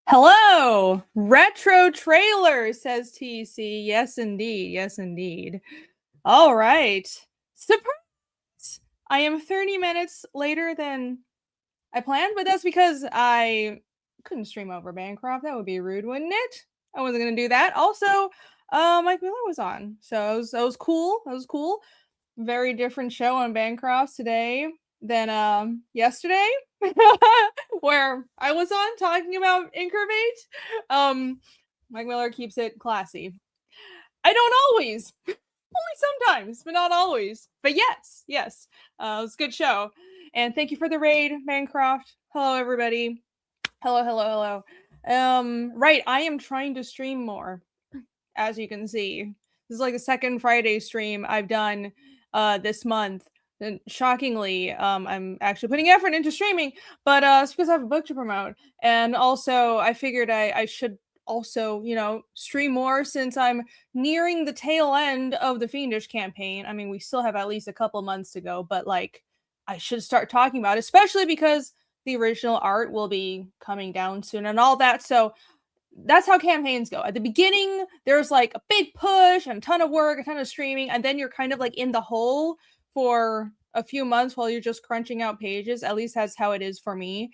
Hello, retro trailer, says TC. Yes, indeed. Yes, indeed. All right. Surprise! I am 30 minutes later than I planned, but that's because I couldn't stream over Bancroft. That would be rude, wouldn't it? I wasn't gonna do that. Also, Mike Miller was on, so that was cool. That was cool. Very different show on Bancroft today than yesterday, where I was on talking about Incurvate. Mike Miller keeps it classy. I don't always, only sometimes, but not always. But yes, yes, it was a good show. And thank you for the raid, Bancroft. Hello, everybody. Hello, hello, hello. Right, I am trying to stream more, as you can see. This is like the second Friday stream I've done this month. And shockingly, I'm actually putting effort into streaming, but it's because I have a book to promote. And also, I figured I should also, stream more since I'm nearing the tail end of the Fiendish campaign. I mean, we still have at least a couple months to go, but like, I should start talking about it, especially because the original art will be coming down soon and all that. So that's how campaigns go. At the beginning, there's like a big push and a ton of work, a ton of streaming, and then you're kind of like in the hole for a few months while you're just crunching out pages. At least that's how it is for me.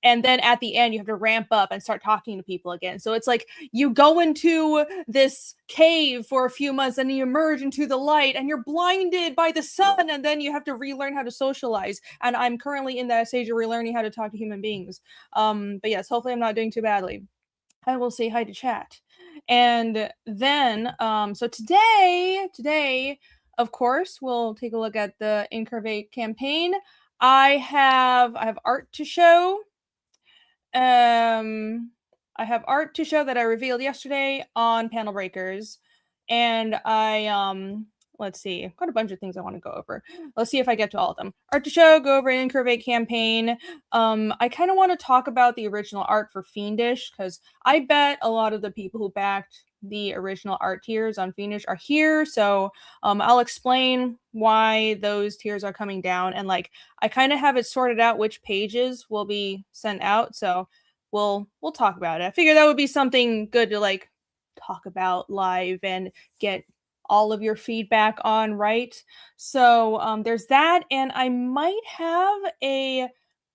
And then at the end, you have to ramp up and start talking to people again. So it's like you go into this cave for a few months and you emerge into the light and you're blinded by the sun, and then you have to relearn how to socialize. And I'm currently in that stage of relearning how to talk to human beings. But yes, hopefully I'm not doing too badly. I will say hi to chat. And then, so today, of course, we'll take a look at the Incurvate campaign. I have art to show. I have art to show that I revealed yesterday on Panel Breakers. And let's see, I've got a bunch of things I want to go over. Let's see if I get to all of them. Art to show, go over Incurvate campaign. I kind of want to talk about the original art for Fiendish, because I bet a lot of the people who backed the original art tiers on Fiendish are here. So I'll explain why those tiers are coming down, and like I kind of have it sorted out which pages will be sent out. So we'll talk about it. I figure that would be something good to like talk about live and get all of your feedback on, right? So there's that, and I might have a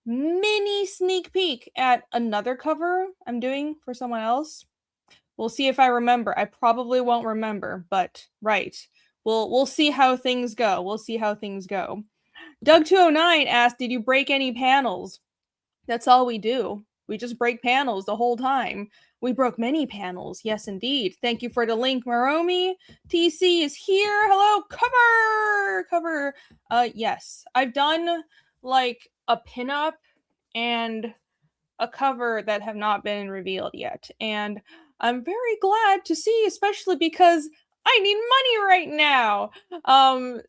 mini sneak peek at another cover I'm doing for someone else. We'll see if I remember. I probably won't remember, but right. We'll see how things go. We'll see how things go. Doug209 asked, did you break any panels? That's all we do. We just break panels the whole time. We broke many panels. Yes, indeed. Thank you for the link, Maromi. TC is here. Hello, cover. Yes. I've done like a pinup and a cover that have not been revealed yet. And I'm very glad to see, especially because I need money right now.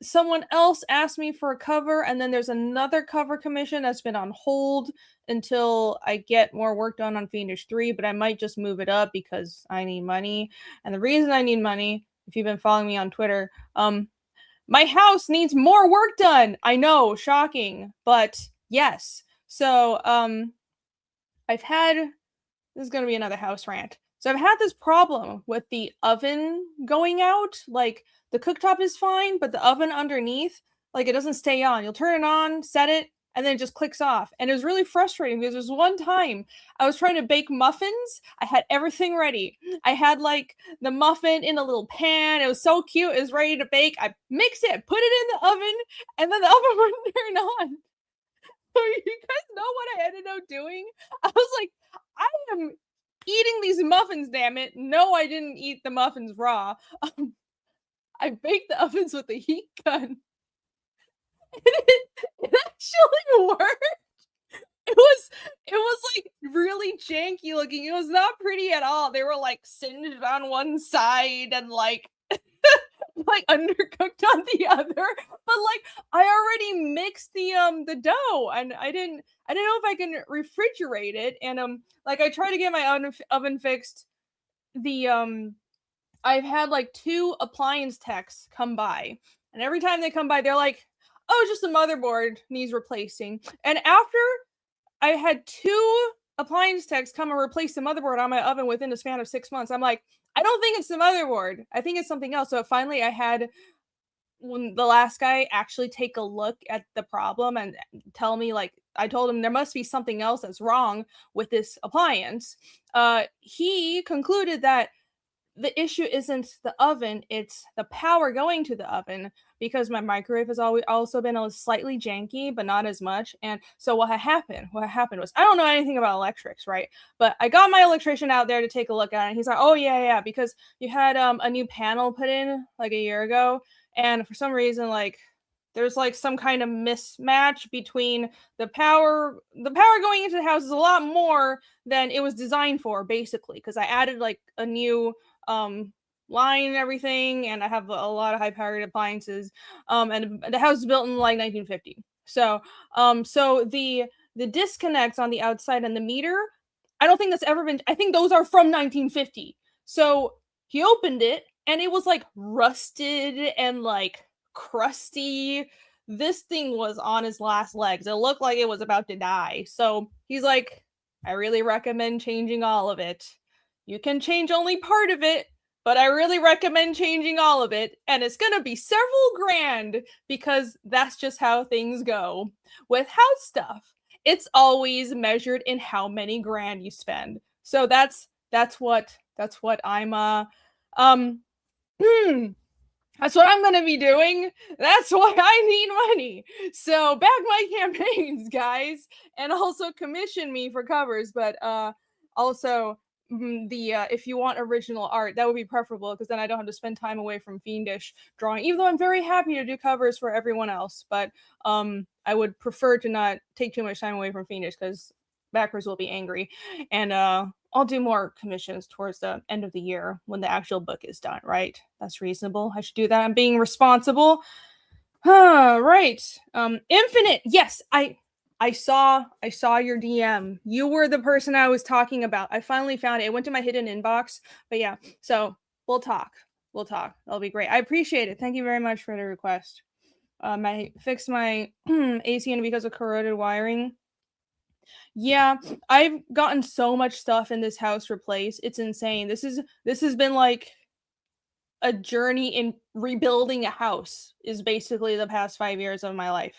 Someone else asked me for a cover, and then there's another cover commission that's been on hold until I get more work done on Fiendish 3, but I might just move it up because I need money. And the reason I need money, if you've been following me on Twitter, my house needs more work done. I know, shocking, but yes. So, this is going to be another house rant. So I've had this problem with the oven going out. Like, the cooktop is fine, but the oven underneath, like, it doesn't stay on. You'll turn it on, set it, and then it just clicks off. And it was really frustrating because there was one time I was trying to bake muffins. I had everything ready. I had, like, the muffin in a little pan. It was so cute. It was ready to bake. I mixed it, put it in the oven, and then the oven wouldn't turn on. So you guys know what I ended up doing? I was like, I am eating these muffins, damn it. No, I didn't eat the muffins raw. I baked the ovens with a heat gun. It actually worked. It was like really janky looking. It was not pretty at all. They were like singed on one side and like like undercooked on the other. But like I already mixed the dough, and I didn't know if I can refrigerate it. And like I tried to get my oven fixed. I've had like 2 appliance techs come by, and every time they come by, they're like, "Oh, just the motherboard needs replacing." And after I had 2 appliance techs come and replace the motherboard on my oven within a span of 6 months. I'm like, I don't think it's the motherboard. I think it's something else. So finally I had when the last guy actually take a look at the problem and tell me, like, I told him there must be something else that's wrong with this appliance. He concluded that the issue isn't the oven, it's the power going to the oven, because my microwave has always also been a slightly janky, but not as much. And so what happened was, I don't know anything about electrics, right? But I got my electrician out there to take a look at it, and he's like, oh yeah, because you had a new panel put in like a year ago, and for some reason, like, there's like some kind of mismatch between the power going into the house is a lot more than it was designed for, basically, because I added like a new line and everything, and I have a lot of high powered appliances, and the house is built in like 1950. So so the disconnects on the outside and the meter, I don't think that's ever been, I think those are from 1950. So he opened it and it was like rusted and like crusty. This thing was on his last legs. It looked like it was about to die. So he's like, I really recommend changing all of it. You can change only part of it, but I really recommend changing all of it. And it's going to be several grand, because that's just how things go with house stuff. It's always measured in how many grand you spend. So that's what I'm that's what I'm going to be doing. That's why I need money. So back my campaigns, guys, and also commission me for covers. But also if you want original art, that would be preferable, because then I don't have to spend time away from Fiendish drawing. Even though I'm very happy to do covers for everyone else, but I would prefer to not take too much time away from Fiendish, because backers will be angry, and I'll do more commissions towards the end of the year when the actual book is done, right? That's reasonable. I should do that. I'm being responsible. Right. Infinite. Yes, I saw your DM. You were the person I was talking about. I finally found it. It went to my hidden inbox. But yeah, so we'll talk. That'll be great. I appreciate it. Thank you very much for the request. I fixed my AC unit because of corroded wiring. Yeah, I've gotten so much stuff in this house replaced. It's insane. This has been like a journey in rebuilding a house, is basically the past 5 years of my life.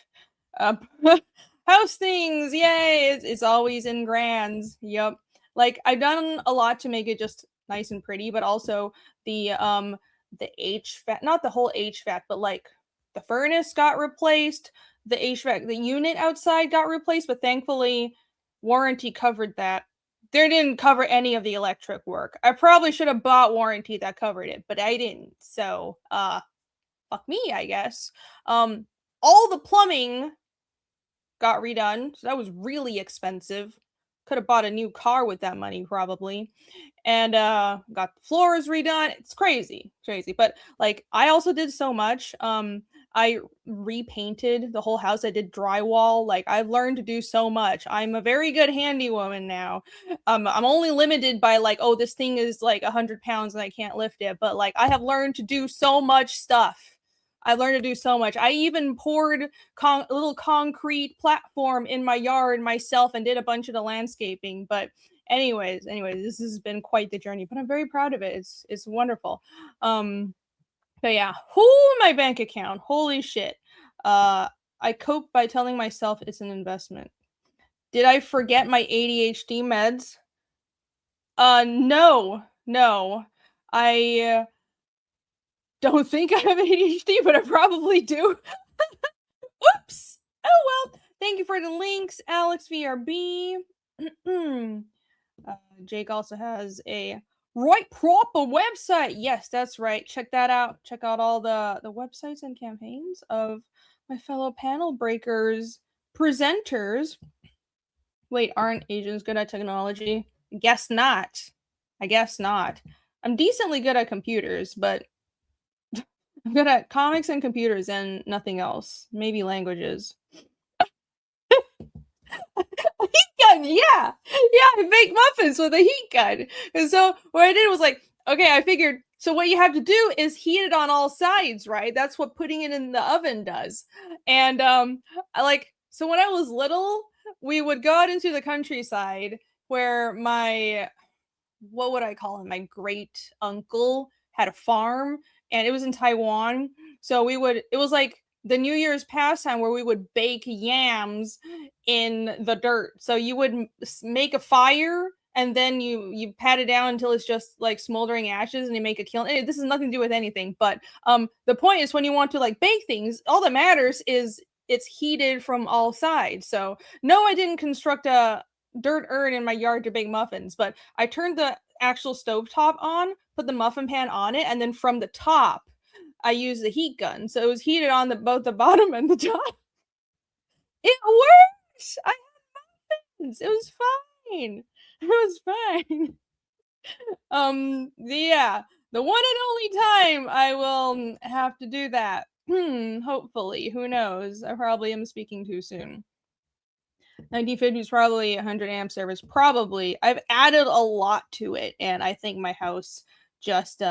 House things, yay! It's always in grands. Yep. Like, I've done a lot to make it just nice and pretty, but also the HVAC, not the whole HVAC, but like the furnace got replaced, the HVAC, the unit outside got replaced, but thankfully warranty covered that. They didn't cover any of the electric work. I probably should have bought warranty that covered it, but I didn't. So, fuck me, I guess. All the plumbing got redone, so that was really expensive. Could have bought a new car with that money, probably. And got the floors redone. It's crazy. But like, I also did so much. I repainted the whole house. I did drywall. Like, I've learned to do so much. I'm a very good handy woman now. I'm only limited by like, oh, this thing is like 100 pounds and I can't lift it. But like, I have learned to do so much stuff. I learned to do so much. I even poured a little concrete platform in my yard myself and did a bunch of the landscaping. But anyways, this has been quite the journey, but I'm very proud of it. It's wonderful. But yeah, my bank account. Holy shit. I cope by telling myself it's an investment. Did I forget my ADHD meds? No. I don't think I have ADHD, but I probably do. Whoops. Oh well. Thank you for the links, Alex VRB. Jake also has a right proper website. Yes, that's right. Check that out. Check out all the websites and campaigns of my fellow panel breakers, presenters. Wait, aren't Asians good at technology? I guess not. I'm decently good at computers, but I'm good at comics and computers and nothing else. Maybe languages. A heat gun, yeah, I bake muffins with a heat gun. And so what I did was like, okay, I figured, so what you have to do is heat it on all sides, right? That's what putting it in the oven does. And so when I was little, we would go out into the countryside where what would I call him? My great uncle had a farm, and it was in Taiwan. So it was like the New Year's pastime where we would bake yams in the dirt. So you would make a fire, and then you pat it down until it's just like smoldering ashes, and you make a kiln. This has nothing to do with anything, but the point is, when you want to like bake things, all that matters is it's heated from all sides. So no, I didn't construct a dirt urn in my yard to bake muffins, but I turned the actual stovetop on, put the muffin pan on it, and then from the top I used the heat gun. So it was heated on both the bottom and the top. It worked! I had muffins. It was fine. It was fine. Yeah. The one and only time I will have to do that. Hopefully. Who knows? I probably am speaking too soon. 1950 is probably 100 amp service. Probably. I've added a lot to it, and I think my house just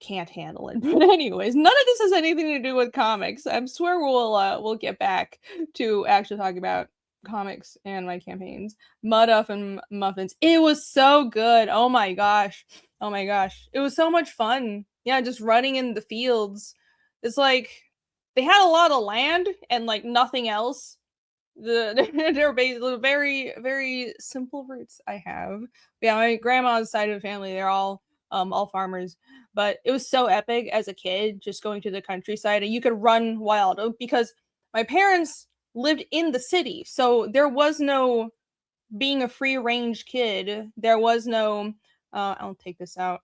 can't handle it. But anyways, none of this has anything to do with comics. I swear we'll get back to actually talking about comics and my campaigns. Mud-Up and Muffins. It was so good. Oh my gosh. Oh my gosh. It was so much fun. Yeah, just running in the fields. It's like they had a lot of land and like nothing else. They're basically very, very simple roots I have. Yeah, my grandma's side of the family, they're all farmers. But it was so epic as a kid, just going to the countryside, and you could run wild because my parents lived in the city, so there was no being a free range kid. There was no I'll take this out.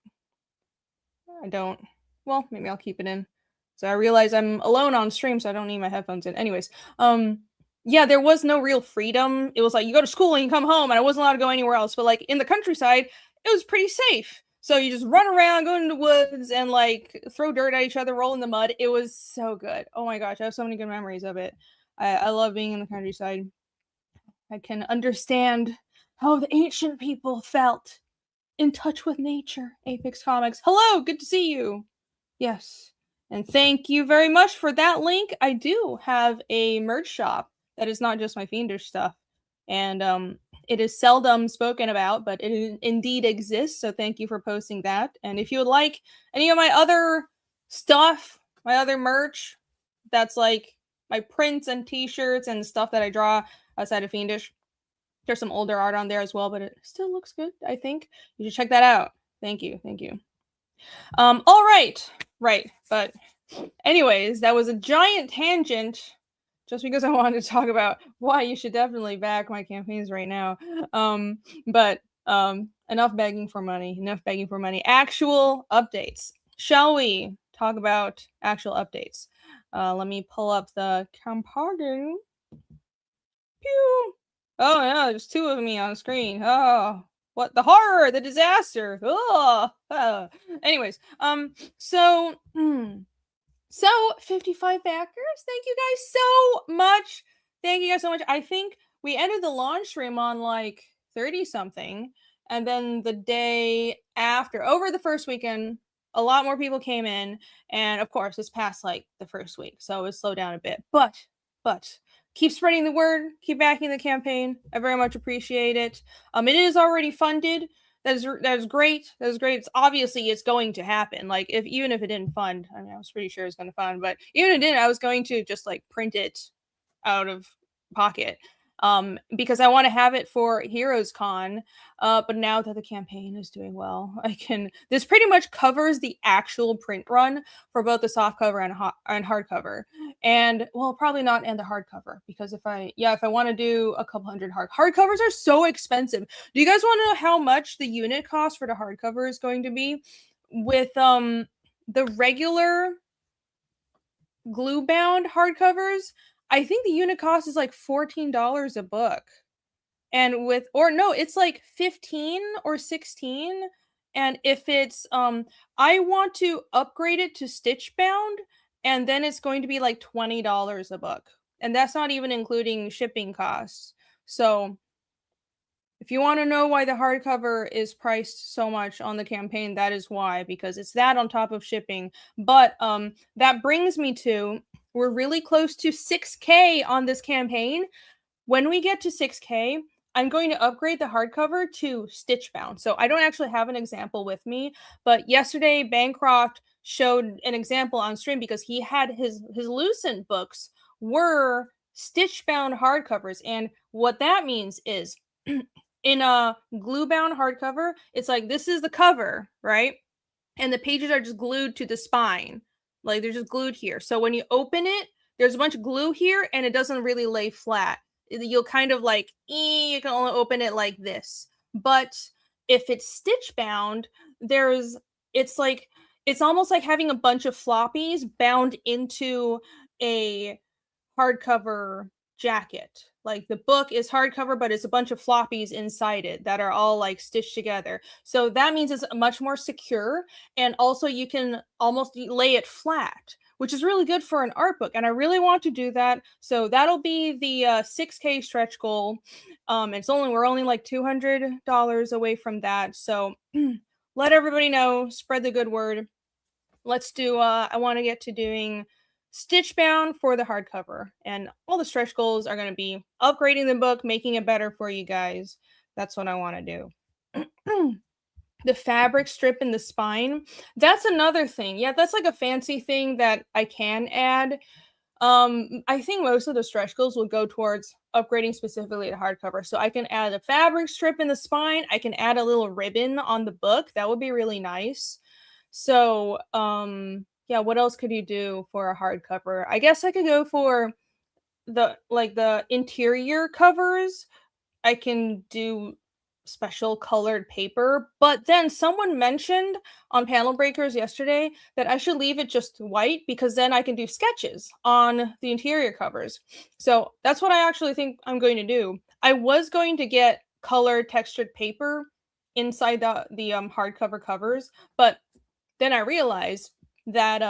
I don't. Well, maybe I'll keep it in. So I realize I'm alone on stream, so I don't need my headphones in. Anyways, yeah, there was no real freedom. It was like you go to school and you come home, and I wasn't allowed to go anywhere else. But like in the countryside, it was pretty safe. So you just run around, go into the woods, and like throw dirt at each other, roll in the mud. It was so good. Oh my gosh, I have so many good memories of it. I love being in the countryside. I can understand how the ancient people felt in touch with nature. Apex Comics. Hello, good to see you. Yes. And thank you very much for that link. I do have a merch shop that is not just my Fiendish stuff. And it is seldom spoken about, but it indeed exists. So thank you for posting that. And if you would like any of my other stuff, my other merch, that's like my prints and t-shirts and stuff that I draw outside of Fiendish. There's some older art on there as well, but it still looks good, I think. You should check that out. Thank you. Thank you. All right. Right. But anyways, that was a giant tangent just because I wanted to talk about why you should definitely back my campaigns right now. But enough begging for money. Enough begging for money. Actual updates. Shall we talk about actual updates? Let me pull up the campaign. Pew. Oh no, there's two of me on the screen. Oh, what the horror, the disaster. Oh. Anyways, so 55 backers. Thank you guys so much. Thank you guys so much. I think we ended the launch stream on like 30 something, and then the day after, over the first weekend, a lot more people came in, and of course, it's past like the first week, so it slowed down a bit. But keep spreading the word, keep backing the campaign. I very much appreciate it. It is already funded. That is great. That is great. It's obviously it's going to happen. Like even if it didn't fund, I mean, I was pretty sure it was going to fund, but even if it didn't, I was going to just like print it out of pocket. Because I want to have it for Heroes Con. But now that the campaign is doing well, this pretty much covers the actual print run for both the soft cover and hardcover. And well, probably not and the hardcover, because if I want to do a couple hundred hardcovers are so expensive. Do you guys want to know how much the unit cost for the hardcover is going to be? With the regular glue bound hardcovers, I think the unit cost is like $14 a book. And it's like 15 or 16. And if it's I want to upgrade it to stitch bound, and then it's going to be like $20 a book. And that's not even including shipping costs. So if you want to know why the hardcover is priced so much on the campaign, that is why, because it's that on top of shipping. But that brings me to, we're really close to 6K on this campaign. When we get to 6K, I'm going to upgrade the hardcover to stitch bound. So I don't actually have an example with me, but yesterday Bancroft showed an example on stream because he had his Lucent books were stitch bound hardcovers, and what that means is in a glue bound hardcover, it's like this is the cover, right? And the pages are just glued to the spine, like they're just glued here. So when you open it, there's a bunch of glue here, and it doesn't really lay flat. You'll kind of like, you can only open it like this. But if it's stitch bound, it's like, it's almost like having a bunch of floppies bound into a hardcover jacket. Like the book is hardcover, but it's a bunch of floppies inside it that are all like stitched together. So that means it's much more secure. And also you can almost lay it flat, which is really good for an art book. And I really want to do that. So that'll be the 6K stretch goal. We're only like $200 away from that. So let everybody know, spread the good word. Let's do, I want to get to doing stitch bound for the hardcover, and all the stretch goals are going to be upgrading the book, making it better for you guys. That's what I want to do. The fabric strip in the spine, that's another thing. Yeah, that's like a fancy thing that I can add. I think most of the stretch goals will go towards upgrading specifically to hardcover. So I can add a fabric strip in the spine. I can add a little ribbon on the book. That would be really nice. So, yeah, what else could you do for a hardcover? I guess I could go for the interior covers. I can do special colored paper, but then someone mentioned on Panel Breakers yesterday that I should leave it just white because then I can do sketches on the interior covers. So that's what I actually think I'm going to do. I was going to get colored textured paper inside the hardcover covers, but then I realized that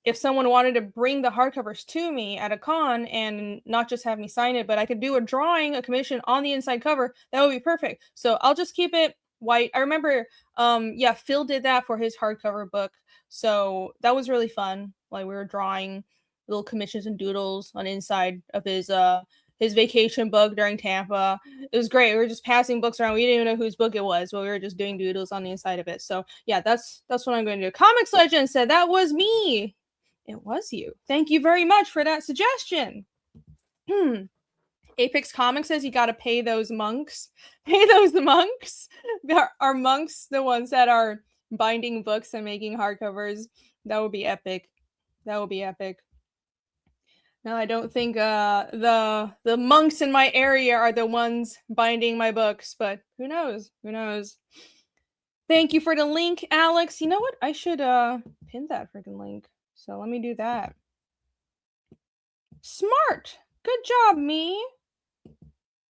if someone wanted to bring the hardcovers to me at a con and not just have me sign it, but I could do a drawing, a commission on the inside cover, that would be perfect. So I'll just keep it white. I remember, yeah, Phil did that for his hardcover book. So that was really fun. Like we were drawing little commissions and doodles on the inside of his vacation book during Tampa. It was great. We were just passing books around. We didn't even know whose book it was, but we were just doing doodles on the inside of it. So yeah, that's what I'm going to do. Comics Legend said that was me. It was you. Thank you very much for that suggestion. Apex Comics says you got to pay those monks. Pay those monks. Are monks the ones that are binding books and making hardcovers? That would be epic. That would be epic. No, I don't think the monks in my area are the ones binding my books, but who knows? Who knows? Thank you for the link, Alex. You know what? I should pin that freaking link. So let me do that. Smart. Good job, me.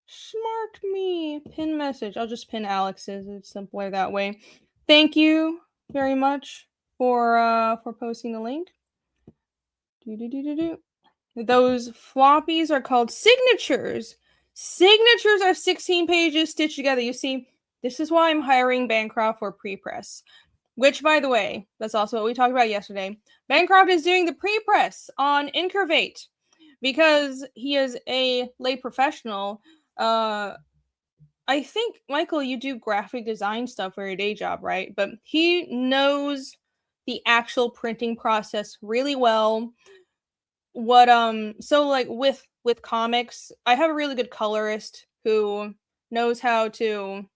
Smart me. Pin message. I'll just pin Alex's. It's simpler that way. Thank you very much for posting the link. Those floppies are called signatures. Signatures are 16 pages stitched together. You see, this is why I'm hiring Bancroft for pre-press. Which, by the way, that's also what we talked about yesterday. Bancroft is doing the pre-press on INCURVATE because he is a lay professional. I think, Michael, you do graphic design stuff for your day job, right? But he knows the actual printing process really well. So like with comics, I have a really good colorist who knows how to,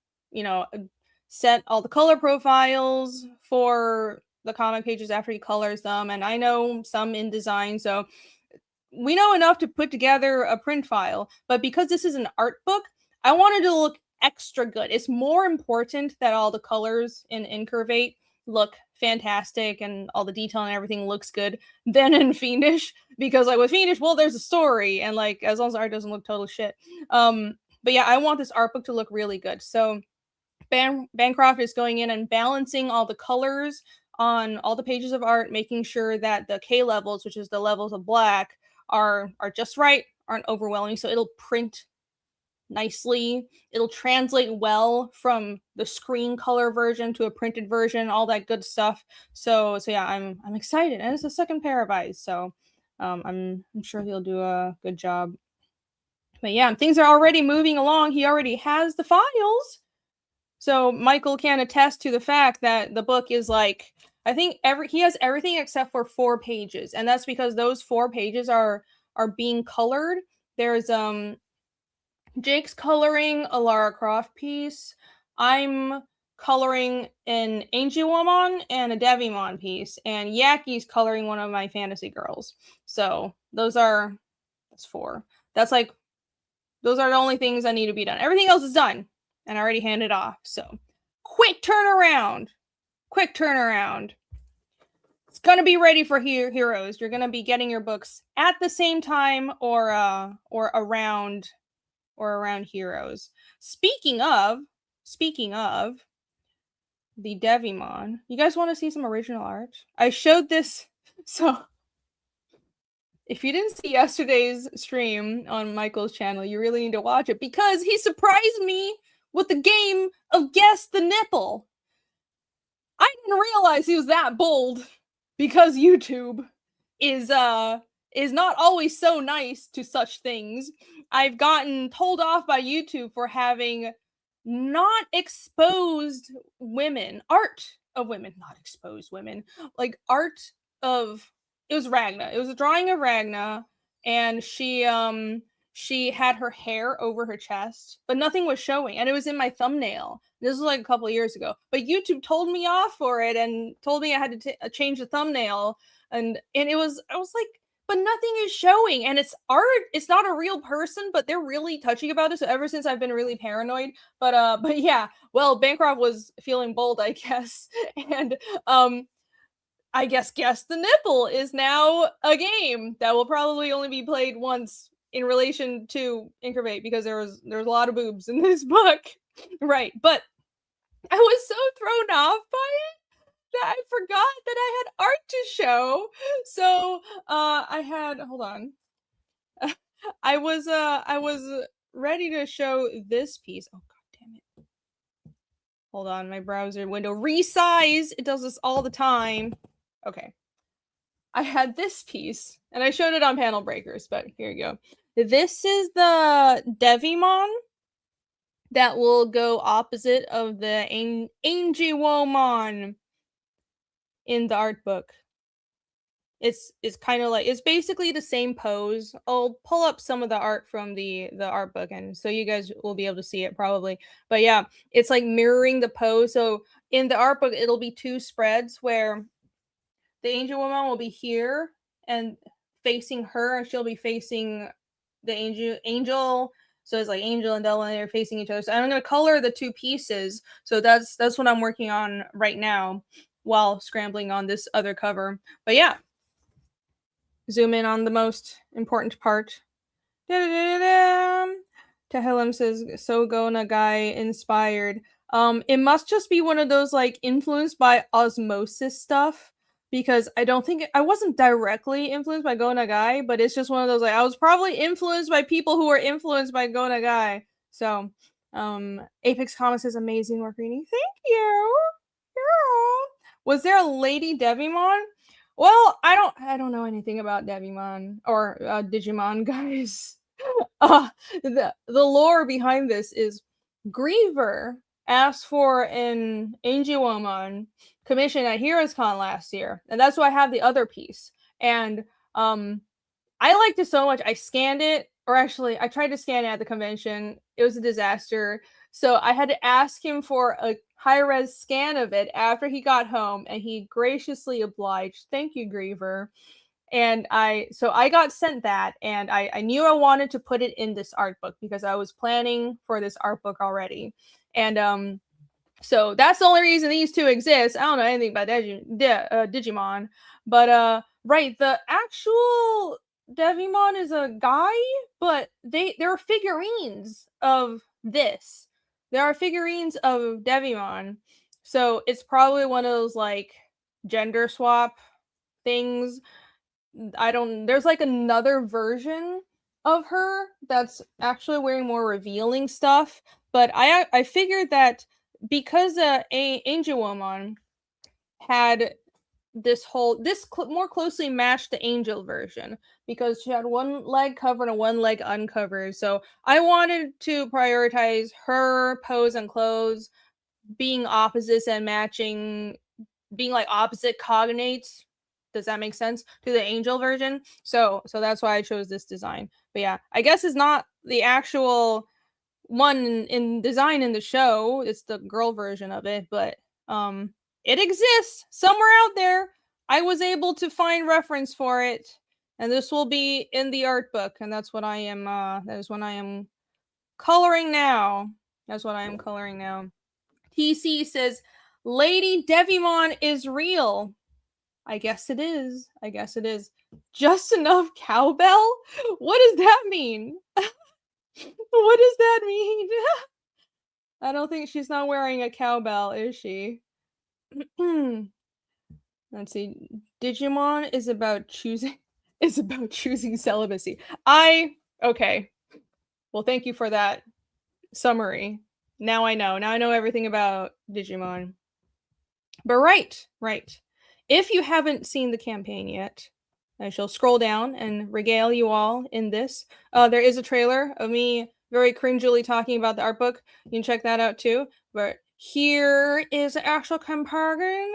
set all the color profiles for the comic pages after he colors them, and I know some InDesign, so we know enough to put together a print file. But because this is an art book, I wanted to look extra good. It's more important that all the colors in INCURVATE look fantastic and all the detail and everything looks good than in Fiendish, because like with Fiendish, well, there's a story, and like as long as the art doesn't look total shit. But yeah, I want this art book to look really good. So Bancroft is going in and balancing all the colors on all the pages of art, making sure that the K levels, which is the levels of black, are just right, aren't overwhelming, so it'll print nicely. It'll translate well from the screen color version to a printed version, all that good stuff. So yeah, I'm excited, and it's a second pair of eyes, so I'm sure he'll do a good job. But yeah, things are already moving along. He already has the files. So Michael can attest to the fact that the book is like, I think he has everything except for 4 pages, and that's because those 4 pages are being colored. There's Jake's coloring a Lara Croft piece. I'm coloring an Angel Woman and a Devimon piece, and Yaki's coloring one of my fantasy girls. So that's 4. That's like, those are the only things I need to be done. Everything else is done, and I already handed off. So quick turnaround. It's gonna be ready for heroes. You're gonna be getting your books at the same time or around heroes. Speaking of the Devimon, you guys want to see some original art? I showed this. So if you didn't see yesterday's stream on Michael's channel, you really need to watch it, because he surprised me with the game of Guess the Nipple. I didn't realize he was that bold, because YouTube is not always so nice to such things. I've gotten told off by YouTube for having not exposed women, art of women, not exposed women, like art of, it was Ragna. It was a drawing of Ragna, and she had her hair over her chest, but nothing was showing, and it was in my thumbnail. This was like a couple of years ago, but YouTube told me off for it and told me I had to change the thumbnail, and I was like, but nothing is showing, and it's art. It's not a real person, but they're really touchy about it. So ever since, I've been really paranoid. But yeah, well, Bancroft was feeling bold, I guess, and I guess Guess the Nipple is now a game that will probably only be played once in relation to Incurvate, because there's a lot of boobs in this book, right? But I was so thrown off by it that I forgot that I had art to show. So I had, hold on. I was ready to show this piece. Oh god damn it. Hold on, my browser window resize. It does this all the time. Okay. I had this piece, and I showed it on Panel Breakers, but here you go. This is the Devimon that will go opposite of the Angiwomon in the art book. It's kind of like, it's basically the same pose. I'll pull up some of the art from the art book, and so you guys will be able to see it probably. But yeah, it's like mirroring the pose. So in the art book, it'll be 2 spreads where the Angel Woman will be here and facing her, and she'll be facing the angel. So it's like Angel and Della, and they're facing each other. So I'm gonna color the 2 pieces. So that's what I'm working on right now while scrambling on this other cover. But yeah, zoom in on the most important part. Tehelem says Sogo Nagai inspired. It must just be one of those like influenced by osmosis stuff, because I wasn't directly influenced by Go Nagai, but it's just one of those, like, I was probably influenced by people who were influenced by Go Nagai. So Apex Comics is amazing work, reading. Thank you. Yeah. Was there a lady Devimon? Well, I don't know anything about Devimon or Digimon, guys. The lore behind this is Griever asked for an Angiwomon commission at Heroes Con last year, and that's why I have the other piece. And I liked it so much, I scanned it, or actually I tried to scan it at the convention. It was a disaster, so I had to ask him for a high-res scan of it after he got home, and he graciously obliged. Thank you, Griever. And I got sent that, and I knew I wanted to put it in this art book because I was planning for this art book already. And so that's the only reason these 2 exist. I don't know anything about Digimon, but right, the actual Devimon is a guy, but there are figurines of this. There are figurines of Devimon, so it's probably one of those like gender swap things. There's like another version of her that's actually wearing more revealing stuff, but I figured that because Angiwomon had more closely matched the Angel version because she had one leg covered and one leg uncovered. So I wanted to prioritize her pose and clothes being opposites and matching, being like opposite cognates. Does that make sense to the Angel version? So that's why I chose this design. But yeah, I guess it's not the actual one in design in the show. It's the girl version of it, but it exists somewhere out there. I was able to find reference for it, and this will be in the art book, and that's what I am that is what I am coloring now. That's what I am coloring now. TC says Lady Devimon is real. I guess it is. I guess it is. Just enough cowbell? What does that mean? What does that mean? I don't think she's not wearing a cowbell, is she? Let's see. Digimon is about choosing celibacy. Okay. Well, thank you for that summary. Now I know. Now I know everything about Digimon. But right. If you haven't seen the campaign yet, I shall scroll down and regale you all in this. There is a trailer of me very cringily talking about the art book. You can check that out too. But here is the actual comparison.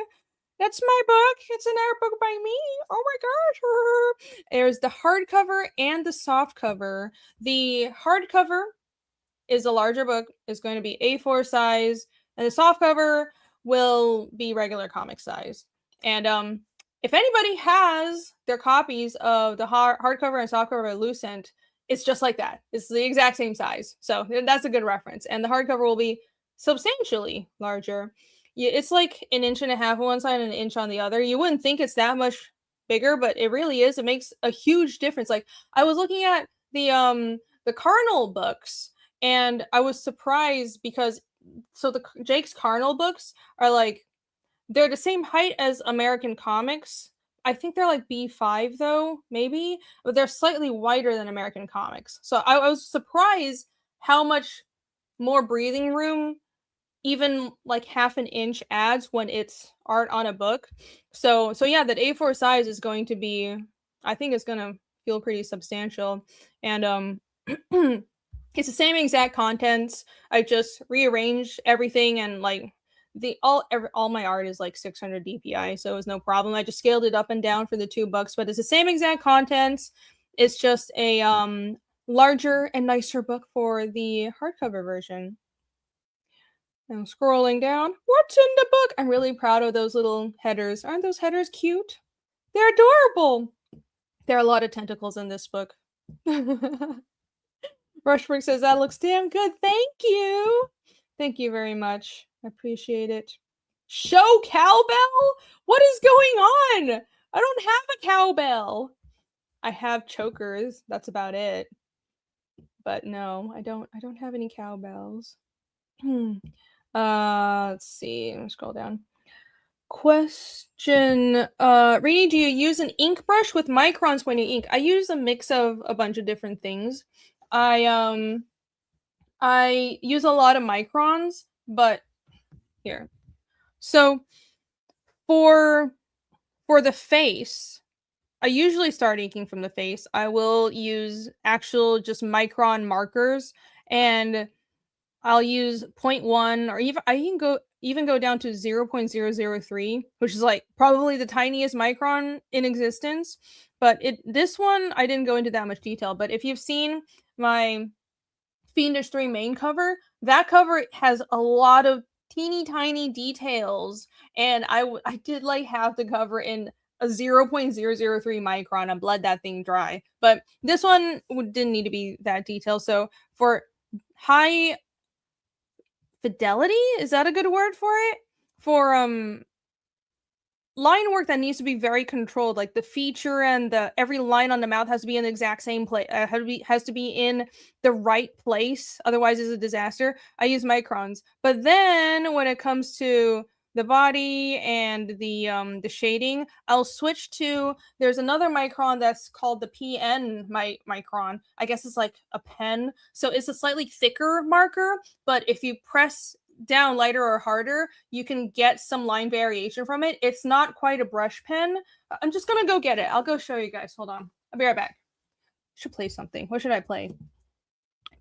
That's my book. It's an art book by me. Oh my gosh. There's the hardcover and the softcover. The hardcover is a larger book. It's going to be A4 size, and the softcover will be regular comic size. And if anybody has their copies of the hardcover and softcover of Lucent, it's just like that. It's the exact same size. So that's a good reference. And the hardcover will be substantially larger. It's like an inch and a half on one side and an inch on the other. You wouldn't think it's that much bigger, but it really is. It makes a huge difference. Like I was looking at the Carnal books, and I was surprised because the Jake's Carnal books are like, they're the same height as American comics. I think they're like B5 though, maybe, but they're slightly wider than American comics. So I was surprised how much more breathing room even like half an inch adds when it's art on a book. So yeah, that A4 size is going to be, I think it's going to feel pretty substantial. And it's the same exact contents. I just rearranged everything, and like all my art is like 600 DPI, so it was no problem. I just scaled it up and down for the $2, but it's the same exact contents. It's just a larger and nicer book for the hardcover version. I'm scrolling down. What's in the book? I'm really proud of those little headers. Aren't those headers cute? They're adorable. There are a lot of tentacles in this book. Rushbrook says, that looks damn good. Thank you. Thank you very much. I appreciate it. Show cowbell? What is going on? I don't have a cowbell. I have chokers. That's about it. But no, I don't have any cowbells. Let's see. Let me scroll down. Question. Reedy, do you use an ink brush with microns when you ink? I use a mix of a bunch of different things. I use a lot of microns, but here. So for the face, I usually start inking from the face. I will use actual just micron markers, and I'll use 0.1, or even I can go down to 0.003, which is like probably the tiniest micron in existence. But this one I didn't go into that much detail. But if you've seen my Fiendish 3 main cover, that cover has a lot of teeny tiny details, and I did like have the cover in a 0.003 micron and bled that thing dry. But this one didn't need to be that detailed. So for high fidelity, is that a good word for it? For line work that needs to be very controlled, like the feature and every line on the mouth has to be in the exact same place, has to be in the right place, otherwise it's a disaster. I use microns. But then when it comes to the body and the shading, I'll switch to, there's another micron that's called the PN micron. I guess it's like a pen, so it's a slightly thicker marker, but if you press down lighter or harder, you can get some line variation from it. It's not quite a brush pen. I'm just gonna go get it. I'll go show you guys. Hold on. I'll be right back. Should play something. What should I play?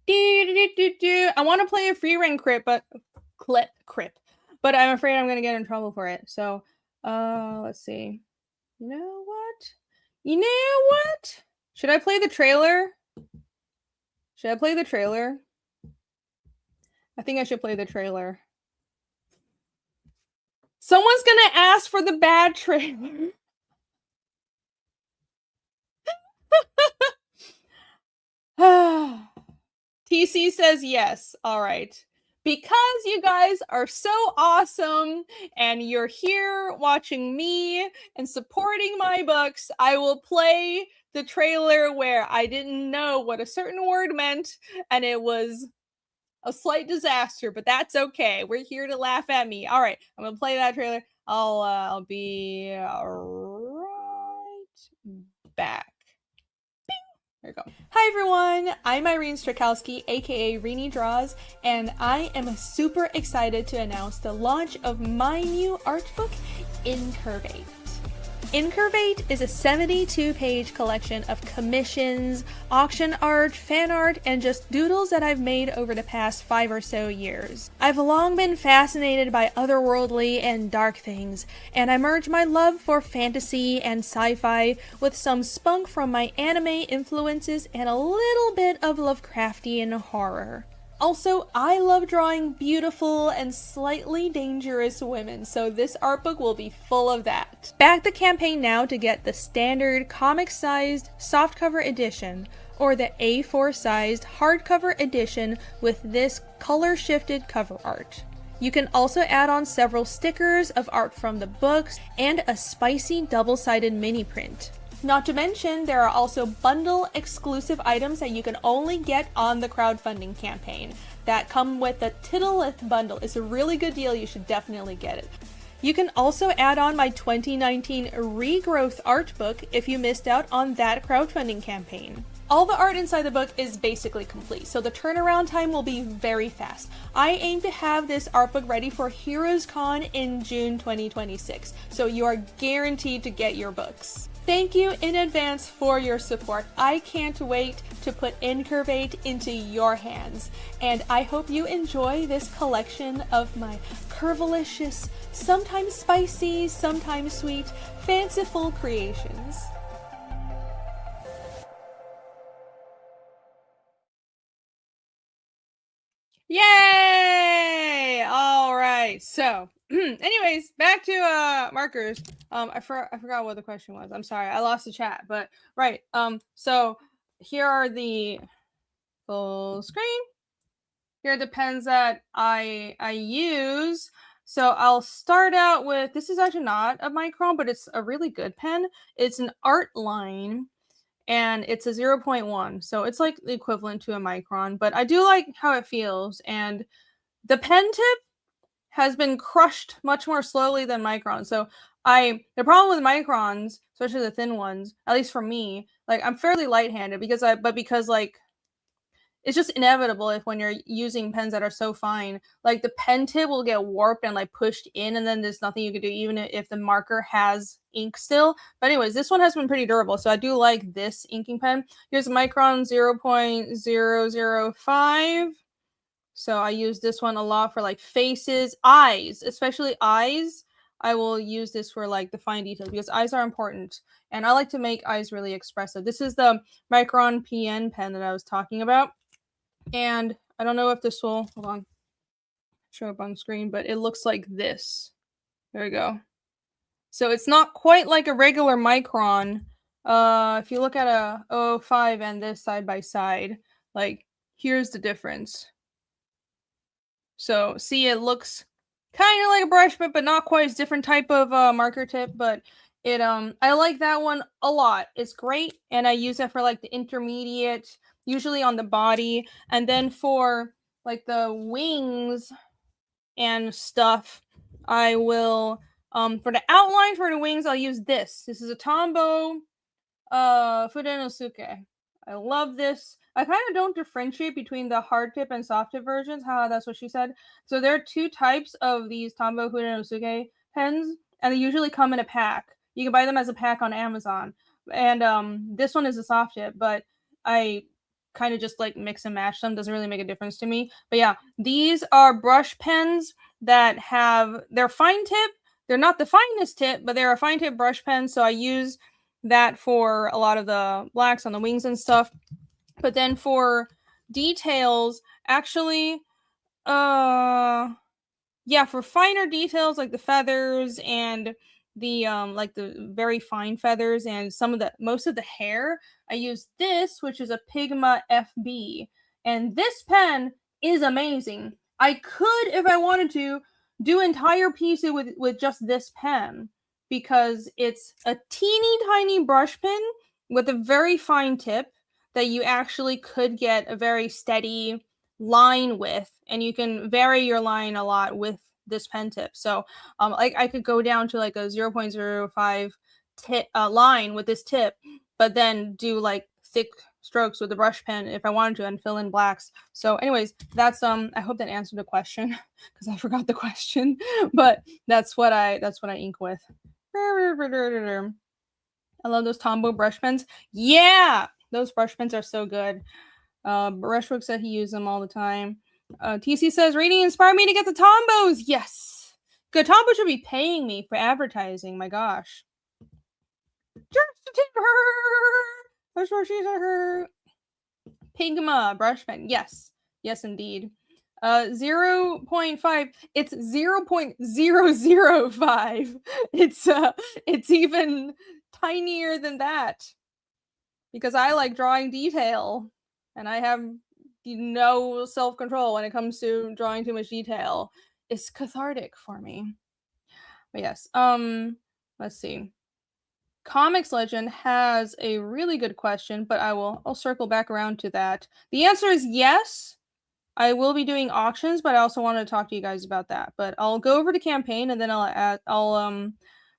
I want to play a free rank crip, but but I'm afraid I'm gonna get in trouble for it. So, let's see. You know what? You know what? Should I play the trailer? Should I play the trailer? I think I should play the trailer. Someone's gonna ask for the bad trailer. TC says yes. All right. Because you guys are so awesome and you're here watching me and supporting my books, I will play the trailer where I didn't know what a certain word meant and it was a slight disaster, but that's okay. We're here to laugh at me. All right, I'm gonna play that trailer. I'll be right back. There we go. Hi everyone, I'm Irene Strychalski, aka Irene Draws, and I am super excited to announce the launch of my new art book, INCURVATE. INCURVATE is a 72-page collection of commissions, auction art, fan art, and just doodles that I've made over the past 5 or so years. I've long been fascinated by otherworldly and dark things, and I merge my love for fantasy and sci-fi with some spunk from my anime influences and a little bit of Lovecraftian horror. Also, I love drawing beautiful and slightly dangerous women, so this art book will be full of that. Back the campaign now to get the standard comic-sized softcover edition, or the A4-sized hardcover edition with this color-shifted cover art. You can also add on several stickers of art from the books and a spicy double-sided mini print. Not to mention, there are also bundle exclusive items that you can only get on the crowdfunding campaign that come with the Tittleth bundle. It's a really good deal, you should definitely get it. You can also add on my 2019 Regrowth art book if you missed out on that crowdfunding campaign. All the art inside the book is basically complete, so the turnaround time will be very fast. I aim to have this art book ready for Heroes Con in June 2026, so you are guaranteed to get your books. Thank you in advance for your support. I can't wait to put INCURVATE into your hands, and I hope you enjoy this collection of my curvilicious, sometimes spicy, sometimes sweet, fanciful creations. Yay! All right. So, anyways, back to markers. I forgot what the question was. I'm sorry. I lost the chat, but right. So here are the full screen. Here are the pens that I use. So I'll start out with, this is actually not a micron, but it's a really good pen. It's an art line. And it's a 0.1, so it's like the equivalent to a micron, but I do like how it feels, and the pen tip has been crushed much more slowly than microns. So the problem with microns, especially the thin ones, at least for me, like I'm fairly light-handed because like it's just inevitable if when you're using pens that are so fine, like the pen tip will get warped and like pushed in, and then there's nothing you can do even if the marker has ink still. But anyways, this one has been pretty durable, so I do like this inking pen. Here's a micron 0.005. So I use this one a lot for like faces, eyes, especially eyes. I will use this for like the fine details because eyes are important, and I like to make eyes really expressive. This is the Micron PN pen that I was talking about. And I don't know if this will, hold on, show up on screen, but it looks like this. There we go. So it's not quite like a regular micron. If you look at a 005 and this side by side, like here's the difference. So see, it looks kind of like a brush bit, but not quite. It's different type of marker tip, but it I like that one a lot. It's great, and I use it for like the intermediate, usually on the body, and then for like the wings and stuff, I will for the outline for the wings, I'll use this. This is a Tombow Fudenosuke. I love this. I kind of don't differentiate between the hard tip and soft tip versions. Haha, that's what she said. So there are two types of these Tombow Hudenosuke pens, and they usually come in a pack. You can buy them as a pack on Amazon. And this one is a soft tip, but I kind of just like mix and match them. Doesn't really make a difference to me. But yeah, these are brush pens that have, they're fine tip. They're not the finest tip, but they're a fine tip brush pen. So I use that for a lot of the blacks on the wings and stuff. But then for details, actually, yeah, for finer details like the feathers and the like the very fine feathers and some of the most of the hair, I use this, which is a Pigma FB. And this pen is amazing. I could, if I wanted to, do entire pieces with just this pen because it's a teeny tiny brush pen with a very fine tip that you actually could get a very steady line with, and you can vary your line a lot with this pen tip. So like I could go down to like a 0.05 tip line with this tip, but then do like thick strokes with the brush pen if I wanted to and fill in blacks. So anyways, that's I hope that answered the question because I forgot the question, but that's what I ink with. I love those Tombow brush pens. Yeah, those brush pens are so good. Brushbook said he used them all the time. TC says, Rainy inspired me to get the Tombows. Yes. Good. Tombow should be paying me for advertising. My gosh. Just to tip her. That's where she's at her. Pigma brush pen. Yes. Yes, indeed. 0.5. It's 0.005. It's even tinier than that. Because I like drawing detail. And I have no self-control when it comes to drawing too much detail. It's cathartic for me. But yes, let's see. Comics Legend has a really good question, but I'll circle back around to that. The answer is yes. I will be doing auctions, but I also wanted to talk to you guys about that. But I'll go over to campaign and then I'll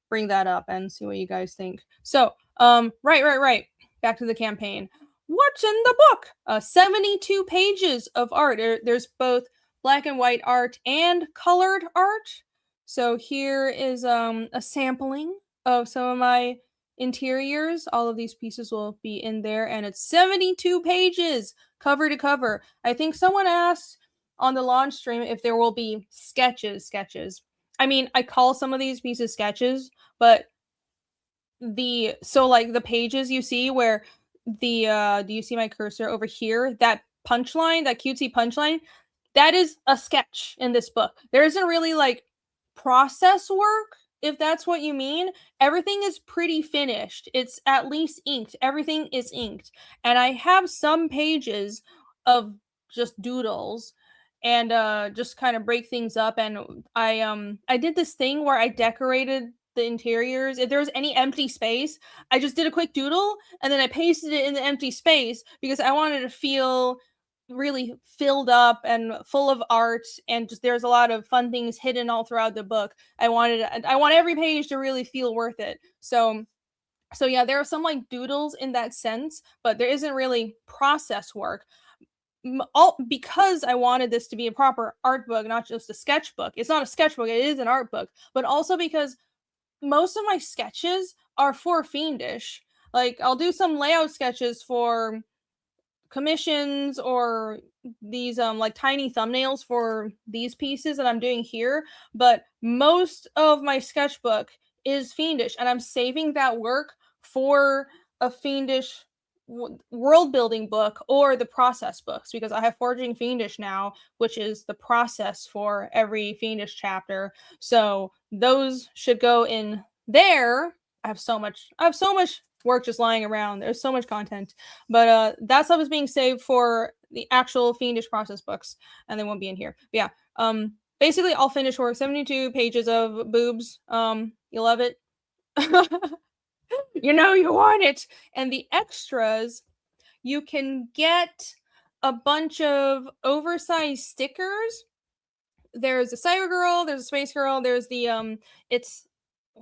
bring that up and see what you guys think. So, right. Back to the campaign. What's in the book? 72 pages of art. There's both black and white art and colored art. So here is a sampling of some of my interiors. All of these pieces will be in there, and it's 72 pages cover to cover. I think someone asked on the launch stream if there will be sketches. I mean, I call some of these pieces sketches, but the pages you see where the do you see my cursor over here? That punchline, that cutesy punchline, that is a sketch in this book. There isn't really like process work, if that's what you mean. Everything is pretty finished. It's at least inked. Everything is inked. And I have some pages of just doodles and just kind of break things up. And I did this thing where I decorated the interiors. If there was any empty space, I just did a quick doodle and then I pasted it in the empty space because I wanted to feel really filled up and full of art, and just there's a lot of fun things hidden all throughout the book. I want every page to really feel worth it. So yeah, there are some like doodles in that sense, but there isn't really process work. All because I wanted this to be a proper art book, not just a sketchbook. It's not a sketchbook, it is an art book, but also because most of my sketches are for Fiendish. Like I'll do some layout sketches for commissions or these like tiny thumbnails for these pieces that I'm doing here, but most of my sketchbook is Fiendish, and I'm saving that work for a Fiendish world building book or the process books, because I have Forging Fiendish now, which is the process for every Fiendish chapter. So those should go in there. I have so much work just lying around. There's so much content, but that stuff is being saved for the actual Fiendish process books, and they won't be in here. But yeah, basically I'll finish work. 72 pages of boobs. You love it. You know you want it. And the extras, you can get a bunch of oversized stickers. There's a Cyber Girl, there's a Space Girl, there's the it's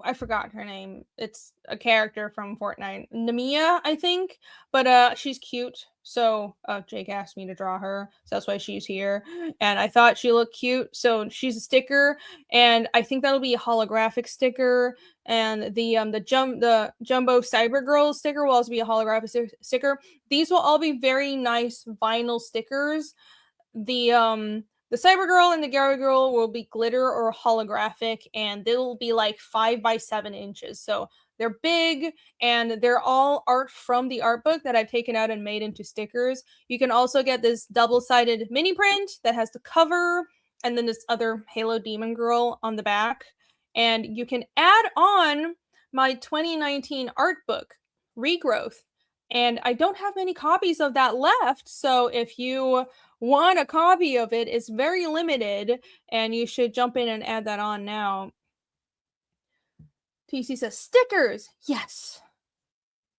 I forgot her name. It's a character from Fortnite. Namia, I think. But she's cute. So Jake asked me to draw her. So that's why she's here. And I thought she looked cute. So she's a sticker. And I think that'll be a holographic sticker. And the Jumbo Cyber Girl sticker will also be a holographic sticker. These will all be very nice vinyl stickers. The Cyber Girl and the Gary Girl will be glitter or holographic, and they'll be like 5 by 7 inches. So they're big, and they're all art from the art book that I've taken out and made into stickers. You can also get this double-sided mini print that has the cover, and then this other Halo Demon Girl on the back. And you can add on my 2019 art book, Regrowth. And I don't have many copies of that left. So if you want a copy of it, it's very limited, and you should jump in and add that on now. TC says, stickers! Yes!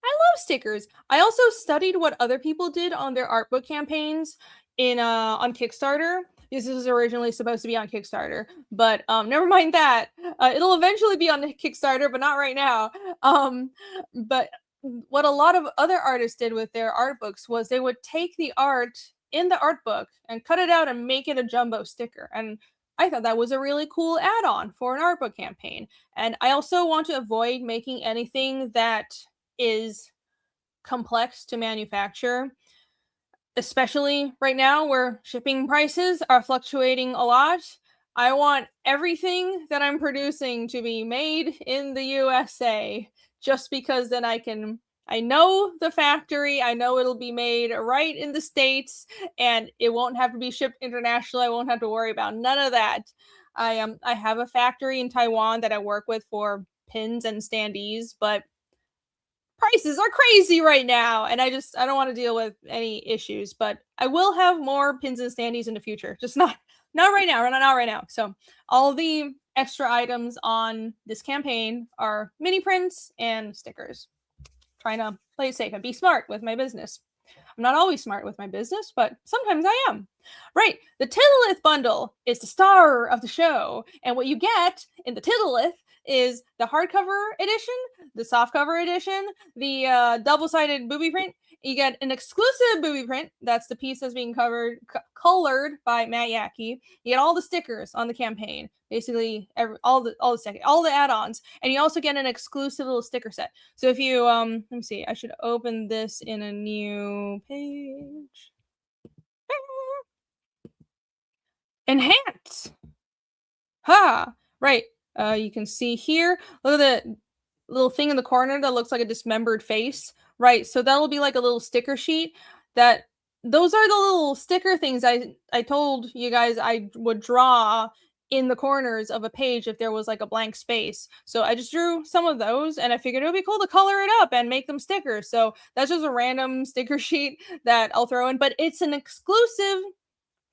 I love stickers. I also studied what other people did on their art book campaigns on Kickstarter. This was originally supposed to be on Kickstarter, but never mind that. It'll eventually be on Kickstarter, but not right now. But what a lot of other artists did with their art books was they would take the art in the art book and cut it out and make it a jumbo sticker. And I thought that was a really cool add-on for an art book campaign. And I also want to avoid making anything that is complex to manufacture, especially right now where shipping prices are fluctuating a lot. I want everything that I'm producing to be made in the USA, just because then I know the factory, I know it'll be made right in the States, and it won't have to be shipped internationally. I won't have to worry about none of that. I have a factory in Taiwan that I work with for pins and standees, but prices are crazy right now, and I don't want to deal with any issues. But I will have more pins and standees in the future, just not right now, not right now. So all the extra items on this campaign are mini prints and stickers. Trying to play it safe and be smart with my business. I'm not always smart with my business, but sometimes I am. Right, the Tittleth bundle is the star of the show, and what you get in the Tittleth is the hardcover edition, the softcover edition, the double-sided booby print. You get an exclusive booby print. That's the piece that's being colored by Matt Yackey. You get all the stickers on the campaign, basically all the add-ons, and you also get an exclusive little sticker set. So if you let me see, I should open this in a new page. Enhance. Ha! Right. You can see here. Look at the little thing in the corner that looks like a dismembered face. Right. So that'll be like a little sticker sheet. Those are the little sticker things I told you guys I would draw in the corners of a page if there was like a blank space. So I just drew some of those, and I figured it would be cool to color it up and make them stickers. So that's just a random sticker sheet that I'll throw in, but it's an exclusive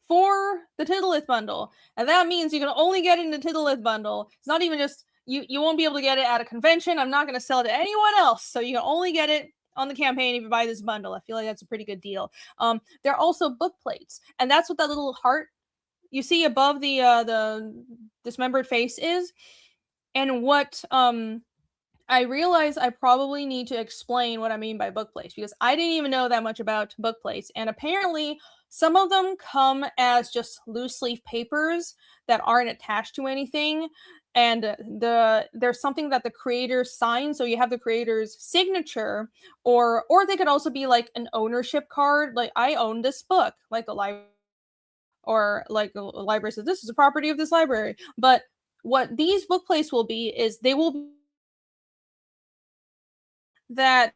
for the Tittleth bundle, and that means you can only get it in the Tittleth bundle. It's not even just you won't be able to get it at a convention. I'm not going to sell it to anyone else, so you can only get it on the campaign if you buy this bundle. I feel like that's a pretty good deal. There are also book plates, and that's what that little heart you see above the dismembered face is. And what I realize I probably need to explain what I mean by book plates, because I didn't even know that much about book plates, and apparently some of them come as just loose leaf papers that aren't attached to anything, and there's something that the creator signs, so you have the creator's signature, or they could also be like an ownership card, like I own this book, like a library, or like a library says this is a property of this library. But what these book plates will be is they will be that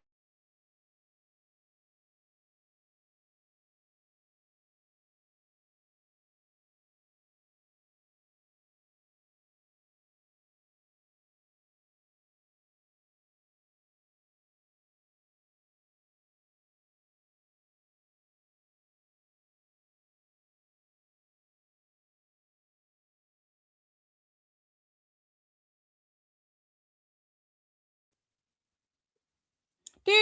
am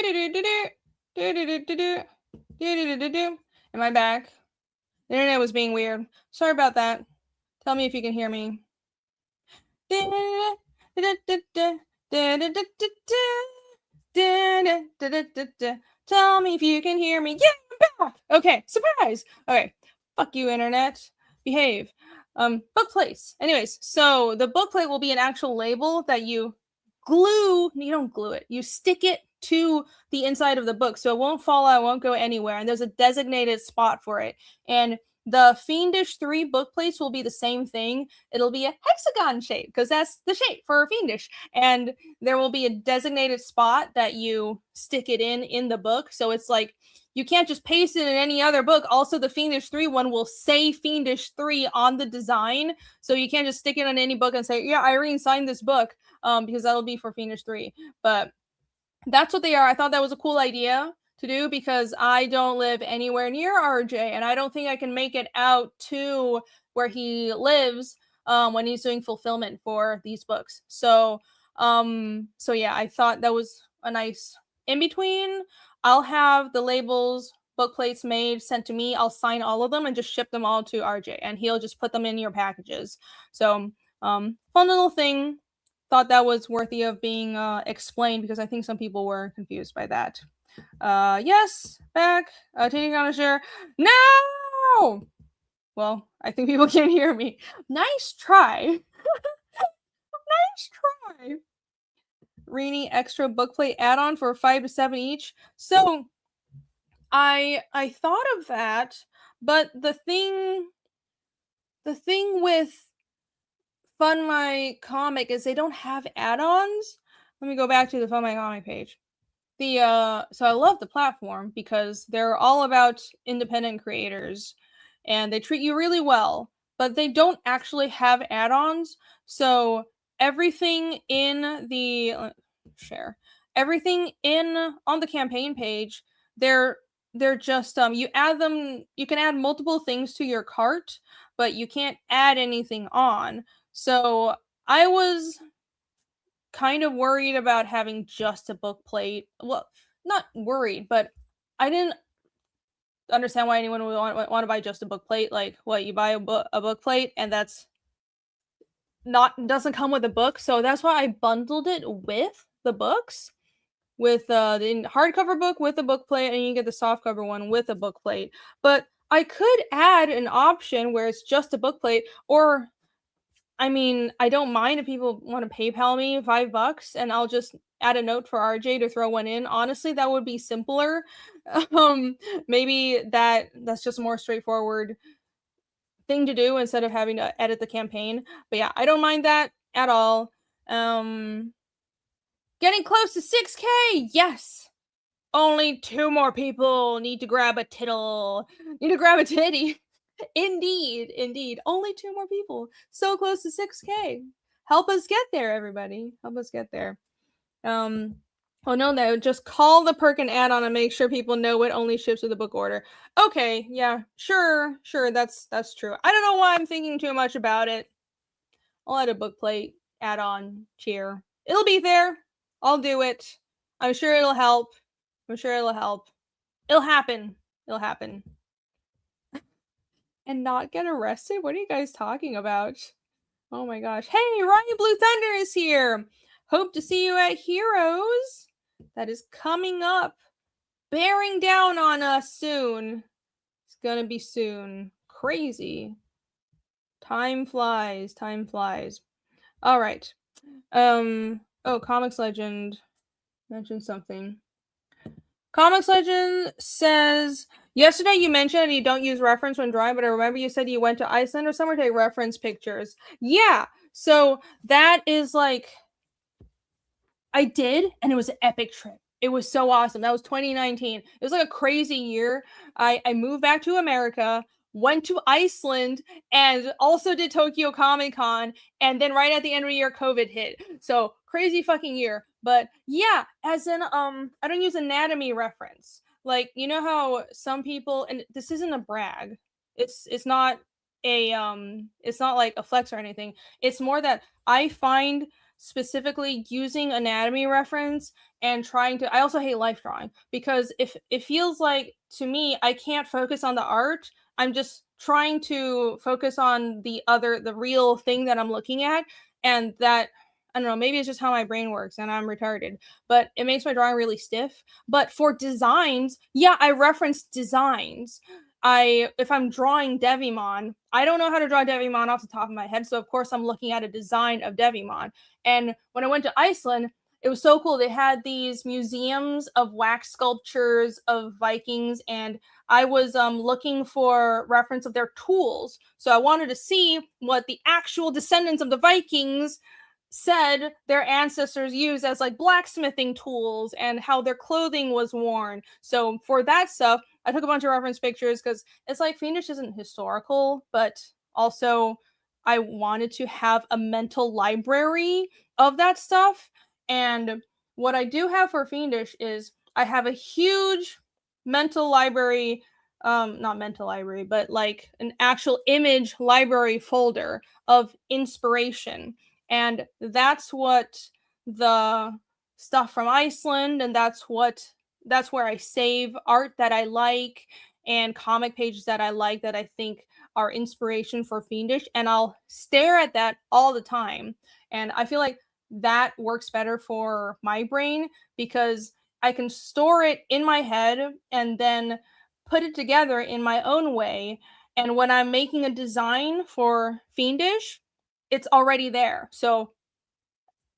I back? The internet was being weird. Sorry about that. Tell me if you can hear me. Tell me if you can hear me. Yeah, I'm back. Okay, surprise. Okay, fuck you, internet. Behave. Book plates. Anyways, so the book plate will be an actual label that you glue. You don't glue it. You stick it to the inside of the book, so it won't fall out, won't go anywhere. And there's a designated spot for it. And the Fiendish 3 book plates will be the same thing. It'll be a hexagon shape because that's the shape for Fiendish. And there will be a designated spot that you stick it in the book. So it's like you can't just paste it in any other book. Also, the Fiendish 3 one will say Fiendish 3 on the design. So you can't just stick it on any book and say, yeah, Irene signed this book, because that'll be for Fiendish 3. But that's what they are. I thought that was a cool idea to do because I don't live anywhere near RJ, and I don't think I can make it out to where he lives when he's doing fulfillment for these books. So yeah, I thought that was a nice in between. I'll have the labels, book plates made, sent to me. I'll sign all of them and just ship them all to RJ, and he'll just put them in your packages. So fun little thing. Thought that was worthy of being explained because I think some people were confused by that. Yes, back. Taking on a share. No! Well, I think people can't hear me. Nice try. Nice try. Rini extra bookplate add-on for 5 to 7 each. So I thought of that, but the thing with Fund My Comic is they don't have add-ons. Let me go back to the Fund My Comic page. So I love the platform because they're all about independent creators and they treat you really well, but they don't actually have add-ons. So everything in the everything on the campaign page, they're just you add them, you can add multiple things to your cart, but you can't add anything on. So I was kind of worried about having just a book plate. Well, not worried, but I didn't understand why anyone would want to buy just a book plate. Like, what, you buy a book plate and that's doesn't come with a book. So that's why I bundled it with the books, with the hardcover book with a book plate, and you get the softcover one with a book plate. But I could add an option where it's just a book plate, or I mean, I don't mind if people want to PayPal me $5 and I'll just add a note for RJ to throw one in. Honestly, that would be simpler. Maybe that's just a more straightforward thing to do instead of having to edit the campaign. But yeah, I don't mind that at all. Getting close to 6K. Yes. Only 2 more people need to grab a tittle. Need to grab a titty. Indeed. Only 2 more people. So close to 6K. Help us get there, everybody. Help us get there. No, just call the Perkin add-on and make sure people know it only ships with a book order. Okay, yeah, sure, that's true. I don't know why I'm thinking too much about it. I'll add a book plate add-on cheer. It'll be there. I'll do it. I'm sure it'll help. It'll happen. And not get arrested? What are you guys talking about? Oh my gosh. Hey, Ryan Blue Thunder is here. Hope to see you at Heroes. That is coming up. Bearing down on us soon. It's gonna be soon. Crazy. Time flies. All right. Comics Legend mentioned something. Comics Legend says, yesterday you mentioned you don't use reference when drawing, but I remember you said you went to Iceland or somewhere to take reference pictures. Yeah, so that is like, I did, and it was an epic trip. It was so awesome. That was 2019. It was like a crazy year. I moved back to America, went to Iceland, and also did Tokyo Comic Con, and then right at the end of the year, COVID hit. So crazy fucking year. But yeah, as in, I don't use anatomy reference. Like, you know how some people, and this isn't a brag. It's not it's not like a flex or anything. It's more that I find specifically using anatomy reference and trying to, I also hate life drawing because if it feels like, to me, I can't focus on the art. I'm just trying to focus on the real thing that I'm looking at, and that I don't know, maybe it's just how my brain works and I'm retarded, but it makes my drawing really stiff. But for designs, yeah, I reference designs. If I'm drawing Devimon, I don't know how to draw Devimon off the top of my head, so of course I'm looking at a design of Devimon. And when I went to Iceland, it was so cool. They had these museums of wax sculptures of Vikings, and I was looking for reference of their tools. So I wanted to see what the actual descendants of the Vikings said their ancestors used as like blacksmithing tools and how their clothing was worn. So for that stuff, I took a bunch of reference pictures because it's like Fiendish isn't historical, but also I wanted to have a mental library of that stuff. And what I do have for Fiendish is I have a huge mental library, not mental library, but like an actual image library folder of inspiration. And that's what the stuff from Iceland, and that's where I save art that I like and comic pages that I like that I think are inspiration for Fiendish, and I'll stare at that all the time. And I feel like that works better for my brain because I can store it in my head and then put it together in my own way. And when I'm making a design for Fiendish, it's already there. So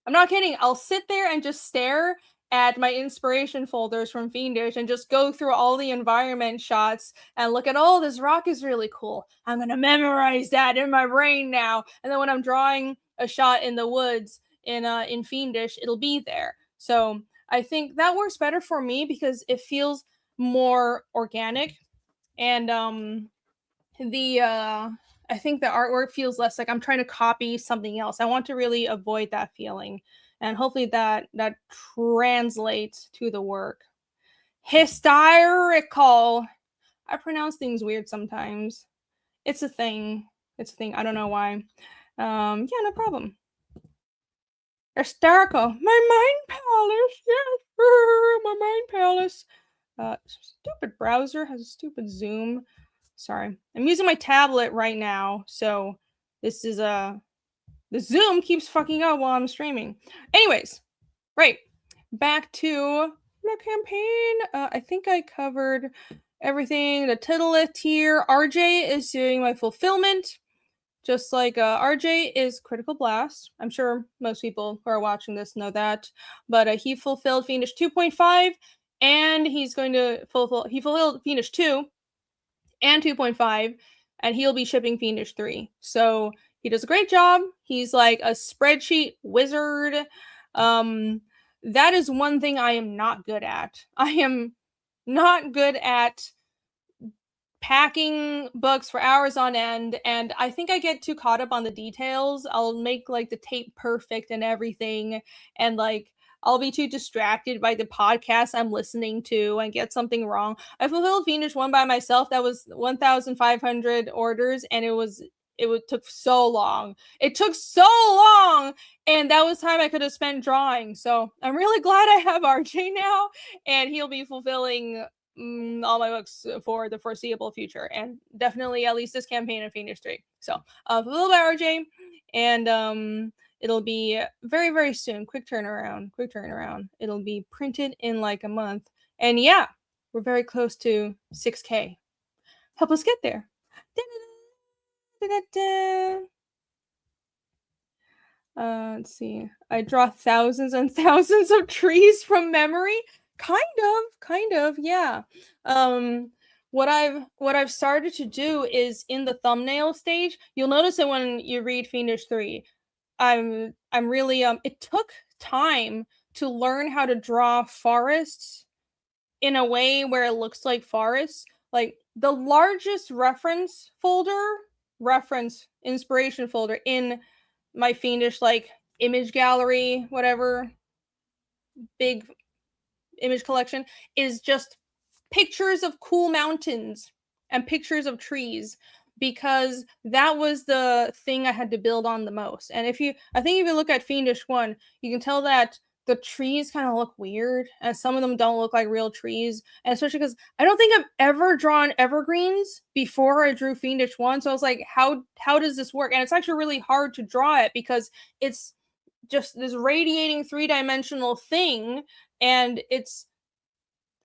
I'm not kidding. I'll sit there and just stare at my inspiration folders from Fiendish and just go through all the environment shots and look at, oh, this rock is really cool. I'm going to memorize that in my brain now. And then when I'm drawing a shot in the woods in Fiendish, it'll be there. So I think that works better for me because it feels more organic. And I think the artwork feels less like I'm trying to copy something else. I want to really avoid that feeling, and hopefully that translates to the work. Hysterical. I pronounce things weird sometimes. It's a thing. I don't know why. Yeah, no problem. Hysterical. My mind palace. Yes, my mind palace. Stupid browser has a stupid zoom. Sorry, I'm using my tablet right now, so this is the Zoom keeps fucking up while I'm streaming. Anyways, right, back to the campaign. I think I covered everything. The titleist here. RJ is doing my fulfillment, just like RJ is Critical Blast. I'm sure most people who are watching this know that, but he fulfilled Fiendish 2.5, and he's going to fulfilled Fiendish 2 and 2.5, and he'll be shipping Fiendish 3. So he does a great job. He's like a spreadsheet wizard. That is one thing I am not good at. I am not good at packing books for hours on end, and I think I get too caught up on the details. I'll make like the tape perfect and everything, and like I'll be too distracted by the podcast I'm listening to and get something wrong. I fulfilled Fiendish 1 by myself. That was 1,500 orders, and it took so long. It took so long, and that was time I could have spent drawing. So I'm really glad I have RJ now, and he'll be fulfilling all my books for the foreseeable future, and definitely at least this campaign of Fiendish 3. So fulfilled by RJ, and it'll be very, very soon. Quick turnaround. It'll be printed in like a month. And yeah, we're very close to 6K. Help us get there. Let's see. I draw thousands and thousands of trees from memory. Kind of, yeah. What I've started to do is in the thumbnail stage, you'll notice that when you read Fiendish 3, I'm really it took time to learn how to draw forests in a way where it looks like forests. Like the largest inspiration folder in my Fiendish like image gallery, whatever, big image collection is just pictures of cool mountains and pictures of trees, because that was the thing I had to build on the most. And I think if you look at Fiendish 1, you can tell that the trees kind of look weird, and some of them don't look like real trees. And especially because I don't think I've ever drawn evergreens before I drew Fiendish 1. So I was like, how does this work? And it's actually really hard to draw it because it's just this radiating 3-dimensional thing, and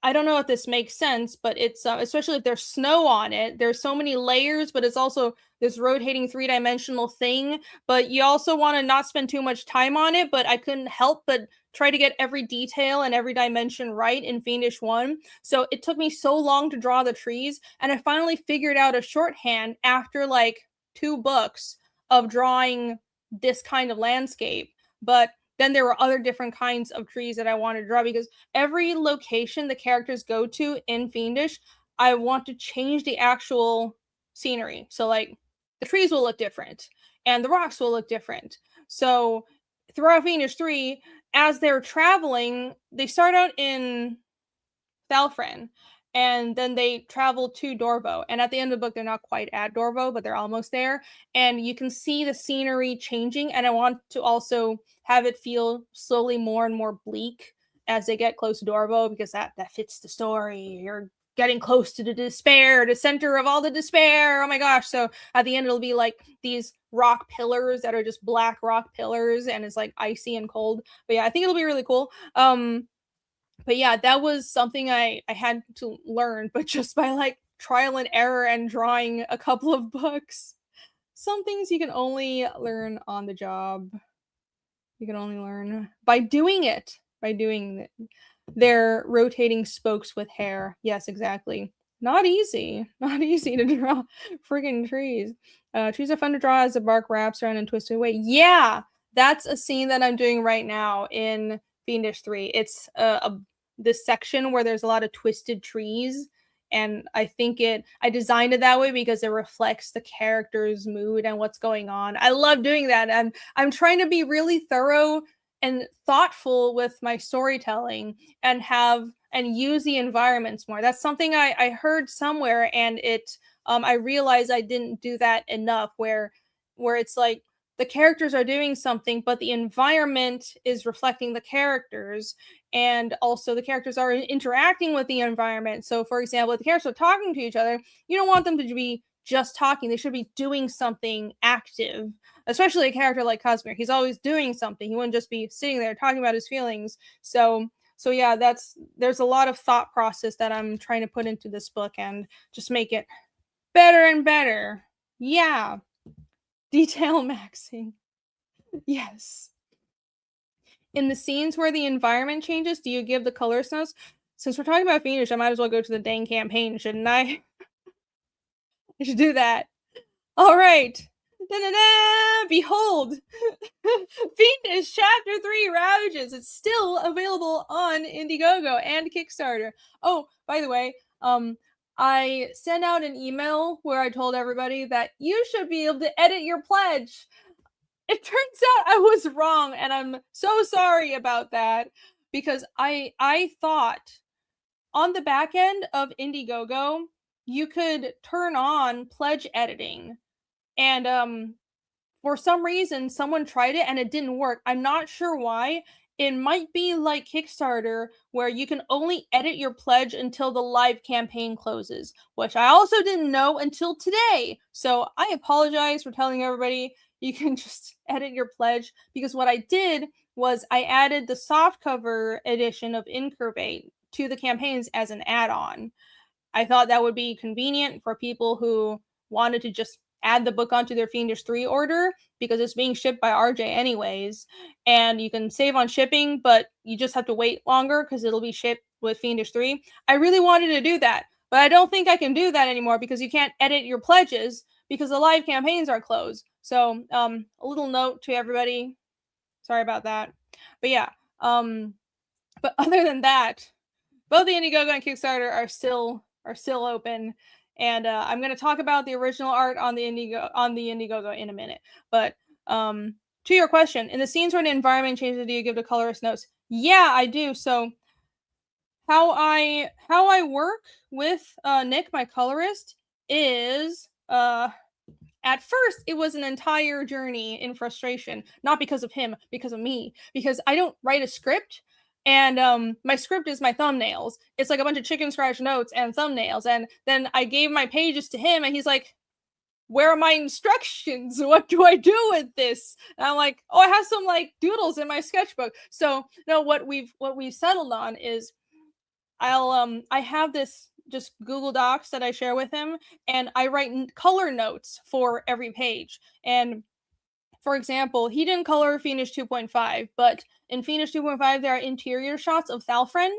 I don't know if this makes sense, but it's especially if there's snow on it, there's so many layers, but it's also this rotating 3-dimensional thing. But you also want to not spend too much time on it. But I couldn't help but try to get every detail and every dimension right in Fiendish 1. So it took me so long to draw the trees, and I finally figured out a shorthand after like 2 books of drawing this kind of landscape. But then there were other different kinds of trees that I wanted to draw, because every location the characters go to in Fiendish, I want to change the actual scenery. So like the trees will look different and the rocks will look different. So throughout Fiendish 3, as they're traveling, they start out in Thalfren, and then they travel to Dorvo. And at the end of the book, they're not quite at Dorvo, but they're almost there. And you can see the scenery changing. And I want to also have it feel slowly more and more bleak as they get close to Dorvo, because that fits the story. You're getting close to the despair, the center of all the despair. Oh my gosh. So at the end, it'll be like these rock pillars that are just black rock pillars, and it's like icy and cold. But yeah, I think it'll be really cool. But yeah, that was something I had to learn, but just by like trial and error and drawing a couple of books. Some things you can only learn on the job. You can only learn by doing it. By doing it. They're rotating spokes with hair. Yes, exactly. Not easy. Not easy to draw friggin' trees. Trees are fun to draw as the bark wraps around and twists away. Yeah, that's a scene that I'm doing right now in Fiendish 3. It's this section where there's a lot of twisted trees, and I designed it that way because it reflects the character's mood and what's going on. I love doing that, and I'm trying to be really thorough and thoughtful with my storytelling and use the environments more. That's something I heard somewhere, and I realized I didn't do that enough, where it's like the characters are doing something, but the environment is reflecting the characters, and also the characters are interacting with the environment. So for example, if the characters are talking to each other, you don't want them to be just talking. They should be doing something active, especially a character like Cosmere. He's always doing something. He wouldn't just be sitting there talking about his feelings. So yeah, there's a lot of thought process that I'm trying to put into this book and just make it better and better. Yeah. Detail maxing. Yes. In the scenes where the environment changes, do you give the color snows? Since we're talking about Fiendish, I might as well go to the dang campaign, shouldn't I? I should do that. All right. Da-da-da! Behold! Fiendish Chapter 3 Ravages. It's still available on Indiegogo and Kickstarter. Oh, by the way, I sent out an email where I told everybody that you should be able to edit your pledge. It turns out I was wrong, and I'm so sorry about that, because I thought on the back end of Indiegogo, you could turn on pledge editing, and for some reason, someone tried it and it didn't work. I'm not sure why. It might be like Kickstarter, where you can only edit your pledge until the live campaign closes, which I also didn't know until today. So I apologize for telling everybody you can just edit your pledge, because what I did was I added the softcover edition of INCURVATE to the campaigns as an add-on. I thought that would be convenient for people who wanted to just add the book onto their Fiendish 3 order, because it's being shipped by RJ anyways, and you can save on shipping, but you just have to wait longer because it'll be shipped with Fiendish 3. I really wanted to do that, but I don't think I can do that anymore, because you can't edit your pledges because the live campaigns are closed. So a little note to everybody. Sorry about that. But yeah, but other than that, both the Indiegogo and Kickstarter are still open. And I'm going to talk about the original art on the Indiegogo in a minute. But to your question, in the scenes where the environment changes, do you give the colorist notes? Yeah, I do. So how I work with Nick, my colorist, is at first it was an entire journey in frustration, not because of him, because of me, because I don't write a script. And my script is my thumbnails. It's like a bunch of chicken scratch notes and thumbnails. And then I gave my pages to him, and he's like, where are my instructions? What do I do with this? And I'm like, oh, I have some like doodles in my sketchbook. So no, what we've settled on is I have this just Google Docs that I share with him, and I write color notes for every page. And for example, he didn't color Fiendish 2.5, but in Fiendish 2.5, there are interior shots of Thalfren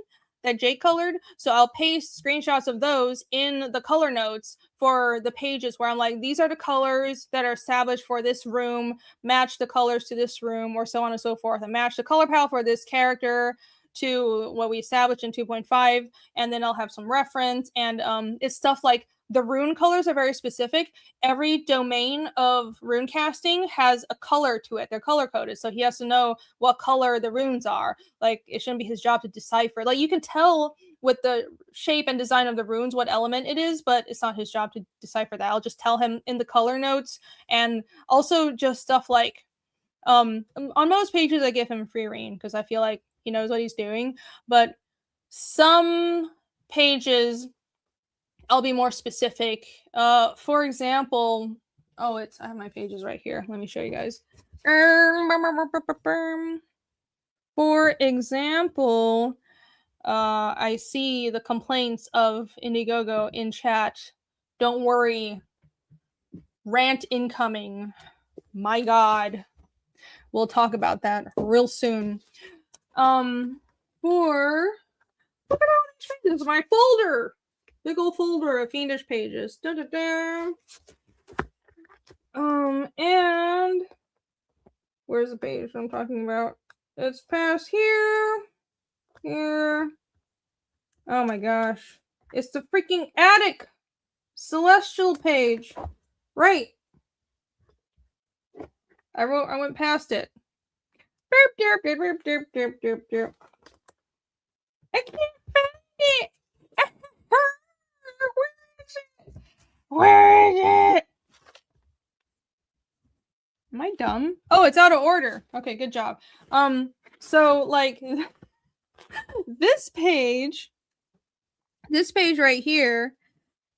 that Jake colored. So I'll paste screenshots of those in the color notes for the pages where I'm like, these are the colors that are established for this room, match the colors to this room, or so on and so forth, and match the color palette for this character to what we established in 2.5. And then I'll have some reference. And it's stuff like the rune colors are very specific. Every domain of rune casting has a color to it. They're color coded. So he has to know what color the runes are. Like, it shouldn't be his job to decipher. Like, you can tell with the shape and design of the runes what element it is, but it's not his job to decipher that. I'll just tell him in the color notes. And also just stuff like on most pages I give him free reign because I feel like he knows what he's doing. But some pages I'll be more specific. For example, I have my pages right here. Let me show you guys. For example, I see the complaints of Indiegogo in chat. Don't worry. Rant incoming. My God. We'll talk about that real soon. Look at all these pages. My folder. Big old folder of Fiendish pages. Da, da, da. And where's the page I'm talking about? It's past here. Here. Oh my gosh. It's the freaking attic celestial page. Right. I went past it. Derp, derp, derp, derp, derp, derp, derp. I can't find it. Where is it? Where is it? Am I dumb? Oh, it's out of order. Okay, good job. So like this page right here,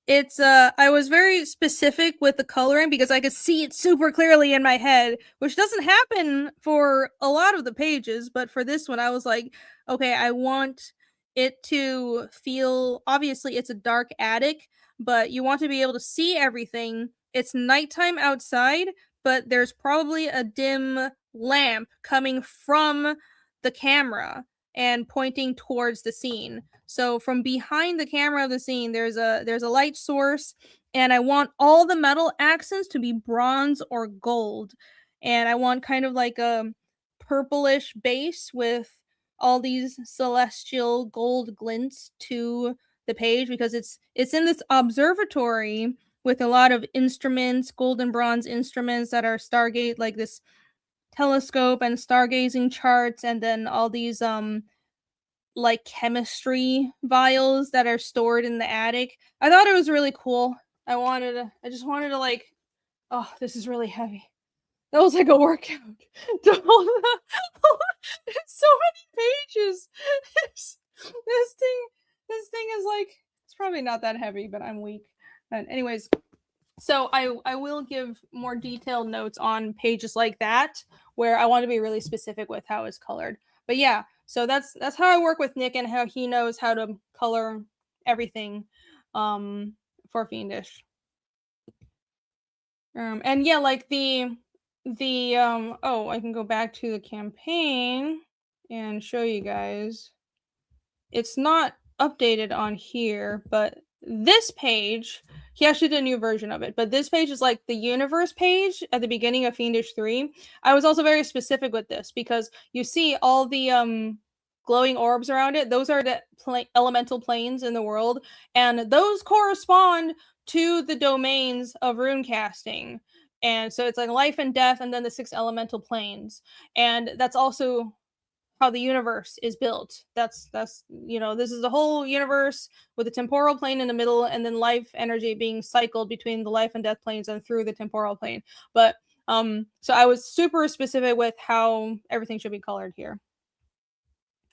it's I was very specific with the coloring because I could see it super clearly in my head, which doesn't happen for a lot of the pages, but for this one I was like, okay, I want it to feel, obviously it's a dark attic, but you want to be able to see everything. It's nighttime outside, but there's probably a dim lamp coming from the camera and pointing towards the scene. So from behind the camera of the scene, there's a light source, and I want all the metal accents to be bronze or gold. And I want kind of like a purplish base with all these celestial gold glints to the page because it's in this observatory with a lot of instruments, gold and bronze instruments that are Stargate, like this telescope and stargazing charts, and then all these like chemistry vials that are stored in the attic. I thought it was really cool. I just wanted to like, oh, this is really heavy. That was like a workout. There's so many pages. This thing is like, it's probably not that heavy, but I'm weak. But anyways, so I will give more detailed notes on pages like that where I want to be really specific with how it's colored. But yeah, so that's how I work with Nick and how he knows how to color everything for Fiendish. And yeah, like the I can go back to the campaign and show you guys. It's not updated on here, but this page, he actually did a new version of it, but this page is like the universe page at the beginning of Fiendish 3. I was also very specific with this because you see all the glowing orbs around it. Those are the elemental planes in the world, and those correspond to the domains of rune casting. And so it's like life and death, and then the 6 elemental planes. And that's also how the universe is built. That's this is the whole universe with a temporal plane in the middle, and then life energy being cycled between the life and death planes and through the temporal plane. But so I was super specific with how everything should be colored here.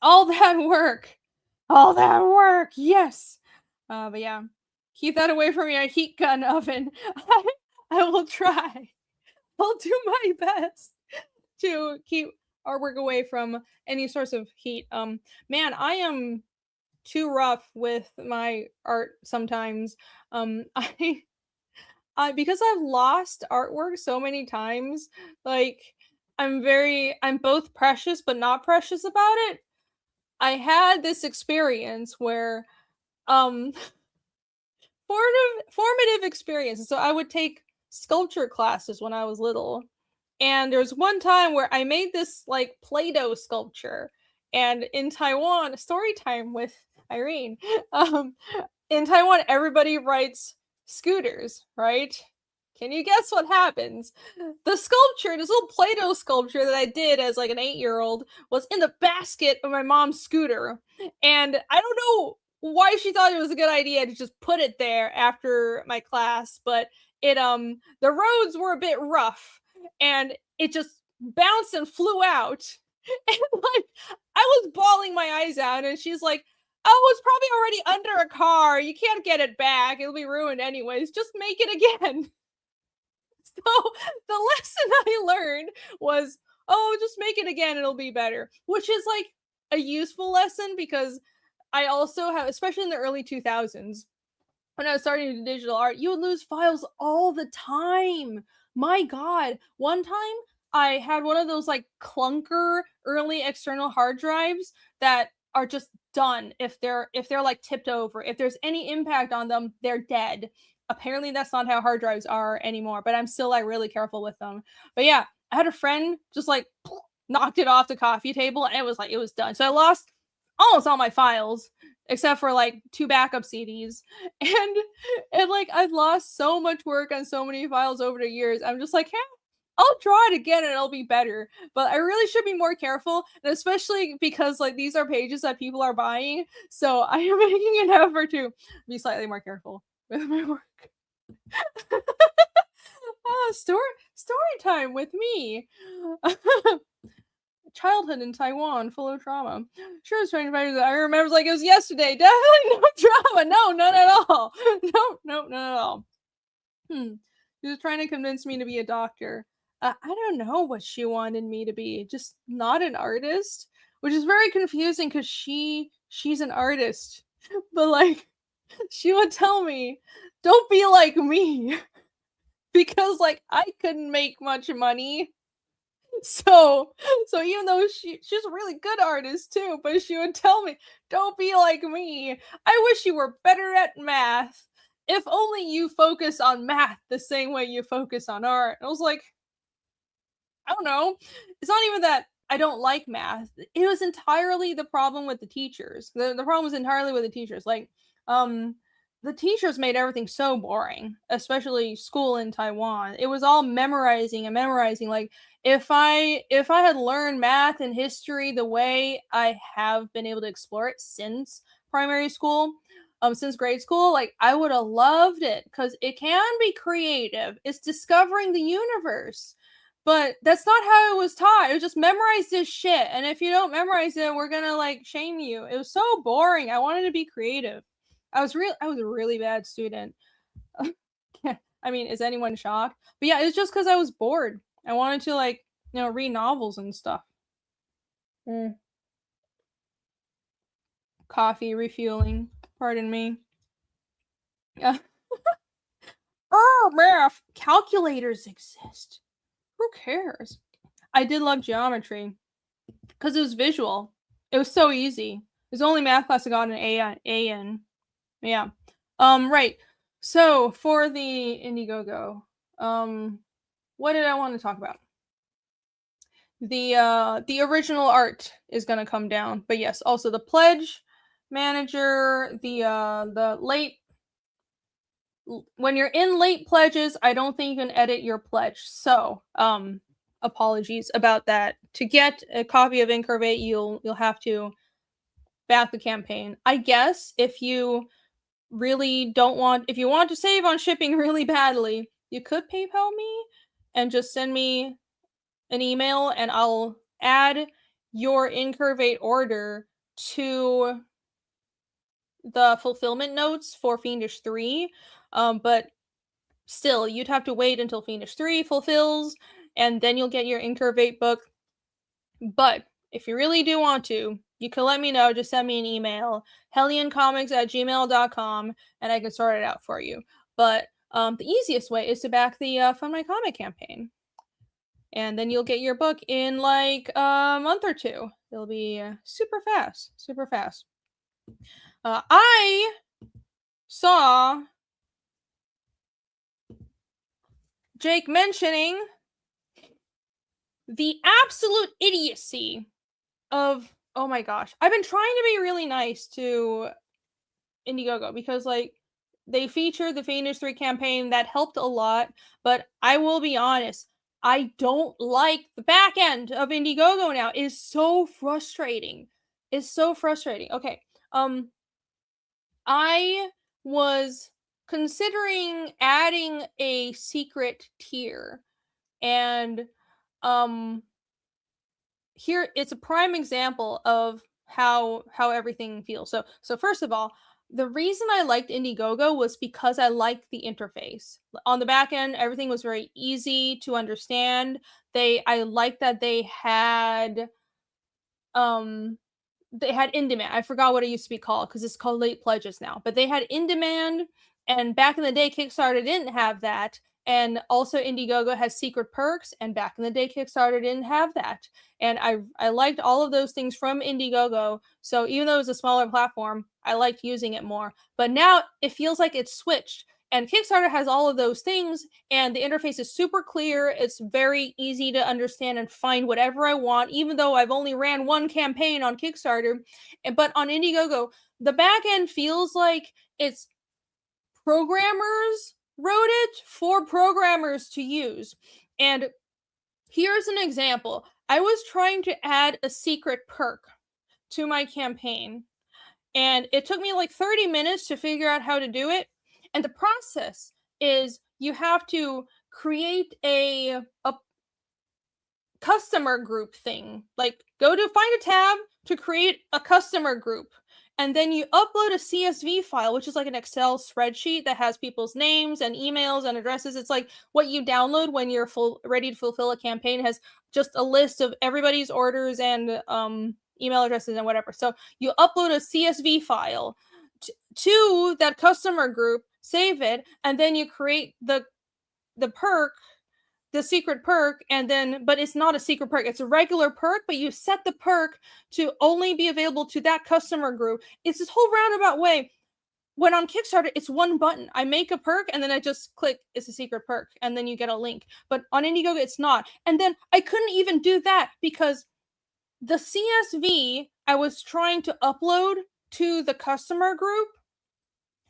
All that work, yes. But yeah, keep that away from your heat gun oven. I will try. I'll do my best to keep artwork away from any source of heat. Man, I am too rough with my art sometimes. I because I've lost artwork so many times, like I'm both precious but not precious about it. I had this experience where um formative experience. So I would take sculpture classes when I was little. And there was one time where I made this like Play-Doh sculpture. And in Taiwan, story time with Irene. Um, in Taiwan, everybody rides scooters, right? Can you guess what happens? The sculpture, this little Play-Doh sculpture that I did as like an 8-year-old, was in the basket of my mom's scooter. And I don't know why she thought it was a good idea to just put it there after my class, but it the roads were a bit rough and it just bounced and flew out. And like I was bawling my eyes out and she's like, "Oh, it's probably already under a car. You can't get it back. It'll be ruined anyways. Just make it again." So the lesson I learned was, oh, just make it again, it'll be better. Which is like a useful lesson because I also have, especially in the early 2000s, when I was starting to do digital art, you would lose files all the time. My God. One time I had one of those like clunker early external hard drives that are just done if they're like tipped over. If there's any impact on them, they're dead. Apparently that's not how hard drives are anymore, but I'm still like really careful with them. But yeah, I had a friend just like knocked it off the coffee table and it was done. So I lost almost all my files except for like 2 backup CDs. And like I've lost so much work on so many files over the years. I'm just like, yeah, I'll draw it again and it'll be better. But I really should be more careful, and especially because like these are pages that people are buying. So I am making an effort to be slightly more careful with my work. Story time with me. Childhood in Taiwan, full of trauma. Sure, strange adventures. I remember like it was yesterday. Definitely no drama. No, none at all. No, none at all. She was trying to convince me to be a doctor. I don't know what she wanted me to be. Just not an artist, which is very confusing because she's an artist, but like she would tell me, "Don't be like me," because like I couldn't make much money. So even though she's a really good artist too, but she would tell me, "Don't be like me. I wish you were better at math. If only you focus on math the same way you focus on art." And I was like, I don't know. It's not even that I don't like math. It was entirely the problem with the teachers. The problem was entirely with the teachers. Like, the teachers made everything so boring, especially school in Taiwan. It was all memorizing and memorizing. Like, if I had learned math and history the way I have been able to explore it since primary school, since grade school, like I would have loved it because it can be creative. It's discovering the universe. But that's not how it was taught. It was just memorize this shit. And if you don't memorize it, we're gonna like shame you. It was so boring. I wanted to be creative. I was a really bad student. I mean, is anyone shocked? But yeah, it was just because I was bored. I wanted to like, read novels and stuff. Mm. Coffee refueling. Pardon me. Yeah. Oh, math. Calculators exist. Who cares? I did love geometry because it was visual. It was so easy. It was the only math class I got an A in. Yeah. Right. So for the Indiegogo, what did I want to talk about? The original art is gonna come down, but yes, also the pledge manager, the late when you're in late pledges, I don't think you can edit your pledge. So, apologies about that. To get a copy of INCURVATE, you'll have to back the campaign. I guess if you if you want to save on shipping really badly, you could PayPal me and just send me an email and I'll add your INCURVATE order to the fulfillment notes for Fiendish 3. But still, you'd have to wait until Fiendish 3 fulfills, and then you'll get your INCURVATE book. But if you really do want to, you can let me know. Just send me an email, helliancomics@gmail.com, and I can sort it out for you. But the easiest way is to back the Fund My Comic campaign. And then you'll get your book in like a month or two. It'll be super fast, super fast. I saw Jake mentioning the absolute idiocy of, oh my gosh, I've been trying to be really nice to Indiegogo because like they featured the Fiendish 3 campaign that helped a lot, but I will be honest, I don't like the back end of Indiegogo now. It is so frustrating. It's so frustrating. Okay. I was considering adding a secret tier, and here it's a prime example of how everything feels. So first of all, the reason I liked Indiegogo was because I liked the interface. On the back end, everything was very easy to understand. I liked that they had in demand. I forgot what it used to be called because it's called late pledges now. But they had in demand, and back in the day, Kickstarter didn't have that. And also, Indiegogo has secret perks, and back in the day, Kickstarter didn't have that. And I liked all of those things from Indiegogo. So even though it was a smaller platform, I liked using it more. But now it feels like it's switched. And Kickstarter has all of those things, and the interface is super clear. It's very easy to understand and find whatever I want, even though I've only ran one campaign on Kickstarter. But on Indiegogo, the back end feels like it's programmers wrote it for programmers to use. And here's an example. I was trying to add a secret perk to my campaign, and it took me like 30 minutes to figure out how to do it. And the process is you have to create a customer group thing. Like find a tab to create a customer group. And then you upload a CSV file, which is like an Excel spreadsheet that has people's names and emails and addresses. It's like what you download when you're ready to fulfill a campaign. It has just a list of everybody's orders and email addresses and whatever. So you upload a CSV file to that customer group, save it, and then you create the perk, the secret perk, and then, but it's not a secret perk, it's a regular perk, but you set the perk to only be available to that customer group. It's this whole roundabout way. When on Kickstarter, it's one button. I make a perk and then I just click, it's a secret perk, and then you get a link. But on Indiegogo, it's not. And then I couldn't even do that because the CSV I was trying to upload to the customer group,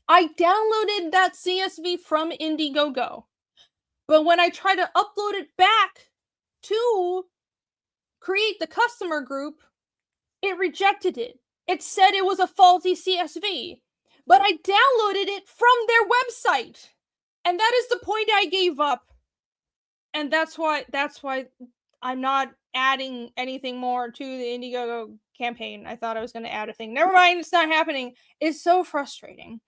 I downloaded that CSV from Indiegogo. But when I tried to upload it back to create the customer group, it rejected it. It said it was a faulty CSV. But I downloaded it from their website. And that is the point I gave up. And that's why I'm not adding anything more to the Indiegogo campaign. I thought I was going to add a thing. Never mind, it's not happening. It's so frustrating.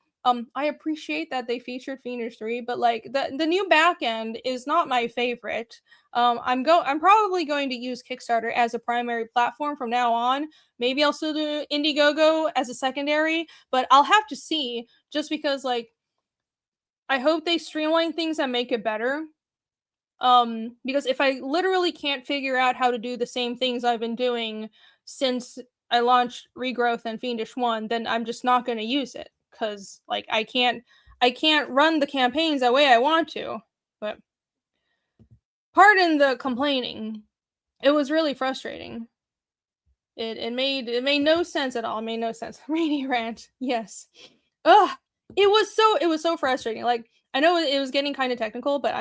I appreciate that they featured Fiendish 3, but like the new backend is not my favorite. I'm probably going to use Kickstarter as a primary platform from now on. Maybe I'll still do Indiegogo as a secondary, but I'll have to see, just because like I hope they streamline things and make it better. Because if I literally can't figure out how to do the same things I've been doing since I launched Regrowth and Fiendish 1, then I'm just not going to use it. Because like I can't run the campaigns the way I want to. But pardon the complaining. It was really frustrating. It made no sense at all. It made no sense. Rainy rant. Yes. Ugh. It was so frustrating. Like, I know it was getting kind of technical, but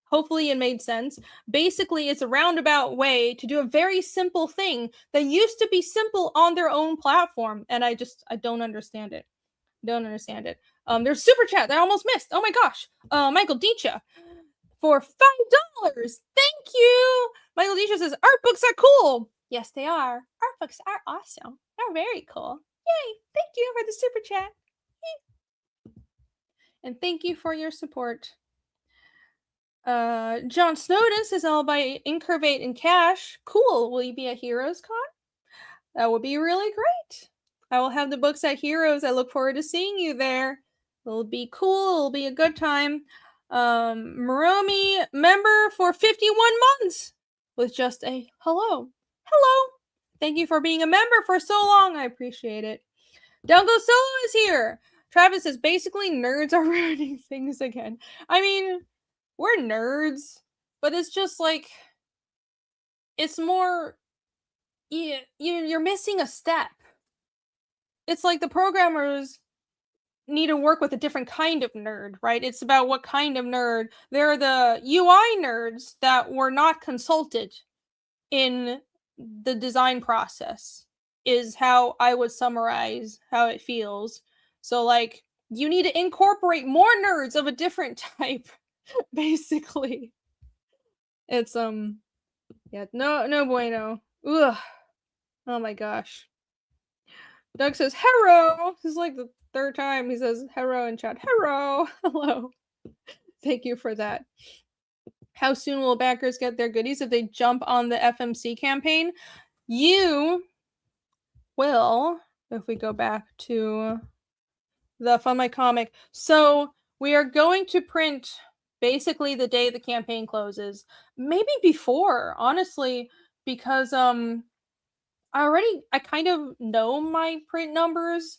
hopefully it made sense. Basically, it's a roundabout way to do a very simple thing that used to be simple on their own platform, and I don't understand it. Don't understand it. There's super chat that I almost missed. Oh my gosh. Michael Dicha for $5. Thank you. Michael Dicha says art books are cool. Yes, they are. Art books are awesome. They're very cool. Yay. Thank you for the super chat. Yay. And thank you for your support. John Snowden says I'll buy Incurvate in cash. Cool. Will you be at Heroes Con? That would be really great. I will have the books at Heroes. I look forward to seeing you there. It'll be cool. It'll be a good time. Moromi, member for 51 months with just a hello. Hello. Thank you for being a member for so long. I appreciate it. Dungo Solo is here. Travis says basically nerds are ruining things again. I mean, we're nerds, but it's just like, it's more, you're missing a step. It's like the programmers need to work with a different kind of nerd, right? It's about what kind of nerd. There are the UI nerds that were not consulted in the design process, is how I would summarize how it feels. So, like, you need to incorporate more nerds of a different type, basically. It's, yeah, no bueno. Ugh. Oh my gosh. Doug says, "Hero." This is like the third time he says "hero" in chat. Hero. Hello. Thank you for that. How soon will backers get their goodies if they jump on the FMC campaign? You will, if we go back to the Fund My Comic. So we are going to print basically the day the campaign closes. Maybe before, honestly, because I kind of know my print numbers.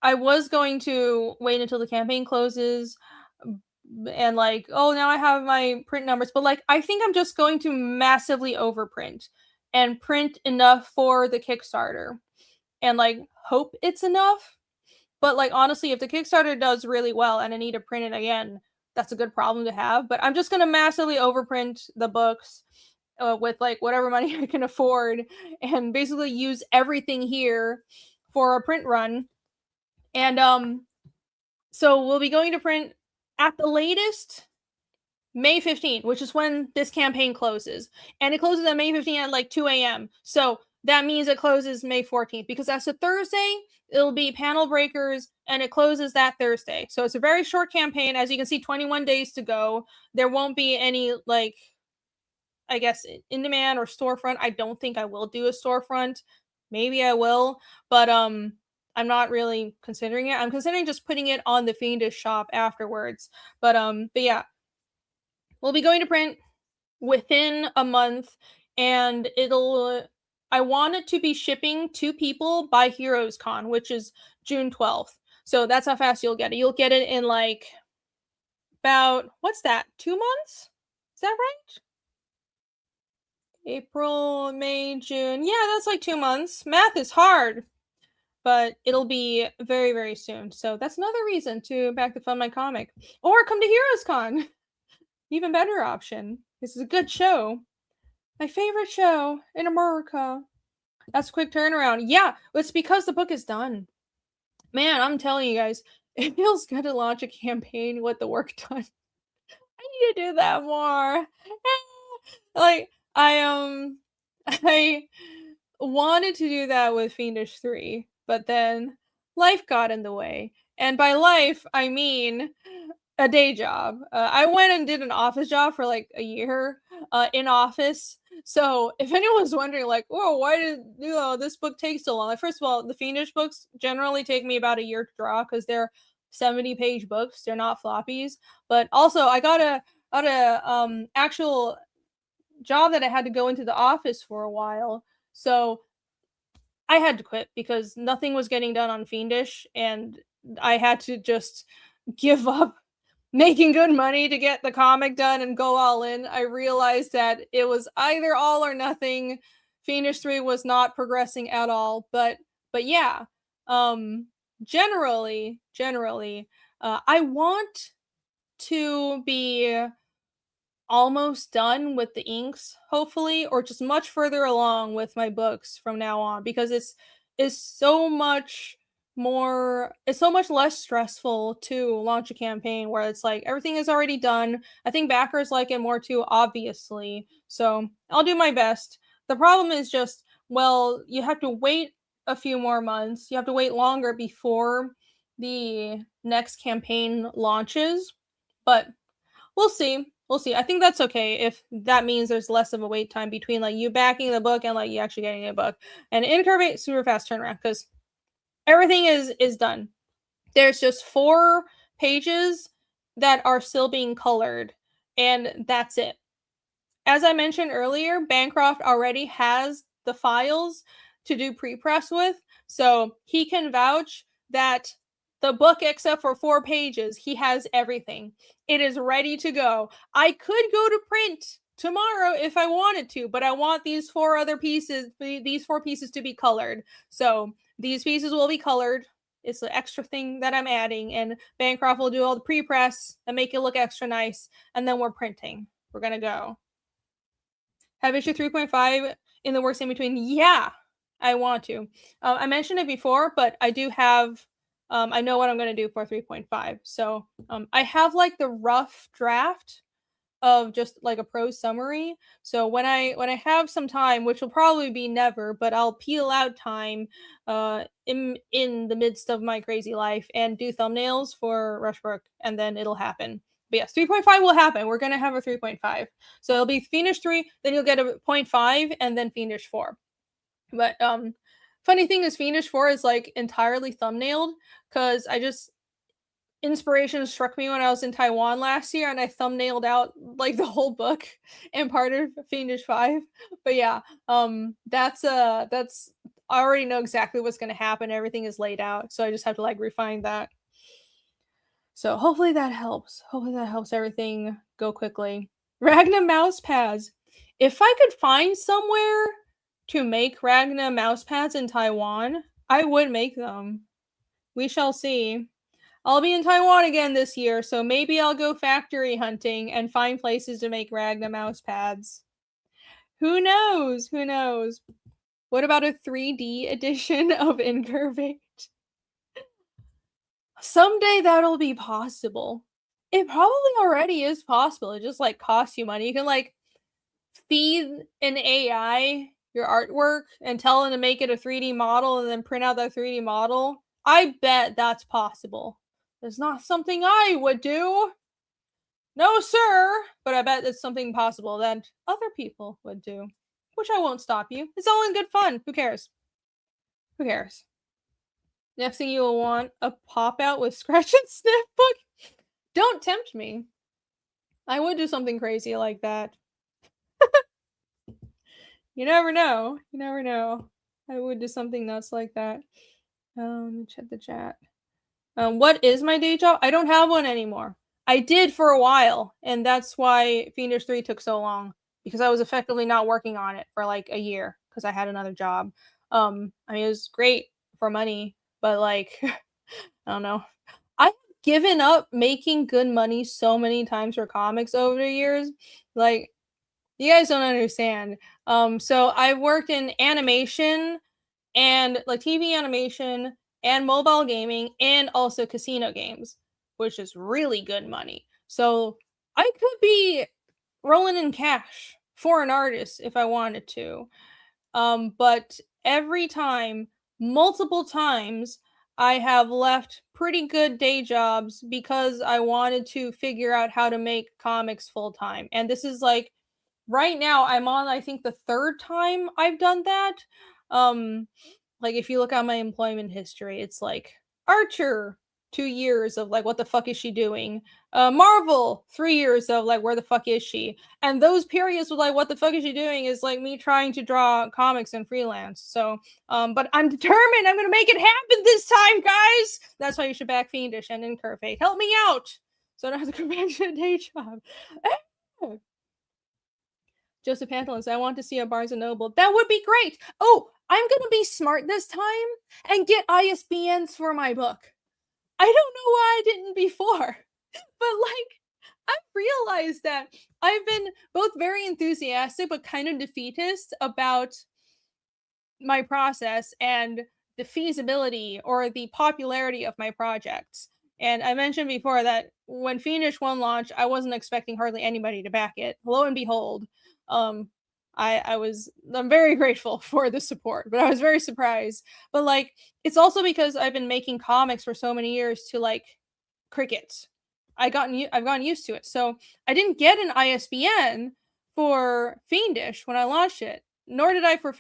I was going to wait until the campaign closes and like, oh, now I have my print numbers, but like I think I'm just going to massively overprint and print enough for the Kickstarter and like hope it's enough. But like honestly, if the Kickstarter does really well and I need to print it again, that's a good problem to have. But I'm just going to massively overprint the books with like whatever money I can afford and basically use everything here for a print run. And so we'll be going to print at the latest May 15th, which is when this campaign closes. And it closes on May 15th at like 2 a.m. So that means it closes May 14th because that's a Thursday. It'll be panel breakers and it closes that Thursday. So it's a very short campaign. As you can see, 21 days to go. There won't be any like, I guess, in demand or storefront. I don't think I will do a storefront. Maybe I will, but I'm not really considering it. I'm considering just putting it on the Fiendish shop afterwards. But yeah, we'll be going to print within a month, and I want it to be shipping to people by Heroes Con, which is June 12th. So that's how fast you'll get it. You'll get it in like about, what's that, 2 months? Is that right? April, May, June. Yeah, that's like 2 months. Math is hard, but it'll be very, very soon. So that's another reason to back the Fund My Comic. Or come to Heroes Con. Even better option. This is a good show. My favorite show in America. That's a quick turnaround. Yeah, it's because the book is done. Man, I'm telling you guys, it feels good to launch a campaign with the work done. I need to do that more. Like, I wanted to do that with Fiendish 3, but then life got in the way. And by life, I mean a day job. I went and did an office job for like a year in office. So if anyone's wondering, like, oh, why did this book take so long? Like, first of all, the Fiendish books generally take me about a year to draw because they're 70-page books. They're not floppies. But also, I got a actual job that I had to go into the office for a while. So I had to quit because nothing was getting done on Fiendish, and I had to just give up making good money to get the comic done and go all in. I realized that it was either all or nothing. Fiendish 3 was not progressing at all, but yeah, generally, I want to be almost done with the inks, hopefully, or just much further along with my books from now on, because it's so much less stressful to launch a campaign where it's like everything is already done. I think backers like it more too, obviously. So I'll do my best. The problem is just, well, you have to wait a few more months. You have to wait longer before the next campaign launches. But we'll see. We'll see. I think that's okay if that means there's less of a wait time between like you backing the book and like you actually getting a book. And INCURVATE, super fast turnaround because everything is done. There's just 4 pages that are still being colored, and that's it. As I mentioned earlier, Bancroft already has the files to do pre-press with, so he can vouch that the book, except for 4 pages, he has everything. It is ready to go. I could go to print tomorrow if I wanted to, but I want these 4 other pieces, these 4 pieces to be colored. So these pieces will be colored. It's the extra thing that I'm adding, and Bancroft will do all the pre-press and make it look extra nice, and then we're printing. We're gonna go. Have issue 3.5 in the works in between? Yeah, I want to. I mentioned it before, but I do have, I know what I'm going to do for 3.5. So I have like the rough draft of just like a prose summary. So when I have some time, which will probably be never, but I'll peel out time in the midst of my crazy life and do thumbnails for Rushbrook, and then it'll happen. But yes, 3.5 will happen. We're going to have a 3.5. So it'll be Fiendish 3, then you'll get a 0.5, and then Fiendish 4. But funny thing is Fiendish 4 is like entirely thumbnailed because I just inspiration struck me when I was in Taiwan last year and I thumbnailed out like the whole book and part of Fiendish 5. But yeah, that's I already know exactly what's going to happen. Everything is laid out, so I just have to like refine that. So hopefully that helps. Hopefully that helps everything go quickly. Ragna mouse pads. If I could find somewhere to make Ragna mouse pads in Taiwan, I would make them. We shall see. I'll be in Taiwan again this year, so maybe I'll go factory hunting and find places to make Ragna mouse pads. Who knows? Who knows? What about a 3D edition of INCURVATE? Someday that'll be possible. It probably already is possible. It just like costs you money. You can like feed an AI your artwork and tell them to make it a 3D model and then print out that 3D model. I bet that's possible. It's not something I would do. No, sir. But I bet it's something possible that other people would do. Which I won't stop you. It's all in good fun. Who cares? Who cares? Next thing you will want a pop out with scratch and sniff book. Don't tempt me. I would do something crazy like that. You never know. You never know. I would do something nuts like that. Check the chat. What is my day job? I don't have one anymore. I did for a while, and that's why Fiendish 3 took so long, because I was effectively not working on it for like a year because I had another job. I mean, it was great for money, but like, I don't know. I've given up making good money so many times for comics over the years. Like, you guys don't understand. So I've worked in animation and like TV animation and mobile gaming and also casino games, which is really good money. So I could be rolling in cash for an artist if I wanted to. But every time, multiple times, I have left pretty good day jobs because I wanted to figure out how to make comics full time. And this is like, right now I'm on, I think, the 3rd time I've done that. Like if you look at my employment history, it's like Archer, 2 years of like, what the fuck is she doing? Marvel, 3 years of like, where the fuck is she? And those periods with like, what the fuck is she doing is like me trying to draw comics and freelance. So, but I'm determined. I'm gonna make it happen this time, guys. That's why you should back Fiendish and INCURVATE. Help me out, so I don't have to go back to a day job. Joseph Pantalon says, I want to see a Barnes & Noble. That would be great. Oh, I'm going to be smart this time and get ISBNs for my book. I don't know why I didn't before. But like, I've realized that I've been both very enthusiastic but kind of defeatist about my process and the feasibility or the popularity of my projects. And I mentioned before that when Fiendish 1 launched, I wasn't expecting hardly anybody to back it. Lo and behold, I'm very grateful for the support, but I was very surprised. But like, it's also because I've been making comics for so many years to like crickets. I've gotten used to it. So I didn't get an ISBN for Fiendish when I launched it, nor did I for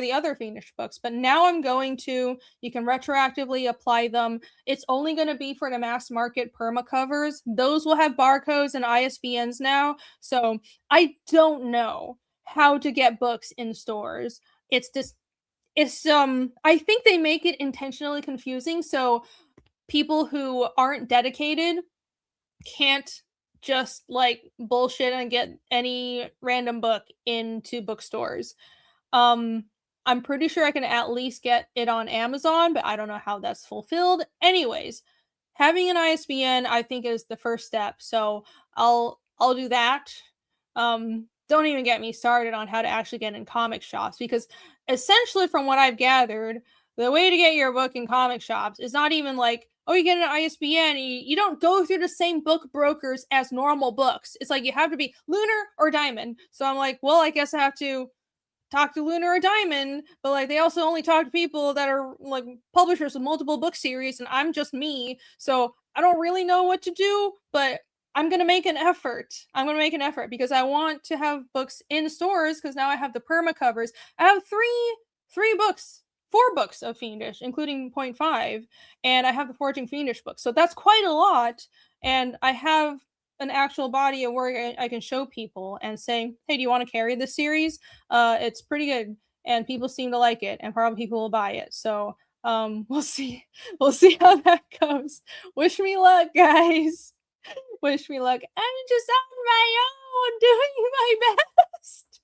the other Fiendish books. But now I'm going to. You can retroactively apply them. It's only going to be for the mass market perma covers. Those will have barcodes and ISBNs now. So I don't know how to get books in stores. It's just I think they make it intentionally confusing so people who aren't dedicated can't just like bullshit and get any random book into bookstores. I'm pretty sure I can at least get it on Amazon, but I don't know how that's fulfilled. Anyways, having an ISBN I think is the first step. So I'll do that. Don't even get me started on how to actually get in comic shops because essentially from what I've gathered, the way to get your book in comic shops is not even like, oh, you get an ISBN. You don't go through the same book brokers as normal books. It's like you have to be Lunar or Diamond. So I'm like, well, I guess I have to talk to Lunar or Diamond, but like they also only talk to people that are like publishers with multiple book series, and I'm just me. So I don't really know what to do, but I'm gonna make an effort. I'm gonna make an effort because I want to have books in stores because now I have the perma covers. I have three books, 4 books of Fiendish, including point 5, and I have the Forging Fiendish book. So that's quite a lot, and I have an actual body of work I can show people and say, hey, do you want to carry this series? It's pretty good, and people seem to like it, and probably people will buy it. So we'll see. We'll see how that goes. Wish me luck, guys. Wish me luck. I'm just on my own, doing my best.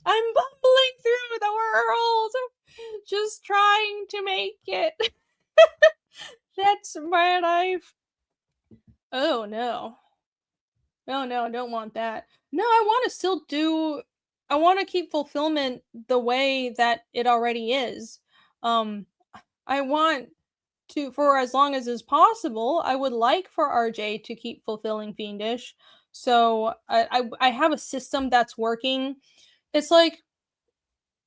I'm bumbling through the world, just trying to make it. That's my life. Oh no. Oh no, I don't want that. No, I want to still do I want to keep fulfillment the way that it already is. Um I want to for as long as is possible, I would like for RJ to keep fulfilling Fiendish. So I have a system that's working. It's like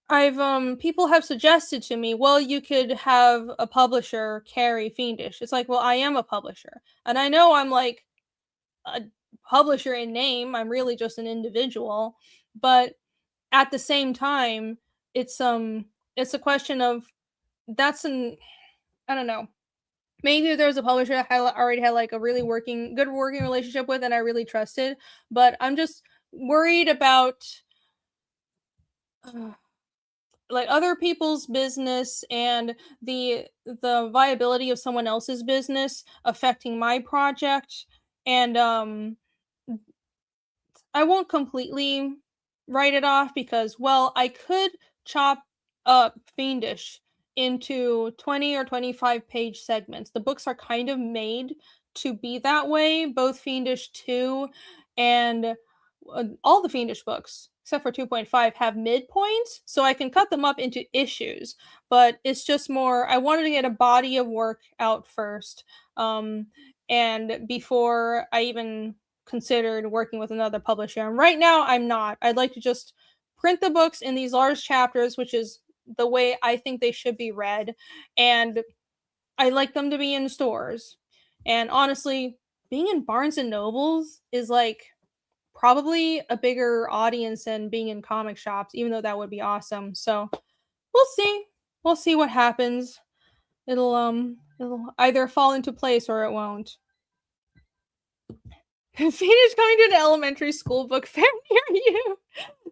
I've people have suggested to me, well, you could have a publisher carry Fiendish. It's like, well, I am a publisher. And I know I'm like a publisher in name. I'm really just an individual, but at the same time, it's a question of that's an I don't know. Maybe if there was a publisher that I already had like a really good working relationship with and I really trusted, but I'm just worried about like other people's business and the viability of someone else's business affecting my project. And I won't completely write it off because, well, I could chop up Fiendish into 20 or 25 page segments. The books are kind of made to be that way, both Fiendish 2 and all the Fiendish books, except for 2.5, have midpoints, so I can cut them up into issues. But it's just more, I wanted to get a body of work out first. And before I even considered working with another publisher. And right now, I'm not. I'd like to just print the books in these large chapters, which is the way I think they should be read. And I like them to be in stores. And honestly, being in Barnes and Nobles is like probably a bigger audience than being in comic shops, even though that would be awesome. So we'll see. We'll see what happens. It'll either fall into place or it won't. Finish going to an elementary school book fair near you.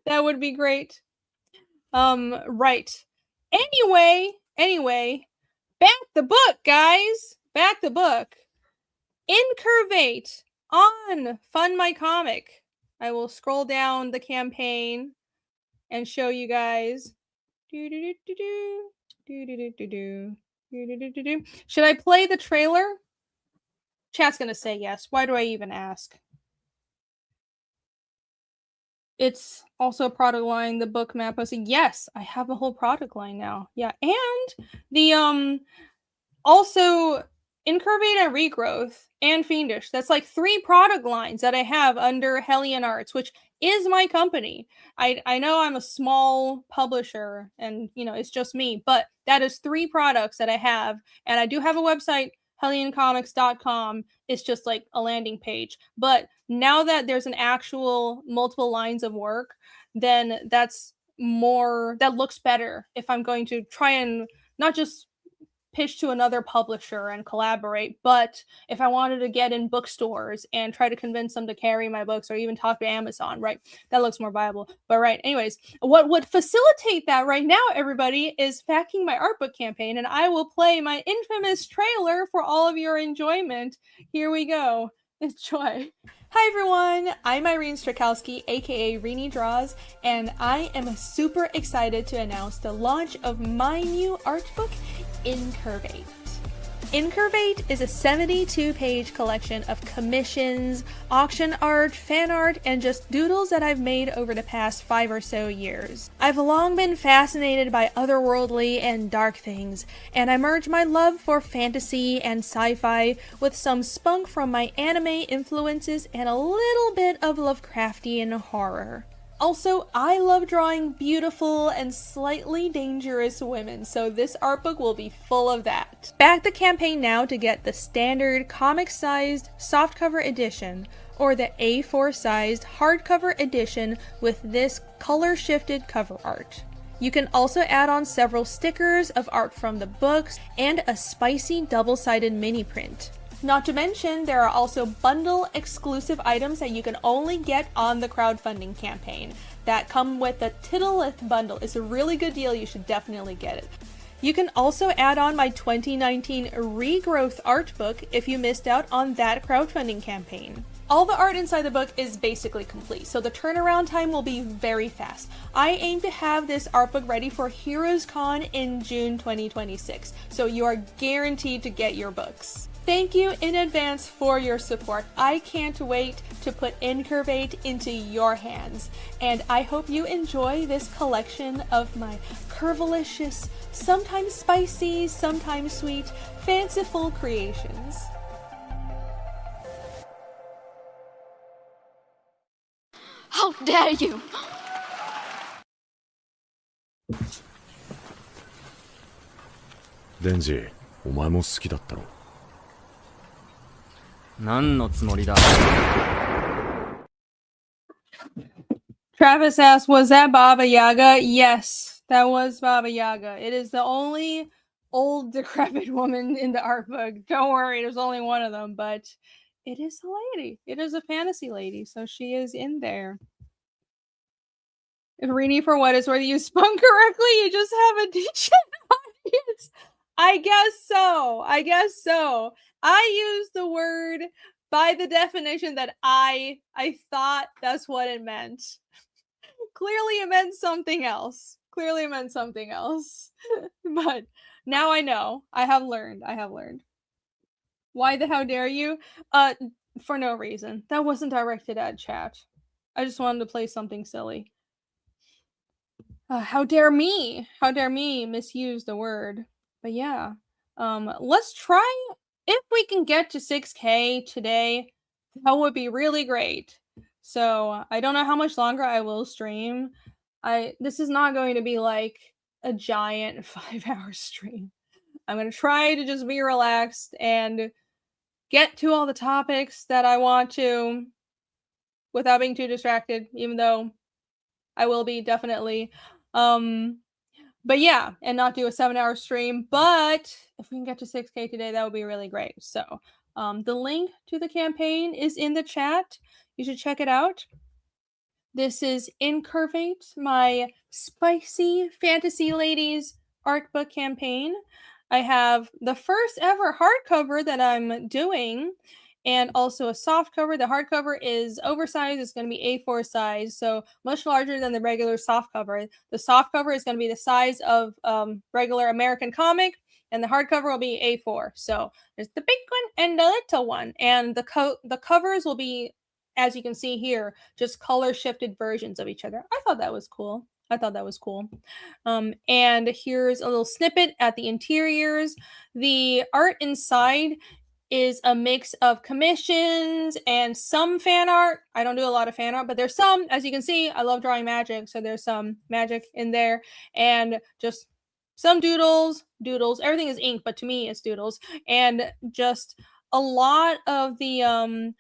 That would be great. Right. Anyway, back the book, guys. Back the book. Incurvate on Fund My Comic. I will scroll down the campaign and show you guys. Should I play the trailer? Chat's gonna say yes. Why do I even ask? It's also a product line. The book map was yes, I have a whole product line now. Yeah, and the also Incurvate and Regrowth and Fiendish. That's like 3 product lines that I have under Hellion Arts, which is my company. I know I'm a small publisher and it's just me, but that is 3 products that I have, and I do have a website HellionComics.com is just like a landing page. But now that there's an actual multiple lines of work, then that looks better if I'm going to try and not just pitch to another publisher and collaborate, but if I wanted to get in bookstores and try to convince them to carry my books or even talk to Amazon, right? That looks more viable. But right, anyways, what would facilitate that right now, everybody, is backing my art book campaign, and I will play my infamous trailer for all of your enjoyment. Here we go. Enjoy. Hi everyone, I'm Irene Strychalski, aka Rini Draws, and I am super excited to announce the launch of my new art book, INCURVATE. INCURVATE is a 72-page collection of commissions, auction art, fan art, and just doodles that I've made over the past 5 or so years. I've long been fascinated by otherworldly and dark things, and I merge my love for fantasy and sci-fi with some spunk from my anime influences and a little bit of Lovecraftian horror. Also, I love drawing beautiful and slightly dangerous women, so this art book will be full of that. Back the campaign now to get the standard comic-sized softcover edition, or the A4-sized hardcover edition with this color-shifted cover art. You can also add on several stickers of art from the books and a spicy double-sided mini print. Not to mention, there are also bundle exclusive items that you can only get on the crowdfunding campaign that come with the Tittleth bundle. It's a really good deal, you should definitely get it. You can also add on my 2019 Regrowth art book if you missed out on that crowdfunding campaign. All the art inside the book is basically complete, so the turnaround time will be very fast. I aim to have this art book ready for Heroes Con in June 2026, so you are guaranteed to get your books. Thank you in advance for your support. I can't wait to put INCURVATE into your hands, and I hope you enjoy this collection of my curvilicious, sometimes spicy, sometimes sweet, fanciful creations. How dare you! デンジ、お前も好きだったろ。何のつもりだ Travis asks, was that Baba Yaga? Yes, that was Baba Yaga. It is the only old decrepit woman in the art book. Don't worry, there's only one of them, but it is a lady. It is a fantasy lady, so she is in there. If Rini, for what it's worth, you spun correctly, you just have a decent audience. I guess so. I guess so. I used the word by the definition that I thought that's what it meant. Clearly it meant something else. Clearly it meant something else. But now I know. I have learned. I have learned. Why the how dare you? For no reason. That wasn't directed at chat. I just wanted to play something silly. How dare me? How dare me misuse the word? But yeah. Let's try. If we can get to 6K today, that would be really great. So I don't know how much longer I will stream. This is not going to be like a giant 5-hour stream. I'm going to try to just be relaxed and get to all the topics that I want to without being too distracted, even though I will be definitely. But yeah, and not do a 7-hour stream. But if we can get to 6K today, that would be really great. So the link to the campaign is in the chat. You should check it out. This is INCURVATE, my spicy fantasy ladies art book campaign. I have the first ever hardcover that I'm doing, and also a soft cover. The hardcover is oversized. It's going to be A4 size, so much larger than the regular soft cover. The soft cover is going to be the size of regular American comic, and the hardcover will be A4. So there's the big one and the little one, and the covers will be, as you can see here, just color shifted versions of each other. I thought that was cool. And here's a little snippet at the interiors. The art inside is a mix of commissions and some fan art. I don't do a lot of fan art, but there's some. As you can see, I love drawing magic, so there's some magic in there, and just some doodles, everything is ink, but to me it's doodles, and just a lot of the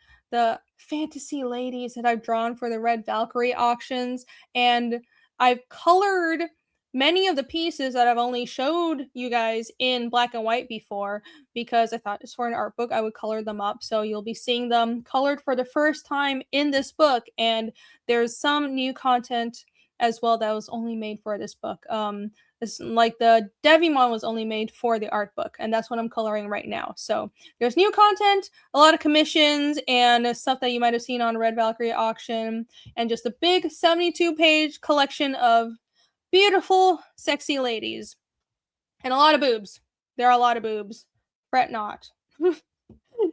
fantasy ladies that I've drawn for the Red Valkyrie auctions, and I've colored many of the pieces that I've only showed you guys in black and white before, because I thought just for an art book I would color them up. So you'll be seeing them colored for the first time in this book, and there's some new content as well that was only made for this book. Like the Devimon was only made for the art book, and that's what I'm coloring right now. So there's new content, a lot of commissions, and stuff that you might have seen on Red Valkyrie auction, and just a big 72-page collection of beautiful, sexy ladies. And a lot of boobs. There are a lot of boobs. Fret not.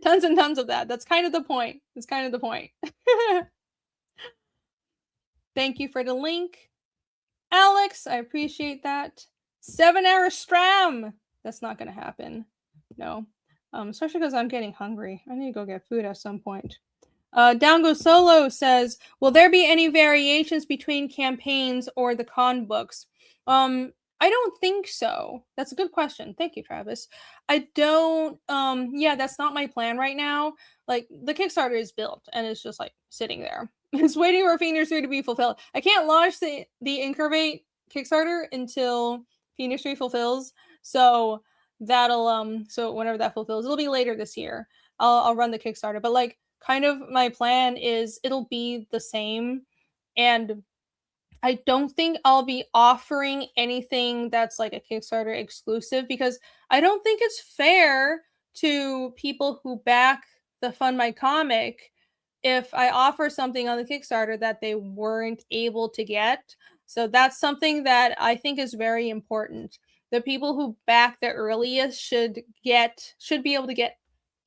Tons and tons of that. That's kind of the point. That's kind of the point. Thank you for the link, Alex. I appreciate that. 7-hour stram. That's not going to happen. No. Especially because I'm getting hungry. I need to go get food at some point. Down Go Solo says, will there be any variations between campaigns or the con books? I don't think so. That's a good question. Thank you, Travis. I don't, yeah, that's not my plan right now. Like, the Kickstarter is built, and it's just, like, sitting there. It's waiting for Fiendish 3 to be fulfilled. I can't launch the INCURVATE Kickstarter until Fiendish 3 fulfills, so that'll, so whenever that fulfills, it'll be later this year. I'll run the Kickstarter, but, like, kind of my plan is it'll be the same, and I don't think I'll be offering anything that's like a Kickstarter exclusive, because I don't think it's fair to people who back the Fund My Comic if I offer something on the Kickstarter that they weren't able to get. So that's something that I think is very important. The people who back the earliest should be able to get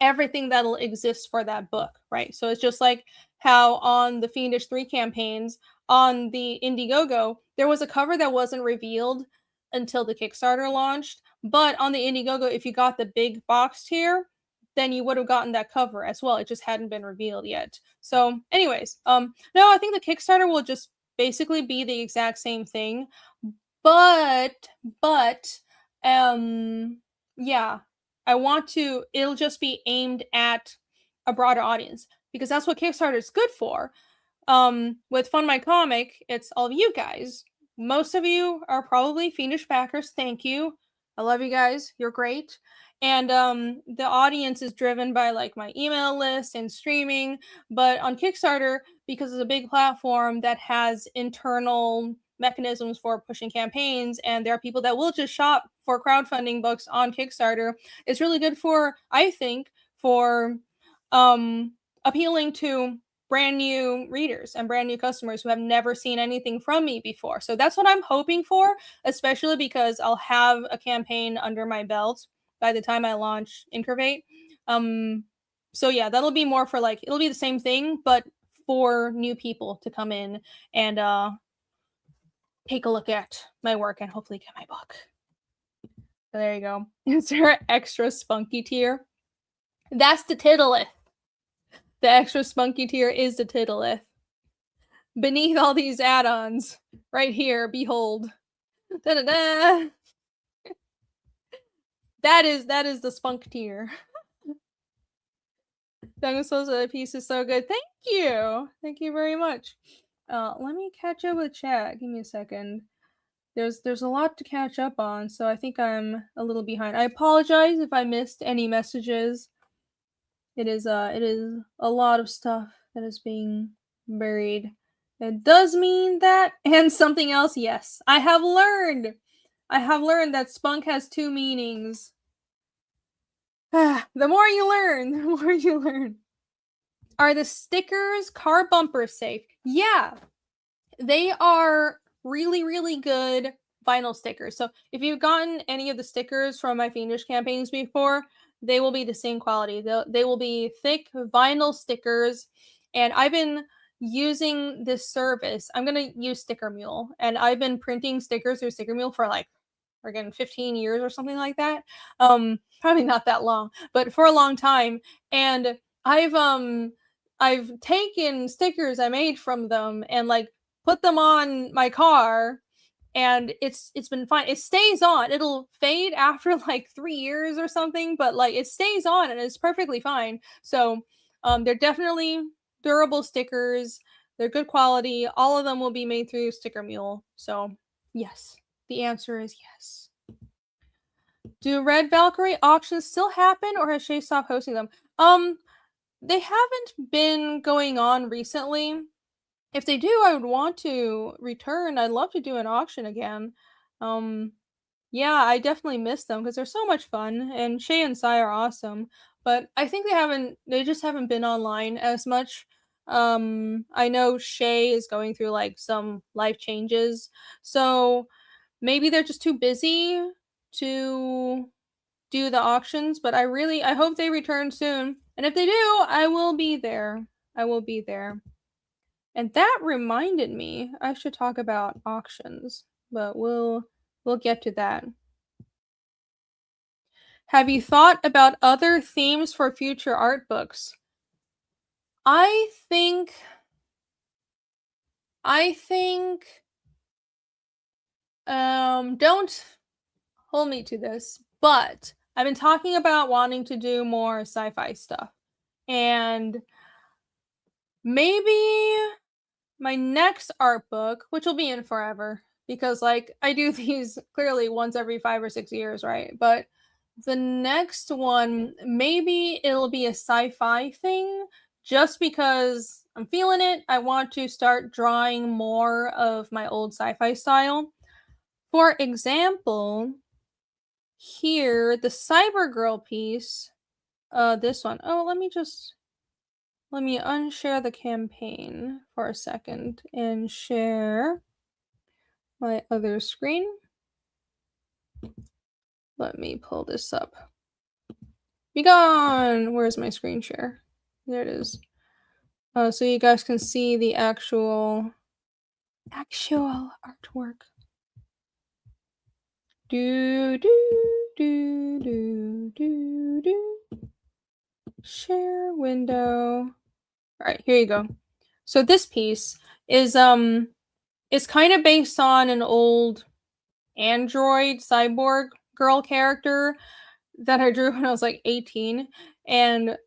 everything that'll exist for that book, right? So it's just like how on the Fiendish 3 campaigns on the Indiegogo, there was a cover that wasn't revealed until the Kickstarter launched, but on the Indiegogo, if you got the big box tier, then you would have gotten that cover as well. It just hadn't been revealed yet. So anyways, no, I think the Kickstarter will just basically be the exact same thing, but yeah, I want to, it'll just be aimed at a broader audience, because that's what Kickstarter is good for. With Fund My Comic, it's all of you guys. Most of you are probably Fiendish backers. Thank you. I love you guys. You're great. And the audience is driven by like my email list and streaming. But on Kickstarter, because it's a big platform that has internal mechanisms for pushing campaigns, and there are people that will just shop for crowdfunding books on Kickstarter, it's really good for, I think, for appealing to brand new readers and brand new customers who have never seen anything from me before. So that's what I'm hoping for, especially because I'll have a campaign under my belt by the time I launch INCURVATE. So yeah, that'll be more for like, it'll be the same thing, but for new people to come in and take a look at my work and hopefully get my book. So there you go. Is there an extra spunky tier? That's the titilleth. The extra spunky tier is the titilleth. Beneath all these add-ons, right here, behold. Da-da-da! That is the spunk tier. Dinosaur's piece is so good. Thank you! Thank you very much. Let me catch up with chat. Give me a second. There's a lot to catch up on, so I think I'm a little behind. I apologize if I missed any messages. It is a lot of stuff that is being buried. It does mean that, and something else, yes. I have learned that spunk has 2 meanings. The more you learn, the more you learn. Are the stickers car bumper safe? Yeah. They are really, really good vinyl stickers. So if you've gotten any of the stickers from my Fiendish campaigns before, they will be the same quality. They will be thick vinyl stickers, and I've been using this service. I'm going to use Sticker Mule, and I've been printing stickers through Sticker Mule for like, again, 15 years or something like that. Probably not that long, but for a long time. And I've taken stickers I made from them and like put them on my car and it's been fine. It stays on. It'll fade after like 3 years or something, but like it stays on and it's perfectly fine. So they're definitely durable stickers. They're good quality. All of them will be made through Sticker Mule. So yes, the answer is yes. Do Red Valkyrie auctions still happen, or has Shay stopped hosting them? They haven't been going on recently. If they do, I would want to return. I'd love to do an auction again. Yeah, I definitely miss them because they're so much fun, and Shay and Sai are awesome. But I think they just haven't been online as much. I know Shay is going through like some life changes, so maybe they're just too busy to do the auctions, but I hope they return soon. And if they do, I will be there. I will be there. And that reminded me, I should talk about auctions, but we'll get to that. Have you thought about other themes for future art books? I think don't hold me to this, but I've been talking about wanting to do more sci-fi stuff. And maybe my next art book, which will be in forever, because like I do these clearly once every 5 or 6 years, right? But the next one, maybe it'll be a sci-fi thing, just because I'm feeling it. I want to start drawing more of my old sci-fi style. For example, here, the Cyber Girl piece, this one. Oh, let me unshare the campaign for a second and share my other screen. Let me pull this up. Be gone! Where's my screen share? There it is. So you guys can see the actual artwork. Share window. All right, here you go. So this piece is kind of based on an old android cyborg girl character that I drew when I was like 18. And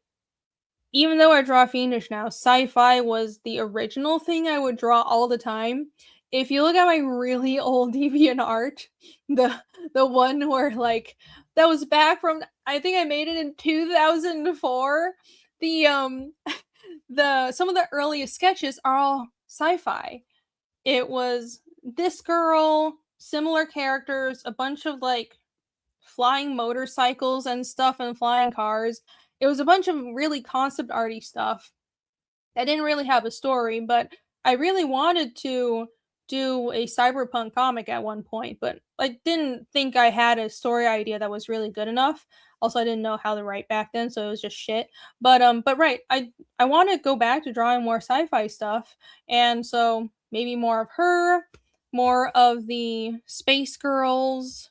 even though I draw fiendish now, sci-fi was the original thing I would draw all the time. If you look at my really old DeviantArt, the one where like that was back from, I think I made it in 2004. The some of the earliest sketches are all sci-fi. It was this girl, similar characters, a bunch of like flying motorcycles and stuff and flying cars. It was a bunch of really concept arty stuff that didn't really have a story, but I really wanted to do a cyberpunk comic at one point, but I didn't think I had a story idea that was really good enough. Also, I didn't know how to write back then, so it was just shit. But right, I want to go back to drawing more sci-fi stuff, and so maybe more of her, more of the space girls,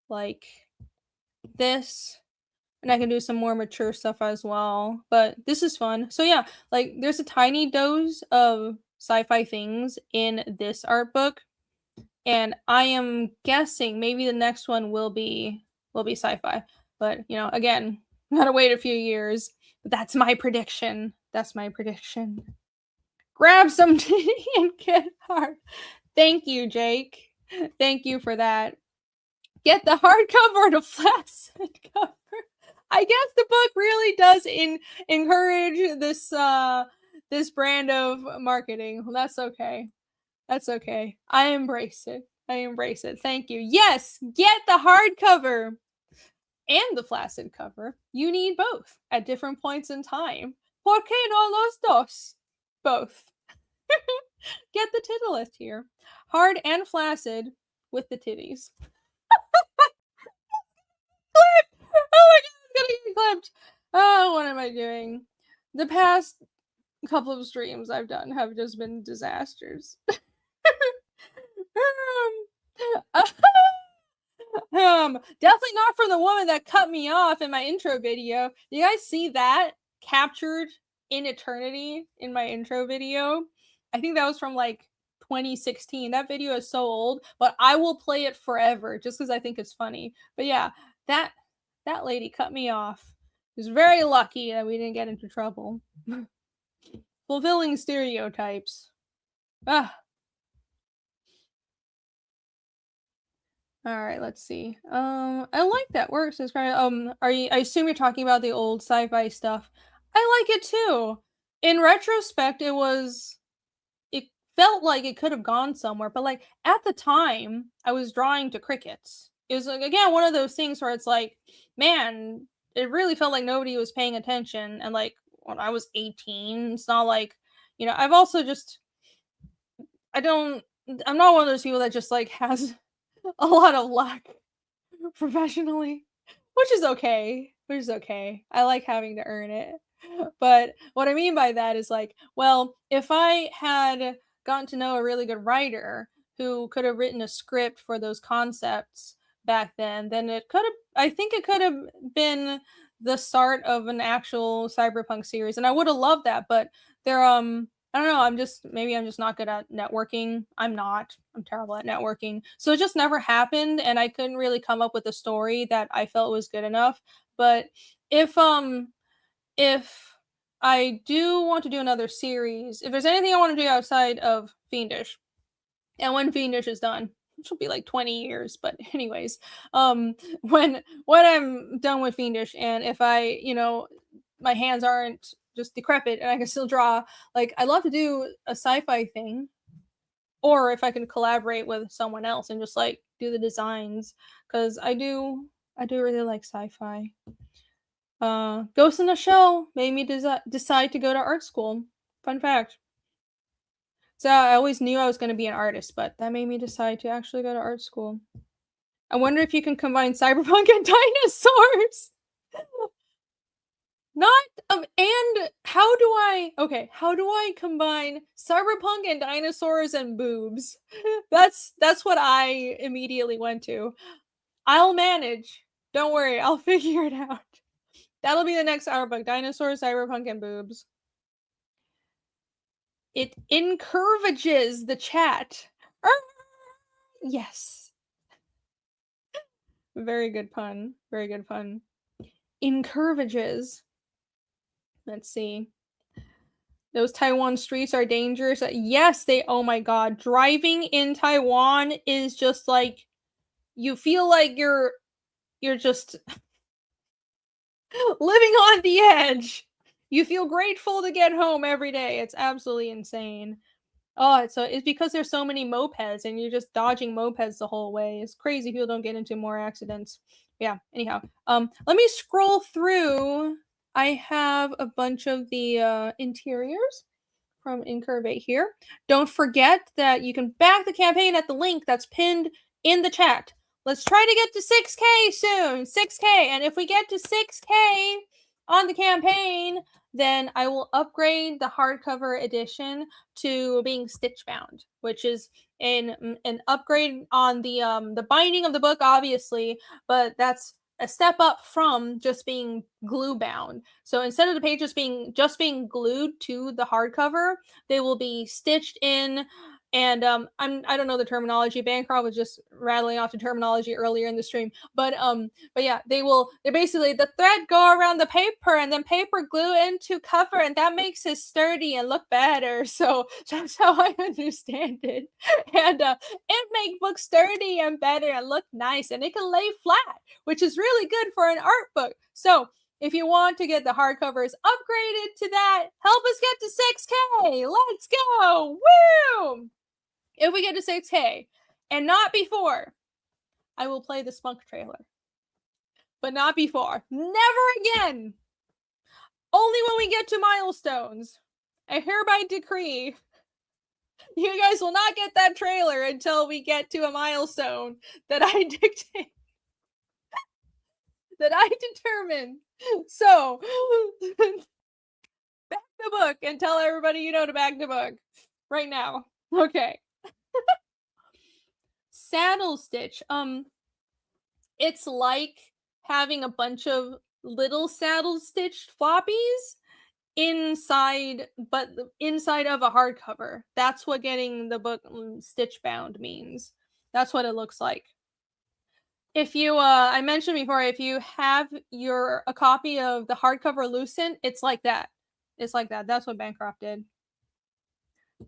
like this, and I can do some more mature stuff as well. But this is fun. So yeah, like there's a tiny dose of sci-fi things in this art book, and I am guessing maybe the next one will be sci-fi. But you know, again, gotta wait a few years. But that's my prediction. That's my prediction. Grab some titty and get hard. Thank you, Jake. Thank you for that. Get the hardcover or the flaccid cover. I guess the book really does encourage this brand of marketing. That's okay. That's okay. I embrace it. I embrace it. Thank you. Yes, get the hardcover and the flaccid cover. You need both at different points in time. ¿Por qué no los dos? Both. Get the titillist here. Hard and flaccid with the titties. Oh my god, I'm gonna get clipped. Oh, what am I doing? The past couple of streams I've done have just been disasters. Definitely not from the woman that cut me off in my intro video. You guys see that captured in eternity in my intro video? I think that was from like 2016. That video is so old, but I will play it forever just because I think it's funny. But yeah, that lady cut me off. It was very lucky that we didn't get into trouble. Fulfilling stereotypes. Ah. All right, let's see. I like that works. It's kind of, I assume you're talking about the old sci-fi stuff. I like it too. In retrospect, it felt like it could have gone somewhere, but like at the time, I was drawing to crickets. It was like, again, one of those things where it's like, man, it really felt like nobody was paying attention. And like when I was 18, it's not like, I've also just, I'm not one of those people that just like has a lot of luck professionally, which is okay. I like having to earn it. But what I mean by that is like, well, if I had gotten to know a really good writer who could have written a script for those concepts back then I think it could have been the start of an actual cyberpunk series, and I would have loved that. But they're I don't know, I'm just not good at networking. I'm terrible at networking. So it just never happened, and I couldn't really come up with a story that I felt was good enough. But if I do want to do another series, if there's anything I want to do outside of Fiendish, and when Fiendish is done, which will be like 20 years, but anyways, when I'm done with Fiendish, and if I, my hands aren't just decrepit and I can still draw, like I'd love to do a sci-fi thing, or if I can collaborate with someone else and just like do the designs, because I do really like sci-fi. Ghost in the Shell made me decide to go to art school. Fun fact. So I always knew I was going to be an artist, but that made me decide to actually go to art school. I wonder if you can combine cyberpunk and dinosaurs. And how do I combine cyberpunk and dinosaurs and boobs? That's what I immediately went to. I'll manage. Don't worry, I'll figure it out. That'll be the next artbook: dinosaurs, cyberpunk, and boobs. It incurvages the chat. Yes. Very good pun. Incurvages. Let's see. Those Taiwan streets are dangerous. Yes, oh my god. Driving in Taiwan is just like, you feel like you're just living on the edge. You feel grateful to get home every day. It's absolutely insane. Oh, it's because there's so many mopeds and you're just dodging mopeds the whole way. It's crazy people don't get into more accidents. Yeah, anyhow. Let me scroll through. I have a bunch of the interiors from INCURVATE here. Don't forget that you can back the campaign at the link that's pinned in the chat. Let's try to get to 6K soon. 6K. And if we get to 6K on the campaign, then I will upgrade the hardcover edition to being stitch bound, which is an upgrade on the binding of the book, obviously, but that's a step up from just being glue bound. So instead of the pages being glued to the hardcover, they will be stitched in. And I don't know the terminology. Bancroft was just rattling off the terminology earlier in the stream, but yeah, they're basically, the thread go around the paper and then paper glue into cover, and that makes it sturdy and look better. So that's how I understand it. And it makes books sturdy and better and look nice, and it can lay flat, which is really good for an art book. So if you want to get the hardcovers upgraded to that, help us get to 6K. Let's go. Woo! If we get to 6K, and not before, I will play the Spunk trailer. But not before. Never again. Only when we get to milestones. I hereby decree you guys will not get that trailer until we get to a milestone that I dictate. That I determine. So, back the book and tell everybody you know to back the book. Right now. Okay. Saddle stitch. It's like having a bunch of little saddle stitched floppies inside, but inside of a hardcover. That's what getting the book stitch bound means. That's what it looks like. If you, I mentioned before, if you have a copy of the hardcover Lucent, it's like that. It's like that. That's what Bancroft did.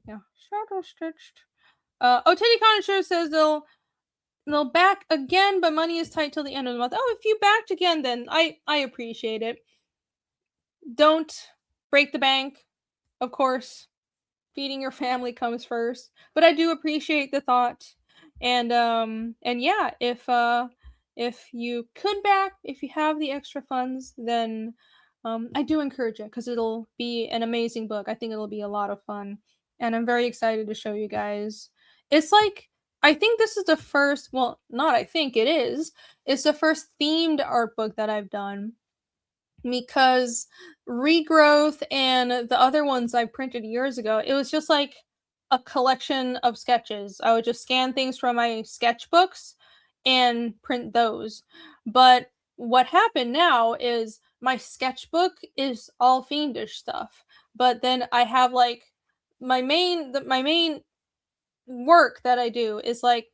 Yeah, shadow stitched. Teddy Conacher says they'll back again, but money is tight till the end of the month. Oh, if you backed again, then I appreciate it. Don't break the bank, of course. Feeding your family comes first, but I do appreciate the thought. And yeah, if you could back, if you have the extra funds, then I do encourage it because it'll be an amazing book. I think it'll be a lot of fun, and I'm very excited to show you guys. It's like, I think this is the first, well, not I think, it is. It's the first themed art book that I've done, because Regrowth and the other ones I printed years ago, it was just like a collection of sketches. I would just scan things from my sketchbooks and print those. But what happened now is my sketchbook is all Fiendish stuff. But then I have like my main work that I do is like,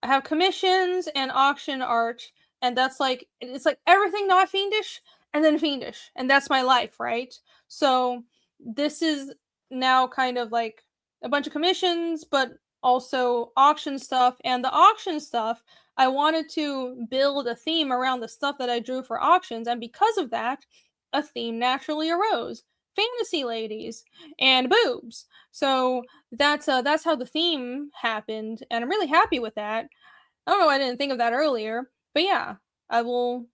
I have commissions and auction art, and that's like, it's like everything not Fiendish and then Fiendish, and that's my life, right? So this is now kind of like a bunch of commissions, but also auction stuff. And the auction stuff, I wanted to build a theme around the stuff that I drew for auctions, and because of that, a theme naturally arose: fantasy ladies and boobs. So that's how the theme happened, and I'm really happy with that. I don't know why I didn't think of that earlier, but yeah, I will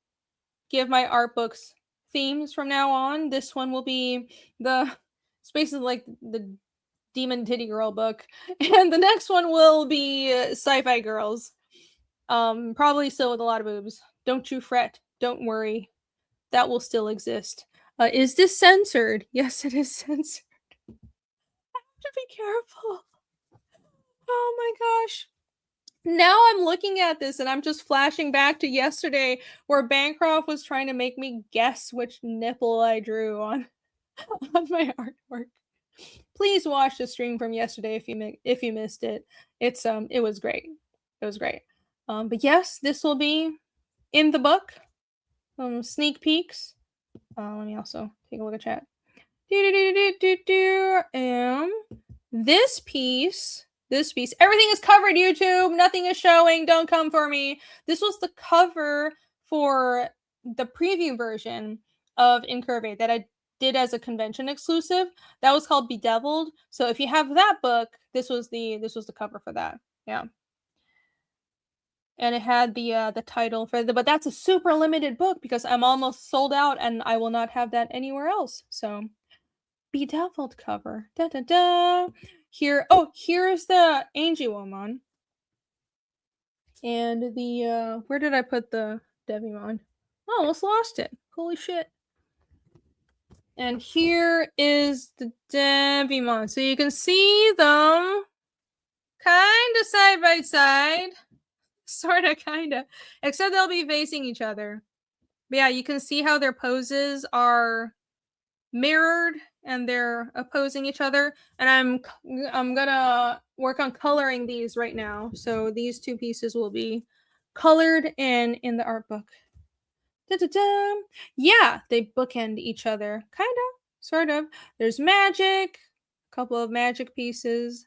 give my art books themes from now on. This one will be it's basically like the Demon Titty Girl book, and the next one will be Sci-Fi Girls. Probably still with a lot of boobs. Don't you fret. Don't worry. That will still exist. Is this censored? Yes, it is censored. I have to be careful. Oh my gosh. Now I'm looking at this and I'm just flashing back to yesterday, where Bancroft was trying to make me guess which nipple I drew on my artwork. Please watch the stream from yesterday if you missed it. It was great. It was great. But yes, this will be in the book. Sneak peeks. Let me also take a look at chat. This piece, everything is covered, YouTube. Nothing is showing. Don't come for me. This was the cover for the preview version of Incurvate that I did as a convention exclusive. That was called Bedeviled. So if you have that book, this was the cover for that. Yeah. And it had the title for but that's a super limited book because I'm almost sold out and I will not have that anywhere else. So Bedeviled cover. Da da da. Here's the Angie Woman. And the where did I put the Devimon? Oh, almost lost it. Holy shit. And here is the Devimon. So you can see them kind of side by side. Sort of, kind of. Except they'll be facing each other. But yeah, you can see how their poses are mirrored and they're opposing each other. And I'm gonna work on coloring these right now. So these two pieces will be colored and in the art book. Da-da-da. Yeah, they bookend each other. Kind of, sort of. There's magic, a couple of magic pieces.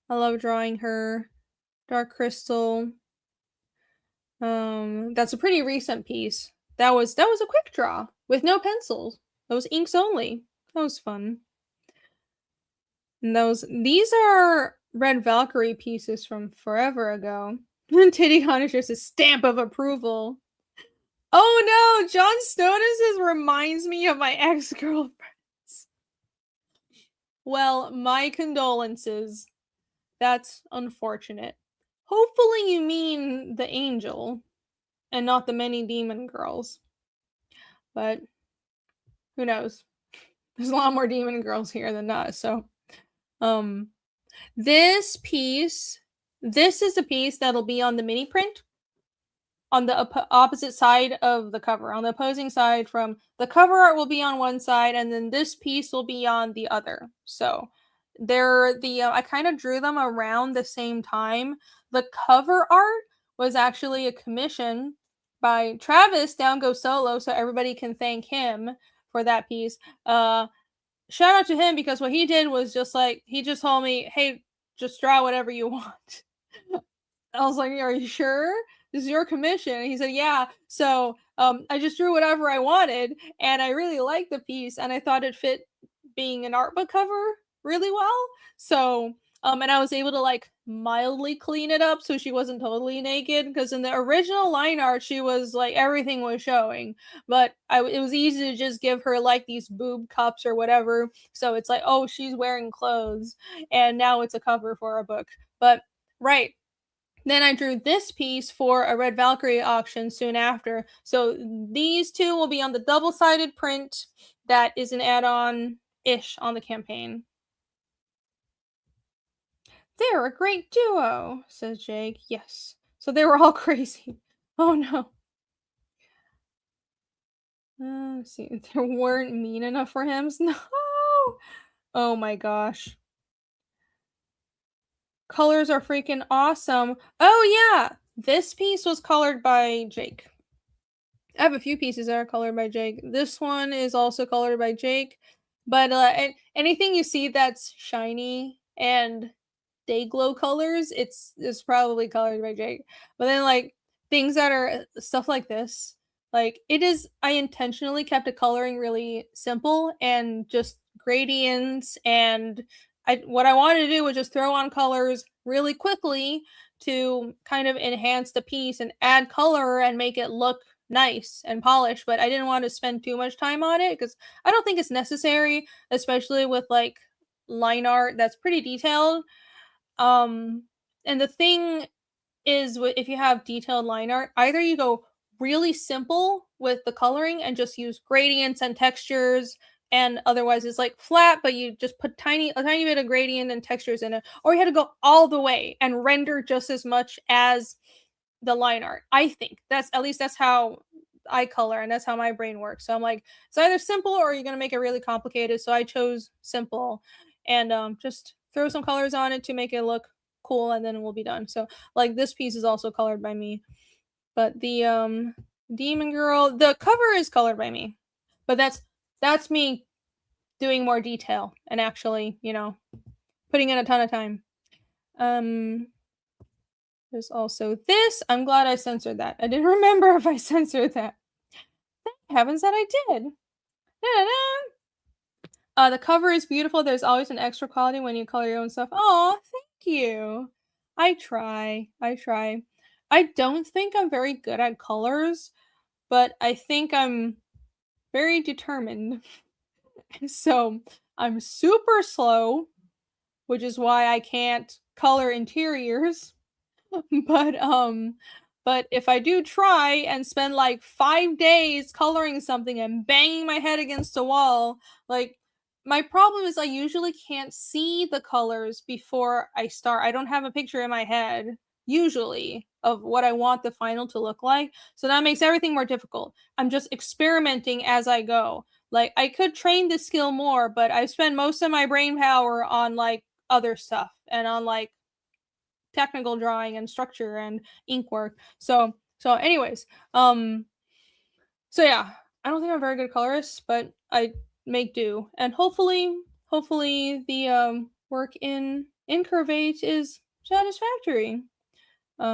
I love drawing her. Dark Crystal. That's a pretty recent piece. That was a quick draw with no pencils. That was inks only. That was fun. And these are Red Valkyrie pieces from forever ago. Titty Hunter just a stamp of approval. Oh no, John Stonis reminds me of my ex-girlfriends. Well, my condolences. That's unfortunate. Hopefully you mean the angel and not the many demon girls. But who knows? There's a lot more demon girls here than us. So this piece, this is a piece that'll be on the mini print on the opposite side of the cover, on the opposing side from the cover art will be on one side, and then this piece will be on the other. So they're I kind of drew them around the same time. The cover art was actually a commission by Travis Down Go Solo, so everybody can thank him for that piece. Shout out to him, because what he did was just like, he just told me, hey, just draw whatever you want. I was like, are you sure? This is your commission. And he said, yeah. So I just drew whatever I wanted, and I really liked the piece, and I thought it fit being an art book cover really well. So and I was able to like mildly clean it up so she wasn't totally naked, because in the original line art she was like, everything was showing, but it was easy to just give her like these boob cups or whatever, so it's like, oh, she's wearing clothes, and now it's a cover for a book. But right, then I drew this piece for a Red Valkyrie auction soon after. So these two will be on the double-sided print that is an add-on-ish on the campaign. They're a great duo, says Jake. Yes. So they were all crazy. Oh no. Let's see. They weren't mean enough for him. No. Oh my gosh. Colors are freaking awesome. Oh yeah. This piece was colored by Jake. I have a few pieces that are colored by Jake. This one is also colored by Jake. But anything you see that's shiny and day glow colors, it's probably colored by Jake. But then like things that are stuff like this, like I intentionally kept the coloring really simple and just gradients, and what I wanted to do was just throw on colors really quickly to kind of enhance the piece and add color and make it look nice and polished. But I didn't want to spend too much time on it because I don't think it's necessary, especially with like line art that's pretty detailed. And the thing is, if you have detailed line art, either you go really simple with the coloring and just use gradients and textures, and otherwise it's like flat, but you just put a tiny bit of gradient and textures in it, or you had to go all the way and render just as much as the line art. I think that's how I color, and that's how my brain works. So I'm like, it's either simple or you're gonna make it really complicated. So I chose simple, and just throw some colors on it to make it look cool, and then we'll be done. So like this piece is also colored by me, but the demon girl, the cover is colored by me, but that's me doing more detail and actually, putting in a ton of time. There's also this. I'm glad I censored that. I didn't remember if I censored that. Thank heavens that I did. The cover is beautiful. There's always an extra quality when you color your own stuff. Oh, thank you. I try. I don't think I'm very good at colors, but I think I'm very determined. So I'm super slow, which is why I can't color interiors. But if I do try and spend like 5 days coloring something and banging my head against a wall, like my problem is I usually can't see the colors before I start. I don't have a picture in my head usually of what I want the final to look like. So that makes everything more difficult. I'm just experimenting as I go. Like I could train this skill more, but I spend most of my brain power on like other stuff and on like technical drawing and structure and ink work. So anyways, so yeah, I don't think I'm a very good colorist, but I make do, and hopefully the work in INCURVATE is satisfactory.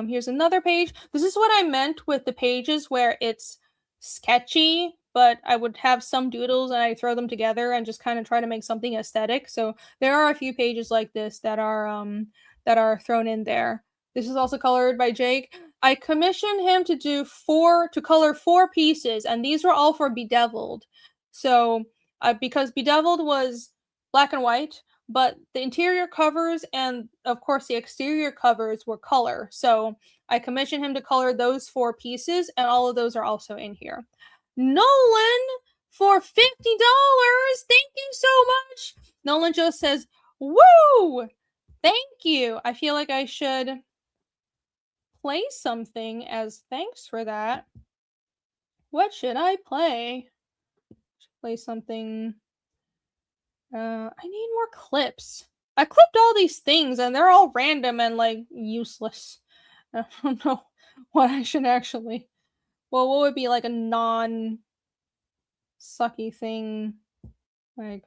Here's another page. This is what I meant with the pages where it's sketchy, but I would have some doodles and I throw them together and just kind of try to make something aesthetic. So there are a few pages like this that are thrown in there. This is also colored by Jake. I commissioned him to color 4 pieces, and these were all for Bedeviled. So because Bedeviled was black and white, but the interior covers and of course the exterior covers were color. So I commissioned him to color those 4 pieces, and all of those are also in here. Nolan for $50. Thank you so much. Nolan just says, "Woo! Thank you." I feel like I should. play something as thanks for that. What should I play? Play something. I need more clips. I clipped all these things and they're all random and like useless. I don't know what I should actually. Well, what would be like a non sucky thing? Like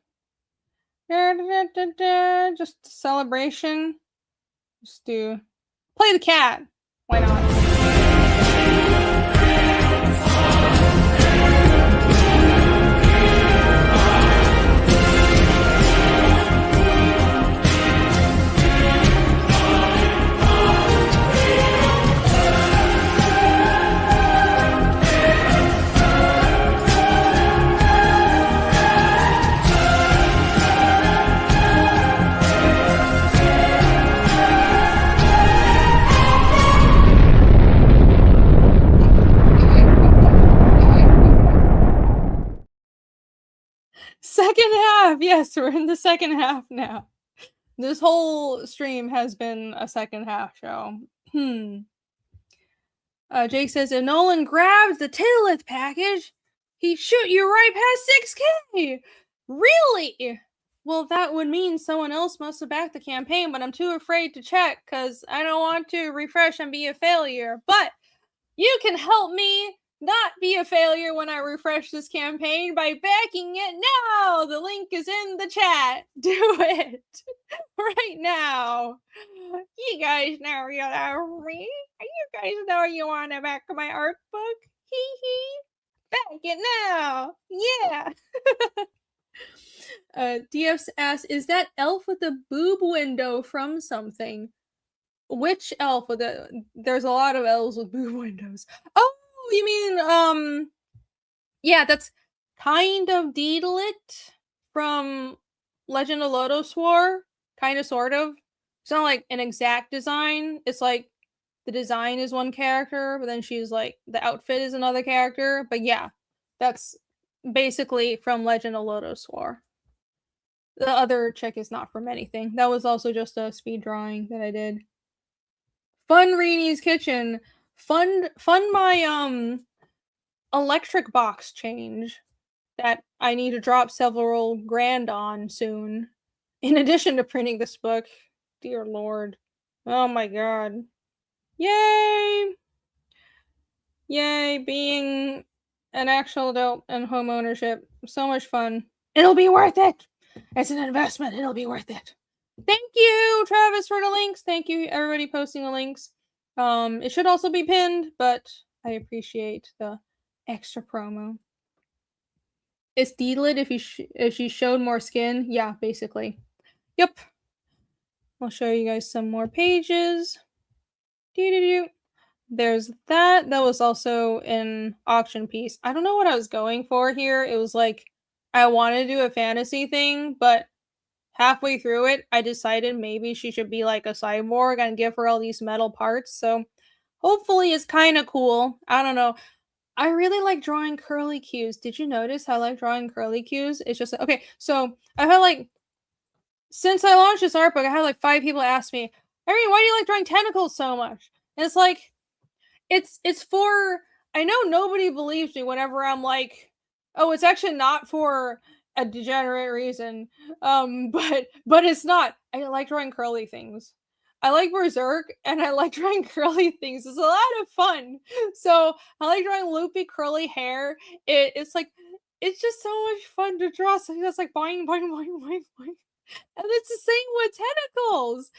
just celebration. Just do play the cat. Why not? Second half! Yes, we're in the second half now. This whole stream has been a second half show. Jake says, if Nolan grabs the Titillith package, he'd shoot you right past 6K! Really? Well, that would mean someone else must have backed the campaign, but I'm too afraid to check because I don't want to refresh and be a failure. But you can help me not be a failure when I refresh this campaign by backing it now. The link is in the chat. Do it right now. You guys know you love me. You guys know you want to back my art book. Hee hee. Back it now. Yeah. DF asks, is that elf with the boob window from something? Which elf with the? There's a lot of elves with boob windows. Oh, you mean yeah, that's kind of Deedlit from Legend of Lodos War, kind of, sort of. It's not like an exact design. It's like the design is one character, but then she's like the outfit is another character. But yeah, that's basically from Legend of Lodos War. The other chick is not from anything. That was also just a speed drawing that I did. Fun Reenie's Kitchen. Fund my electric box change that I need to drop several grand on soon. In addition to printing this book. Dear Lord. Oh my god. Yay! Yay, being an actual adult and home ownership. So much fun. It'll be worth it! It's an investment. It'll be worth it. Thank you, Travis, for the links. Thank you, everybody posting the links. It should also be pinned, but I appreciate the extra promo. It's Deedlit if she showed more skin. Yeah, basically. Yep. I'll show you guys some more pages. There's that. That was also an auction piece. I don't know what I was going for here. It was like I wanted to do a fantasy thing, but halfway through it, I decided maybe she should be like a cyborg and give her all these metal parts. So hopefully it's kind of cool. I don't know. I really like drawing curly cues. Did you notice I like drawing curly cues? It's just okay. So I've had like since I launched this art book, I had like 5 people ask me, Irene, why do you like drawing tentacles so much? And it's like it's for I know nobody believes me whenever I'm like, oh, it's actually not for a degenerate reason. But it's not. I like drawing curly things. I like Berserk and I like drawing curly things. It's a lot of fun. So I like drawing loopy curly hair. It's like it's just so much fun to draw. So that's like boing boing boing boing boing. And it's the same with tentacles.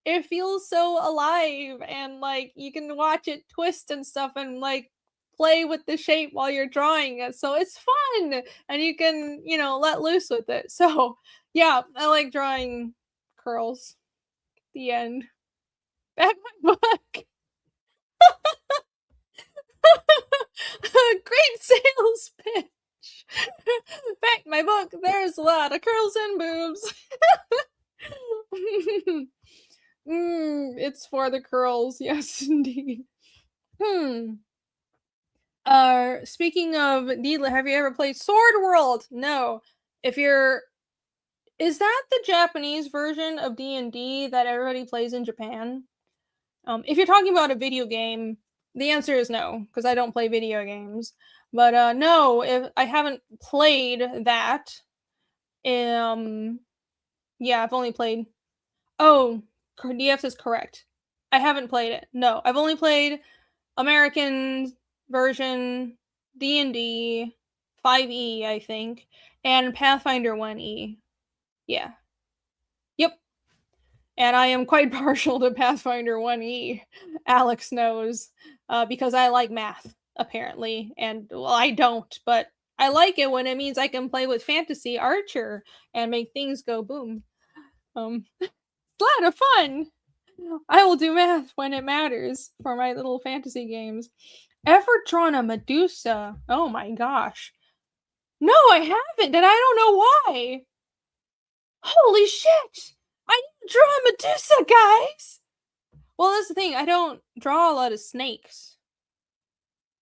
It feels so alive and like you can watch it twist and stuff and like play with the shape while you're drawing it. So it's fun and you can, let loose with it. So yeah, I like drawing curls. The end. Back my book. Great sales pitch. Back my book. There's a lot of curls and boobs. It's for the curls. Yes, indeed. Speaking of Needle, have you ever played Sword World? No. Is that the Japanese version of D&D that everybody plays in Japan? If you're talking about a video game, the answer is no, because I don't play video games. But no, if I haven't played that. Yeah, I've only played. Oh, DF is correct. I haven't played it. No, I've only played American version, D&D, 5e, I think, and Pathfinder 1e. Yeah. Yep. And I am quite partial to Pathfinder 1e. Alex knows, because I like math, apparently. And, well, I don't, but I like it when it means I can play with fantasy archer and make things go boom. It's a lot of fun. I will do math when it matters for my little fantasy games. Ever drawn a Medusa? Oh my gosh. No, I haven't, and I don't know why. Holy shit! I need to draw a Medusa, guys! Well, that's the thing. I don't draw a lot of snakes.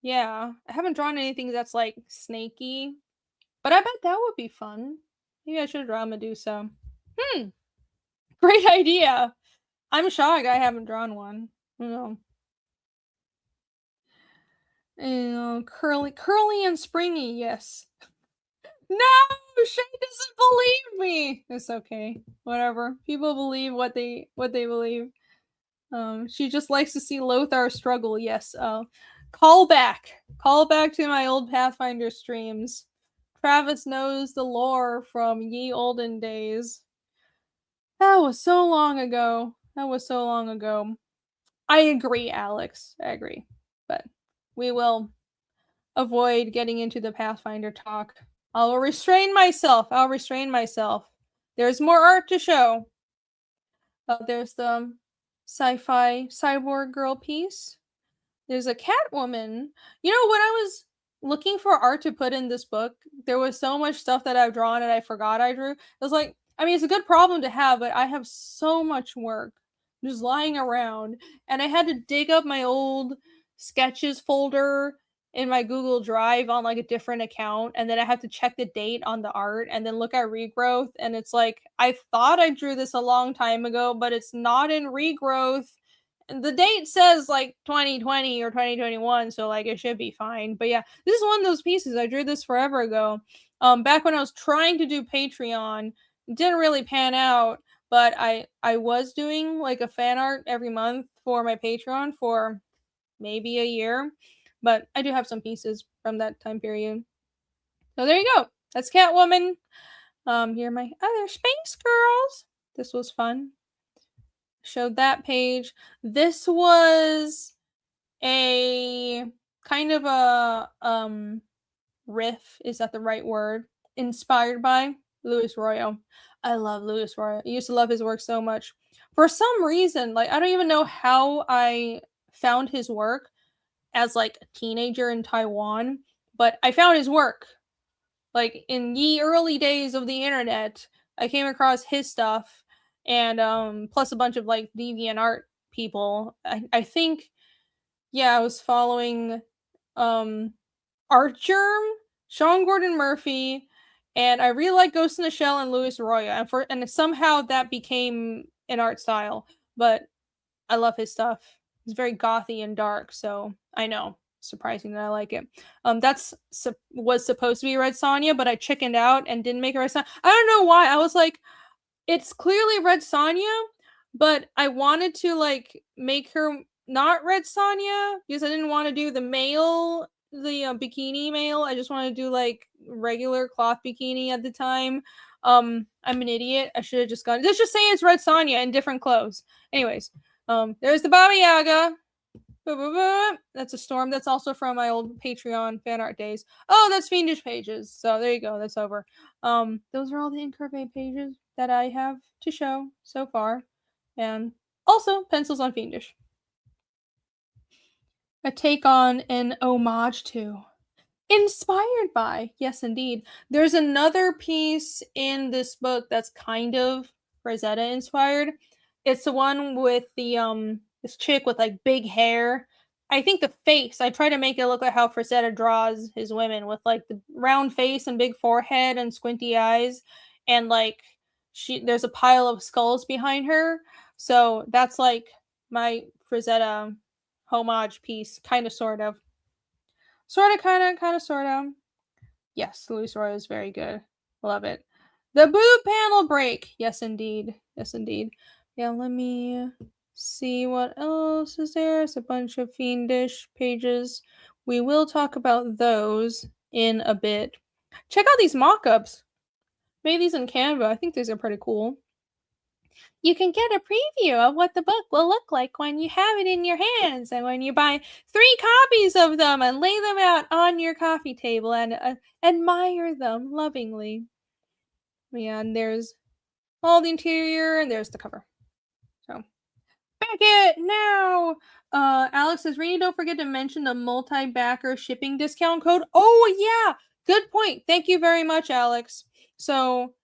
Yeah, I haven't drawn anything that's like snaky. But I bet that would be fun. Maybe I should draw a Medusa. Great idea. I'm shocked I haven't drawn one. No. Curly and springy, yes. No, Shay doesn't believe me. It's okay. Whatever. People believe what they believe. She just likes to see Lothar struggle. Yes. Call back to my old Pathfinder streams. Travis knows the lore from ye olden days. That was so long ago. I agree, Alex. I agree. But we will avoid getting into the Pathfinder talk. I'll restrain myself. There's more art to show. There's the sci-fi cyborg girl piece. There's a Catwoman. You know, when I was looking for art to put in this book, there was so much stuff that I've drawn and I forgot I drew. It was like, I mean, it's a good problem to have, but I have so much work just lying around, and I had to dig up my old sketches folder in my Google Drive on like a different account, and then I have to check the date on the art and then look at regrowth, and it's like, I thought I drew this a long time ago, but it's not in regrowth. And the date says like 2020 or 2021, so like it should be fine. But yeah, this is one of those pieces. I drew this forever ago. Back when I was trying to do Patreon, it didn't really pan out, but I was doing like a fan art every month for my Patreon for maybe a year. But I do have some pieces from that time period. So there you go. That's Catwoman. Here are my other Space Girls. This was fun. Showed that page. This was a kind of a riff, is that the right word? Inspired by Luis Royo. I love Luis Royo. I used to love his work so much. For some reason, like, I don't even know how I found his work as like a teenager in Taiwan, but I found his work. Like in the early days of the internet, I came across his stuff, and plus a bunch of like DeviantArt people. I think, yeah, I was following Artgerm, Sean Gordon Murphy, and I really like Ghost in the Shell and Luis Royo, and somehow that became an art style. But I love his stuff. It's very gothy and dark, so I know, surprising that I like it. Was supposed to be Red Sonja, but I chickened out and didn't make it Red Sonja. I don't know why. I was like, it's clearly Red Sonja, but I wanted to like make her not Red Sonja because I didn't want to do the bikini male. I just wanted to do like regular cloth bikini at the time. I'm an idiot. I should have just gone. Let's just say it's Red Sonja in different clothes. Anyways, there's the Baba Yaga. That's a storm. That's also from my old Patreon fan art days. Oh, that's Fiendish pages. So there you go. That's over. Those are all the INCURVATE pages that I have to show so far, and also pencils on Fiendish. A take on, an homage to, inspired by. Yes, indeed. There's another piece in this book that's kind of Rosetta inspired. It's the one with the this chick with like big hair. I think the face, I try to make it look like how Frazetta draws his women, with like the round face and big forehead and squinty eyes, and like there's a pile of skulls behind her. So that's like my Frazetta homage piece, kind of, sort of. Sort of, kind of, sort of. Yes, Luis Roy is very good. Love it. The boob panel break. Yes, indeed. Yes, indeed. Yeah, let me see what else is there. It's a bunch of Fiendish pages. We will talk about those in a bit. Check out these mock-ups. Made these in Canva. I think these are pretty cool. You can get a preview of what the book will look like when you have it in your hands and when you buy 3 copies of them and lay them out on your coffee table and admire them lovingly. Yeah, and there's all the interior and there's the cover. So, back it now! Alex says, Rainy, don't forget to mention the multi-backer shipping discount code. Oh, yeah! Good point. Thank you very much, Alex. So,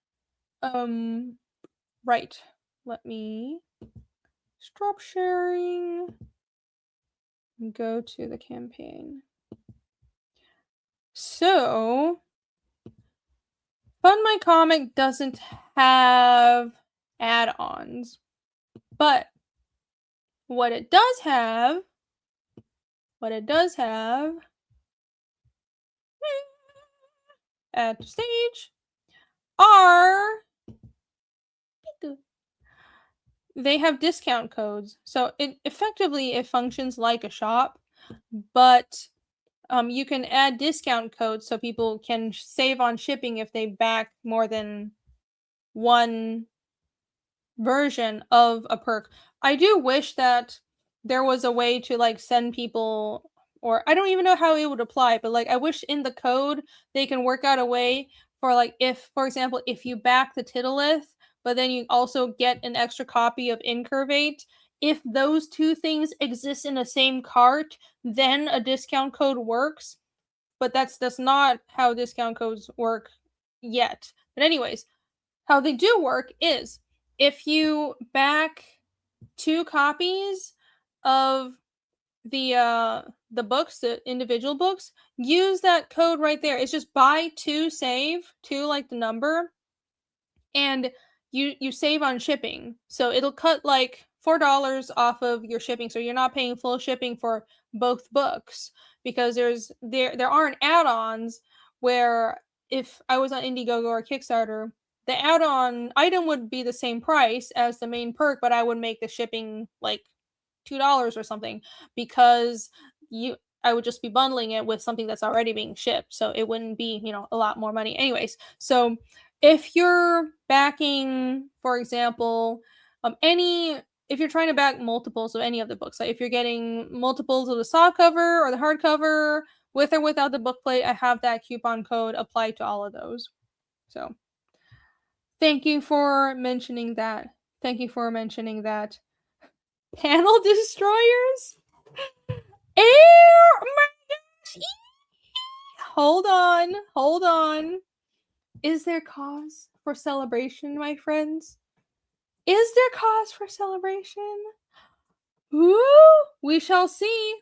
right. Let me stop sharing and go to the campaign. So, Fund My Comic doesn't have add-ons, but what it does have at the stage are, they have discount codes. So it functions like a shop, but you can add discount codes so people can save on shipping if they back more than one version of a perk. I do wish that there was a way to like send people, or I don't even know how it would apply, but like I wish in the code they can work out a way for like, if, for example, if you back the Titolith, but then you also get an extra copy of Incurvate, if those two things exist in the same cart, then a discount code works. But that's not how discount codes work yet. But anyways, how they do work is if you back 2 copies of the books, the individual books, use that code right there. It's just buy 2 save, 2 like the number, and you save on shipping. So it'll cut like $4 off of your shipping, so you're not paying full shipping for both books, because there aren't add-ons where if I was on Indiegogo or Kickstarter, the add-on item would be the same price as the main perk, but I would make the shipping like $2 or something, because I would just be bundling it with something that's already being shipped, so it wouldn't be, a lot more money. Anyways, so if you're backing, for example, if you're trying to back multiples of any of the books, like if you're getting multiples of the softcover or the hardcover, with or without the bookplate, I have that coupon code applied to all of those. So, thank you for mentioning that. Panel destroyers? Oh my gosh! Hold on. Is there cause for celebration, my friends? Is there cause for celebration? Ooh, we shall see.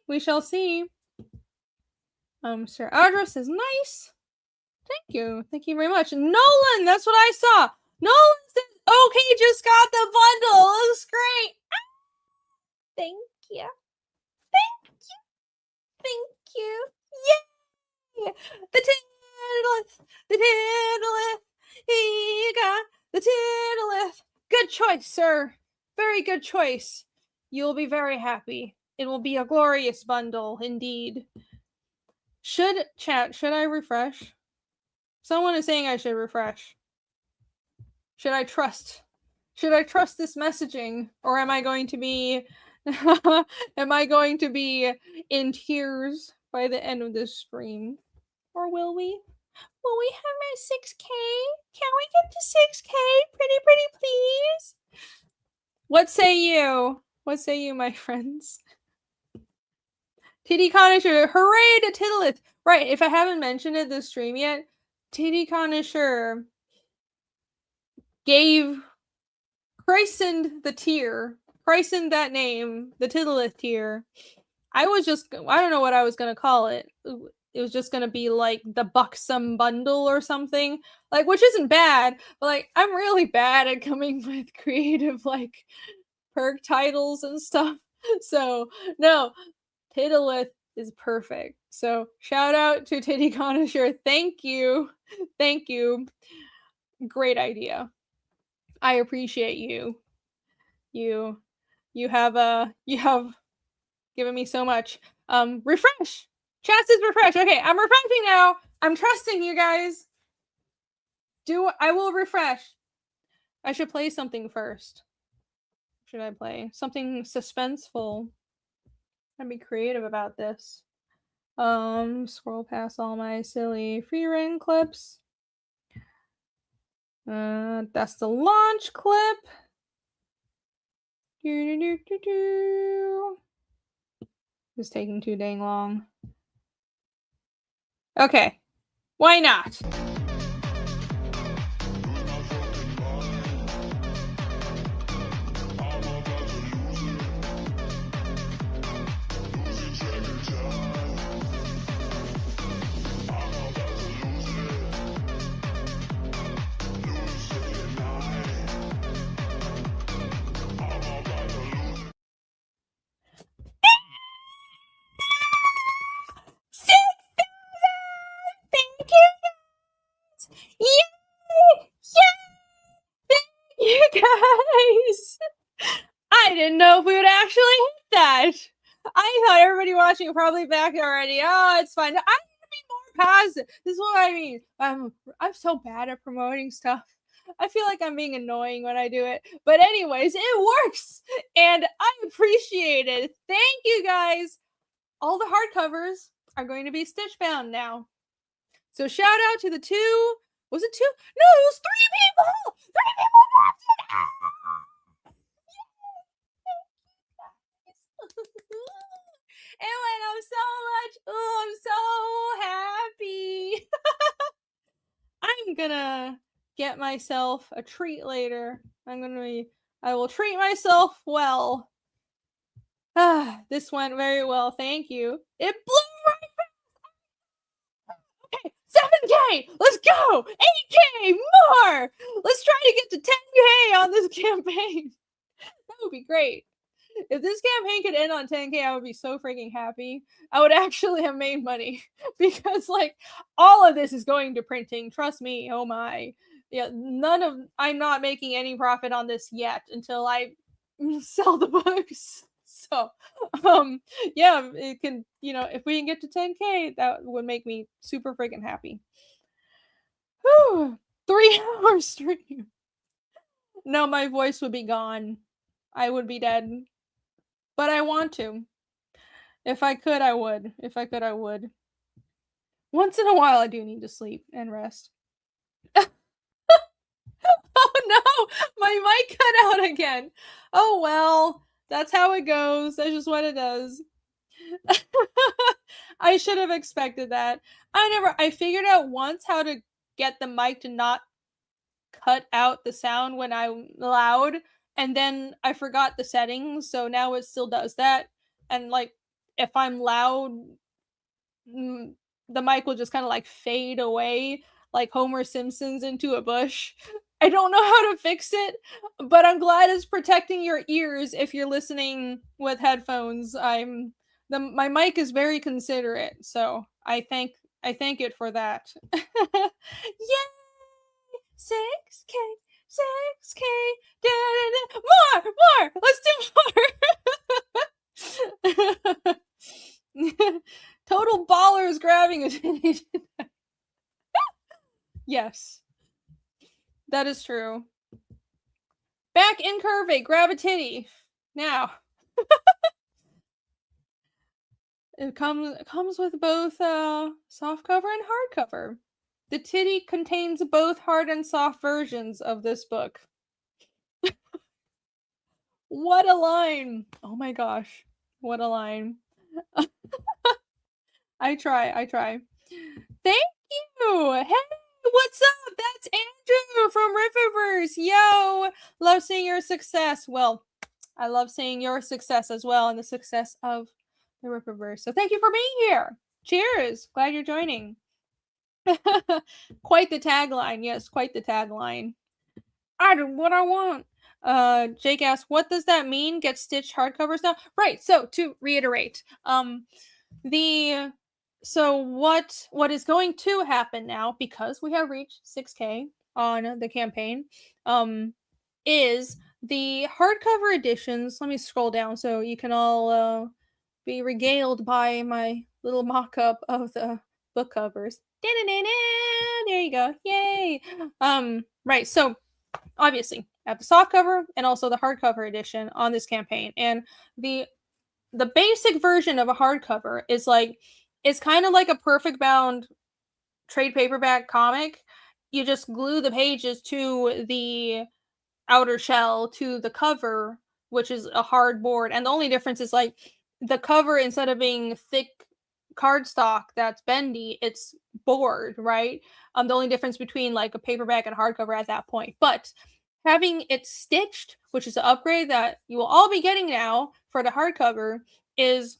Sir Address is nice. Thank you very much. Nolan, that's what I saw. Nolan says, okay, just got the bundle. It looks great. Thank you. Yay! The Titolith. He got the Titolith. Good choice, sir. Very good choice. You'll be very happy. It will be a glorious bundle, indeed. Should I refresh? Someone is saying I should refresh. Should I trust this messaging? Or am I going to be in tears by the end of this stream? Or will we? Will we have our 6K? Can we get to 6K? Pretty please? What say you, my friends? Titty Connoisseur, hooray to Titolith! Right, if I haven't mentioned it this stream yet, Titty Connoisseur christened that name, the Titolith tier. I don't know what I was gonna call it. It was just gonna be like the Buxom Bundle or something, like, which isn't bad, but like I'm really bad at coming with creative like perk titles and stuff. So, no, Tittleth is perfect. So, shout out to Titty Conisher. Thank you. Thank you. Great idea. I appreciate you. You have given me so much. Refresh. Chat says refresh. Okay, I'm refreshing now. I'm trusting you guys. I will refresh. I should play something first. Should I play something suspenseful? I'd be creative about this. Scroll past all my silly free ring clips. That's the launch clip. It's taking too dang long. Okay, why not? Thank you, yay! Thank you guys. I didn't know if we would actually hit that. I thought everybody watching probably back already. Oh, it's fine. I need to be more passive. This is what I mean. I'm so bad at promoting stuff. I feel like I'm being annoying when I do it. But anyways, it works. And I appreciate it. Thank you guys. All the hardcovers are going to be stitch bound now. So shout out to the two. Was it two? No, it was 3 people. 3 people watched it. It went up so much. Oh, I'm so happy. I'm gonna get myself a treat later. I will treat myself well. This went very well. Thank you. It blew right back. Okay, 7K. Let's go. 8K more. Let's try to get to 10K on this campaign. That would be great. If this campaign could end on 10K, I would be so freaking happy. I would actually have made money because like all of this is going to printing. Trust me. Oh my. Yeah, I'm not making any profit on this yet until I sell the books. So, yeah, it can, if we can get to 10K, that would make me super freaking happy. Whew, 3-hour stream. No, my voice would be gone. I would be dead. But I want to. If I could, I would. If I could, I would. Once in a while, I do need to sleep and rest. Oh no! My mic cut out again. Oh well. That's how it goes. That's just what it does. I should have expected that. I figured out once how to get the mic to not cut out the sound when I'm loud, and then I forgot the settings, so now it still does that. And like if I'm loud, the mic will just kind of like fade away like Homer Simpson's into a bush. I don't know how to fix it, but I'm glad it's protecting your ears if you're listening with headphones. My mic is very considerate, so I thank it for that. Yay! 6K, 6K, more! Let's do more! Total ballers grabbing it. Yes, that is true. Back incurvate, grab a titty. Now. It comes with both soft cover and hardcover. The titty contains both hard and soft versions of this book. What a line! Oh my gosh, what a line. I try. Thank you! Hey, what's up? That's Andrew from Riververse. Yo! Love seeing your success. Well, I love seeing your success as well and the success of the Riververse. So thank you for being here. Cheers! Glad you're joining. Quite the tagline. Yes, quite the tagline. I do what I want. Jake asks, what does that mean? Get stitched hardcovers now? Right. So to reiterate, what is going to happen now, because we have reached 6K on the campaign, is the hardcover editions. Let me scroll down so you can all be regaled by my little mock-up of the book covers. There you go. Yay. Right. So obviously I have the soft cover and also the hardcover edition on this campaign. And the basic version of a hardcover is like, it's kind of like a perfect bound trade paperback comic. You just glue the pages to the outer shell, to the cover, which is a hardboard. And the only difference is like the cover, instead of being thick cardstock that's bendy, it's board, right? The only difference between like a paperback and hardcover at that point. But having it stitched, which is an upgrade that you will all be getting now for the hardcover, is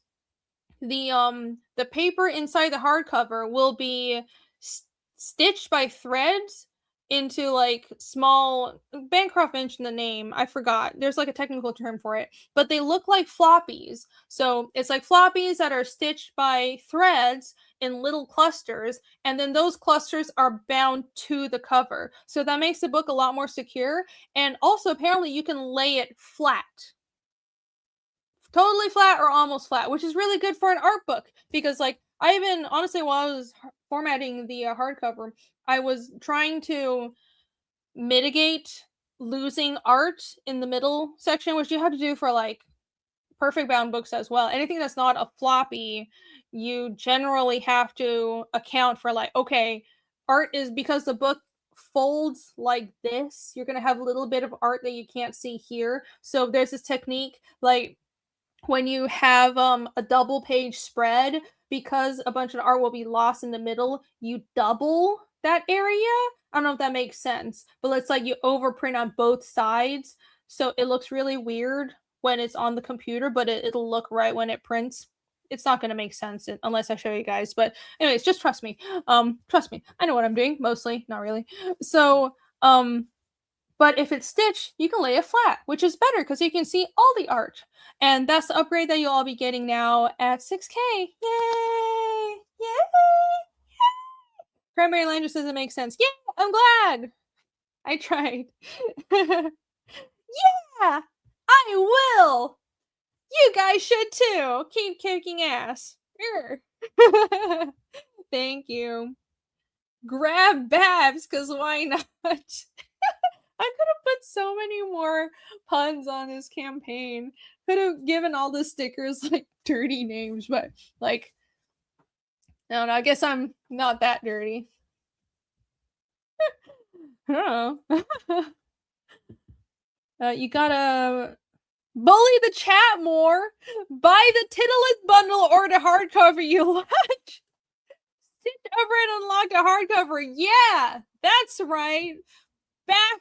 the paper inside the hardcover will be stitched by threads into like small, Bancroft mentioned the name, I forgot, there's like a technical term for it, but they look like floppies. So it's like floppies that are stitched by threads in little clusters, and then those clusters are bound to the cover. So that makes the book a lot more secure. And also apparently you can lay it flat, totally flat or almost flat, which is really good for an art book. Because like, I even honestly, while I was formatting the hardcover, I was trying to mitigate losing art in the middle section, which you have to do for like perfect bound books as well. Anything that's not a floppy, you generally have to account for like, okay, art is, because the book folds like this, you're going to have a little bit of art that you can't see here. So there's this technique, like when you have a double page spread, because a bunch of art will be lost in the middle, you double that area. I don't know if that makes sense, but it's like you overprint on both sides, so it looks really weird when it's on the computer, but it'll look right when it prints. It's not going to make sense unless I show you guys, but anyways, just trust me. Trust me, I know what I'm doing, mostly, not really. So but if it's stitched, you can lay it flat, which is better because you can see all the art. And that's the upgrade that you'll all be getting now at 6K. Yay! Yay! Cranberry Land just doesn't make sense. Yeah, I'm glad. I tried. Yeah, I will. You guys should too. Keep kicking ass. Thank you. Grab Babs, because why not? I could have put so many more puns on this campaign. Could have given all the stickers like dirty names, but like, I don't know. I guess I'm not that dirty. I don't know. You gotta bully the chat more. Buy the Titilleth bundle or the hardcover you watch. Stitch over and unlock a hardcover. Yeah, that's right. Back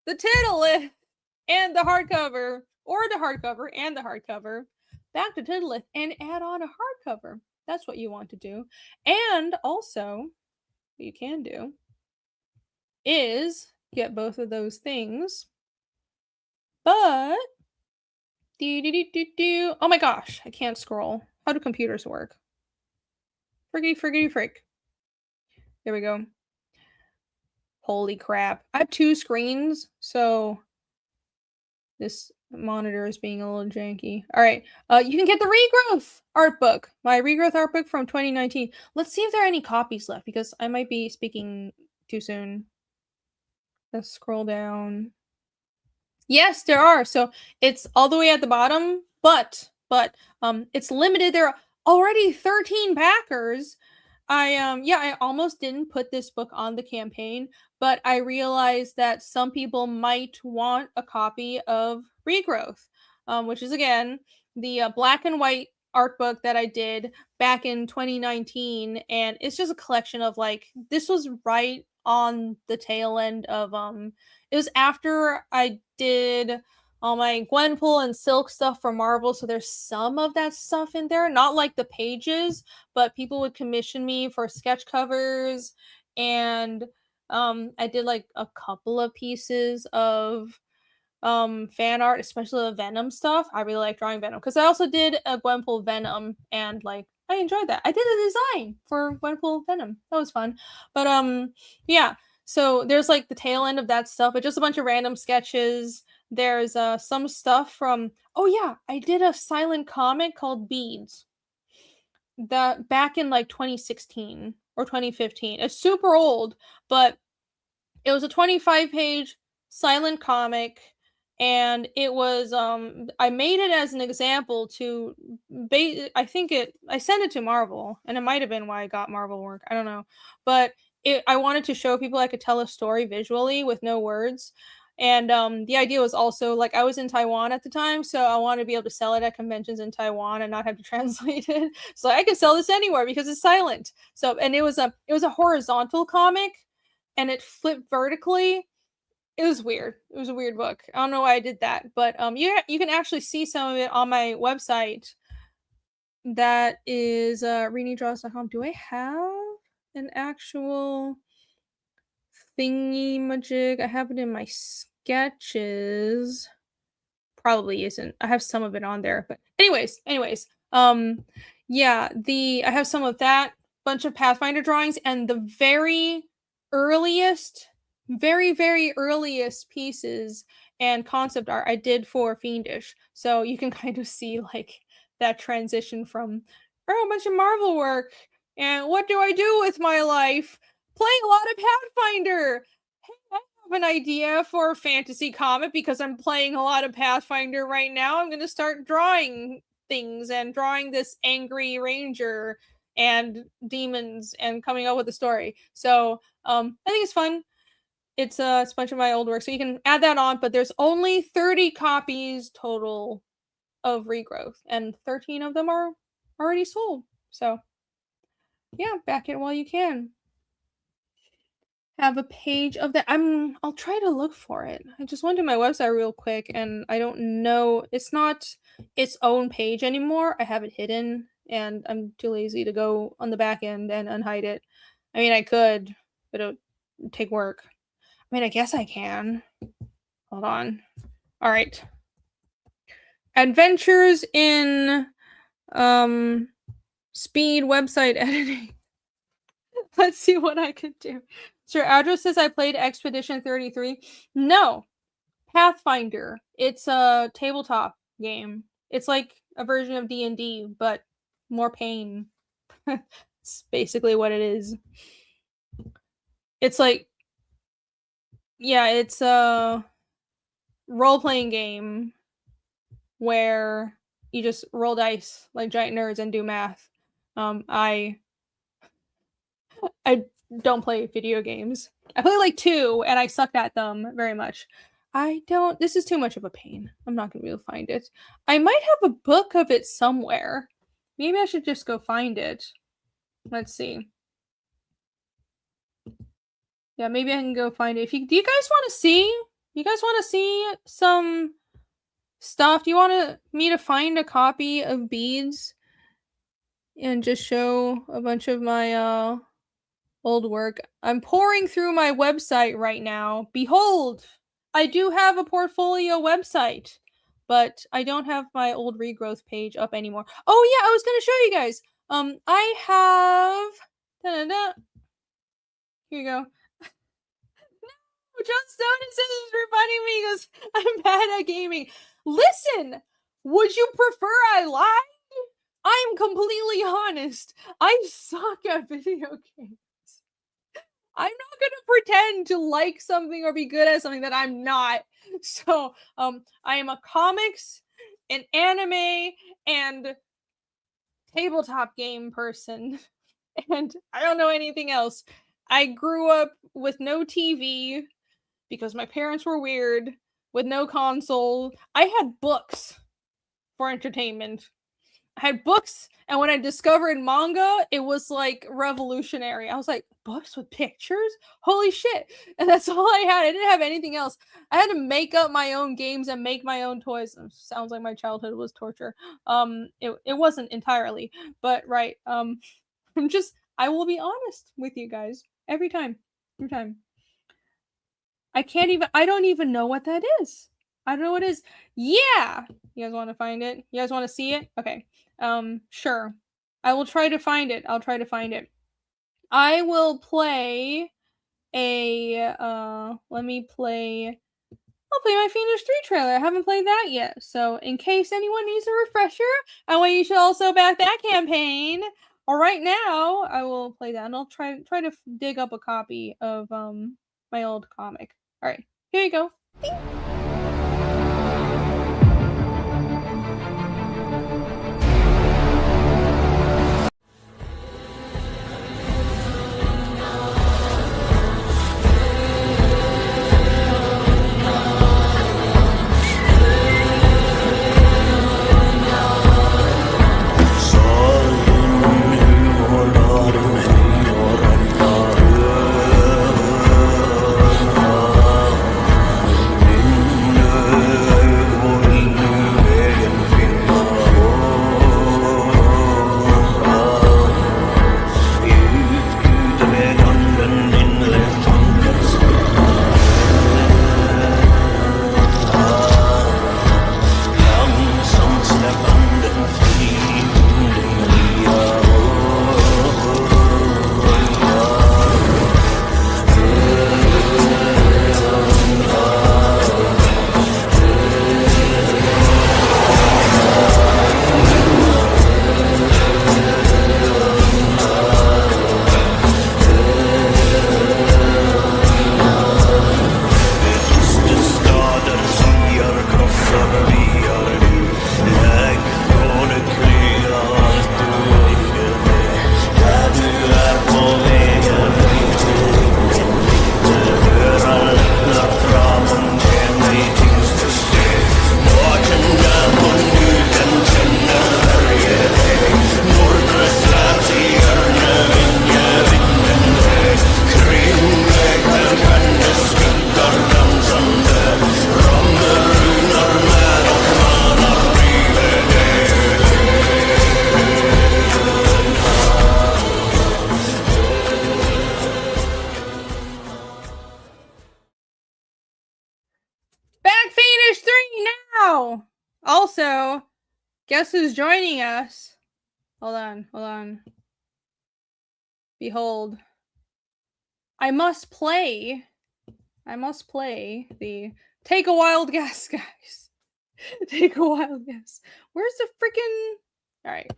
the Titilleth and the hardcover, or the hardcover and the hardcover, back to Titilleth and add on a hardcover. That's what you want to do. And also, what you can do is get both of those things. But oh my gosh, I can't scroll. How do computers work? Friggity frick. There we go. Holy crap. I have two screens, so this monitor is being a little janky. All right. You can get the Regrowth art book, my Regrowth art book from 2019. Let's see if there are any copies left, because I might be speaking too soon. Let's scroll down. Yes, there are. So it's all the way at the bottom, but it's limited. There are already 13 backers. I almost didn't put this book on the campaign, but I realized that some people might want a copy of Regrowth, which is again the black and white art book that I did back in 2019, and it's just a collection of like, this was right on the tail end of it was after I did all my Gwenpool and Silk stuff for Marvel, so there's some of that stuff in there, not like the pages, but people would commission me for sketch covers, and I did like a couple of pieces of fan art, especially the Venom stuff. I really like drawing Venom because I also did a Gwenpool Venom, and like I enjoyed that. I did a design for Gwenpool Venom. That was fun. But yeah. So there's like the tail end of that stuff, but just a bunch of random sketches. There's some stuff from, oh yeah, I did a silent comic called Beads. That back in like 2016 or 2015. It's super old, but it was a 25-page silent comic, and it was I made it as an example to I sent it to Marvel, and it might have been why I got Marvel work. I don't know. But I wanted to show people I could tell a story visually with no words. And the idea was also like I was in Taiwan at the time, so I wanted to be able to sell it at conventions in Taiwan and not have to translate it. So I could sell this anywhere because it's silent. So, and it was a horizontal comic, and it flipped vertically. It was weird. It was a weird book. I don't know why I did that, but you can actually see some of it on my website. That is renedraws.com. Do I have an actual thingy majig? I have it in my sketches. Probably isn't. I have some of it on there, but anyways, yeah, I have some of that bunch of Pathfinder drawings, and the very earliest, very earliest pieces and concept art I did for Fiendish. So you can kind of see like that transition from a bunch of Marvel work and what do I do with my life? Playing a lot of Pathfinder. Hey, I have an idea for a fantasy comic because I'm playing a lot of Pathfinder right now. I'm going to start drawing things and drawing this angry ranger and demons and coming up with a story. So I think it's fun. It's a bunch of my old work, so you can add that on. But there's only 30 copies total of Regrowth, and 13 of them are already sold. So yeah, back it while you can. Have a page of that. I'll try to look for it. I just went to my website real quick, and I don't know. It's not its own page anymore. I have it hidden, and I'm too lazy to go on the back end and unhide it. I mean, I could, but it would take work. I mean, I guess I can. Hold on. All right. Adventures in speed website editing. Let's see what I could do. Sir Adro says I played Expedition 33. No. Pathfinder. It's a tabletop game. It's like a version of D&D, but more pain. It's basically what it is. It's like, yeah, it's a role-playing game where you just roll dice like giant nerds and do math. I don't play video games. I play like 2, and I suck at them very much. This is too much of a pain. I'm not going to be able to find it. I might have a book of it somewhere. Maybe I should just go find it. Let's see. Yeah, maybe I can go find it. Do you guys want to see? You guys want to see some stuff? Do you want me to find a copy of Beads and just show a bunch of my old work? I'm pouring through my website right now. Behold, I do have a portfolio website, but I don't have my old Regrowth page up anymore. Oh yeah, I was gonna show you guys. I have. Da-da-da. Here you go. No, John Stone says it's reminding me because I'm bad at gaming. Listen, would you prefer I lied? I'm completely honest. I suck at video games. I'm not gonna pretend to like something or be good at something that I'm not. So, I am a comics, an anime, and tabletop game person, and I don't know anything else. I grew up with no TV because my parents were weird, with no console. I had books for entertainment. I had books, and when I discovered manga, it was like revolutionary. I was like, books with pictures? Holy shit. And that's all I had. I didn't have anything else. I had to make up my own games and make my own toys. Sounds like my childhood was torture. It wasn't entirely, but right. I will be honest with you guys every time. Every time. I don't even know what that is. I don't know what it is. Yeah. You guys want to find it? You guys want to see it? Okay. Sure. I will try to find it. I'll try to find it. I will play let me play. I'll play my Fiendish 3 trailer. I haven't played that yet. So in case anyone needs a refresher, I want you should also back that campaign. Or right now, I will play that, and I'll try to dig up a copy of my old comic. All right, here you go. Ding. Also, guess who's joining us? Hold on. Behold. I must play the take a wild guess, guys. Take a wild guess. Where's the freaking... All right.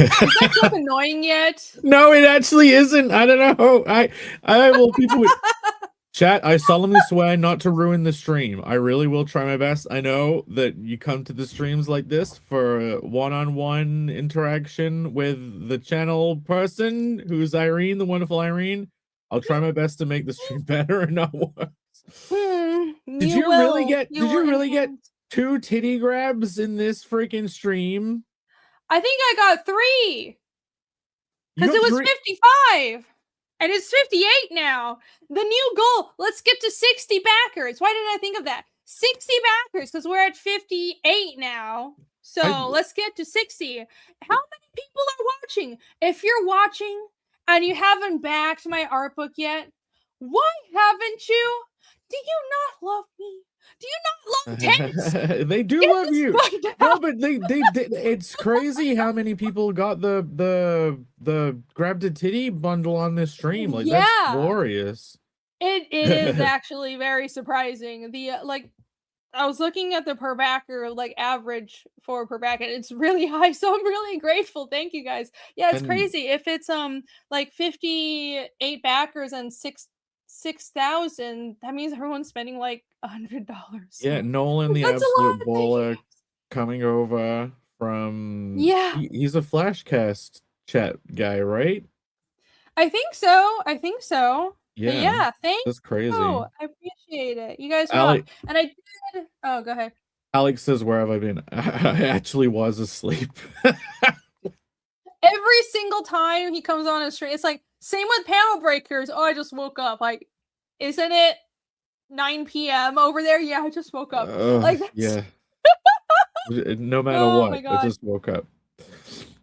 Is that joke annoying yet? No, it actually isn't. I don't know. I will people with chat. I solemnly swear not to ruin the stream. I really will try my best. I know that you come to the streams like this for one-on-one interaction with the channel person who's Irene, the wonderful Irene. I'll try my best to make the stream better and not worse. Did you really get 2 titty grabs in this freaking stream? I think I got 3. Because it was 55. And it's 58 now. The new goal. Let's get to 60 backers. Why didn't I think of that? 60 backers, because we're at 58 now. So let's get to 60. How many people are watching? If you're watching and you haven't backed my art book yet, why haven't you? Do you not love me? Do you not love Tense? They do love you. No, but they it's crazy how many people got the grab to titty bundle on this stream. Like, that's glorious. It is actually very surprising. The I was looking at the per backer, like average for per backer. It's really high, so I'm really grateful. Thank you guys. Yeah, it's crazy. If it's like 58 backers and 6,000, that means everyone's spending like $100. Yeah, Nolan, the absolute baller, coming over from he's a Flashcast chat guy, right? I think so. Yeah, but yeah, that's crazy. I appreciate it. You guys rock. And I did. Oh, go ahead. Alex says, "Where have I been?" I actually was asleep. every single time he comes on a stream, it's like, same with panel breakers. Oh, I just woke up. Like, isn't it 9 p.m. over there? Yeah, I just woke up. Like, that's... yeah. No matter Oh what, my I God. just woke up.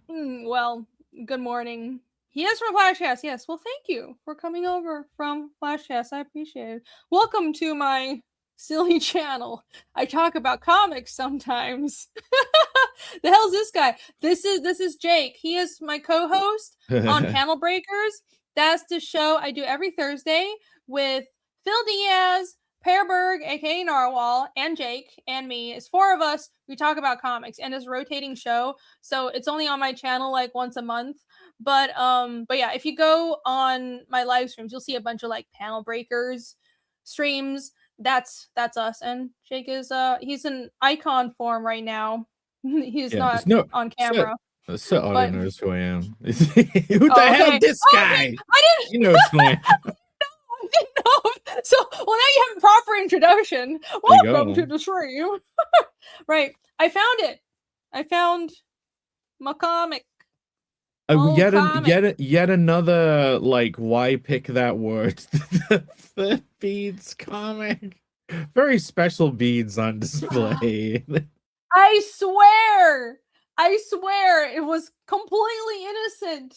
Well, good morning. He is from Flashcast. Yes. Well, thank you for coming over from Flashcast. I appreciate it. Welcome to my silly channel. I talk about comics sometimes. The hell's this guy? This is Jake. He is my co-host on Panel Breakers. That's the show I do every Thursday with Phil Diaz, Pearberg, aka Narwhal, and Jake, and me. It's 4 of us. We talk about comics, and it's a rotating show, so it's only on my channel like once a month. But yeah, if you go on my live streams, you'll see a bunch of like Panel Breakers streams. That's us. And Jake is he's in icon form right now. He's not on camera. So audio knows who I am. Who the hell this guy? I didn't. You know who I am. I didn't know. So, well, now you have a proper introduction. Welcome to the stream. Right. I found it. I found my comic. Yet another, like, why pick that word? The beads comic. Very special beads on display. I swear it was completely innocent.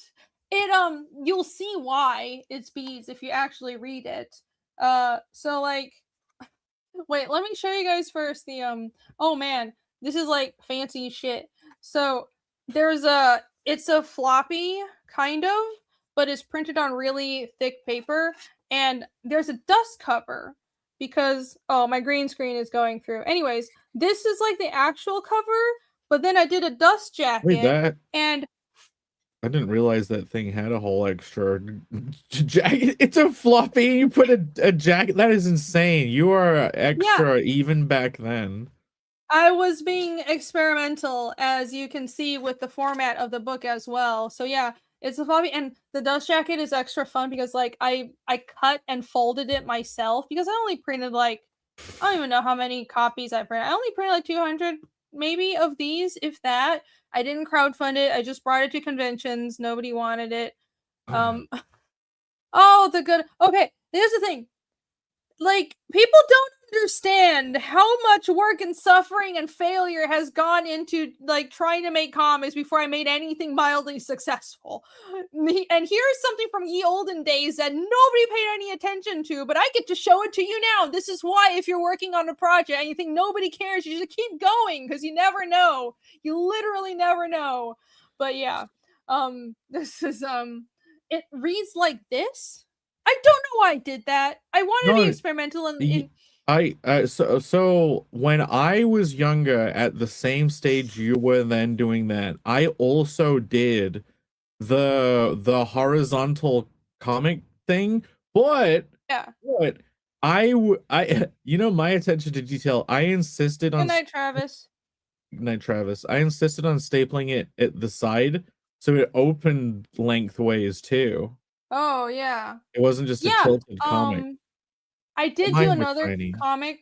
It you'll see why it's beads if you actually read it. So like, wait, let me show you guys first the oh man, this is like fancy shit. So there's it's a floppy kind of, but it's printed on really thick paper, and there's a dust cover because my green screen is going through. Anyways, this is like the actual cover, but then I did a dust jacket. Wait, and I didn't realize that thing had a whole extra jacket. It's a floppy. You put a jacket. That is insane. You are extra even back then. I was being experimental, as you can see with the format of the book as well. So yeah, it's a floppy, and the dust jacket is extra fun because like I cut and folded it myself because I only printed like, I don't even know how many copies I printed. I only printed like 200 maybe of these, if that. I didn't crowdfund it. I just brought it to conventions. Nobody wanted it. Oh, the good. Okay, here's the thing. Like, people don't understand how much work and suffering and failure has gone into like trying to make comics before I made anything mildly successful. And here's something from ye olden days that nobody paid any attention to, but I get to show it to you now. This is why, if you're working on a project and you think nobody cares, you should keep going, because you never know. You literally never know. But yeah, this is it reads like this. I don't know why I did that. I wanted to be experimental so when I was younger, at the same stage you were then doing that, I also did the horizontal comic thing, but I you know, my attention to detail, I insisted on Good night, Travis. I insisted on stapling it at the side so it opened lengthways too. Oh yeah. It wasn't just a tilted comic. I did do another comic.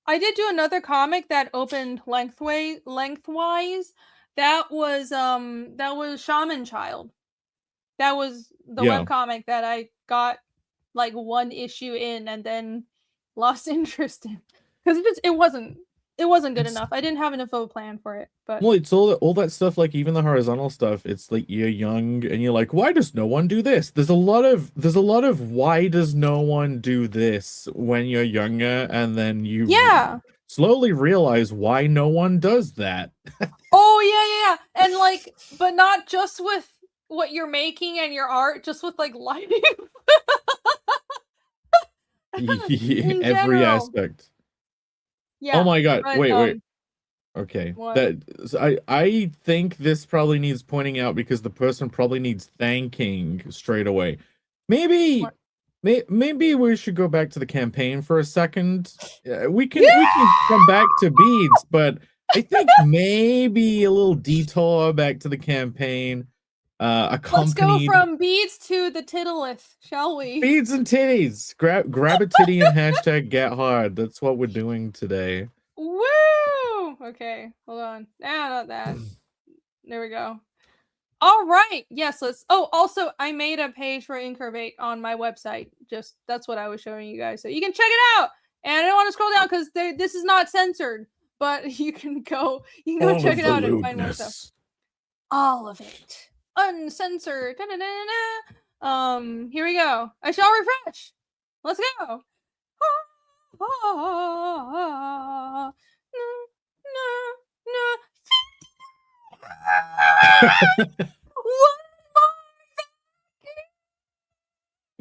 I did do another comic that opened lengthwise. That was Shaman Child. That was the webcomic that I got like one issue in and then lost interest in because it wasn't good enough. I didn't have enough of a plan for it. But well, it's all that stuff, like even the horizontal stuff. It's like you're young and you're like, why does no one do this? There's a lot of why does no one do this when you're younger, and then you slowly realize why no one does that. Oh yeah, and like, but not just with what you're making and your art, just with like lighting. Every aspect. Yeah. Oh my god! But, wait. Okay. I think this probably needs pointing out because the person probably needs thanking straight away. Maybe we should go back to the campaign for a second. We can come back to beads, but I think maybe a little detour back to the campaign. Let's go from beads to the titillith, shall we? Beads and titties. Grab a titty and hashtag get hard. That's what we're doing today. Woo! Okay, hold on. Not that. There we go. All right. Yes, let's. Oh, also, I made a page for Incurvate on my website. Just that's what I was showing you guys, so you can check it out. And I don't want to scroll down because this is not censored, but you can go All check of it the out and find more stuff. lewdness. All of it, uncensored. Here we go. I shall refresh. Let's go.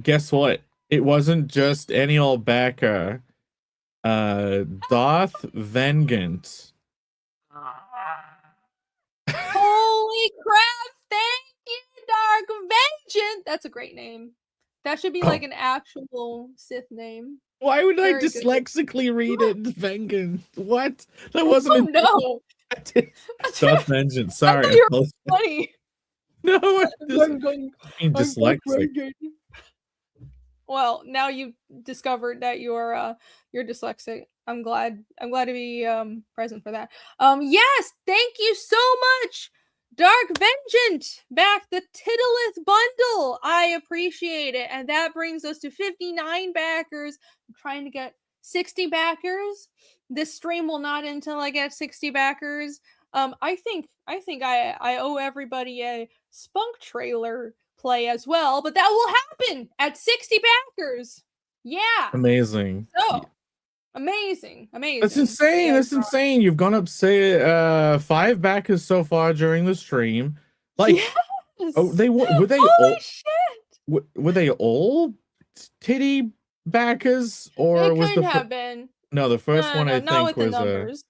Guess what? It wasn't just any old backer. Darth Vengant. Holy crap! Thank you, Dark Vengeance. That's a great name. That should be like an actual Sith name. Why would I Very good. dyslexically read it? Vengant. What? That wasn't. Oh no! Darth Vengeance. I Sorry. thought you were funny. No, I'm Going dyslexic. Well, now you've discovered that you're dyslexic. I'm glad to be present for that. Yes, thank you so much, Dark Vengeant. Back the Titillith bundle. I appreciate it. And that brings us to 59 backers. I'm trying to get 60 backers. This stream will not until I get 60 backers. I think I owe everybody a Spunk trailer play as well, but that will happen at 60 backers. Yeah. Amazing. So amazing. That's insane. That's insane. You've gone up, say, 5 backers so far during the stream. Like, yes. Oh, were they Holy all? Shit. Were they all titty backers, or It was could the have been? No, the first one I not think with the was numbers.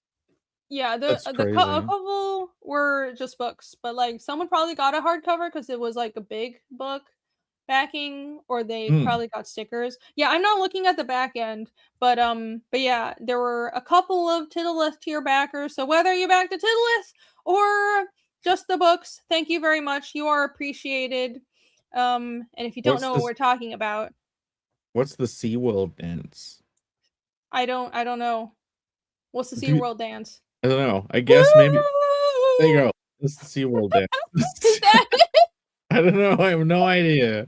Yeah, That's a crazy. couple were just books, but like someone probably got a hardcover because it was like a big book backing, or they probably got stickers. Yeah, I'm not looking at the back end, but yeah, there were a couple of Titillith tier backers. So whether you back the Titillith or just the books, thank you very much. You are appreciated. And if you don't know what we're talking about, what's the SeaWorld dance? I don't know. What's the SeaWorld dance? I don't know. I guess maybe. There you go. It's the SeaWorld dance. Is that it? I don't know. I have no idea.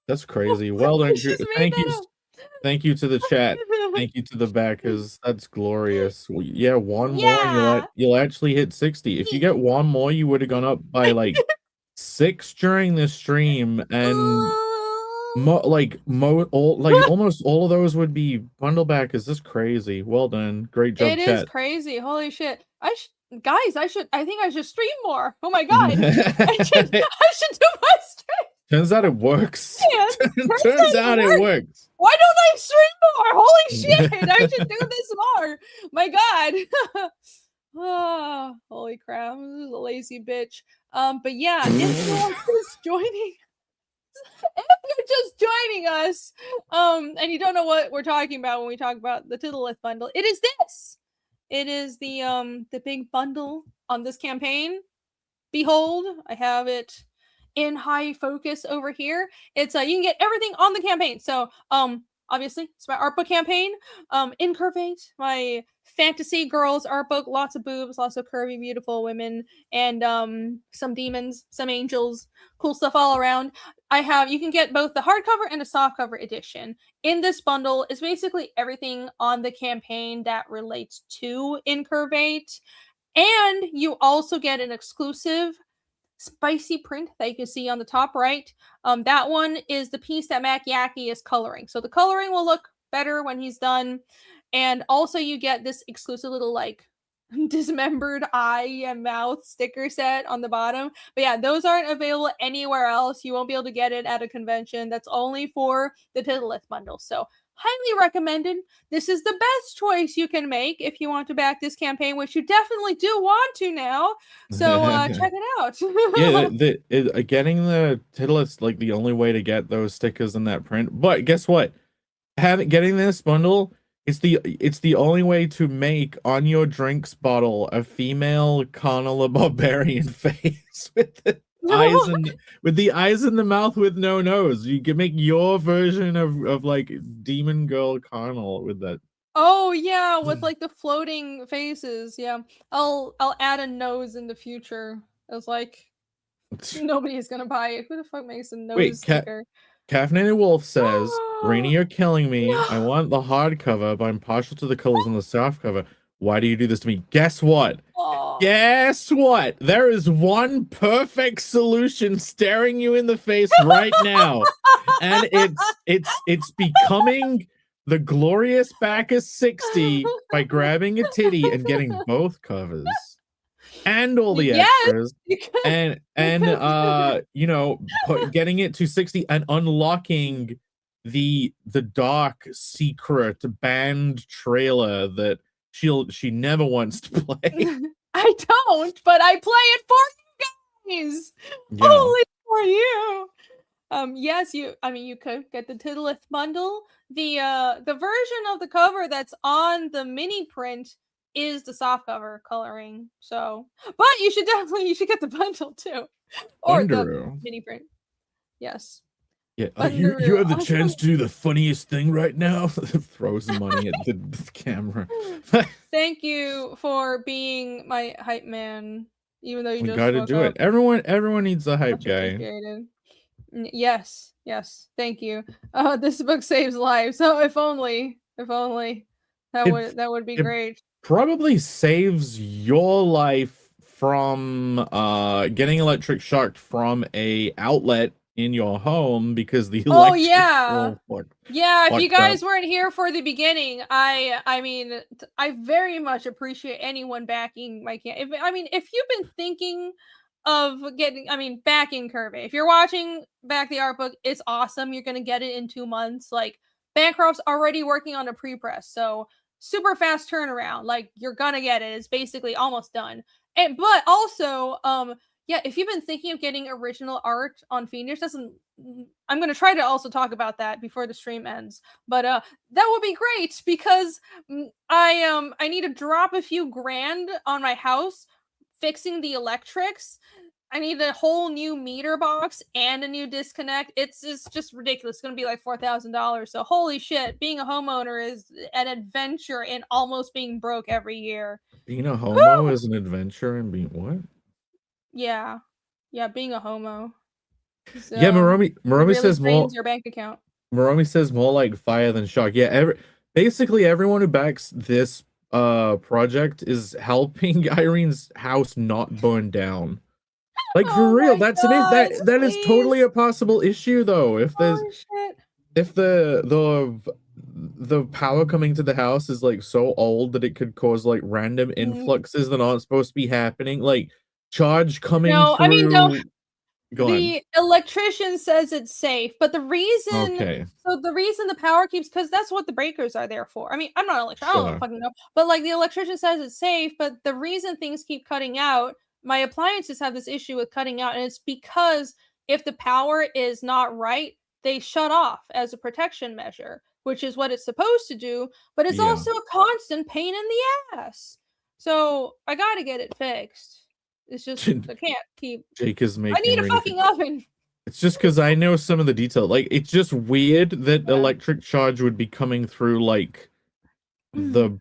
That's crazy. Well done. Thank you. Thank you to the chat. Thank you to the backers. That's glorious. Yeah, one more and you'll actually hit 60. If you get one more, you would have gone up by like 6 during the stream, and almost all of those would be bundle backers. That's crazy. Well done. Great job, It chat. is crazy. Holy shit. I think I should stream more. Oh my god. I should do my stream. Turns out it works. Yeah, Turns out it works. Why don't I stream more? Holy shit. I should do this more. My god. Oh, holy crap. This is a lazy bitch. But yeah, if you're just joining us, and you don't know what we're talking about when we talk about the Titillith bundle, it is this. It is the big bundle on this campaign. Behold, I have it in high focus over here. It's you can get everything on the campaign. So obviously it's my art book campaign. Incurvate, my fantasy girls art book, lots of boobs, lots of curvy, beautiful women, and some demons, some angels, cool stuff all around. You can get both the hardcover and a softcover edition. In this bundle is basically everything on the campaign that relates to Incurvate. And you also get an exclusive spicy print that you can see on the top right. That one is the piece that Mac Yackey is coloring. So the coloring will look better when he's done. And also you get this exclusive little like dismembered eye and mouth sticker set on the bottom. But yeah, those aren't available anywhere else. You won't be able to get it at a convention. That's only for the Titillith bundle. So highly recommended. This is the best choice you can make if you want to back this campaign, which you definitely do want to now. So check it out. Yeah, getting the Titillith's like the only way to get those stickers in that print. But guess what? Getting this bundle, it's the only way to make on your drinks bottle a female Carnal barbarian face with the eyes in the mouth with no nose. You can make your version of like demon girl Carnal with that. Oh yeah, with like the floating faces. Yeah, I'll add a nose in the future as like Nobody is gonna buy it. Who the fuck makes a nose Wait, sticker? Caffeinated Wolf says, Rainy, you're killing me. No. I want the hardcover, but I'm partial to the colors on the softcover. Why do you do this to me? Guess what? Oh. Guess what? There is one perfect solution staring you in the face right now. And it's becoming the glorious Bacchus 60 by grabbing a titty and getting both covers. And all the extras, and you know, getting it to 60 and unlocking the dark secret band trailer that she never wants to play. I don't, but I play it for you guys. Yeah. Only for you. Yes, you could get the Tittleth bundle. The version of the cover that's on the mini print is the soft cover coloring. So, but you should get the bundle too, or the mini print. Yes. Yeah, you have the chance to do the funniest thing right now. Throws money at the camera. Thank you for being my hype man, even though you just gotta do it. Everyone needs a hype guy. Yes, thank you. This book saves lives. So if only that would be great. Probably saves your life from getting electric shocked from a outlet in your home because the electric. If you guys weren't here for the beginning, I very much appreciate anyone backing my if you've been thinking of getting back INCURVATE, if you're watching back the art book, it's awesome. You're gonna get it in 2 months. Like, Bancroft's already working on a pre-press, so super fast turnaround. Like, you're gonna get it. It's basically almost done. But also, if you've been thinking of getting original art on Fiendish, I'm going to try to also talk about that before the stream ends. But that would be great because I need to drop a few grand on my house fixing the electrics. I need a whole new meter box and a new disconnect. It's just ridiculous. It's going to be like $4,000. So holy shit, being a homeowner is an adventure in almost being broke every year. Being a homo is an adventure and being what? Yeah, being a homo. Moromi says more. Your bank account. Moromi says more like fire than shock. Yeah, basically everyone who backs this project is helping Irene's house not burn down. Like, for real, that is totally a possible issue though. If the power coming to the house is like so old that it could cause like random influxes that aren't supposed to be happening, like charge coming through. The electrician says it's safe, but the reason the power keeps, because that's what the breakers are there for. I'm not an electrician, I don't fucking know, but like the electrician says it's safe, but the reason things keep cutting out, my appliances have this issue with cutting out, and it's because if the power is not right, they shut off as a protection measure, which is what it's supposed to do, but it's also a constant pain in the ass. So I gotta get it fixed. It's just, I can't keep. Jake is making. I need a fucking oven. It's just because I know some of the detail. Like, it's just weird that electric charge would be coming through like the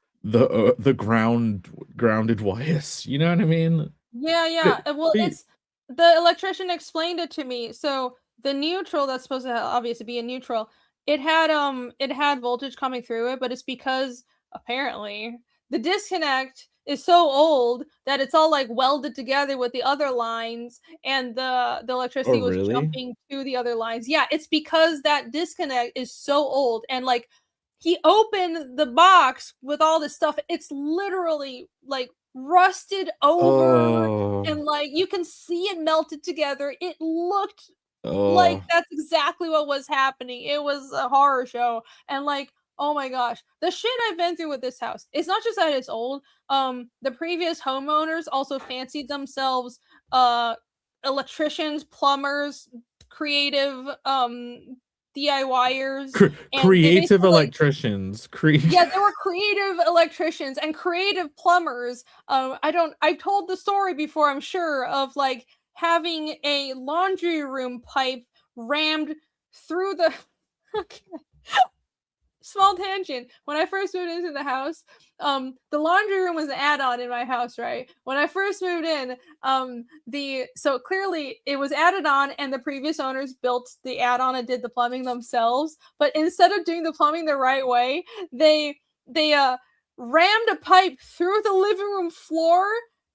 grounded wires. You know what I mean? Yeah. Well, it's the electrician explained it to me. So the neutral that's supposed to obviously be a neutral, it had voltage coming through it, but it's because apparently the disconnect is so old that it's all like welded together with the other lines, and the electricity was jumping to the other lines. Yeah, it's because that disconnect is so old, and like he opened the box with all this stuff. It's literally like rusted over, and like you can see it melted together. It looked like that's exactly what was happening. It was a horror show, and like, oh my gosh, the shit I've been through with this house. It's not just that it's old. The previous homeowners also fancied themselves electricians, plumbers, creative DIYers, creative electricians. Yeah, there were creative electricians and creative plumbers. I've told the story before, I'm sure, of like having a laundry room pipe rammed through the small tangent. When I first moved into the house, the laundry room was an add-on in my house, right? When I first moved in, so clearly it was added on, and the previous owners built the add-on and did the plumbing themselves. But instead of doing the plumbing the right way, they rammed a pipe through the living room floor,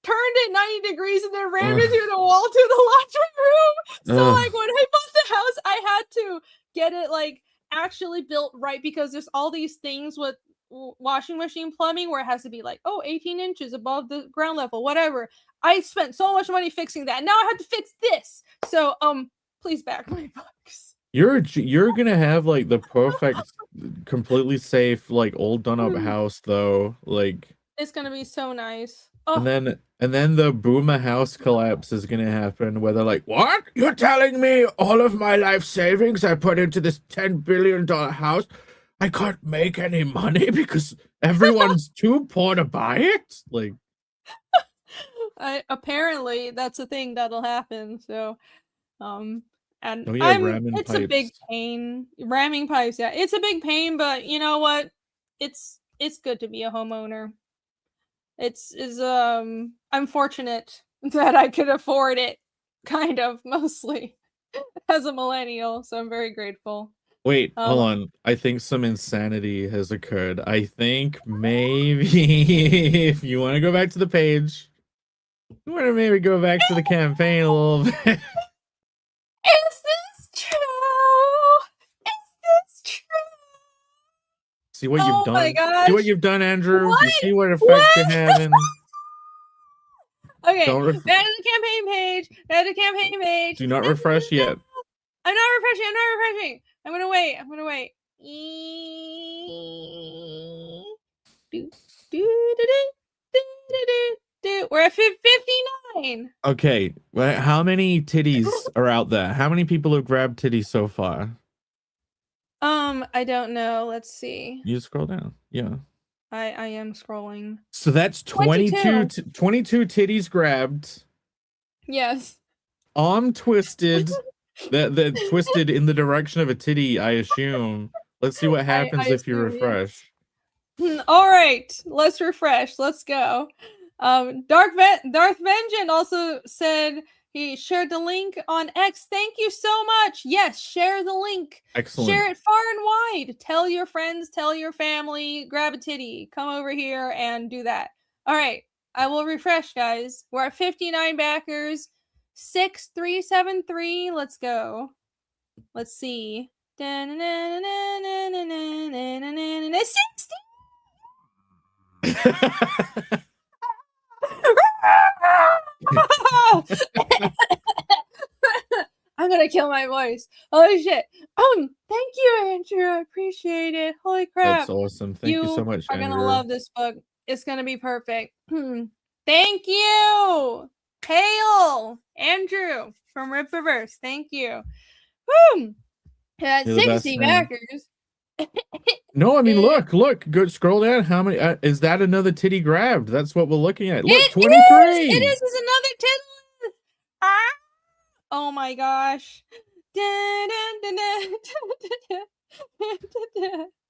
turned it 90 degrees, and then rammed it through the wall to the laundry room. So like when I bought the house, I had to get it like actually built right, because there's all these things with washing machine plumbing where it has to be like 18 inches above the ground level, whatever. I spent so much money fixing that. Now I have to fix this. So please back my books. You're gonna have like the perfect, completely safe, like old done up house though. Like it's gonna be so nice. And then the boomer house collapse is gonna happen where they're like, what? You're telling me all of my life savings I put into this $10 billion house, I can't make any money because everyone's too poor to buy it? Like, apparently that's a thing that'll happen. So, and it's pipes. A big pain. Ramming pipes, yeah, it's a big pain, but you know what? It's good to be a homeowner. I'm fortunate that I could afford it, kind of, mostly, as a millennial, so I'm very grateful. Wait, hold on. I think some insanity has occurred. I think maybe if you want to go back to the page, you want to maybe go back to the campaign a little bit. Is this true? Is this true? See what you've done. My gosh. See what you've done, Andrew. What? You see what effects you're having. Okay, back to the campaign page. Back to the campaign page. Do not refresh yet. I'm not refreshing. I'm gonna wait. We're at 59. Okay, well, how many titties are out there? How many people have grabbed titties so far? I don't know. Let's see. You scroll down. Yeah. I am scrolling. So that's 22 titties grabbed. Yes. Arm twisted. that twisted in the direction of a titty, I assume. Let's see what happens if you refresh. Yeah. All right, let's refresh. Let's go. Darth Vengeance also said he shared the link on X. Thank you so much. Yes, share the link. Excellent. Share it far and wide. Tell your friends, tell your family, grab a titty, come over here and do that. All right, I will refresh, guys. We're at 59 backers. 6373. Let's go. Let's see. 60. I'm gonna kill my voice. Holy shit. Thank you, Andrew. I appreciate it. Holy crap. That's awesome. Thank you so much, Andrew. You're gonna love this book. It's gonna be perfect. Thank you. Hail, Andrew from Rip Reverse. Thank you. Woo! At 60 backers. No, I mean, look, go scroll down. How many is that? Another titty grabbed? That's what we're looking at. Look, 23. It is another titty. Oh my gosh.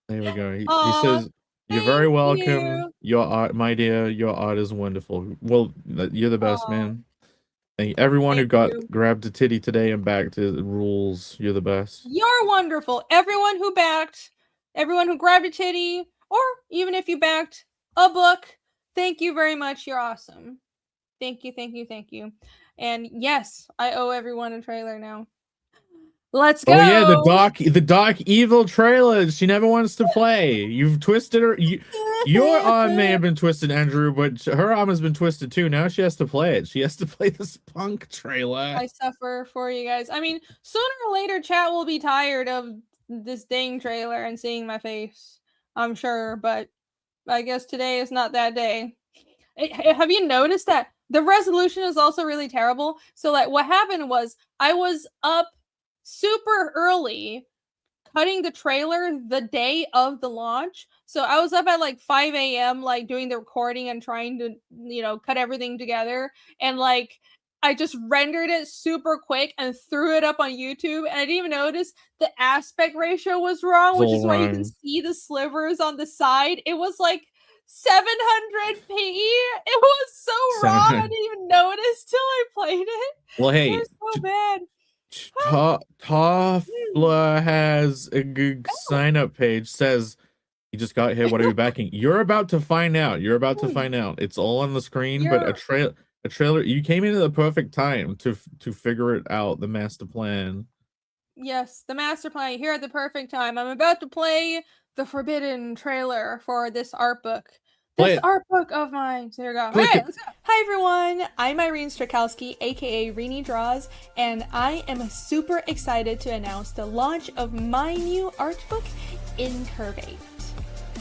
There we go. He says, "You're very welcome. Your art, my dear, your art is wonderful." Well, you're the best, man. Thank everyone who grabbed a titty today and backed it rules. You're the best. You're wonderful. Everyone who backed, everyone who grabbed a titty, or even if you backed a book, thank you very much. You're awesome. Thank you. And yes, I owe everyone a trailer now. Let's go. Oh yeah, the dark evil trailer. She never wants to play. You've twisted her. Your arm may have been twisted, Andrew, but her arm has been twisted too. Now she has to play it. She has to play this punk trailer. I suffer for you guys. I mean, sooner or later, chat will be tired of this dang trailer and seeing my face. I'm sure, but I guess today is not that day. Have you noticed that the resolution is also really terrible? So, like, what happened was I was up super early cutting the trailer the day of the launch. So I was up at like 5 a.m. like doing the recording and trying to, cut everything together. And like I just rendered it super quick and threw it up on YouTube, and I didn't even notice the aspect ratio was wrong, which is why you can see the slivers on the side. It was like 700p. It was so wrong. I didn't even notice till I played it. Well, hey, it was so bad. Toffler has a good sign-up page. Says he just got here. What are you backing? You're about to find out. You're about to find out. It's all on the screen, but a trailer. You came in at the perfect time to figure it out. The master plan. Yes, the master plan here at the perfect time. I'm about to play the forbidden trailer for this art book. This art book of mine. So here we go. Okay, let's go. Hi everyone, I'm Irene Strychalski, aka Rini Draws, and I am super excited to announce the launch of my new art book, INCURVATE.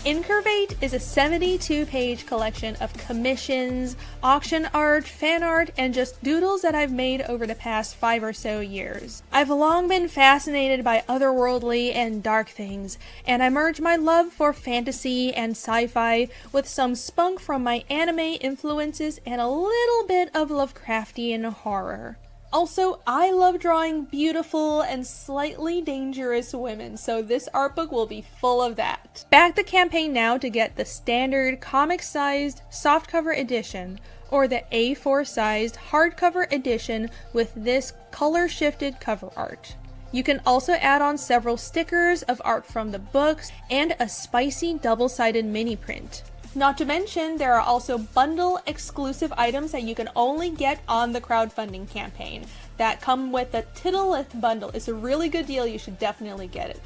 INCURVATE is a 72-page collection of commissions, auction art, fan art, and just doodles that I've made over the past 5 or so years. I've long been fascinated by otherworldly and dark things, and I merge my love for fantasy and sci-fi with some spunk from my anime influences and a little bit of Lovecraftian horror. Also, I love drawing beautiful and slightly dangerous women, so this art book will be full of that. Back the campaign now to get the standard comic-sized softcover edition, or the A4-sized hardcover edition with this color-shifted cover art. You can also add on several stickers of art from the books and a spicy double-sided mini print. Not to mention, there are also bundle exclusive items that you can only get on the crowdfunding campaign that come with the Tittleth bundle. It's a really good deal, you should definitely get it.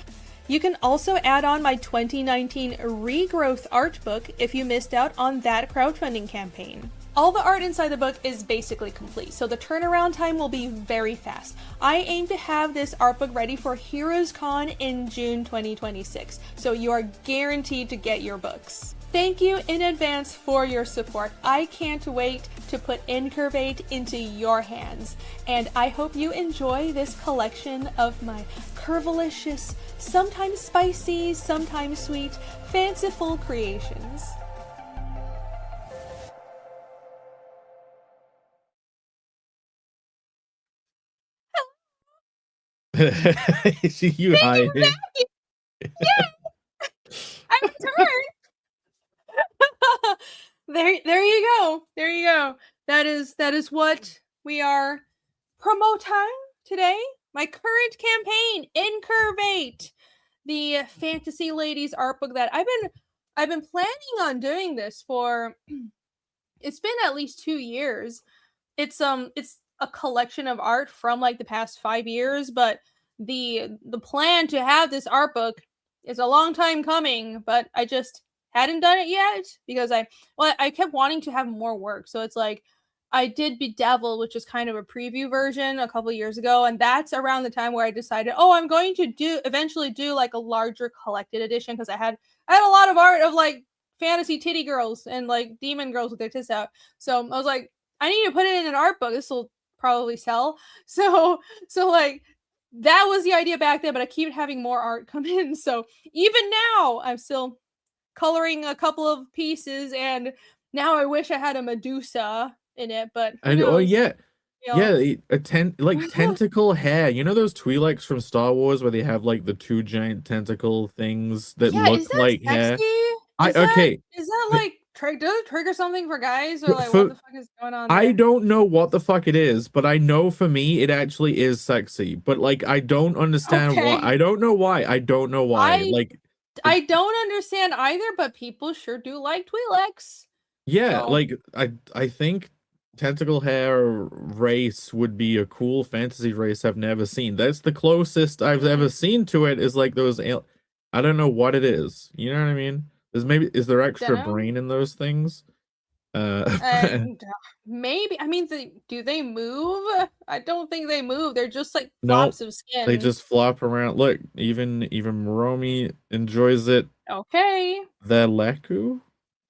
You can also add on my 2019 Regrowth art book if you missed out on that crowdfunding campaign. All the art inside the book is basically complete, so the turnaround time will be very fast. I aim to have this art book ready for Heroes Con in June 2026, so you are guaranteed to get your books. Thank you in advance for your support. I can't wait to put INCURVATE into your hands, and I hope you enjoy this collection of my curvilicious, sometimes spicy, sometimes sweet, fanciful creations. You hiding? Yeah, I returned. There you go. There you go. That is what we are promoting today. My current campaign, INCURVATE, the Fantasy Ladies art book that I've been planning on doing this for. It's been at least 2 years. It's a collection of art from like the past 5 years, but the plan to have this art book is a long time coming, but I just hadn't done it yet because I kept wanting to have more work. So it's like I did Bedeviled, which is kind of a preview version a couple years ago, and that's around the time where I decided, oh, I'm going to eventually do like a larger collected edition because I had a lot of art of like fantasy titty girls and like demon girls with their tits out. So I was like, I need to put it in an art book. This will probably sell. So like that was the idea back then, but I keep having more art come in. So even now, I'm still coloring a couple of pieces, and now I wish I had a Medusa in it, but oh yeah, you know. yeah, like tentacle hair. You know those Twi'leks from Star Wars where they have like the 2 giant tentacle things that look like sexy? hair? Is that like does it trigger something for guys, or like what the fuck is going on there? I don't know what the fuck it is, but I know for me it actually is sexy. But like I don't understand why. I don't know why. I don't know why. I don't understand either, but people sure do like Twi'leks. Yeah, so. Like I think tentacle hair race would be a cool fantasy race I've never seen. That's the closest I've ever seen to it is like those I don't know what it is. You know what I mean? Is there extra brain in those things? Maybe. I mean, do they move? I don't think they move. They're just like flops of skin. They just flop around. Look, even Moromi enjoys it. Okay. The Leku?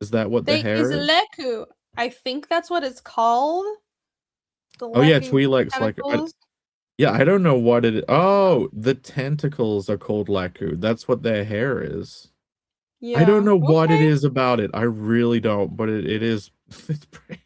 Is that what the hair is? Leku. I think that's what it's called. Oh yeah, Twi'leks like yeah, I don't know what it is. Oh, the tentacles are called Leku. That's what their hair is. Yeah. I don't know what it is about it. I really don't, but it is. It's great.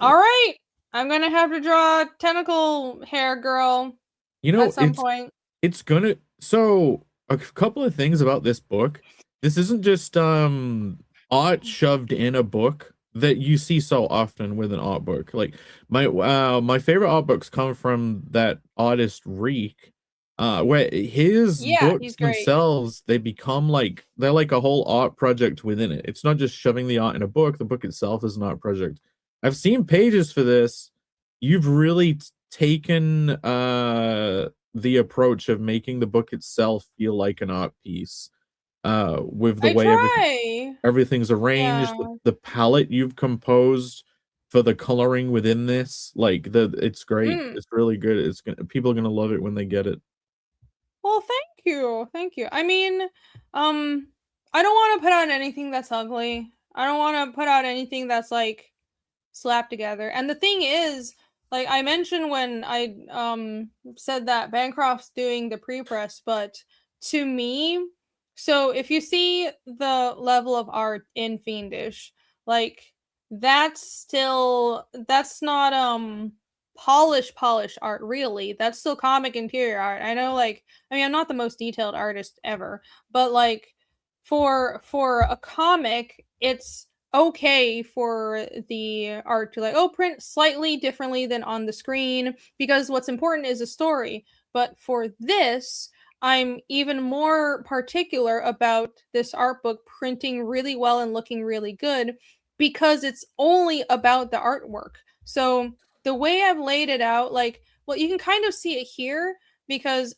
All right. I'm gonna have to draw a tentacle hair girl You know, at some point. it's gonna so a couple of things about this book. This isn't just art shoved in a book that you see so often with an art book. Like my favorite art books come from that artist Reek, where his Yeah, books he's great. themselves, they become like they're like a whole art project within it. It's not just shoving the art in a book. The book itself is an art project. I've seen pages for this. You've really taken the approach of making the book itself feel like an art piece, with the I way try. everything's arranged, Yeah. the palette you've composed for the coloring within this, like it's great. Mm. It's really good. People are gonna love it when they get it. Well, thank you. Thank you. I mean, I don't want to put out anything that's ugly. I don't want to put out anything that's like slapped together. And the thing is, like I mentioned when I said that Bancroft's doing the pre-press, but to me, so if you see the level of art in Fiendish, like that's not polished art really. That's still comic interior art. I know, like, I mean, I'm not the most detailed artist ever, but like for a comic, it's okay for the art to like print slightly differently than on the screen, because what's important is a story. But for this, I'm even more particular about this art book printing really well and looking really good, because it's only about the artwork. So the way I've laid it out, like, well, you can kind of see it here, because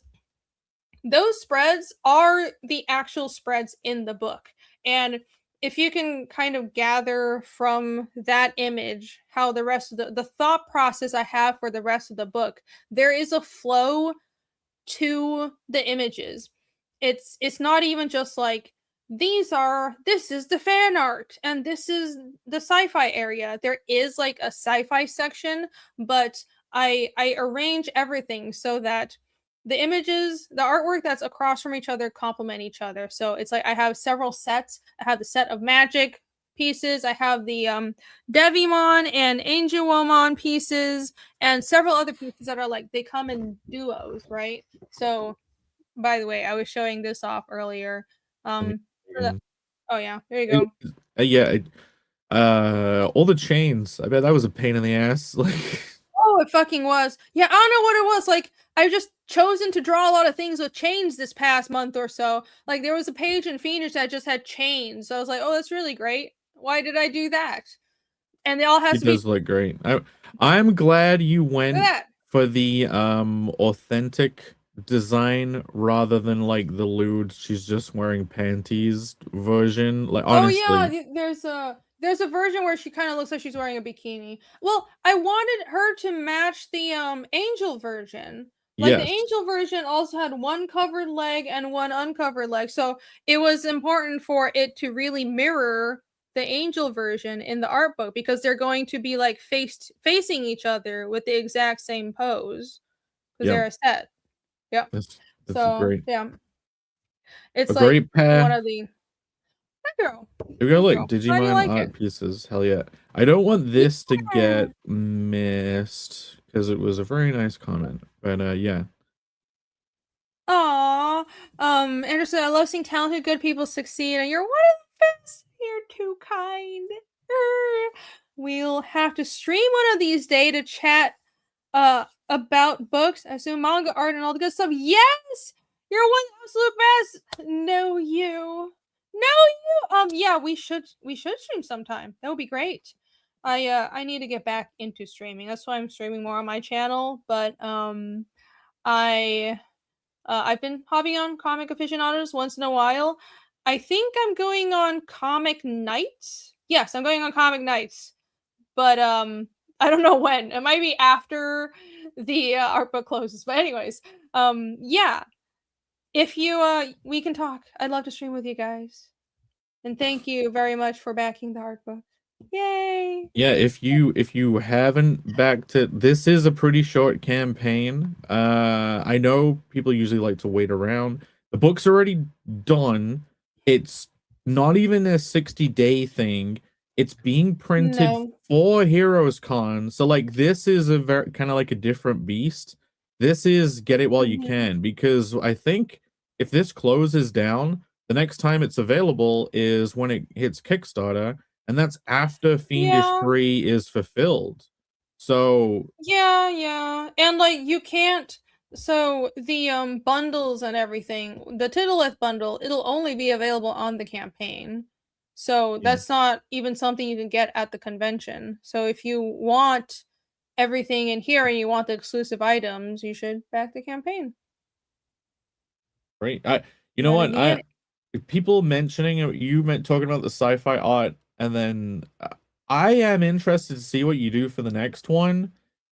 those spreads are the actual spreads in the book. And if you can kind of gather from that image how the rest of the thought process I have for the rest of the book, there is a flow to the images. It's not even just like this is the fan art and this is the sci-fi area. There is like a sci-fi section, but I arrange everything so that the images, the artwork that's across from each other complement each other. So it's like I have several sets. I have the set of magic pieces. I have the Devimon and Angelwomon pieces, and several other pieces that are like they come in duos, right? So, by the way, I was showing this off earlier. Um, Mm. oh yeah, there you It- go. yeah, all the chains. I bet that was a pain in the ass. Like, Oh, it fucking was. Yeah, I don't know what it was. Like, I've just chosen to draw a lot of things with chains this past month or so. Like, there was a page in Phoenix that just had chains. So I was like, oh, that's really great. Why did I do that? And they all has it to be does look great. I'm glad you look went at that. for the authentic design rather than like the lewd she's just wearing panties version. Like, Oh yeah, honestly, there's a version where she kind of looks like she's wearing a bikini. Well, I wanted her to match the angel version. Like the yes. angel version also had one covered leg and one uncovered leg. So it was important for it to really mirror the angel version in the art book, because they're going to be like facing each other with the exact same pose because Yeah. they're a set. Yep. That's So great. yeah, it's A like great one pair. of the Good girl. We got Good like girl. How do you Digimon like it? art pieces. Hell yeah. I don't want this to Yeah. get missed because it was a very nice comment. But yeah. Aw. Anderson, I love seeing talented, good people succeed, and you're one of the best. You're too kind. We'll have to stream one of these days to chat about books, I assume manga art and all the good stuff. Yes! You're one of the absolute best. No you. No you. Yeah, we should stream sometime. That would be great. I need to get back into streaming. That's why I'm streaming more on my channel, but I I've been hopping on Comic Aficionados once in a while. I think I'm going on Comic Nights. Yes, I'm going on Comic Nights, but I don't know when. It might be after the art book closes. But anyways, yeah. If you we can talk. I'd love to stream with you guys. And thank you very much for backing the art book. Yay! Yeah, if you haven't backed it, this is a pretty short campaign. I know people usually like to wait around. The book's already done. It's not even a 60-day thing. It's being printed No. for Heroes Con. So like this is a very kind of like a different beast. This is get it while you Mhm. can, because I think if this closes down, the next time it's available is when it hits Kickstarter, and that's after Fiendish Yeah. 3 is fulfilled. So Yeah, yeah. And like you can't so the bundles and everything, the Tittleth bundle, it'll only be available on the campaign. So yeah. that's not even something you can get at the convention. So if you want everything in here and you want the exclusive items, you should back the campaign. Great. You know Not what? in the People mentioning you meant talking about the sci-fi art, and then I am interested to see what you do for the next one.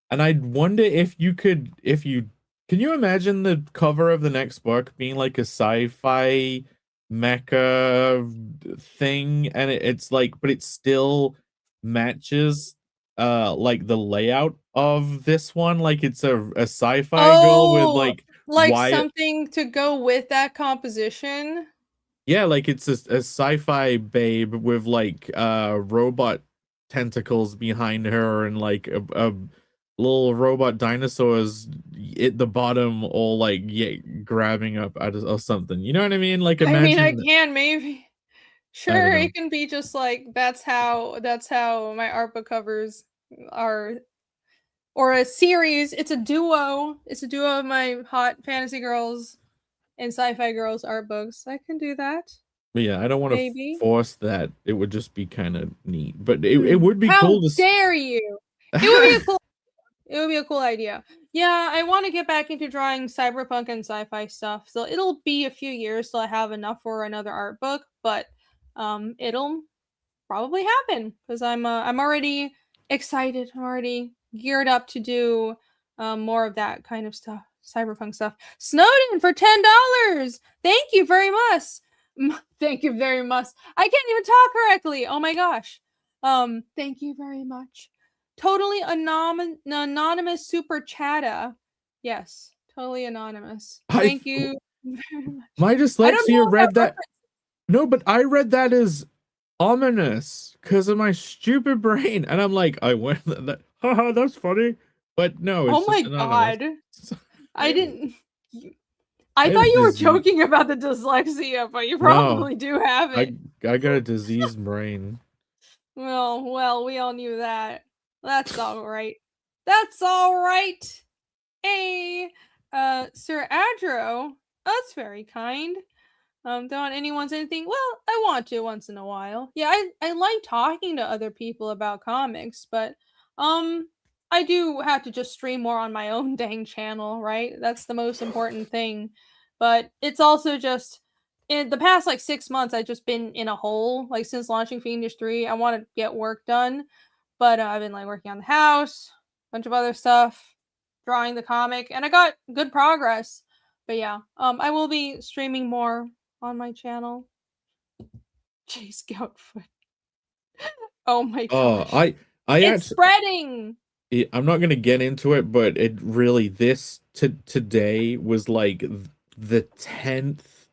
And I wonder if you could, can you imagine the cover of the next book being like a sci-fi mecha thing, and it's like, but it still matches like the layout of this one, like it's a sci-fi girl with Oh, like like wire. something to go with that composition? Yeah, like it's a sci-fi babe with like robot tentacles behind her, and like a little robot dinosaurs at the bottom, all like grabbing up out of or something. You know what I mean? Like I mean, I imagine, can maybe. I don't Sure, know. it can be just like that's how my art book covers are, or a series. It's a duo. It's a duo of my hot fantasy girls and sci-fi girls art books. I can do that. But yeah, I don't want to Maybe. force that. It would just be kind of neat, but it would be How cool to dare you? It would be a cool it would be a cool idea. Yeah, I want to get back into drawing cyberpunk and sci-fi stuff. So it'll be a few years till I have enough for another art book, but it'll probably happen because I'm already excited. I'm already geared up to do more of that kind of stuff, cyberpunk stuff. Snowden for $10. Thank you very much. Thank you very much. I can't even talk correctly. Oh my gosh. Thank you very much. Totally anonymous super chatta. Yes, totally anonymous. I Thank you very much. my I don't know dyslexia what that read that. reference. No, but I read that as ominous because of my stupid brain, and I'm like, I went that, haha, that's funny, but no, Oh it's my just anonymous. god. I didn't. I I thought have you were disease. joking about the dyslexia, but you No, probably do have it. I got a diseased brain. Well, we all knew that. That's all right. That's all right. Hey, Sir Adro, that's very kind. Don't want anyone's anything. Well, I want to once in a while. Yeah, I like talking to other people about comics, but I do have to just stream more on my own dang channel, right? That's the most important thing. But it's also just in the past like 6 months, I've just been in a hole. Like since launching Fiendish 3, I want to get work done, but I've been like working on the house, a bunch of other stuff, drawing the comic, and I got good progress. But yeah, I will be streaming more on my channel. J Scoutfoot. Oh my Oh, gosh. I It's actually, spreading. I'm not gonna get into it, but it really this today was like the 10th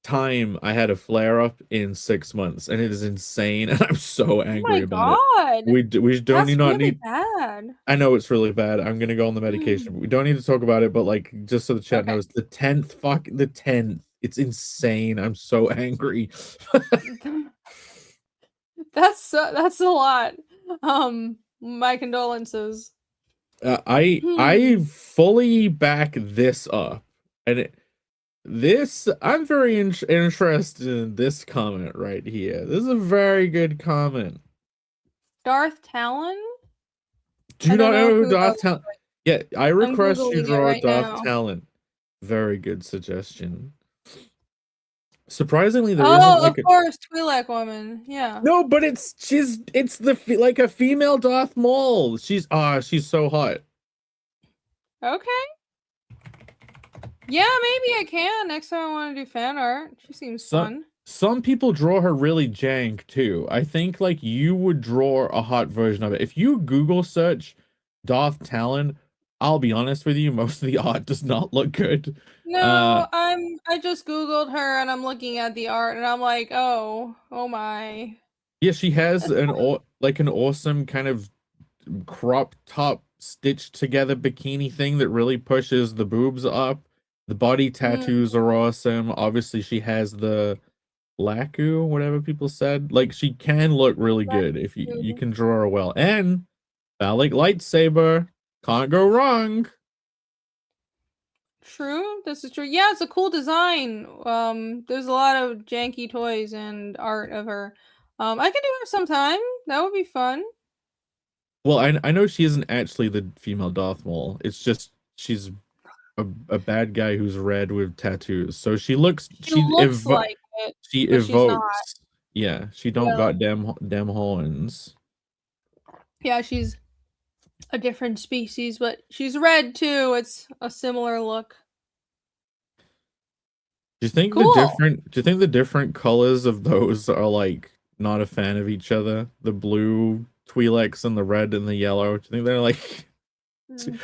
time I had a flare up in 6 months, and it is insane, and I'm so Oh angry my about it. god. We don't That's need not really need. bad. I know it's really bad. I'm gonna go on the medication. We don't need to talk about it, but like just so the chat Okay. knows, the 10th. It's insane. I'm so angry. That's a lot. My condolences. I fully back this up, and this I'm very interested in this comment right here. This is a very good comment. Darth Talon? Do I you don't not know know who who that Darth looks Talent? like. Yeah, I I'm request you googling it draw right Darth now. Talent. Very good suggestion. Surprisingly, there isn't Oh, of like a course, Twi'lek woman. Yeah. no, but it's like a female Darth Maul. She's so hot. Okay. Yeah, maybe I can next time I want to do fan art. She seems Some fun. some people draw her really jank too. I think like you would draw a hot version of it. If you Google search Darth Talon, I'll be honest with you, most of the art does not look good. No, I just googled her and I'm looking at the art and I'm like, oh my. Yeah, she has an awesome kind of crop top stitched together bikini thing that really pushes the boobs up. The body tattoos are awesome. Obviously, she has the laku, whatever people said. Like she can look really good if you can draw her well. And phallic lightsaber, can't go wrong. True, this is true. Yeah, it's a cool design. There's a lot of janky toys and art of her. I can do her sometime. That would be fun. Well, I know she isn't actually the female Darth Maul. It's just she's a bad guy who's red with tattoos. So she looks She looks like it, she but she's not. evokes. Yeah, she don't Yeah. got damn horns. Yeah, she's a different species, but she's red too. It's a similar look. Do you think Cool. the different colors of those are like not a fan of each other? The blue Twi'leks and the red and the yellow. Do you think they're like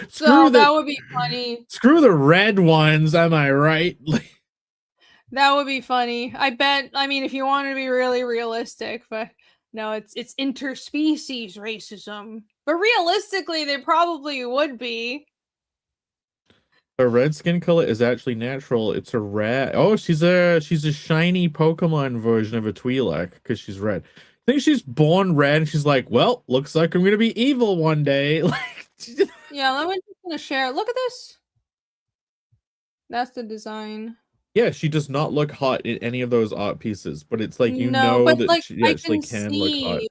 So that would be funny. Screw the red ones, am I right? That would be funny. I bet. I mean, if you want to be really realistic, but no, it's interspecies racism. But realistically, they probably would be. Her red skin color is actually natural. It's a rat. Oh, she's a shiny Pokemon version of a Twi'lek because she's red. I think she's born red and she's like, well, looks like I'm gonna be evil one day. Yeah, let me just gonna share. Look at this. That's the design. Yeah, she does not look hot in any of those art pieces, but it's like No, but that like she I actually can can look hot. see.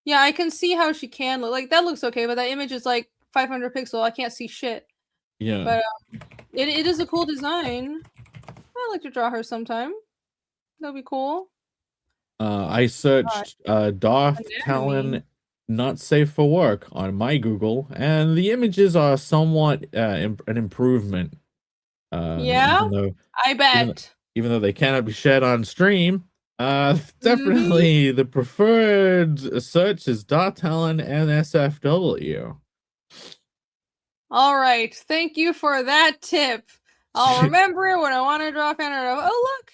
Yeah, I can see how she can look. Like that looks okay, but that image is like 500 pixel. I can't see shit. Yeah. But it is a cool design. I'd like to draw her sometime. That'd be cool. I searched Darth Talon not safe for work on my Google, and the images are somewhat an improvement. Yeah, I bet. Even though they cannot be shared on stream, definitely the preferred search is Darth Talon NSFW. All right, thank you for that tip. I'll remember it when I want to draw a fan art of. Oh look,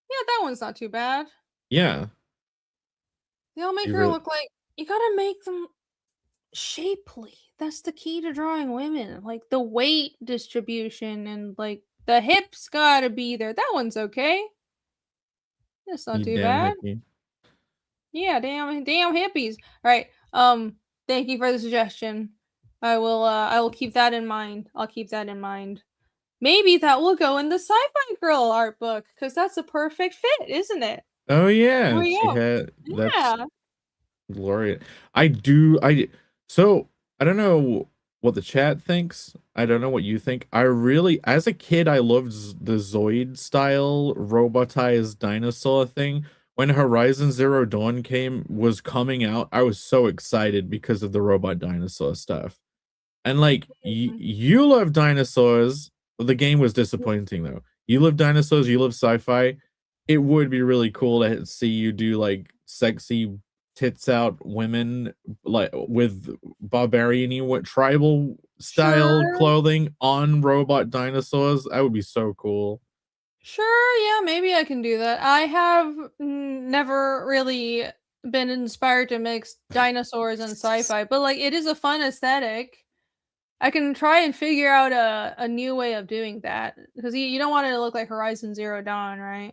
yeah, that one's not too bad. Yeah, They'll make her look like you gotta make them shapely. That's the key to drawing women. Like the weight distribution and like the hips gotta be there. That one's okay. That's not too bad. Hippie. Yeah, damn hippies. All right. Thank you for the suggestion. I will keep that in mind. I'll keep that in mind. Maybe that will go in the sci-fi girl art book because that's a perfect fit, isn't it? Oh yeah, that's glorious. So I don't know what the chat thinks. I don't know what you think. As a kid, I loved the Zoid style robotized dinosaur thing. When Horizon Zero Dawn was coming out, I was so excited because of the robot dinosaur stuff. And like you love dinosaurs. The game was disappointing though. You love dinosaurs, you love sci-fi. It would be really cool to see you do like sexy tits out women like with barbarian tribal style clothing on robot dinosaurs. That would be so cool. Sure, yeah, maybe I can do that. I have never really been inspired to mix dinosaurs and sci-fi, but like it is a fun aesthetic. I can try and figure out a new way of doing that because you don't want it to look like Horizon Zero Dawn, right?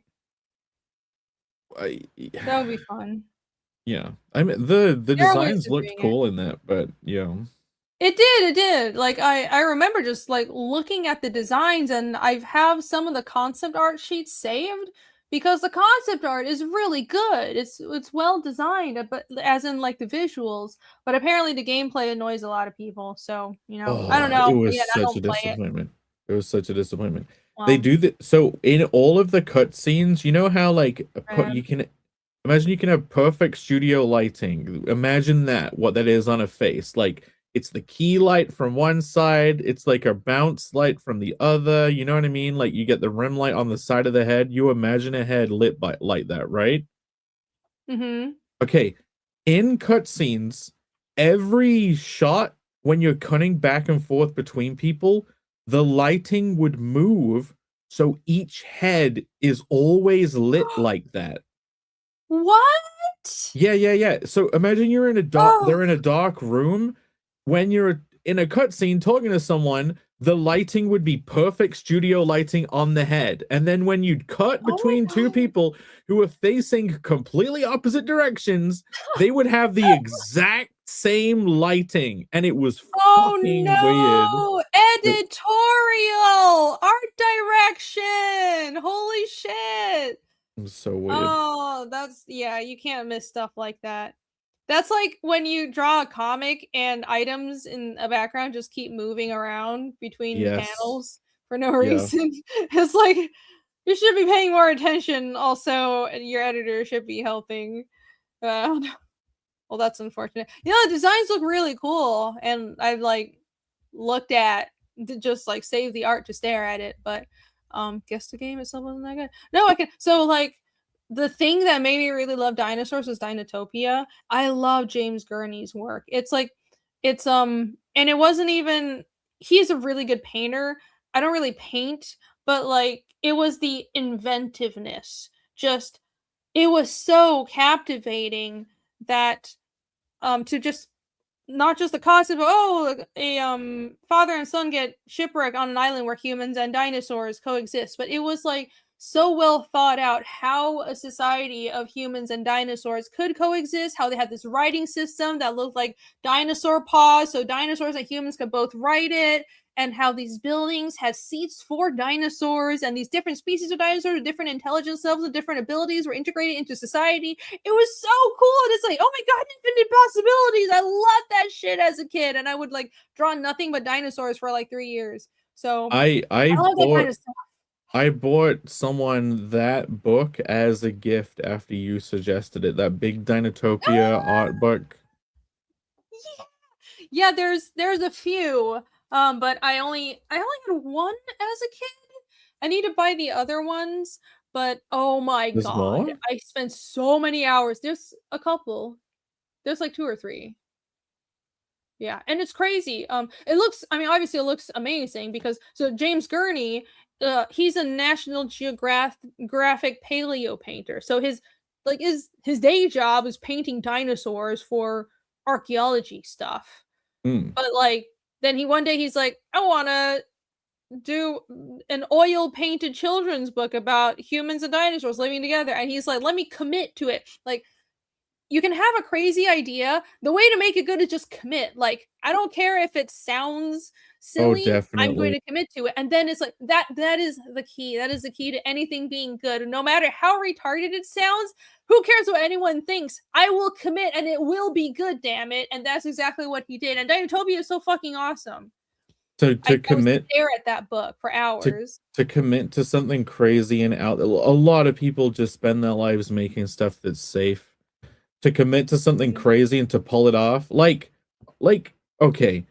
That would be fun. Yeah, I mean the designs looked cool in that, but yeah. It did. Like I remember just like looking at the designs, and I have some of the concept art sheets saved because the concept art is really good. It's well designed, but as in like the visuals. But apparently the gameplay annoys a lot of people. So I don't know. It was such a disappointment. It was such a disappointment. They do that. So in all of the cutscenes, you know how like you can imagine you can have perfect studio lighting. Imagine what that is on a face. Like it's the key light from one side, it's like a bounce light from the other. You know what I mean? Like you get the rim light on the side of the head. You imagine a head lit by like that, right? Mm-hmm. Okay. In cutscenes, every shot when you're cutting back and forth between people, the lighting would move, so each head is always lit like that. What? What? Yeah. So imagine you're in a dark. Oh, They're in a dark room. When you're in a cutscene talking to someone, the lighting would be perfect studio lighting on the head, and then when you'd cut oh my between two god. people who were facing completely opposite directions, they would have the exact same lighting, and it was Oh fucking weird. no! It Editorial! Art direction! Holy shit! was so weird. Oh, yeah, you can't miss stuff like that. That's like when you draw a comic and items in a background just keep moving around between Yes. panels for no Yeah. reason. It's like you should be paying more attention. Also, and your editor should be helping. Uh, well, that's unfortunate. You know, the designs look really cool, and I've like looked at to just like save the art to stare at it, but guess the game itself wasn't that good. No, I can. So like the thing that made me really love dinosaurs was Dinotopia. I love James Gurney's work. It's like and it wasn't even he's a really good painter. I don't really paint, but like it was the inventiveness. Just it was so captivating that to just not just the concept of a father and son get shipwrecked on an island where humans and dinosaurs coexist, but it was like so well thought out how a society of humans and dinosaurs could coexist, how they had this writing system that looked like dinosaur paws so dinosaurs and humans could both write it, and how these buildings had seats for dinosaurs, and these different species of dinosaurs with different intelligence levels and different abilities were integrated into society. It was so cool. And it's like, oh my god, infinite possibilities. I loved that shit as a kid. And I would like draw nothing but dinosaurs for like 3 years. So I I love that kind bought of stuff. I bought someone that book as a gift after you suggested it. That big Dinotopia art book. Yeah, there's a few. But I only had one as a kid. I need to buy the other ones, but oh my There's god, more? I spent so many hours. There's a couple. There's like two or three. Yeah, and it's crazy. It looks. I mean, obviously, it looks amazing because so James Gurney, he's a National Geographic paleo painter. So his day job is painting dinosaurs for archaeology stuff. Mm. But like then he one day he's like, I want to do an oil painted children's book about humans and dinosaurs living together, and he's like, let me commit to it. Like you can have a crazy idea. The way to make it good is just commit. Like, I don't care if it sounds Oh, silly, I'm going definitely. to commit to it. And then it's like that is the key. That is the key to anything being good. No matter how retarded it sounds, who cares what anyone thinks? I will commit and it will be good, damn it. And that's exactly what he did. And Dinotopia is so fucking awesome. So to I would commit stare at that book for to hours. to commit to something crazy and out, a lot of people just spend their lives making stuff that's safe. To commit to something Mhm. crazy and to pull it off, like okay,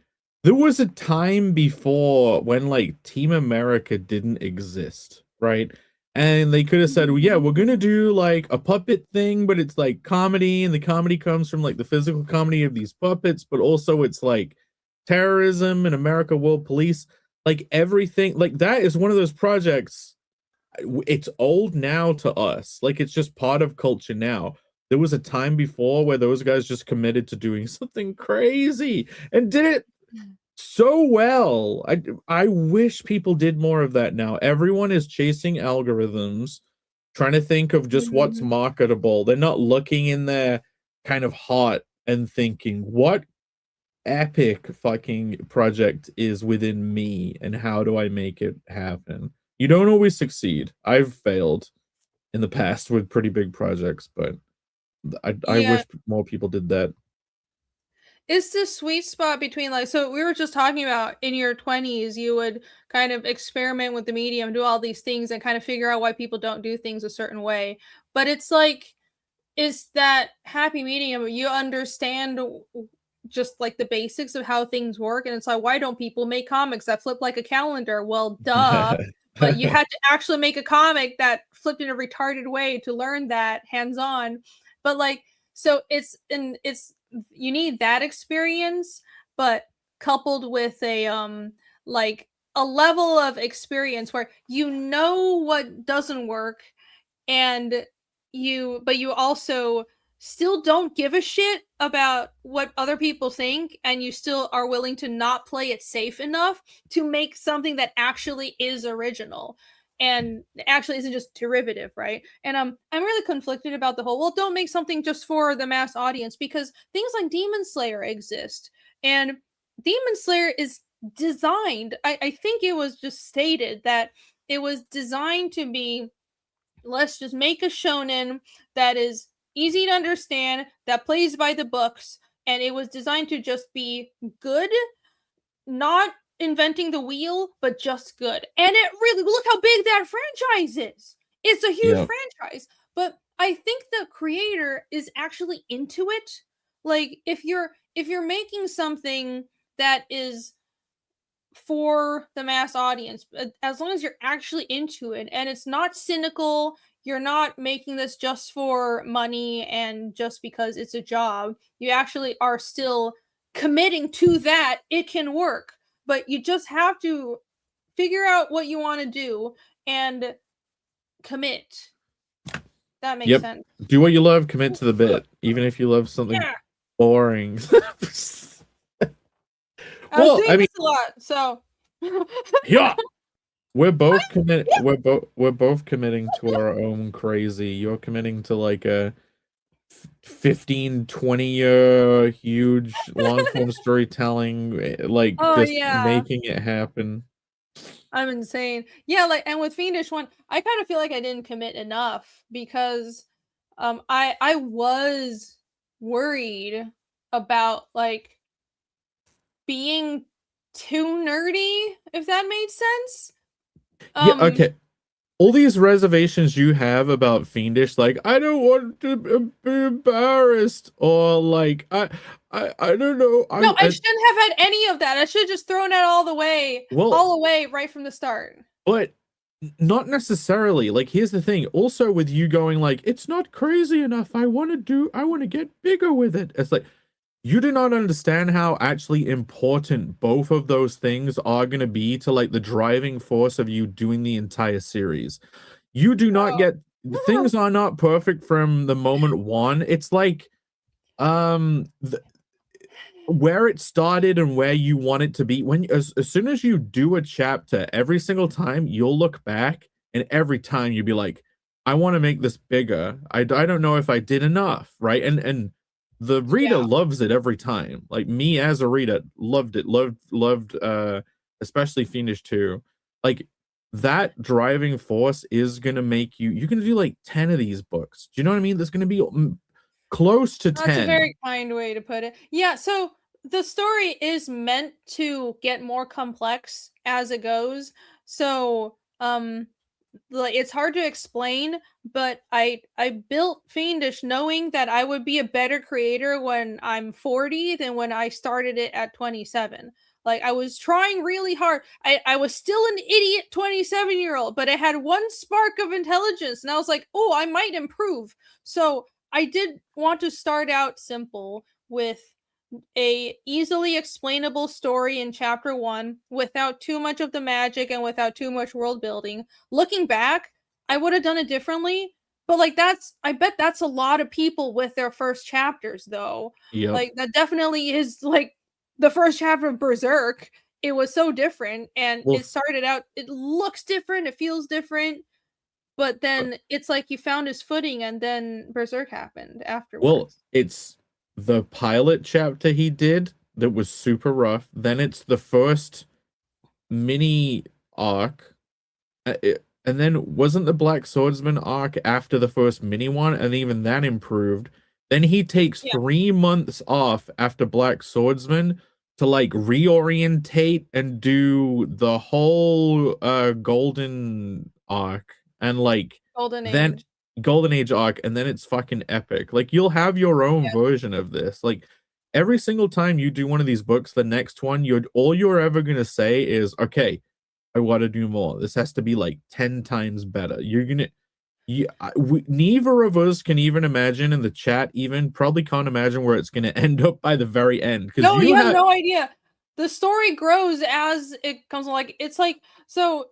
there was a time before when like Team America didn't exist, right? And they could have said, well, yeah, we're gonna do like a puppet thing, but it's like comedy, and the comedy comes from like the physical comedy of these puppets, but also it's like terrorism and America World Police, like everything like that is one of those projects. It's old now to us, like it's just part of culture now. There was a time before where those guys just committed to doing something crazy and did it so well. I wish people did more of that now. Everyone is chasing algorithms, trying to think of just what's Mhm. marketable. They're not looking in their kind of heart and thinking, what epic fucking project is within me and how do I make it happen? You don't always succeed. I've failed in the past with pretty big projects, but I Yeah, wish more people did that. it's the sweet spot between like so we were just talking about in your 20s you would kind of experiment with the medium, do all these things and kind of figure out why people don't do things a certain way. But it's like it's that happy medium. You understand just like the basics of how things work and it's like why don't people make comics that flip like a calendar? Well, duh. But you had to actually make a comic that flipped in a retarded way to learn that hands on. But like so it's you need that experience, but coupled with a like a level of experience where you know what doesn't work, and you also still don't give a shit about what other people think, and you still are willing to not play it safe enough to make something that actually is original and actually isn't just derivative, right? And I'm really conflicted about the whole, well, don't make something just for the mass audience, because things like Demon Slayer exist, and Demon Slayer is designed, I think it was just stated that it was designed to be, let's just make a shonen that is easy to understand, that plays by the books, and it was designed to just be good, not inventing the wheel, but just good. And it really, look how big that franchise is. It's a huge franchise. But I think the creator is actually into it. Like if you're making something that is for the mass audience, as long as you're actually into it and it's not cynical, you're not making this just for money and just because it's a job, you actually are still committing to that, it can work. But you just have to figure out what you want to do and commit. That makes sense. Do what you love, commit to the bit, even if you love something boring. I was doing this a lot, so yeah. We're both we're both committing to our own crazy. You're committing to like a 15-20 year huge long form storytelling, like just making it happen. I'm insane. Yeah, like, and with Fiendish one, I kind of feel like I didn't commit enough because I was worried about like being too nerdy, if that made sense. Yeah, okay. All these reservations you have about Fiendish, like I don't want to be embarrassed, or like I don't know. No, I shouldn't have had any of that. I should have just thrown it all away right from the start. But not necessarily. Like, here's the thing. Also, with you going like, it's not crazy enough. I want to get bigger with it. It's like, you do not understand how actually important both of those things are going to be to like the driving force of you doing the entire series. You do not get, things are not perfect from the moment one. It's like, where it started and where you want it to be. When as soon as you do a chapter, every single time you'll look back and every time you'll be like, I want to make this bigger. I don't know if I did enough, right? And the reader loves it every time. Like me as a reader, loved it, loved especially Fiendish 2. Like that driving force is gonna make you're gonna do like 10 of these books. Do you know what I mean? There's gonna be close to 10. That's a very kind way to put it. Yeah, so the story is meant to get more complex as it goes. So like it's hard to explain, but I built Fiendish knowing that I would be a better creator when I'm 40 than when I started it at 27. Like I was trying really hard. I was still an idiot 27-year-old, but I had one spark of intelligence and I was like, oh, I might improve. So I did want to start out simple with a easily explainable story in chapter 1 without too much of the magic and without too much world building. Looking back, I would have done it differently, but like I bet that's a lot of people with their first chapters though. Yep. Like that definitely is like the first chapter of Berserk. It was so different and it started out, it looks different, it feels different, but then it's like he found his footing and then Berserk happened afterwards. Well, it's the pilot chapter he did that was super rough. Then it's the first mini arc. And then wasn't the Black Swordsman arc after the first mini one? And even that improved. Then he takes 3 months off after Black Swordsman to like reorientate and do the whole golden arc and like Golden Age arc, and then it's fucking epic. Like you'll have your own version of this. Like every single time you do one of these books, the next one, all you're ever gonna say is, okay, I want to do more. This has to be like 10 times better. Neither of us can even imagine in the chat, even probably can't imagine where it's gonna end up by the very end. No, you have no idea. The story grows as it comes. Like it's like so.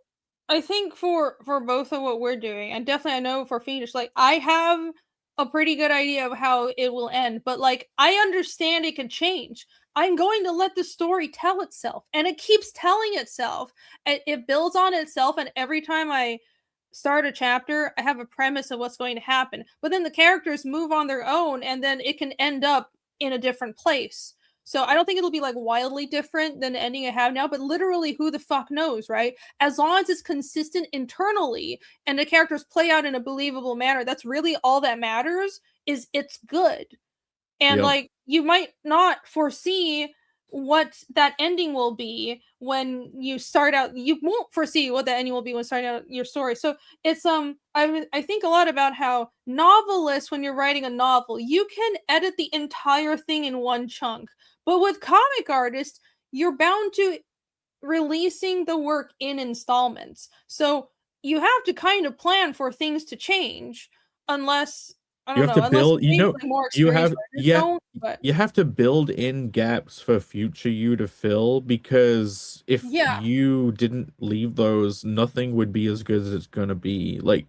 I think for both of what we're doing, and definitely I know for Fiendish, like I have a pretty good idea of how it will end, but like I understand it can change. I'm going to let the story tell itself, and it keeps telling itself. It builds on itself, and every time I start a chapter, I have a premise of what's going to happen. But then the characters move on their own, and then it can end up in a different place. So I don't think it'll be like wildly different than the ending I have now, but literally who the fuck knows, right? As long as it's consistent internally and the characters play out in a believable manner, that's really all that matters, is it's good. And Yep. like you might not foresee what that ending will be when you start out. You won't foresee what that ending will be when starting out your story. So it's I think a lot about how novelists, when you're writing a novel, you can edit the entire thing in one chunk. But with comic artists, you're bound to releasing the work in installments. So you have to kind of plan for things to change, unless I You don't have know, to unless build, maybe like more you experienced have, writers don't. But you have to build in gaps for future you to fill, because if yeah, you didn't leave those, nothing would be as good as it's gonna be. Like,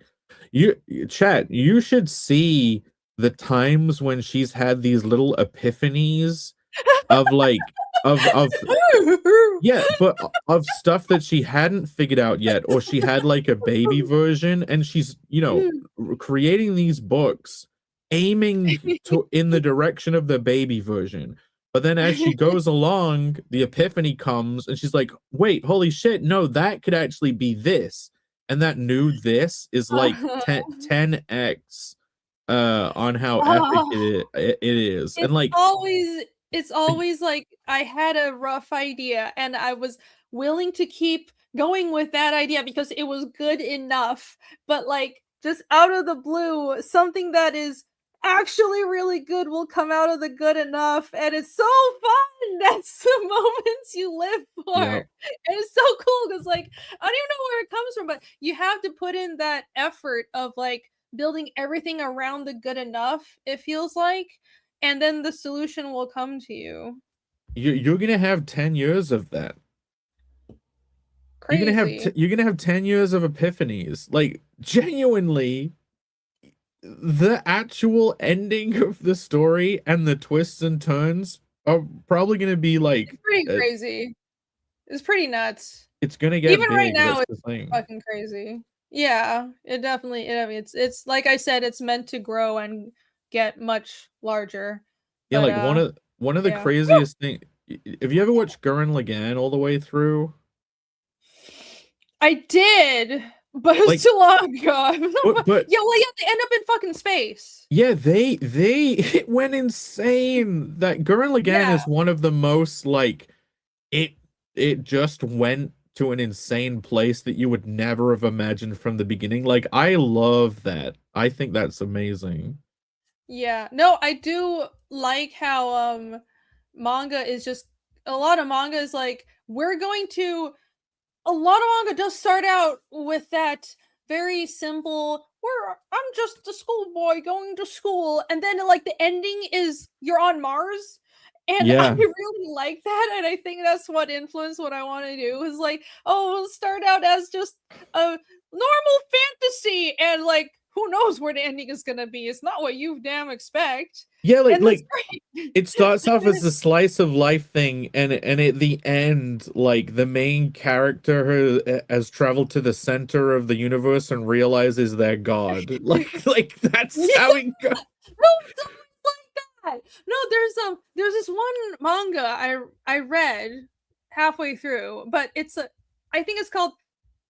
chat, you should see the times when she's had these little epiphanies of like, of yeah, but of stuff that she hadn't figured out yet, or she had like a baby version, and she's, creating these books aiming to in the direction of the baby version. But then as she goes along, the epiphany comes and she's like, "Wait, holy shit, no, that could actually be this." And that new this is like 10x on how epic Ah, it is. And it's like, always like I had a rough idea and I was willing to keep going with that idea because it was good enough. But like just out of the blue, something that is actually really good will come out of the good enough, and it's so fun. That's the moments you live for. yep. And it's so cool because like I don't even know where it comes from, but you have to put in that effort of like building everything around the good enough, it feels like, and then the solution will come to you. You're gonna have 10 years of that. Crazy. You're gonna have 10 years of epiphanies. Like, genuinely, the actual ending of the story and the twists and turns are probably gonna be like, It's pretty crazy. It's pretty nuts. it's gonna get Even right big. now, That's it's the thing. fucking crazy. Yeah, it definitely. I mean, it's like I said, it's meant to grow and get much larger. Yeah, But like one of the yeah. craziest thing. Have you ever watched Gurren Lagann all the way through? I did, but it was Like, too long ago. but Yeah, well, yeah, they end up in fucking space. yeah, they it went insane. That Gurren Lagann Yeah, is one of the most like, it it just went to an insane place that you would never have imagined from the beginning. Like, I love that. I think that's amazing. yeah. No, I do like how manga is just a lot of manga is like we're going to a lot of manga does start out with that very simple I'm just a schoolboy going to school, and then like the ending is you're on Mars, and I Yeah. really like that, and I think that's what influenced what I want to do is like, oh, we'll start out as just a normal fantasy, and like who knows where the ending is gonna be. It's not what you damn expect. Yeah, And that's great. it starts And off then as a slice of life thing, and at the end, like, the main character has traveled to the center of the universe and realizes they're God. Like that's yeah. how it goes. No, it's always like that. No, there's this one manga I read halfway through, but I think it's called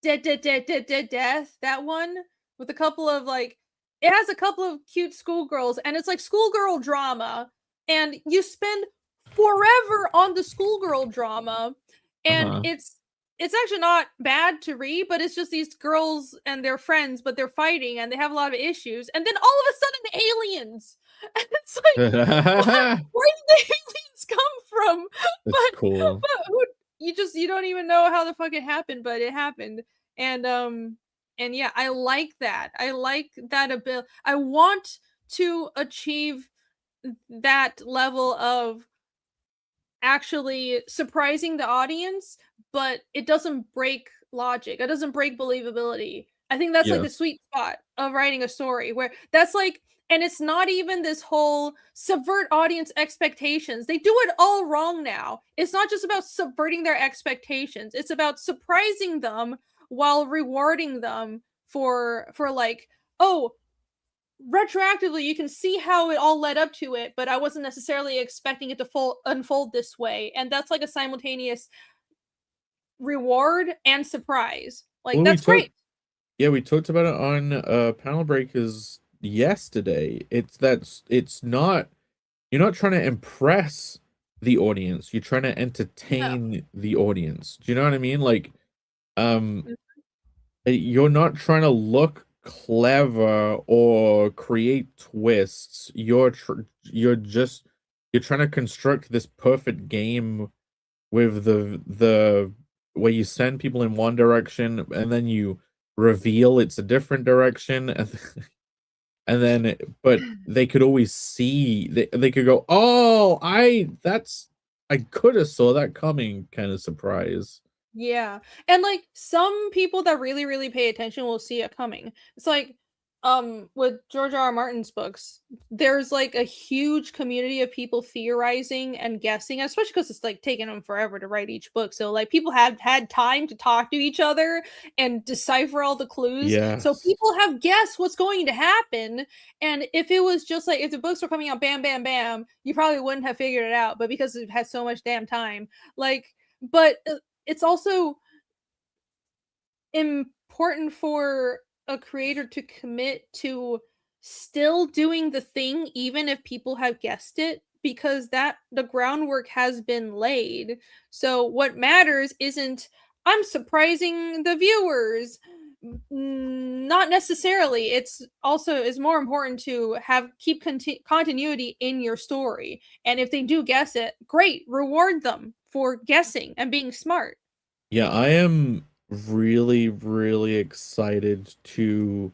Death. That one with a couple of like it has a couple of cute schoolgirls, and it's like schoolgirl drama, and you spend forever on the schoolgirl drama, and Uh-huh. it's actually not bad to read, but it's just these girls and their friends, but they're fighting and they have a lot of issues, and then all of a sudden aliens, and it's like where did the aliens come from? It's cool. But who, you don't even know how the fuck it happened, but it happened. And yeah, I like that. I like that ability. I want to achieve that level of actually surprising the audience, but it doesn't break logic. It doesn't break believability. I think that's like Yeah. the sweet spot of writing a story where that's like And it's not even this whole subvert audience expectations. They do it all wrong now. It's not just about subverting their expectations. It's about surprising them while rewarding them for like, oh, retroactively you can see how it all led up to it, but I wasn't necessarily expecting it to unfold this way. And that's like a simultaneous reward and surprise. Like, Well, that's great. we talked about it on Panel Breakers yesterday. It's not, you're not trying to impress the audience, you're trying to entertain the audience. Do you know what I mean? Like, you're not trying to look clever or create twists. You're trying to construct this perfect game with the where you send people in one direction and then you reveal it's a different direction, and then but they could always see, they could go, oh, I could have saw that coming, kind of surprise. Yeah. And like some people that really, really pay attention will see it coming. It's like with George R. R. Martin's books, there's like a huge community of people theorizing and guessing, especially because it's like taking them forever to write each book. So like people have had time to talk to each other and decipher all the clues. Yes. So people have guessed what's going to happen. And if it was just like if the books were coming out bam, bam, bam, you probably wouldn't have figured it out. But because it had so much damn time, like, but it's also important for a creator to commit to still doing the thing even if people have guessed it, because that the groundwork has been laid. So what matters isn't I'm surprising the viewers, not necessarily. It's also is more important to keep continuity in your story, and if they do guess it, great, reward them for guessing and being smart. Yeah, I am really, really excited to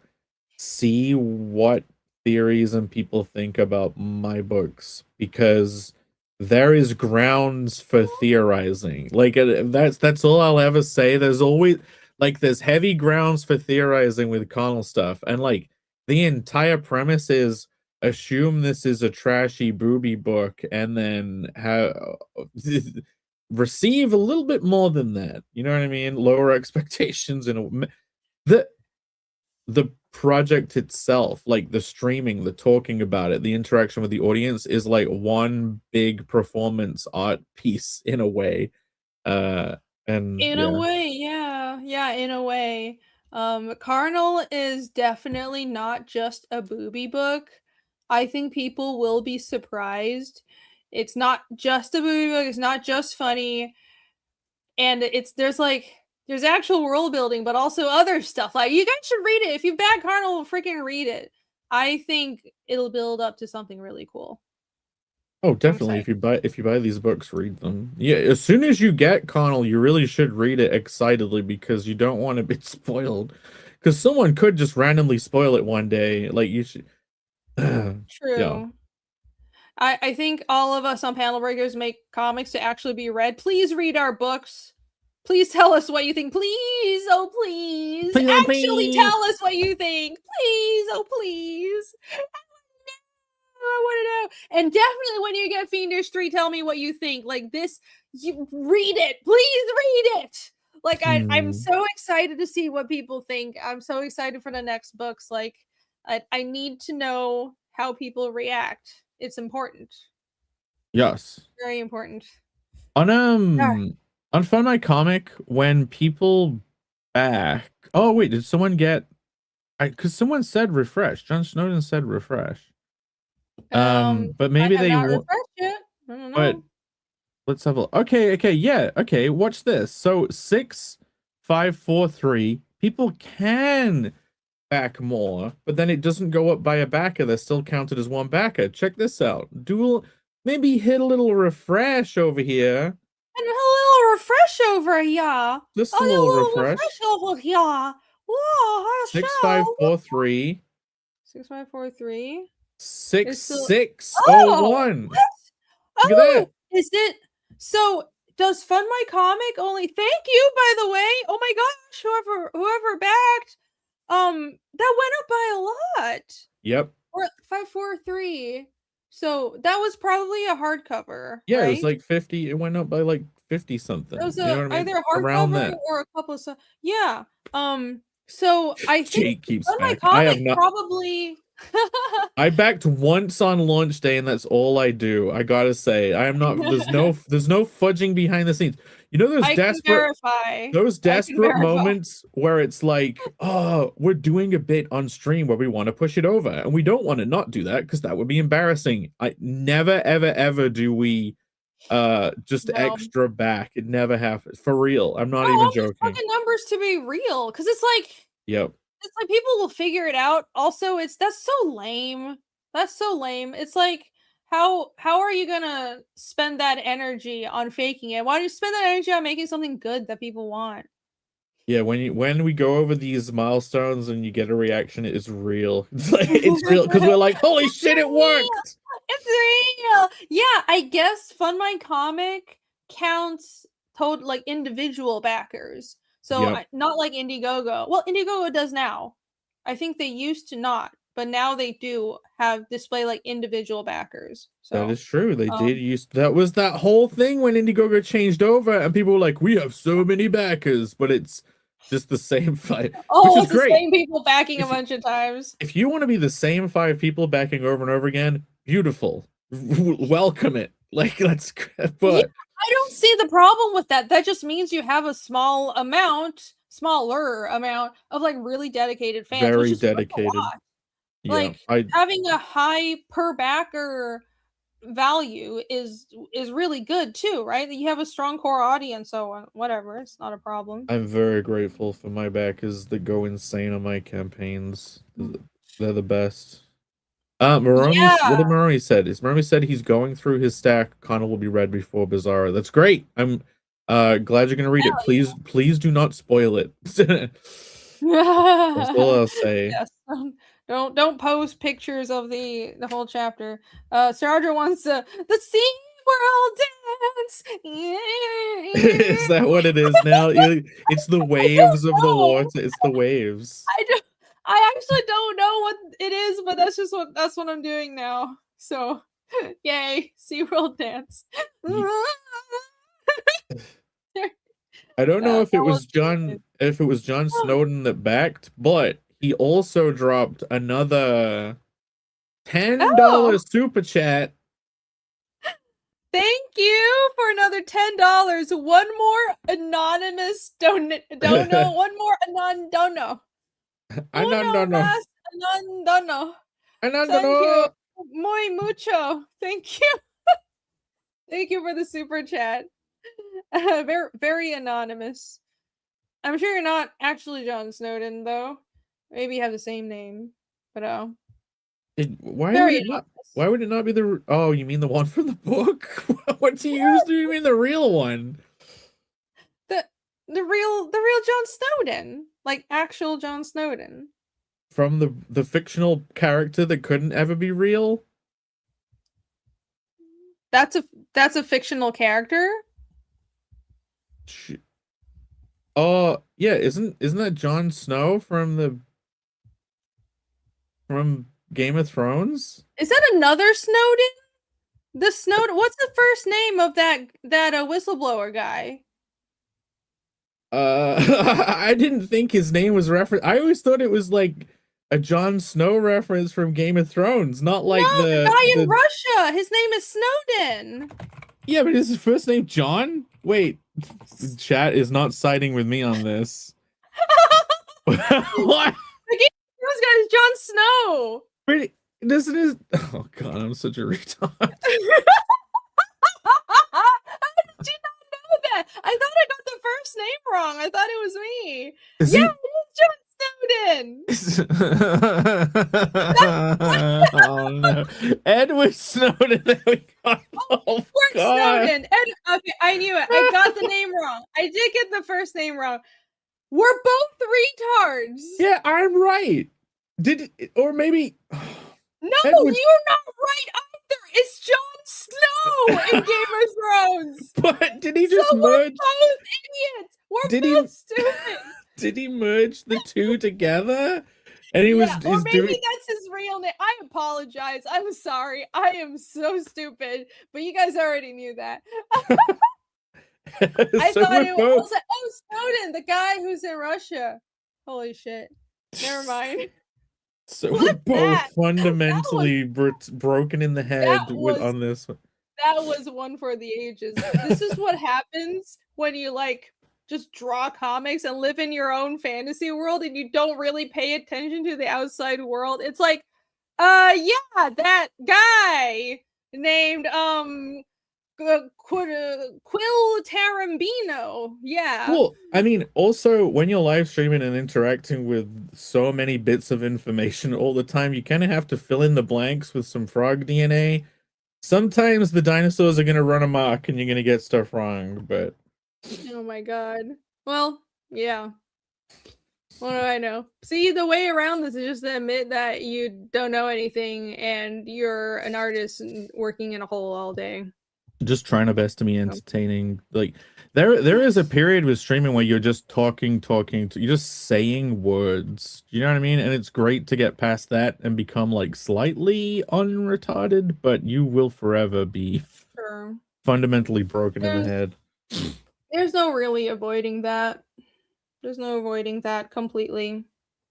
see what theories and people think about my books, because there is grounds for theorizing. Like, that's all I'll ever say. There's always, like, there's heavy grounds for theorizing with Connell stuff, and like the entire premise is assume this is a trashy booby book and then have receive a little bit more than that. You know what I mean? Lower expectations, and the project itself, like the streaming, the talking about it, the interaction with the audience is like one big performance art piece in a way. And In a way, yeah. Yeah, in a way. Carnal is definitely not just a booby book. I think people will be surprised. It's not just a booby book, it's not just funny. And there's actual world building, but also other stuff. Like, you guys should read it. If you back Carnal, freaking read it. I think it'll build up to something really cool. Oh, definitely. If you buy these books, read them. Yeah, as soon as you get Connell, you really should read it excitedly, because you don't want to be spoiled. Because someone could just randomly spoil it one day. Like, you should. True. Yeah. I think all of us on Panel Breakers make comics to actually be read. Please read our books. Please tell us what you think. Please, oh please. Please, actually tell us what you think. Please, oh please. I want to know. And definitely when you get Fiendish 3, tell me what you think. Like this, you read it. Please read it. Like I'm so excited to see what people think. I'm so excited for the next books. Like I need to know how people react. It's important. Yes. Very important. On Find My Comic, when people back. Oh wait, did someone get? Because someone said refresh. John Snowden said refresh. But maybe they won't refresh it. I don't know. But let's have a look. Okay, yeah. Okay, watch this. So 6543, people can back more, but then it doesn't go up by a backer. They're still counted as one backer. Check this out. Maybe hit a little refresh over here. And a little refresh over here. Just a little refresh over here. Whoa, 6543. 6543. 6601. What? Look at that. Is it so? Does Fund My Comic only? Thank you, by the way. Oh my gosh, whoever backed, that went up by a lot. Yep. Or 543. So that was probably a hardcover, Yeah, it was right? like 50. It went up by like 50 something. It was You know what I mean? either a Around hardcover that. or a couple of yeah. So I think Jake keeps on my back. I have comic not. probably I backed once on launch day, and that's all I do. I gotta say, I am not. There's no fudging behind the scenes. You know I can verify. those I can desperate verify. moments where it's like, oh, we're doing a bit on stream where we want to push it over, and we don't want to not do that because that would be embarrassing. I never, ever, ever do we just No. extra back. It never happens. For real. I'm not I even want these joking. fucking numbers to be real because it's like Yep. it's like people will figure it out. Also, that's so lame. That's so lame. It's like how are you gonna spend that energy on faking it? Why don't you spend that energy on making something good that people want? Yeah, when we go over these milestones and you get a reaction, it is real. It's like it's real because we're like, holy shit, it worked. It's real. Yeah, I guess Fun My Comic counts total like individual backers. So Yep. not like Indiegogo. Well, Indiegogo does now. I think they used to not, but now they do have display like individual backers. So That is true. They did use that was that whole thing when Indiegogo changed over and people were like, we have so many backers, but it's just the same fight. Oh, which it's is great. the same people backing a bunch of times. If you want to be the same 5 people backing over and over again, beautiful. Welcome it. Like let's but Yeah, I don't see the problem with that. That just means you have a smaller amount of like really dedicated fans. very Which is dedicated. Yeah, like having a high per backer value is really good too, right? That you have a strong core audience, so whatever, it's not a problem. I'm very grateful for my backers that go insane on my campaigns. They're the best. Maroni, what did Maroni said? Maroni said he's going through his stack. Connell will be read before Bizarro. That's great. I'm glad you're gonna read it. Please do not spoil it. That's all I'll say. Yes. Don't post pictures of the whole chapter. Sarja wants the Sea World dance. Is that what it is now? It's the waves of the water. It's the waves. I actually don't know what it is, but that's what I'm doing now. So, yay, SeaWorld dance. I don't know if it was John Snowden that backed, but he also dropped another $10 super chat. Thank you for another $10. One more anonymous don't know. One more don't know. Thank you. Muy mucho. Thank you. Thank you for the super chat. Very, very anonymous. I'm sure you're not actually John Snowden, though. Maybe you have the same name, but why would it not be the? Oh, you mean the one from the book? What do you mean the real one? The real John Snowden, like actual John Snowden from the fictional character that couldn't ever be real. That's a fictional character. Oh yeah, isn't that Jon Snow from Game of Thrones? Is that another Snowden? The Snowden. What's the first name of that whistleblower guy? I didn't think his name was referenced. I always thought it was like a Jon Snow reference from Game of Thrones, not like the guy in Russia. His name is Snowden. Yeah, but is his first name John? Wait, chat is not siding with me on this. What? The Game of Thrones guy is Jon Snow. Pretty. This is. Oh god, I'm such a retard. How did you not know that? I thought I got the first name wrong. I thought it was me. It is John Snowden. Oh no, Edward Snowden. There we go. Oh, Snowden. Okay, I knew it. I got the name wrong. I did get the first name wrong. We're both retards. Yeah, I'm right. Or maybe. No, Edward... you're not right either. It's Jon Snow in Game of Thrones. But did he just merge? We're both idiots. We're both stupid. Did he merge the two together? And he Yeah, or he's maybe doing that's his real name. I apologize. I'm sorry. I am so stupid. But you guys already knew that. I so thought we're it was, I both was like, oh, Snowden, the guy who's in Russia. Holy shit. Never mind. so we're What's both that? That was fundamentally broken in the head with on this one. that was one for the ages. This is what happens when you like just draw comics and live in your own fantasy world and you don't really pay attention to the outside world. It's like, yeah, that guy named Quill Tarambino. Yeah. Well, I mean, also when you're live streaming and interacting with so many bits of information all the time, you kind of have to fill in the blanks with some frog DNA. Sometimes the dinosaurs are gonna run amok and you're gonna get stuff wrong, but Oh my god. Well, yeah. What do I know? See, the way around this is just to admit that you don't know anything and you're an artist and working in a hole all day. just trying our best to be entertaining. Like there is a period with streaming where you're just talking, you're just saying words. You know what I mean? And it's great to get past that and become like slightly unretarded, but you will forever be Sure. fundamentally broken in the head. There's no really avoiding that. There's no avoiding that completely.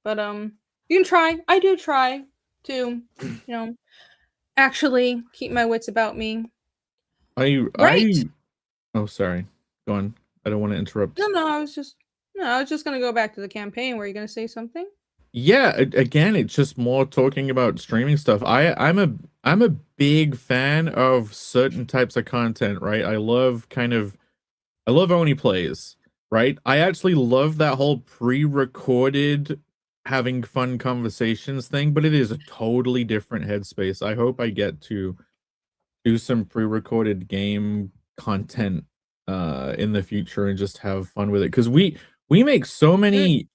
But you can try. I do try to, actually keep my wits about me. Right. Oh, sorry. Go on. I don't want to interrupt. No, I was just gonna go back to the campaign. Were you gonna say something? Yeah, again, it's just more talking about streaming stuff. I'm a big fan of certain types of content, right? I love Oni plays, right? I actually love that whole pre-recorded having fun conversations thing, but it is a totally different headspace. I hope I get to do some pre-recorded game content in the future and just have fun with it, because we make so many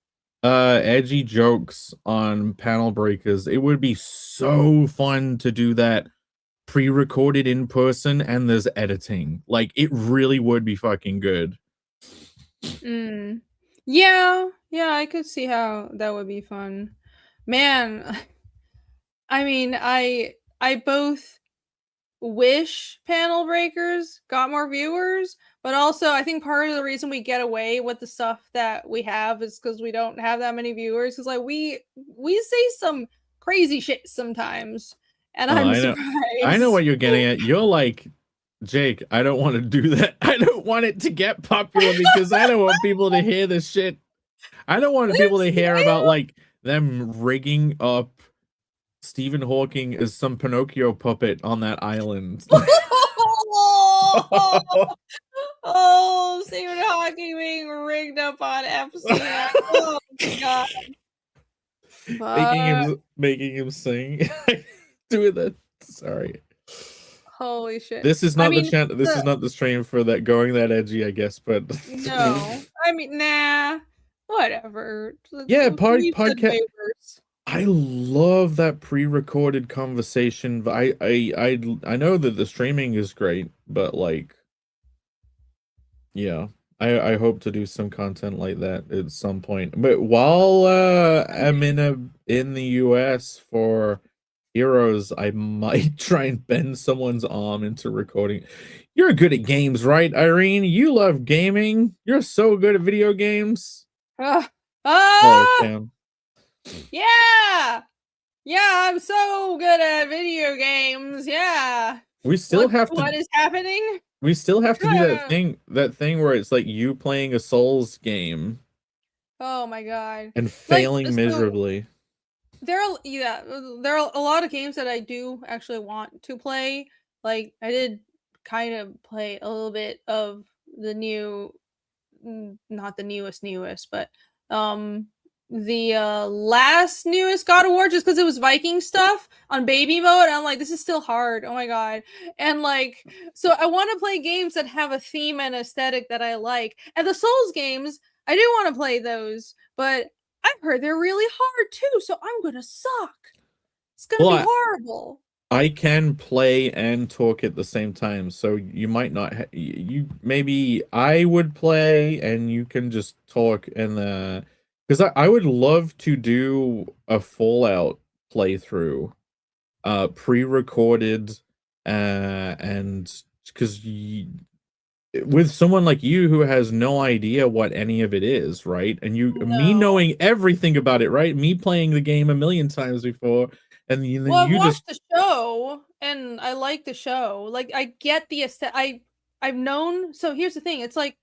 edgy jokes on Panel Breakers. It would be so fun to do that pre-recorded in person, and there's editing. Like, it really would be fucking good. Yeah, I could see how that would be fun. Man, I mean, I both wish Panel Breakers got more viewers, but also I think part of the reason we get away with the stuff that we have is because we don't have that many viewers. Because like we say some crazy shit sometimes, and I'm surprised. I know what you're getting at. You're like, Jake, I don't want to do that. I don't want it to get popular because I don't want people to hear this shit. I don't want people to hear about like them rigging up Stephen Hawking as some Pinocchio puppet on that island. Oh, Stephen Hawking being rigged up on FCM. Oh my god. Making him sing. Doing that. Sorry. Holy shit. This is not this is not the stream for that going that edgy, I guess, but no. I mean, nah. Whatever. Yeah, podcast. I love that pre-recorded conversation. I know that the streaming is great, but like, yeah, I hope to do some content like that at some point. But while I'm in the US for Heroes, I might try and bend someone's arm into recording. You're good at games, right, Irene? You love gaming. You're so good at video games. Yeah, I'm so good at video games. Yeah. We still have to. What is happening? We still have to do that thing where it's like you playing a Souls game. Oh my god. And failing miserably. There are a lot of games that I do actually want to play. Like I did kind of play a little bit of the new, not the newest, but the last newest God of War, just because it was Viking stuff on baby mode. And I'm like, this is still hard. Oh my god. And like, so I want to play games that have a theme and aesthetic that I like. And the Souls games, I do want to play those, but I've heard they're really hard too, so I'm gonna suck. It's gonna be horrible. I can play and talk at the same time, so you might not. You maybe I would play and you can just talk, and Because I would love to do a Fallout playthrough, pre-recorded, and because with someone like you who has no idea what any of it is, right? And me No. knowing everything about it, right? Me playing the game a million times before, and then Well, I've you just watched the show and I like the show. Like I get the I've known, so here's the thing. It's like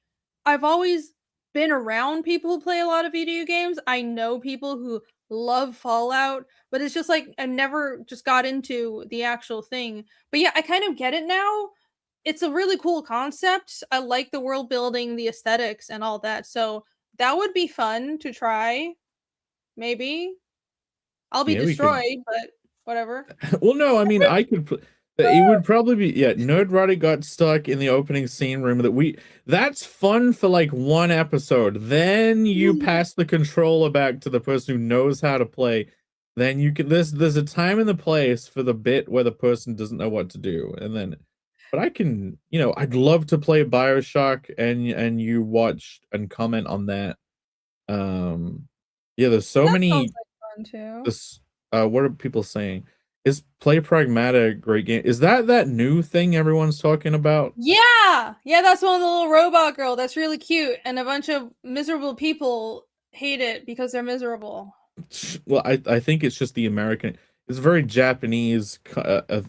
I've always been around people who play a lot of video games. I know people who love Fallout, but it's just like I never just got into the actual thing. But yeah, I kind of get it now. It's a really cool concept. I like the world building, the aesthetics and all that. So that would be fun to try. Maybe. I'll be yeah, we could. destroyed, but whatever. Well, no, I mean, I could. It would probably be, yeah. Nerd got stuck in the opening scene room. That's fun for like one episode. Then you pass the controller back to the person who knows how to play. Then you can. There's a time and the place for the bit where the person doesn't know what to do, and then. But I can, I'd love to play BioShock, and you watch and comment on that. Yeah, there's so That sounds many. like fun too. This what are people saying? Is Play Pragmata a great game? Is that new thing everyone's talking about? Yeah! Yeah, that's one of the little robot girl. That's really cute. And a bunch of miserable people hate it because they're miserable. Well, I think it's just the American. It's very Japanese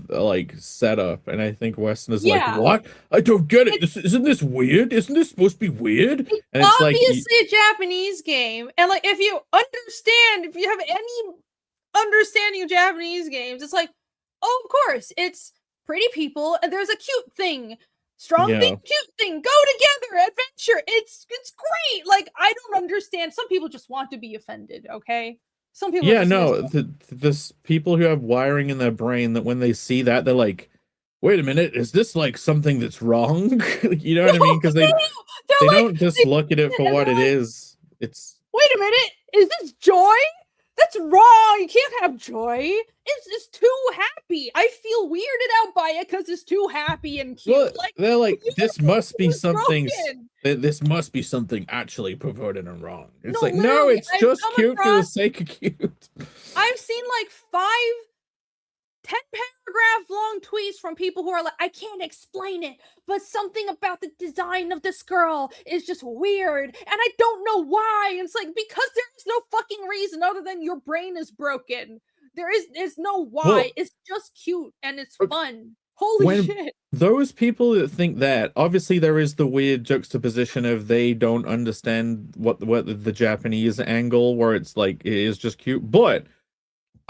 like setup, and I think Western is like, Yeah. what? I don't get it. It's, Isn't this weird? Isn't this supposed to be weird? it's And it's like, obviously a Japanese game. And like if you have any understanding of Japanese games, it's like, oh, of course, it's pretty people and there's a cute thing. Strong yeah. thing, cute thing, go together, adventure. It's great. Like I don't understand. Some people just want to be offended, okay? Some people are Yeah, just no, miserable. this people who have wiring in their brain that when they see that, they're like, wait a minute, is this like something that's wrong? You know what I mean? Because No, they they're like don't just they look at it for and what they're it like, is. It's wait a minute, is this joy? That's wrong. You can't have joy. It's too happy. I feel weirded out by it because it's too happy and cute. well, Like they're like, this must be it's something. broken. This must be something actually perverted and wrong. It's No, like, no, literally, it's just cute for the sake of cute. I've seen like 10 paragraph long tweets from people who are like, I can't explain it, but something about the design of this girl is just weird, and I don't know why. And it's like, because there is no fucking reason other than your brain is broken. There's no why. Well, It's just cute and it's okay, fun. Holy when shit. those people that think that, obviously there is the weird juxtaposition of they don't understand what the Japanese angle where it's like it is just cute, but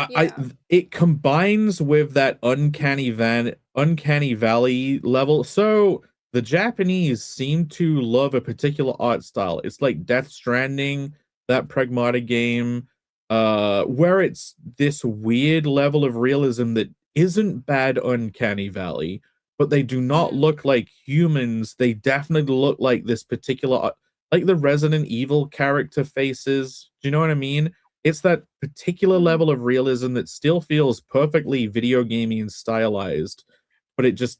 Yeah. it combines with that uncanny valley level. So the Japanese seem to love a particular art style. It's like Death Stranding, that Pragmata game, where it's this weird level of realism that isn't bad uncanny valley, but they do not look like humans. They definitely look like this particular like the Resident Evil character faces. Do you know what I mean? It's that particular level of realism that still feels perfectly video gamey and stylized, but it just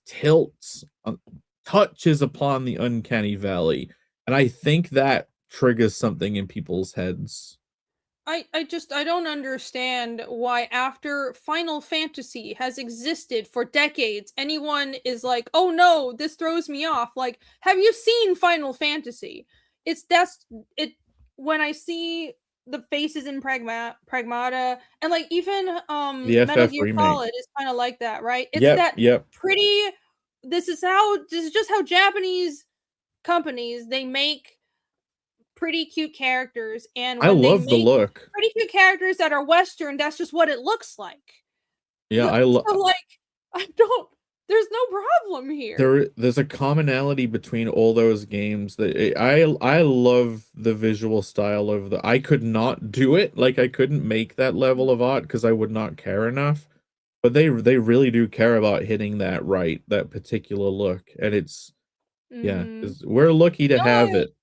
touches upon the uncanny valley. And I think that triggers something in people's heads. I don't understand why after Final Fantasy has existed for decades, anyone is like, oh no, this throws me off. Like, have you seen Final Fantasy? That's it. When I see the faces in Pragmata and like even The Metal FF Gear remake. Solid is kind of like that, right? It's Yep, that yep. pretty. This is just how Japanese companies they make pretty cute characters, and I when they love the make look. pretty cute characters that are Western, that's just what it looks like. Yeah, So like, I don't. There's no problem here. there's a commonality between all those games that I love the visual style of the. I could not do it, like I couldn't make that level of art because I would not care enough. But they really do care about hitting that particular look, and it's yeah, we're lucky to No, have it.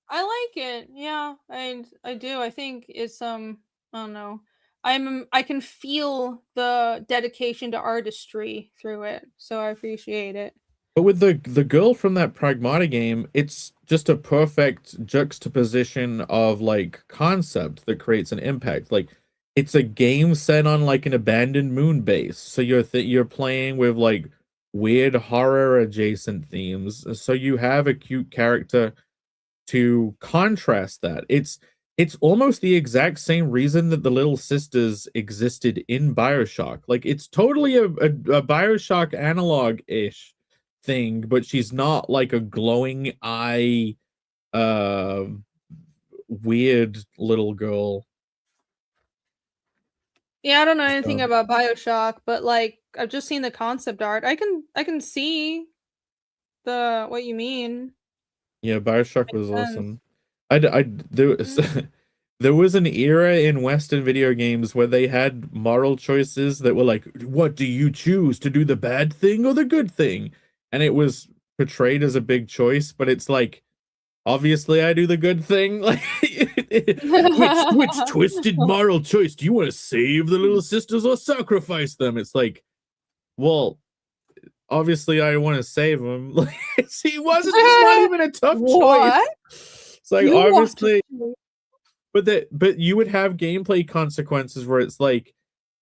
I like it. Yeah, I do. I think it's I don't know. I can feel the dedication to artistry through it, so I appreciate it. But with the girl from that Pragmata game, it's just a perfect juxtaposition of like concept that creates an impact. Like it's a game set on like an abandoned moon base, so you're playing with like weird horror adjacent themes. So you have a cute character to contrast that. It's almost the exact same reason that the Little Sisters existed in BioShock. Like it's totally a BioShock analog-ish thing, but she's not like a glowing eye uh weird little girl. Yeah, I don't know anything So, about BioShock, but like I've just seen the concept art. I can see what you mean. yeah, BioShock was Makes sense. awesome. There was, Mhm. there was an era in Western video games where they had moral choices that were like, what do you choose, to do the bad thing or the good thing? And it was portrayed as a big choice, but it's like, obviously I do the good thing. Like which twisted moral choice? Do you want to save the Little Sisters or sacrifice them? It's like, well, obviously I want to save them. Like, see, it's not even a tough choice. What? It's like You want obviously, to but you would have gameplay consequences where it's like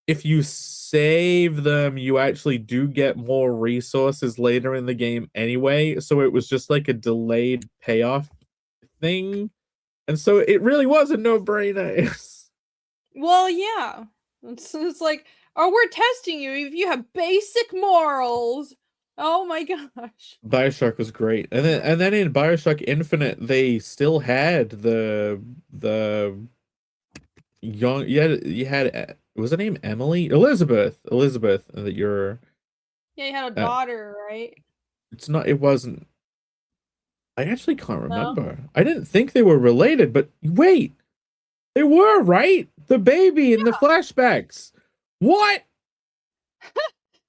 if you save them, you actually do get more resources later in the game anyway. So it was just like a delayed payoff thing. And so it really was a no-brainer. Well, yeah. It's like, oh, we're testing you if you have basic morals. Oh my gosh. BioShock was great. And then in BioShock Infinite, they still had the young you had was her name Emily? Elizabeth that you're Yeah, you had a uh, daughter, right? it wasn't. I actually can't No. remember. I didn't think they were related, but wait, they were, right? The baby in the flashbacks. What? How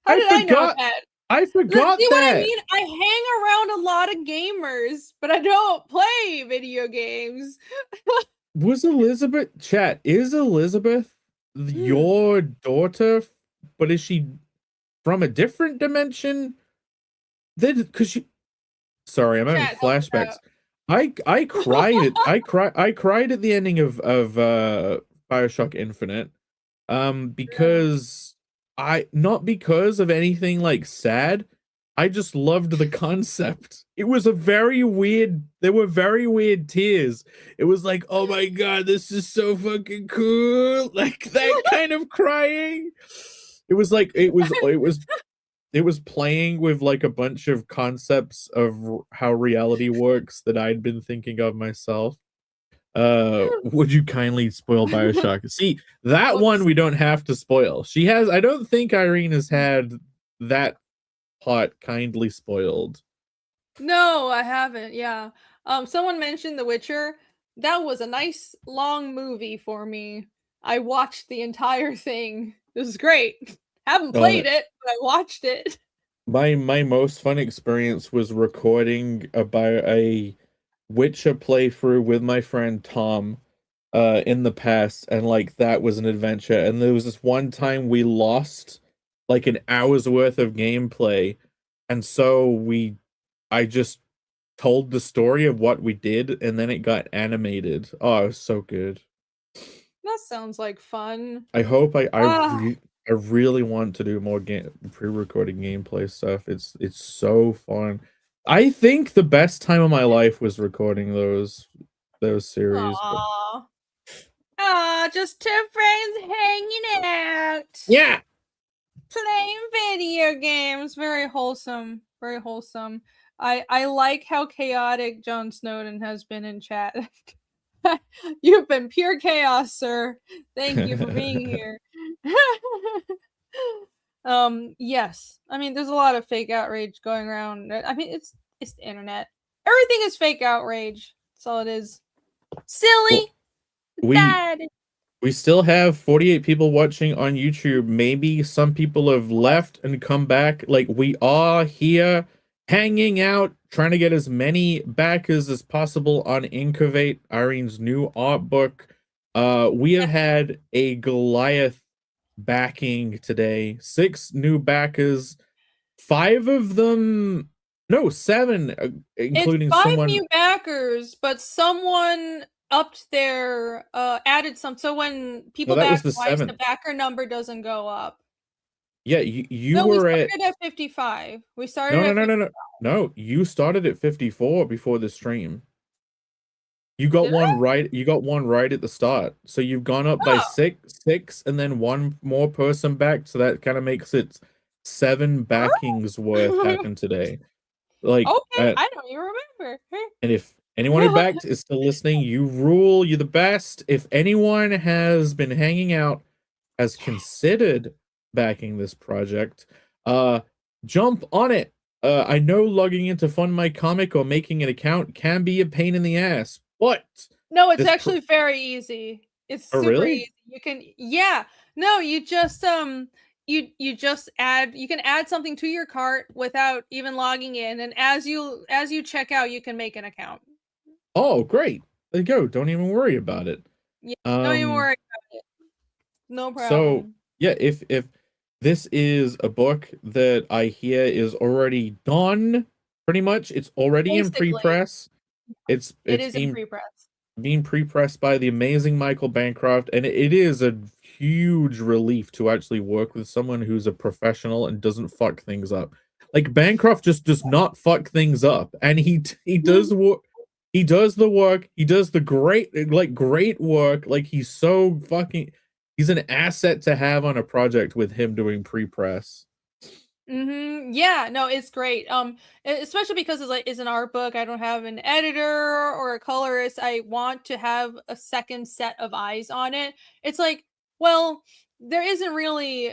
I did I know forgot. that? I forgot See what I that. mean? I hang around a lot of gamers, but I don't play video games. Was Elizabeth chat? Is Elizabeth Hmm. your daughter? But is she from a different dimension? Then because she sorry, I'm having Chat, help us flashbacks. out. I cried at the ending of BioShock Infinite. Because I not because of anything like sad. I just loved the concept. It was a very weird, there were very weird tears. It was like, oh my god, this is so fucking cool. Like that kind of crying. It was like it was playing with like a bunch of concepts of how reality works that I'd been thinking of myself. Would you kindly spoil BioShock? See, that one Whoops. we don't have to spoil. I don't think Irene has had that plot kindly spoiled. No, I haven't. Yeah. Someone mentioned The Witcher. That was a nice long movie for me. I watched the entire thing. It was great. Haven't Uh, played it, but I watched it. my most fun experience was recording about a Witcher playthrough with my friend Tom in the past, and like that was an adventure. And there was this one time we lost like an hour's worth of gameplay, and so I just told the story of what we did, and then it got animated. Oh, it was so good. That sounds like fun. I hope Ah, I really want to do more game pre-recorded gameplay stuff. It's so fun. I think the best time of my life was recording those series. But aw. Ah, just two friends hanging out, yeah, playing video games. Very wholesome. Very wholesome. I like how chaotic Jon Snowden has been in chat. You've been pure chaos, sir. Thank you for being here. Yes. I mean, there's a lot of fake outrage going around. I mean, it's the internet. Everything is fake outrage. That's all it is. well, Silly, we bad. we still have 48 people watching on YouTube. Maybe some people have left and come back. Like we are here hanging out, trying to get as many backers as possible on Incurvate, Irene's new art book. We have had a Goliath backing today. 6 new backers. 5 of them No, 7, It's including 5 someone. new backers, but someone upped their added some. So when people No, that was back the twice, the 7th. backer number doesn't go up. Yeah, you No, we were at. started at 55. We started No, no, at no, 50. no, no. No, you started at 54 before the stream. You got Did I? one right. You got one right at the start. So you've gone up by Oh. six, and then one more person back. So that kind of makes it 7 backings worth happen today. Like, Okay, I don't even remember. and if anyone who backed is still listening, you rule. You're the best. If anyone has been hanging out, has considered backing this project, jump on it. I know logging into Fund My Comic or making an account can be a pain in the ass, but No, it's this actually very easy. It's oh, super really? easy. You can no, you just you just you can add something to your cart without even logging in, and as you check out, you can make an account. Oh, great. There you go. Don't even worry about it. Yeah, don't even worry about it. No So problem. yeah, if this is a book that I hear is already done, pretty much, it's already in Basically, pre-press. it It's is in pre-press. being pre-pressed by the amazing Michael Bancroft, and it is a huge relief to actually work with someone who's a professional and doesn't fuck things up. Like, Bancroft just does not fuck things up, and he does work. He does the work. He does the great work. Like, he's so fucking. He's an asset to have on a project with him doing pre-press. Yeah, no, it's great. Especially because it's an art book. I don't have an editor or a colorist. I want to have a second set of eyes on it. It's like, well, there isn't really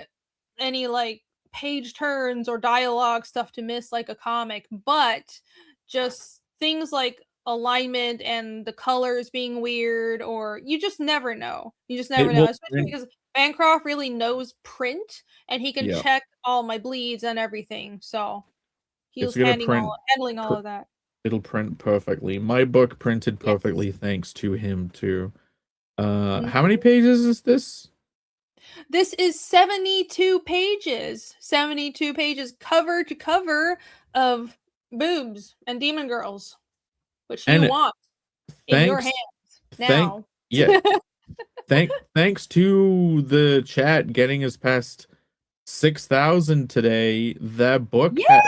any like page turns or dialogue stuff to miss like a comic, but just things like alignment and the colors being weird, or you just never know. You just never It know, will especially print. because Bancroft really knows print and he can Yeah, check all my bleeds and everything. So he it's was gonna print. handling all of that. It'll print perfectly. My book printed Yes. perfectly thanks to him too. Mhm. How many pages is this? This is 72 pages. 72 pages cover to cover of boobs and demon girls, which you And want in your thanks, hands thank now. yeah, thanks to the chat getting us past 6,000 today. That book, Yeah!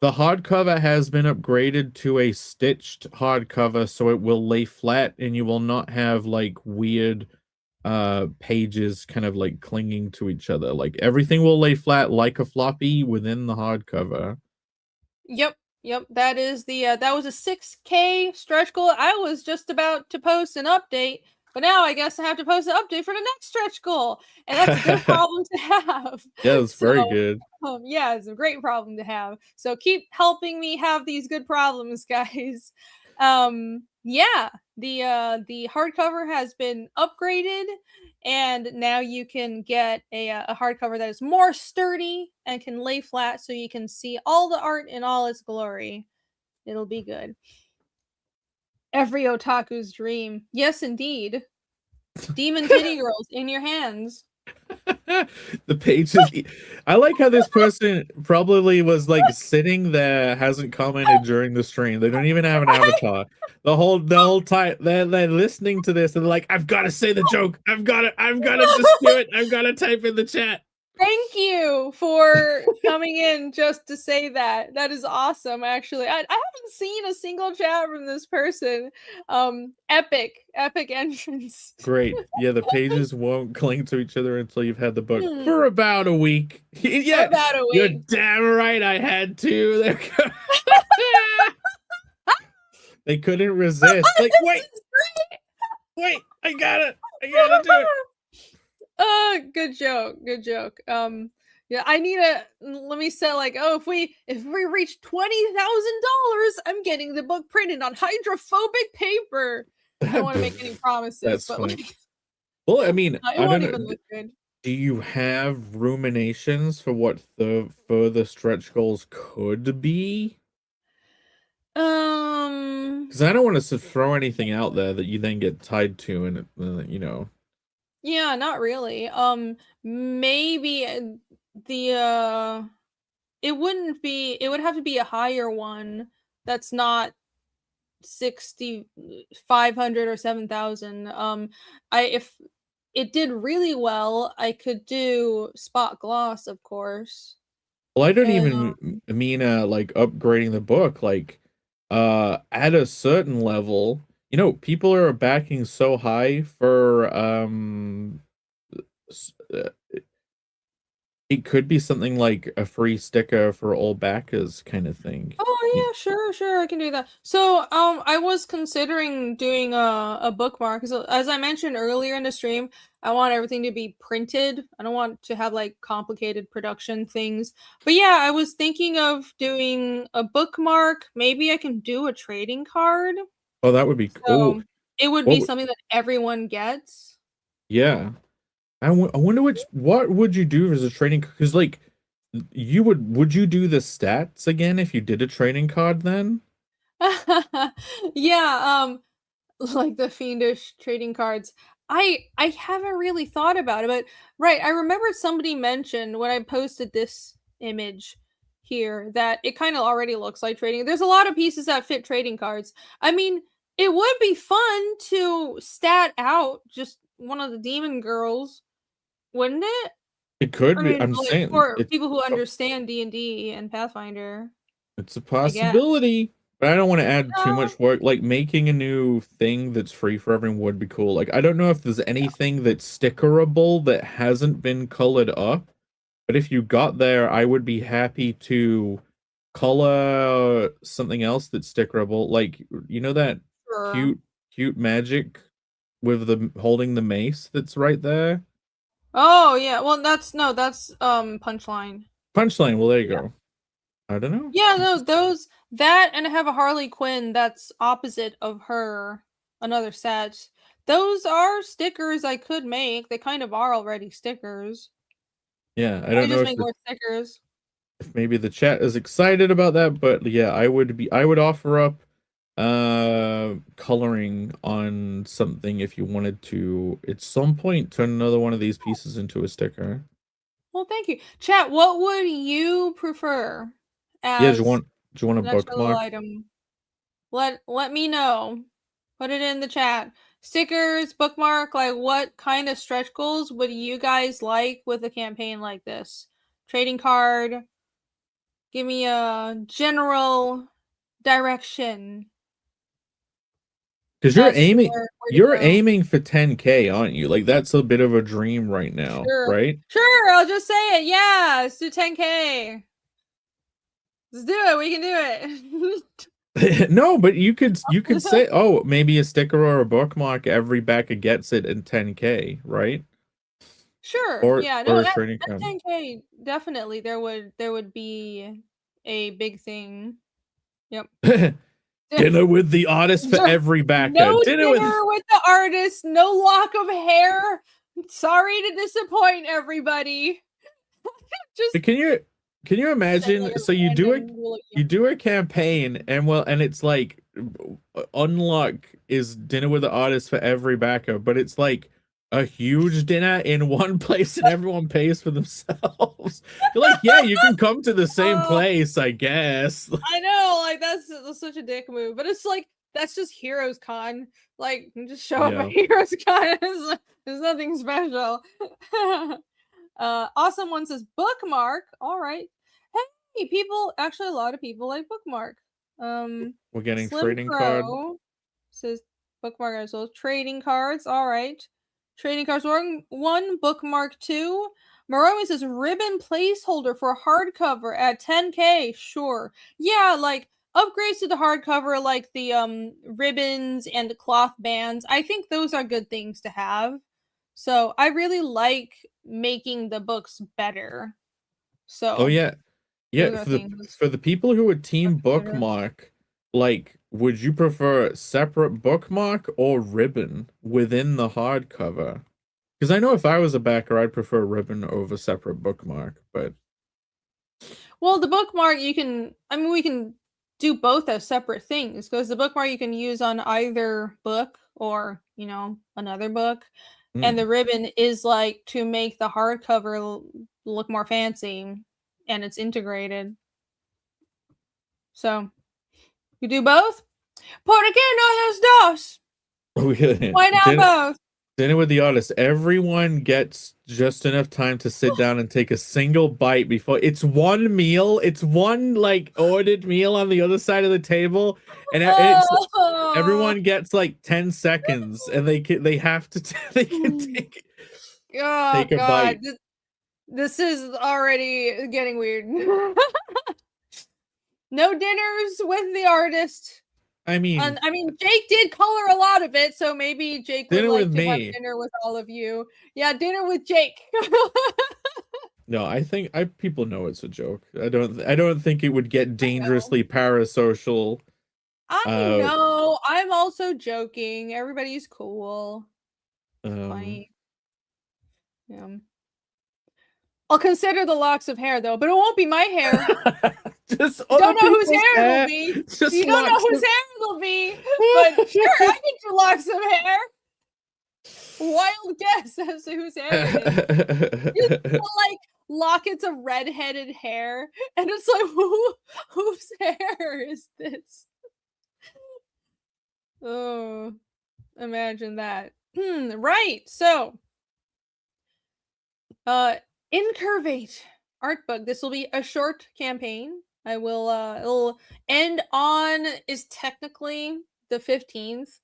the hardcover has been upgraded to a stitched hardcover, so it will lay flat, and you will not have like weird pages kind of like clinging to each other. Like, everything will lay flat like a floppy within the hardcover. Yep. That is the that was a 6K stretch goal. I was just about to post an update, but now I guess I have to post an update for the next stretch goal, and that's a good problem to have. Yeah, that's So, very good. yeah, it's a great problem to have. So keep helping me have these good problems, guys. Yeah, the hardcover has been upgraded, and now you can get a hardcover that is more sturdy and can lay flat, so you can see all the art in all its glory. It'll be good. Every otaku's dream. Yes, indeed. Demon titty girls in your hands. The pages. I like how this person probably was like sitting there, hasn't commented during the stream. They don't even have an avatar. The whole time they're listening to this and they're like, I've got to say the joke. I've got to just do it. I've got to type in the chat. Thank you for coming in just to say that. That is awesome, actually. I haven't seen a single chat from this person. Epic entrance. Great. Yeah, the pages won't cling to each other until you've had the book Hmm. for about a week. Yeah, About a you're week. damn right I had to. They couldn't resist. Like, wait, I gotta do it. Good joke. Yeah, I need let me say, like, if we reach $20,000, I'm getting the book printed on hydrophobic paper. I don't want to make any promises, That's but funny. like, Well, I mean, it I won't don't even know. look good. Do you have ruminations for what the further stretch goals could be? Because I don't want to throw anything out there that you then get tied to, and Yeah, not really. Maybe the it wouldn't be. It would have to be a higher one that's not 6,500 or 7,000. If it did really well, I could do spot gloss, of course. Well, I don't And even mean like upgrading the book. Like, at a certain level, people are backing so high for s- uh, it could be something like a free sticker for all backers kind of thing. oh yeah, sure, I can do that. So, I was considering doing a bookmark. So, as I mentioned earlier in the stream, I want everything to be printed. I don't want to have like complicated production things. But yeah, I was thinking of doing a bookmark. Maybe I can do a trading card. Oh, that would be cool. So it would be What? something that everyone gets. Yeah. I wonder what would you do as a trading, because like would you do the stats again if you did a trading card then? Yeah, like the fiendish trading cards. I haven't really thought about it, but right, I remembered somebody mentioned when I posted this image here that it kind of already looks like trading. There's a lot of pieces that fit trading cards. I mean, it would be fun to stat out just one of the demon girls, wouldn't it? It could I be. mean, I'm like saying for people who understand D&D and Pathfinder, it's a I guess. possibility, but I don't want to add too Yeah. much work. Like making a new thing that's free for everyone would be cool. Like I don't know if there's anything that's stickerable that hasn't been colored up, but if you got there, I would be happy to color something else that's stickerable. Like that Sure. cute magic with the holding the mace that's right there. Oh yeah. Well, that's Punchline. Punchline. Well, there you Yeah. go. I don't know. Yeah, no, those that and I have a Harley Quinn that's opposite of her, another set. Those are stickers I could make. They kind of are already stickers. Yeah, I I don't know just make if more stickers. maybe the chat is excited about that, but yeah, I would offer up coloring on something if you wanted to at some point turn another one of these pieces into a sticker. Well, thank you. Chat, what would you prefer Yeah, as do you want a an extra little bookmark? item? Let me know. Put it in the chat. Stickers, bookmark, like what kind of stretch goals would you guys like with a campaign like this? Trading card. Give me a general direction Because as to where to you're go. aiming for 10K, aren't you? Like that's a bit of a dream right now, Sure. right? Sure, I'll just say it. Yeah, let's do 10K. Let's do it. We can do it. No, but you could say, oh, maybe a sticker or a bookmark, every backer gets it in 10K, right? Sure. Or Yeah, no, or a at trading card. 10K, definitely there would be a big thing. Yep. Dinner with the artist for every backer. No Dinner with. dinner with the artist, no lock of hair. Sorry to disappoint everybody. Just But can you say like imagine? a So random rule. you do a campaign, and it's like unlock is dinner with the artist for every backer, but it's like a huge dinner in one place and everyone pays for themselves. You're like, yeah, you can come to the same Oh, place, I guess. I know, like that's such a dick move, but it's like that's just Heroes Con. Like, you just show up at Yeah. Heroes Con. There's nothing special. Awesome one says bookmark. All right. Hey, people. Actually, a lot of people like bookmark. We're getting Slim trading card. Pro says bookmark as well. Trading cards. All right. Trading cards. One bookmark two. Moroni says ribbon placeholder for hardcover at 10K. Sure. Yeah, like upgrades to the hardcover, like the ribbons and the cloth bands. I think those are good things to have. So I really like making the books better. Oh So yeah. Yeah, those are things for the people who would to team consider. bookmark, like, would you prefer separate bookmark or ribbon within the hardcover? Because I know if I was a backer, I'd prefer ribbon over separate bookmark. But Well, the bookmark you can. I mean, we can do both as separate things because the bookmark you can use on either book or another book, and mm, the ribbon is like to make the hardcover look more fancy. and it's integrated. So you do both. ¿Por qué no los dos? Why not both? Dinner with the artist. Everyone gets just enough time to sit down and take a single bite before. It's one meal. It's one like ordered meal on the other side of the table, and everyone gets like 10 seconds, and they have to they can take Oh a God, bite. this is already getting weird. No dinners with the artist. I mean, Jake did color a lot of it, so maybe Jake would like to have me. dinner with all of you. Yeah, dinner with Jake. No, I think people know it's a joke. I don't think it would get dangerously parasocial. I know. I'm also joking. Everybody's cool. Funny. Yeah. I'll consider the locks of hair though, but it won't be my hair. Just you don't know whose hair it'll be. You don't know whose hair it'll be. But sure, I get your locks of hair. Wild guess as to whose hair it is. Like lockets of red-headed hair, and it's like, whose hair is this? Oh, imagine that. Right. So, Incurvate art book. This will be a short campaign. I will it'll end on is technically the 15th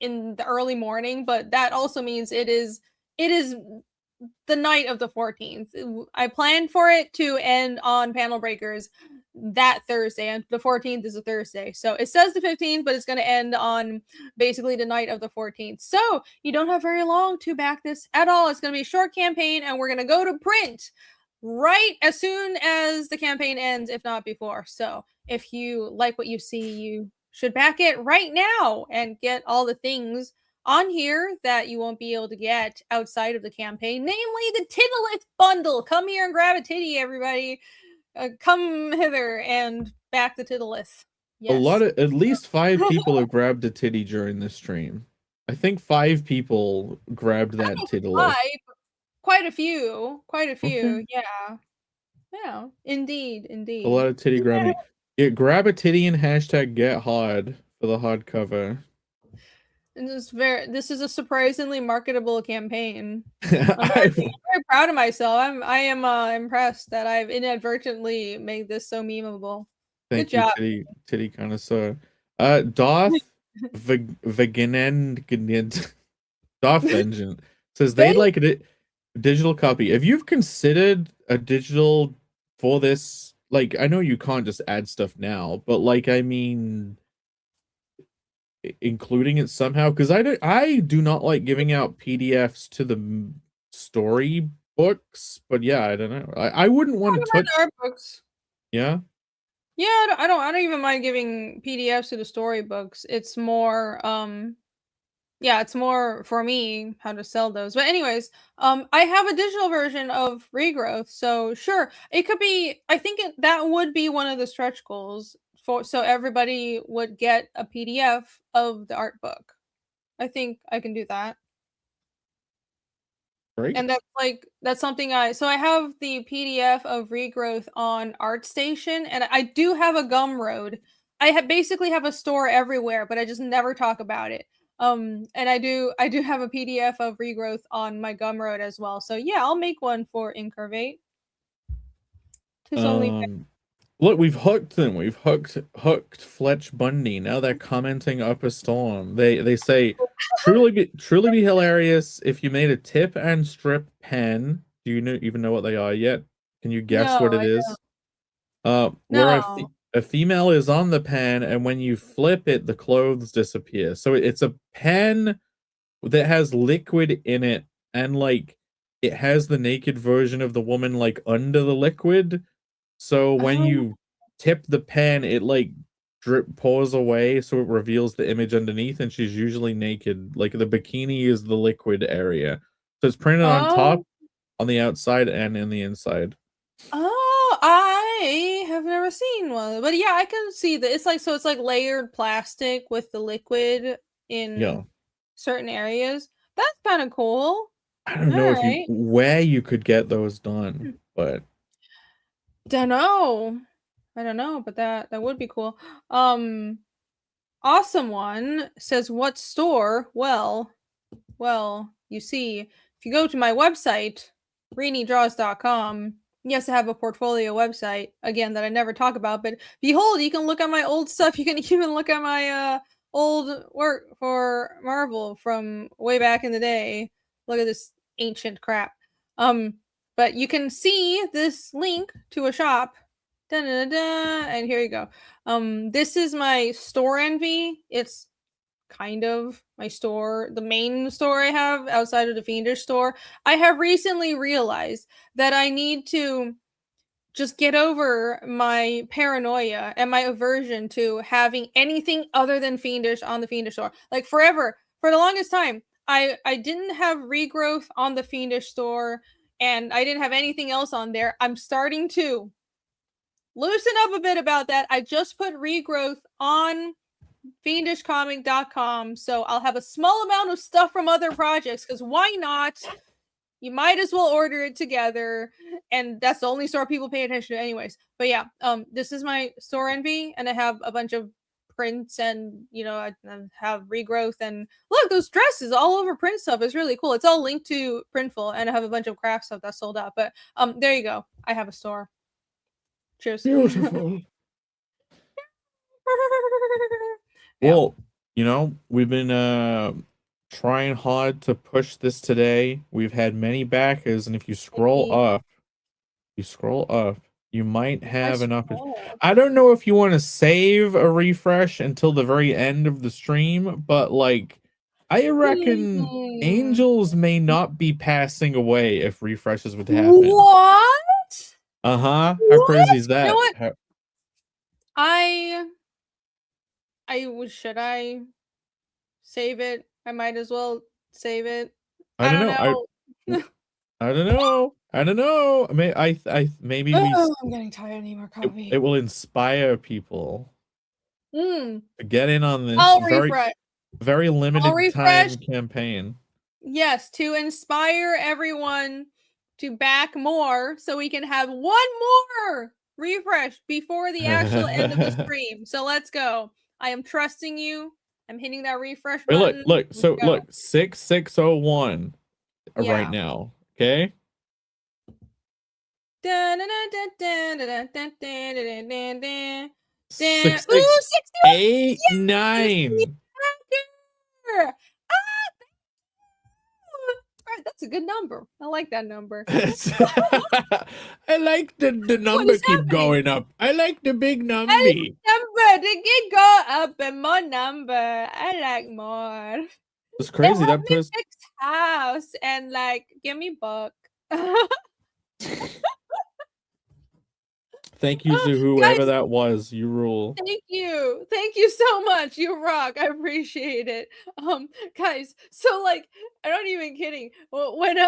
in the early morning, but that also means it is the night of the 14th. I planned for it to end on Panel Breakers that Thursday, and the 14th is a Thursday. So it says the 15th, but it's going to end on basically the night of the 14th. So you don't have very long to back this at all. It's going to be a short campaign, and we're going to go to print right as soon as the campaign ends, if not before. So if you like what you see, you should back it right now and get all the things on here that you won't be able to get outside of the campaign, namely the Titillith bundle. Come here and grab a titty, everybody. Come hither and back the Titillith. Yes. At least 5 people have grabbed a titty during this stream. I think 5 people grabbed that Titillith. Quite a few. Okay. Yeah. Indeed. A lot of titty grabbing. Yeah, grab a titty and hashtag get hard for the hardcover. And this is a surprisingly marketable campaign. I'm very proud of myself. I am impressed that I've inadvertently made this so memeable. Thank you, titty connoisseur. Darth Veganend Darth Vengeance says they'd like a digital copy. If you've considered a digital for this, like, I know you can't just add stuff now, but like, I mean, including it somehow, because I do not like giving out PDFs to the story books, but yeah, I don't know. I wouldn't want to touch art books. Yeah. Yeah, I don't even mind giving PDFs to the storybooks. It's more it's more for me how to sell those. But anyways, I have a digital version of Regrowth, so sure, it could be. I think that would be one of the stretch goals so everybody would get a PDF of the art book. I think I can do that. Great. And that's something I have the PDF of Regrowth on ArtStation, and I do have a Gumroad. I basically have a store everywhere, but I just never talk about it. And I do have a PDF of Regrowth on my Gumroad as well. So yeah, I'll make one for Incurvate. Look, we've hooked them. We've hooked Fletch Bundy. Now they're commenting up a storm. They say truly be hilarious if you made a tip and strip pen. Do you even know what they are yet? Can you guess what it is? Where a female is on the pen, and when you flip it, the clothes disappear. So it's a pen that has liquid in it, and like it has the naked version of the woman like under the liquid. So when you tip the pen, it like pours away, so it reveals the image underneath, and she's usually naked. Like the bikini is the liquid area, so it's printed on top, on the outside, and in the inside. Oh, I have never seen one, but yeah, I can see that it's like layered plastic with the liquid in certain areas. That's kind of cool. I don't know where you could get those done, but don't know. I don't know, but that would be cool. Awesome one says, what store? Well, you see, if you go to my website, RainyDraws.com, yes, I have a portfolio website, again, that I never talk about, but behold, you can look at my old stuff. You can even look at my old work for Marvel from way back in the day. Look at this ancient crap. But you can see this link to a shop. Da-da-da-da, and here you go. This is my store envy. It's kind of my store, the main store I have outside of the Fiendish store. I have recently realized that I need to just get over my paranoia and my aversion to having anything other than Fiendish on the Fiendish store. Like forever, for the longest time, I didn't have regrowth on the Fiendish store, and I didn't have anything else on there. I'm starting to loosen up a bit about that. I just put regrowth on fiendishcomic.com, so I'll have a small amount of stuff from other projects, because why not? You might as well order it together, and that's the only store people pay attention to anyways. But yeah, this is my store envy, and I have a bunch of prints, and I have regrowth, and look, those dresses all over print stuff is really cool. It's all linked to Printful, and I have a bunch of craft stuff that's sold out. But there you go, I have a store. Cheers. Beautiful. Yeah. Well, we've been trying hard to push this today. We've had many backers, and if you scroll up, you might have enough. I don't know if you want to save a refresh until the very end of the stream, but I reckon angels may not be passing away if refreshes would happen. What? How crazy is that? You know what? Should I save it? I might as well save it. I don't know. I don't know. Maybe I'm getting tired. I need more coffee. It will inspire people to get in on this very limited time campaign. Yes, to inspire everyone to back more, so we can have one more refresh before the actual end of the stream. So let's go. I am trusting you. I'm hitting that refresh button. Look, 6601 right now. Okay. 6689. That's a good number. I like that number. I like the number keep going up. I like the big number. The can go up and more number. I like more. It's crazy. That person fixed house and give me book. Thank you to whoever that was. You rule. Thank you so much. You rock. I appreciate it. Guys, so I'm not even kidding. When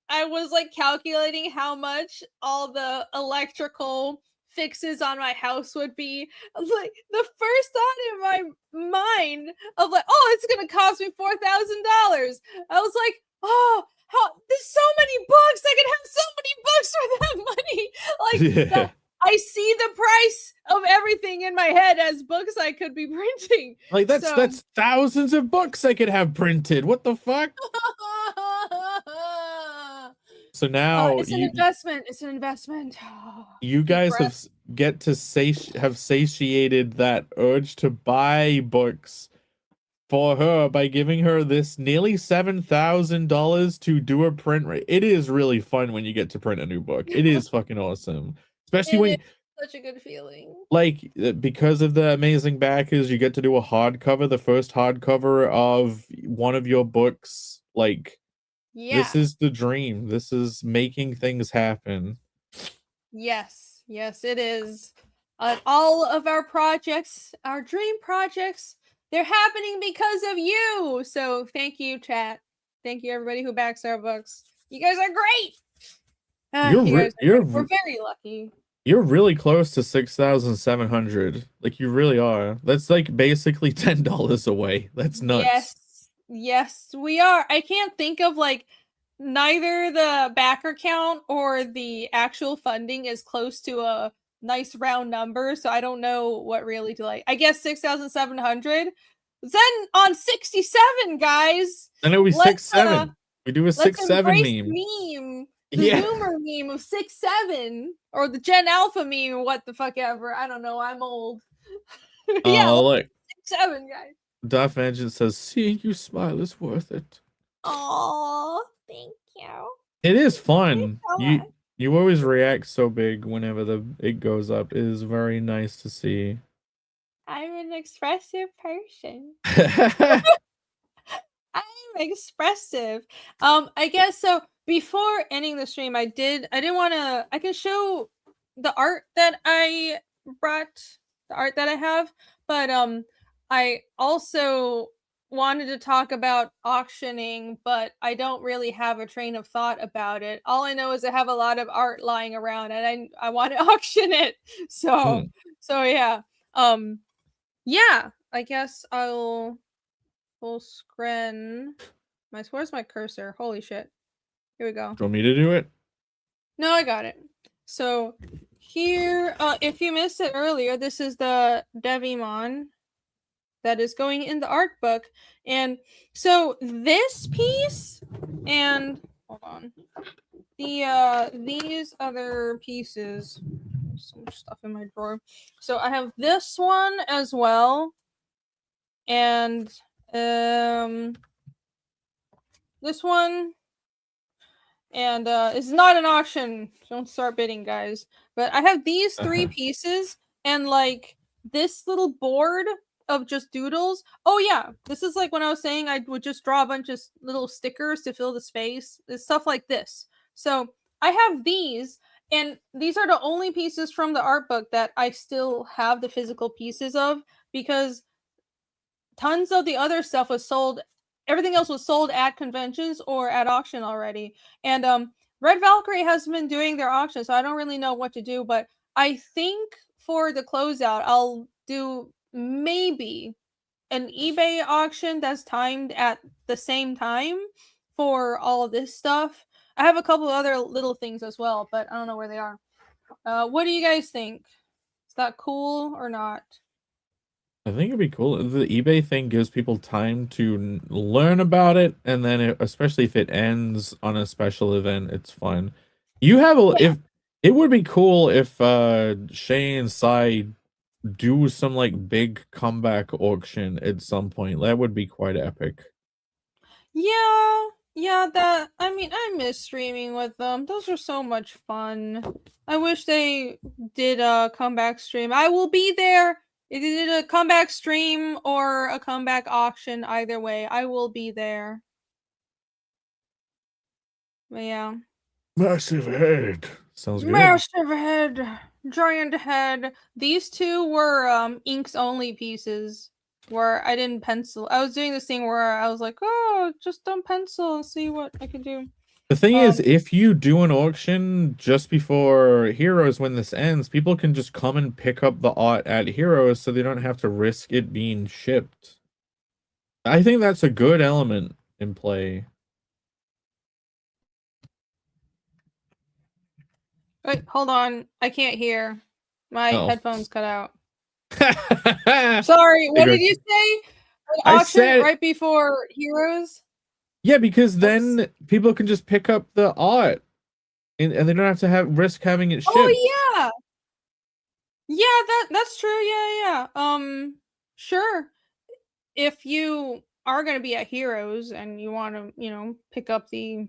I was calculating how much all the electrical fixes on my house would be, the first thought in my mind of it's gonna cost me $4,000. I was like, oh, there's so many books. I could have so many books for that money. I see the price of everything in my head as books I could be printing. That's thousands of books I could have printed. What the fuck? So now it's an investment. It's an investment. You guys have satiated that urge to buy books for her by giving her this nearly $7,000 to do a print rate. It is really fun when you get to print a new book. It is fucking awesome. Especially when such a good feeling. Because of the amazing backers, you get to do a hardcover, the first hardcover of one of your books. This is the dream. This is making things happen. Yes, it is. All of our projects, our dream projects, they're happening because of you. So thank you, chat. Thank you, everybody who backs our books. You guys are great. We're very lucky. You're really close to 6,700. You really are. That's basically $10 away. That's nuts. Yes, we are. I can't think of neither the backer count or the actual funding is close to a nice round number, so I don't know what really to like. I guess 6,700. Then on 67, guys. And it'll be Let's 6-7. We do a let's 6-7 embrace meme. the Yeah. Zoomer meme of 6-7 or the Gen Alpha meme or what the fuck ever. I don't know. I'm old. Yeah, Oh, look. 6-7, guys. Darth Vengeance says, "Seeing you smile is worth it." Oh, thank you. It is fun. so You much. you always react so big whenever it goes up. It is very nice to see. I'm an expressive person. I'm expressive. I guess so. Before ending the stream, I didn't want to. I can show the art that I brought, the art that I have, but I also wanted to talk about auctioning, but I don't really have a train of thought about it. All I know is I have a lot of art lying around, and I want to auction it. So yeah, yeah. I guess I'll full screen. Where's my cursor? Holy shit. Here we go. Do you want me to do it? No, I got it. So here, if you missed it earlier, this is the Devimon that is going in the art book. And so this piece and hold on. These other pieces. So much stuff in my drawer. So I have this one as well. And this one, and it's not an auction. Don't start bidding, guys. But I have these three pieces and like this little board of just doodles. Oh yeah, this is like when I was saying I would just draw a bunch of little stickers to fill the space. It's stuff like this. So I have these, and these are the only pieces from the art book that I still have the physical pieces of, because tons of the other stuff was sold. Everything else was sold at conventions or at auction already. And Red Valkyrie has been doing their auction, so I don't really know what to do. But I think for the closeout, I'll do maybe an eBay auction that's timed at the same time for all of this stuff. I have a couple other little things as well, but I don't know where they are. What do you guys think? Is that cool or not? I think it'd be cool. The eBay thing gives people time to learn about it, and then especially if it ends on a special event, it's fun. You have if it would be cool if Shay and Sai do some like big comeback auction at some point. That would be quite epic. Yeah, that, I mean, I miss streaming with them. Those are so much fun. I wish they did a comeback stream. I will be there. If they did a comeback stream or a comeback auction, either way, I will be there. But yeah. Massive head. Sounds good. Massive head. Giant head. These two were inks only pieces where I didn't pencil. I was doing this thing where I was like, oh, just don't pencil and see what I can do. The thing is, if you do an auction just before Heroes when this ends, people can just come and pick up the art at Heroes so they don't have to risk it being shipped. I think that's a good element in play. Wait, hold on. I can't hear. My headphones cut out. Sorry, what did you say? An auction said right before Heroes? Yeah, because then people can just pick up the art and they don't have to risk having it shipped. Oh yeah. Yeah, that's true. Yeah. Sure. If you are going to be at Heroes and you want to, pick up the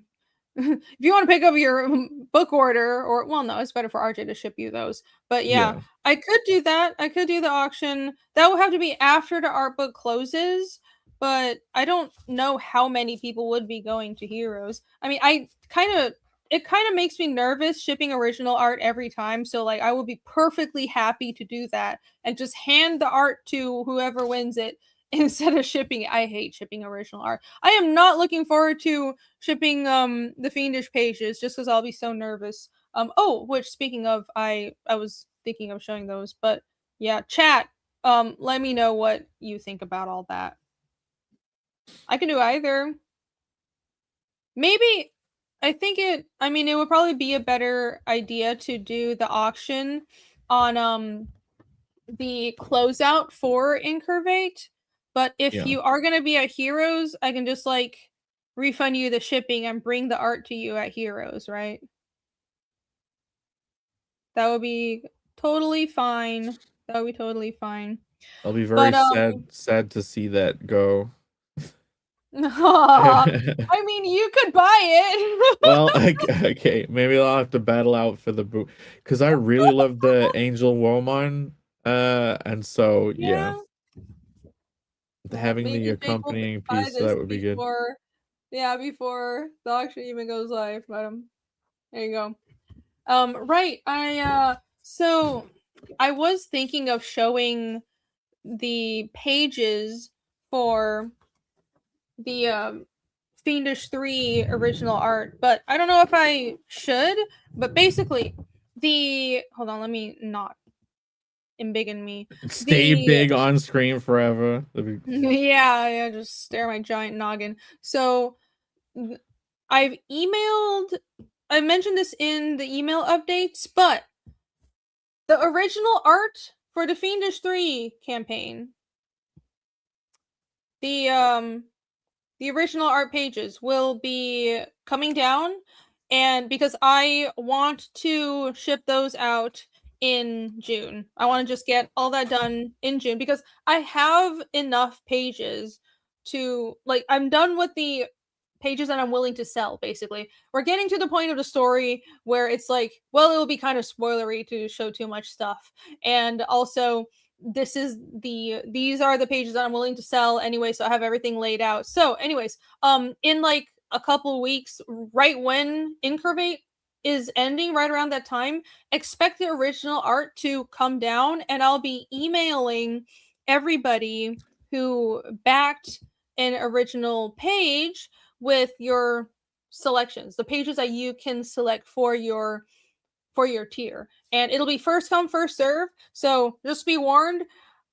if you want to pick up your book order, or well, no, it's better for RJ to ship you those. But yeah, I could do that. I could do the auction. That will have to be after the art book closes. But I don't know how many people would be going to Heroes. I mean, it kind of makes me nervous shipping original art every time. So like, I will be perfectly happy to do that and just hand the art to whoever wins it instead of shipping it. I hate shipping original art. I am not looking forward to shipping the Fiendish pages just because I'll be so nervous. Which speaking of, I was thinking of showing those, but yeah, chat. Let me know what you think about all that. I can do either. Maybe it would probably be a better idea to do the auction on the closeout for Incurvate. But if Yeah. you are gonna be at Heroes, I can just like refund you the shipping and bring the art to you at Heroes, right? That would be totally fine. That would be totally fine. I'll be very But sad to see that go. I mean, you could buy it. Well, okay, maybe I'll have to battle out for the boot because I really love the Angel Woman, and so yeah, Yeah. having the Maybe Jake will accompanying buy piece this that would be good. before the auction even goes live. But there you go. Right. So I was thinking of showing the pages for the Fiendish 3 original art, but I don't know if I should. But basically, hold on, let me not embiggen me. Stay big on screen forever. Yeah, just stare at my giant noggin. So I mentioned this in the email updates, but the original art for the Fiendish 3 campaign, the original art pages will be coming down, and because I want to ship those out in June. I want to just get all that done in June because I have enough pages to, like, I'm done with the pages that I'm willing to sell, basically. We're getting to the point of the story where it's like, well, it will be kind of spoilery to show too much stuff. And also, these are the pages that I'm willing to sell anyway, so I have everything laid out. So anyways, in like a couple weeks, right when Incurvate is ending, right around that time, expect the original art to come down, and I'll be emailing everybody who backed an original page with your selections, the pages that you can select for your tier, and it'll be first come first serve. So just be warned,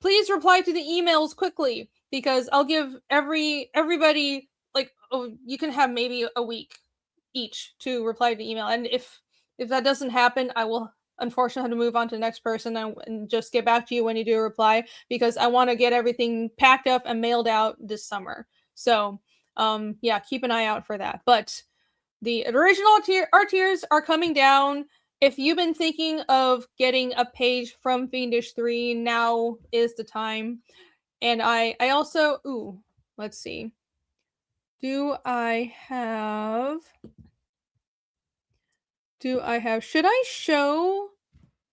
please reply to the emails quickly, because I'll give everybody like, you can have maybe a week each to reply to the email, and if that doesn't happen, I will unfortunately have to move on to the next person and just get back to you when you do a reply, because I want to get everything packed up and mailed out this summer. So yeah, keep an eye out for that. But the original art tiers are coming down. If you've been thinking of getting a page from Fiendish 3, now is the time. And I also, let's see. Should I show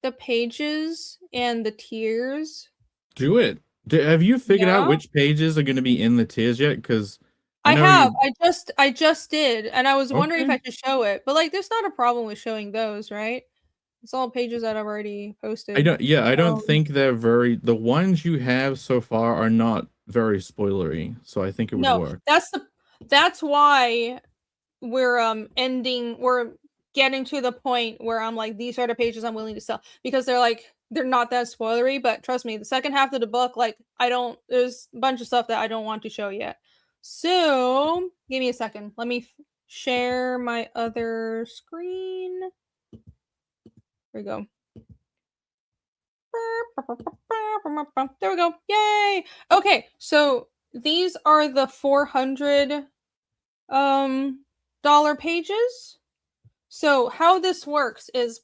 the pages and the tiers? Do it. Have you figured out Yeah. which pages are going to be in the tiers yet? Because I have. I just did, and I was wondering if Okay. I should show it. But like, there's not a problem with showing those, right? It's all pages that I've already posted. I don't think the ones you have so far are not very spoilery, so I think it would work. That's why we're getting to the point where I'm like, these are the pages I'm willing to sell, because they're not that spoilery. But trust me, the second half of the book, like, there's a bunch of stuff that I don't want to show yet. So give me a second. Let me share my other screen. There we go. There we go. Yay! Okay, so these are the $400 dollar pages. So how this works is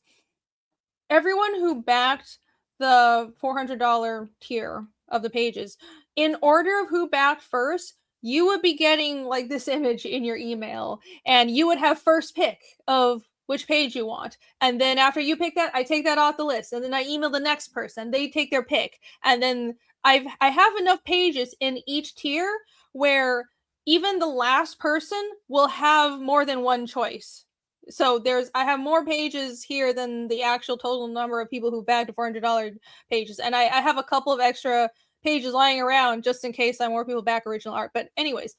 everyone who backed the $400 tier of the pages, in order of who backed first, you would be getting like this image in your email, and you would have first pick of which page you want. And then after you pick that, I take that off the list, and then I email the next person. They take their pick, and then I have enough pages in each tier where even the last person will have more than one choice. So I have more pages here than the actual total number of people who backed $400 pages, and I have a couple of extra pages lying around just in case more people back original art. But anyways,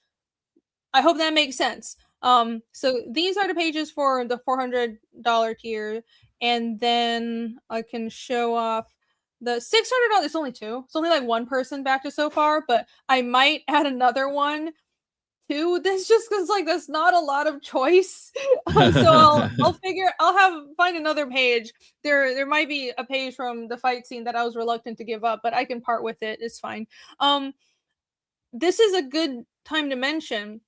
I hope that makes sense. So these are the pages for the $400 tier, and then I can show off the $600. It's only two. It's only like one person backed it so far, but I might add another one two. That's just because like that's not a lot of choice. So I'll find another page. There might be a page from the fight scene that I was reluctant to give up, but I can part with it. It's fine. This is a good time to mention.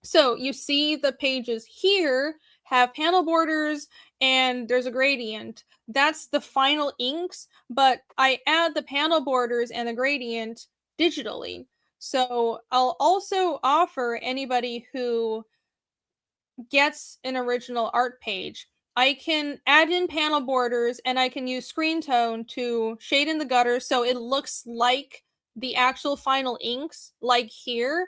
So you see the pages here have panel borders and there's a gradient. That's the final inks, but I add the panel borders and the gradient digitally. So I'll also offer anybody who gets an original art page, I can add in panel borders and I can use screen tone to shade in the gutter so it looks like the actual final inks, like here.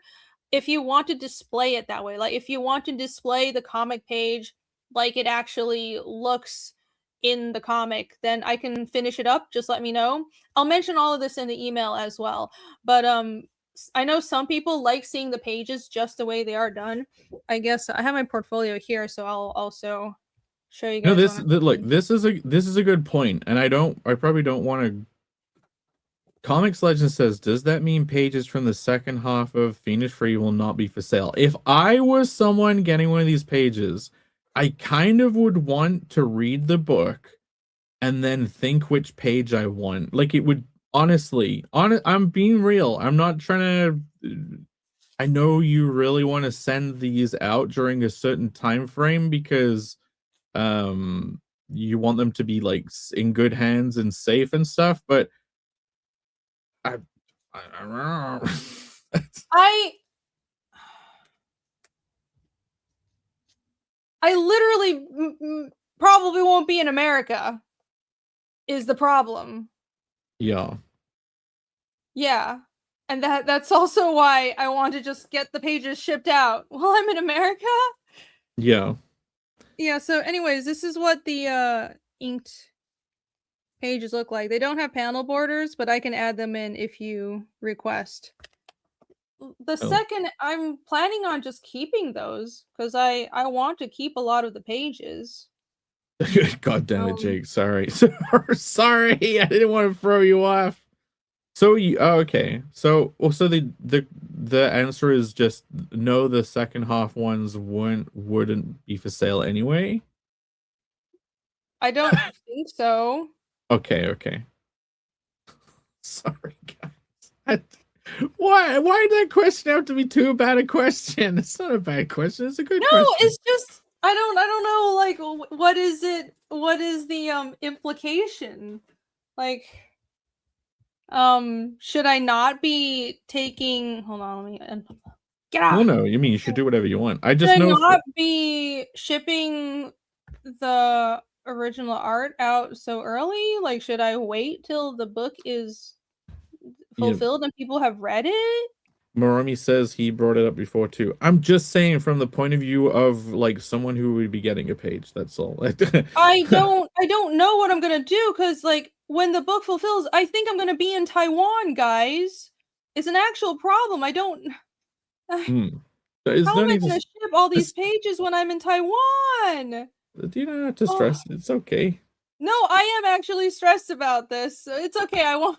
If you want to display it that way, like if you want to display the comic page like it actually looks in the comic, then I can finish it up. Just let me know. I'll mention all of this in the email as well. But I know some people like seeing the pages just the way they are done. I guess I have my portfolio here, so I'll also show you guys. No, look, this is a good point, and I probably don't want to. Comics Legend says, does that mean pages from the second half of Fiendish Free will not be for sale? If I was someone getting one of these pages, I kind of would want to read the book and then think which page I want. Like, it would, honestly, I'm being real. I'm not trying to. I know you really want to send these out during a certain time frame because you want them to be like in good hands and safe and stuff, but I don't know. I literally probably won't be in America is the problem. Yeah. And that's also why I want to just get the pages shipped out while I'm in America. Yeah. So anyways, this is what the inked pages look like. They don't have panel borders, but I can add them in if you request. Second, I'm planning on just keeping those because I want to keep a lot of the pages. God damn it, Jake. Sorry. Sorry. I didn't want to throw you off. So okay. So the answer is just no, the second half ones wouldn't be for sale anyway. I don't think so. Okay. Sorry, guys. Why did that question have to be too bad a question? It's not a bad question. It's a good question. No, it's just I don't know, like, what is it? What is the implication? Like, should I not be taking? Hold on, let me get off. Well, no, you mean you should do whatever you want. I just know. Should I not be shipping the original art out so early? Like, should I wait till the book is fulfilled and people have read it? Moromi says he brought it up before too. I'm just saying from the point of view of like someone who would be getting a page. That's all. I don't know what I'm gonna do because like when the book fulfills, I think I'm gonna be in Taiwan, guys. It's an actual problem. I don't. How am I gonna ship all these pages when I'm in Taiwan? You don't have to stress. It's okay. No, I am actually stressed about this. So it's okay. I'll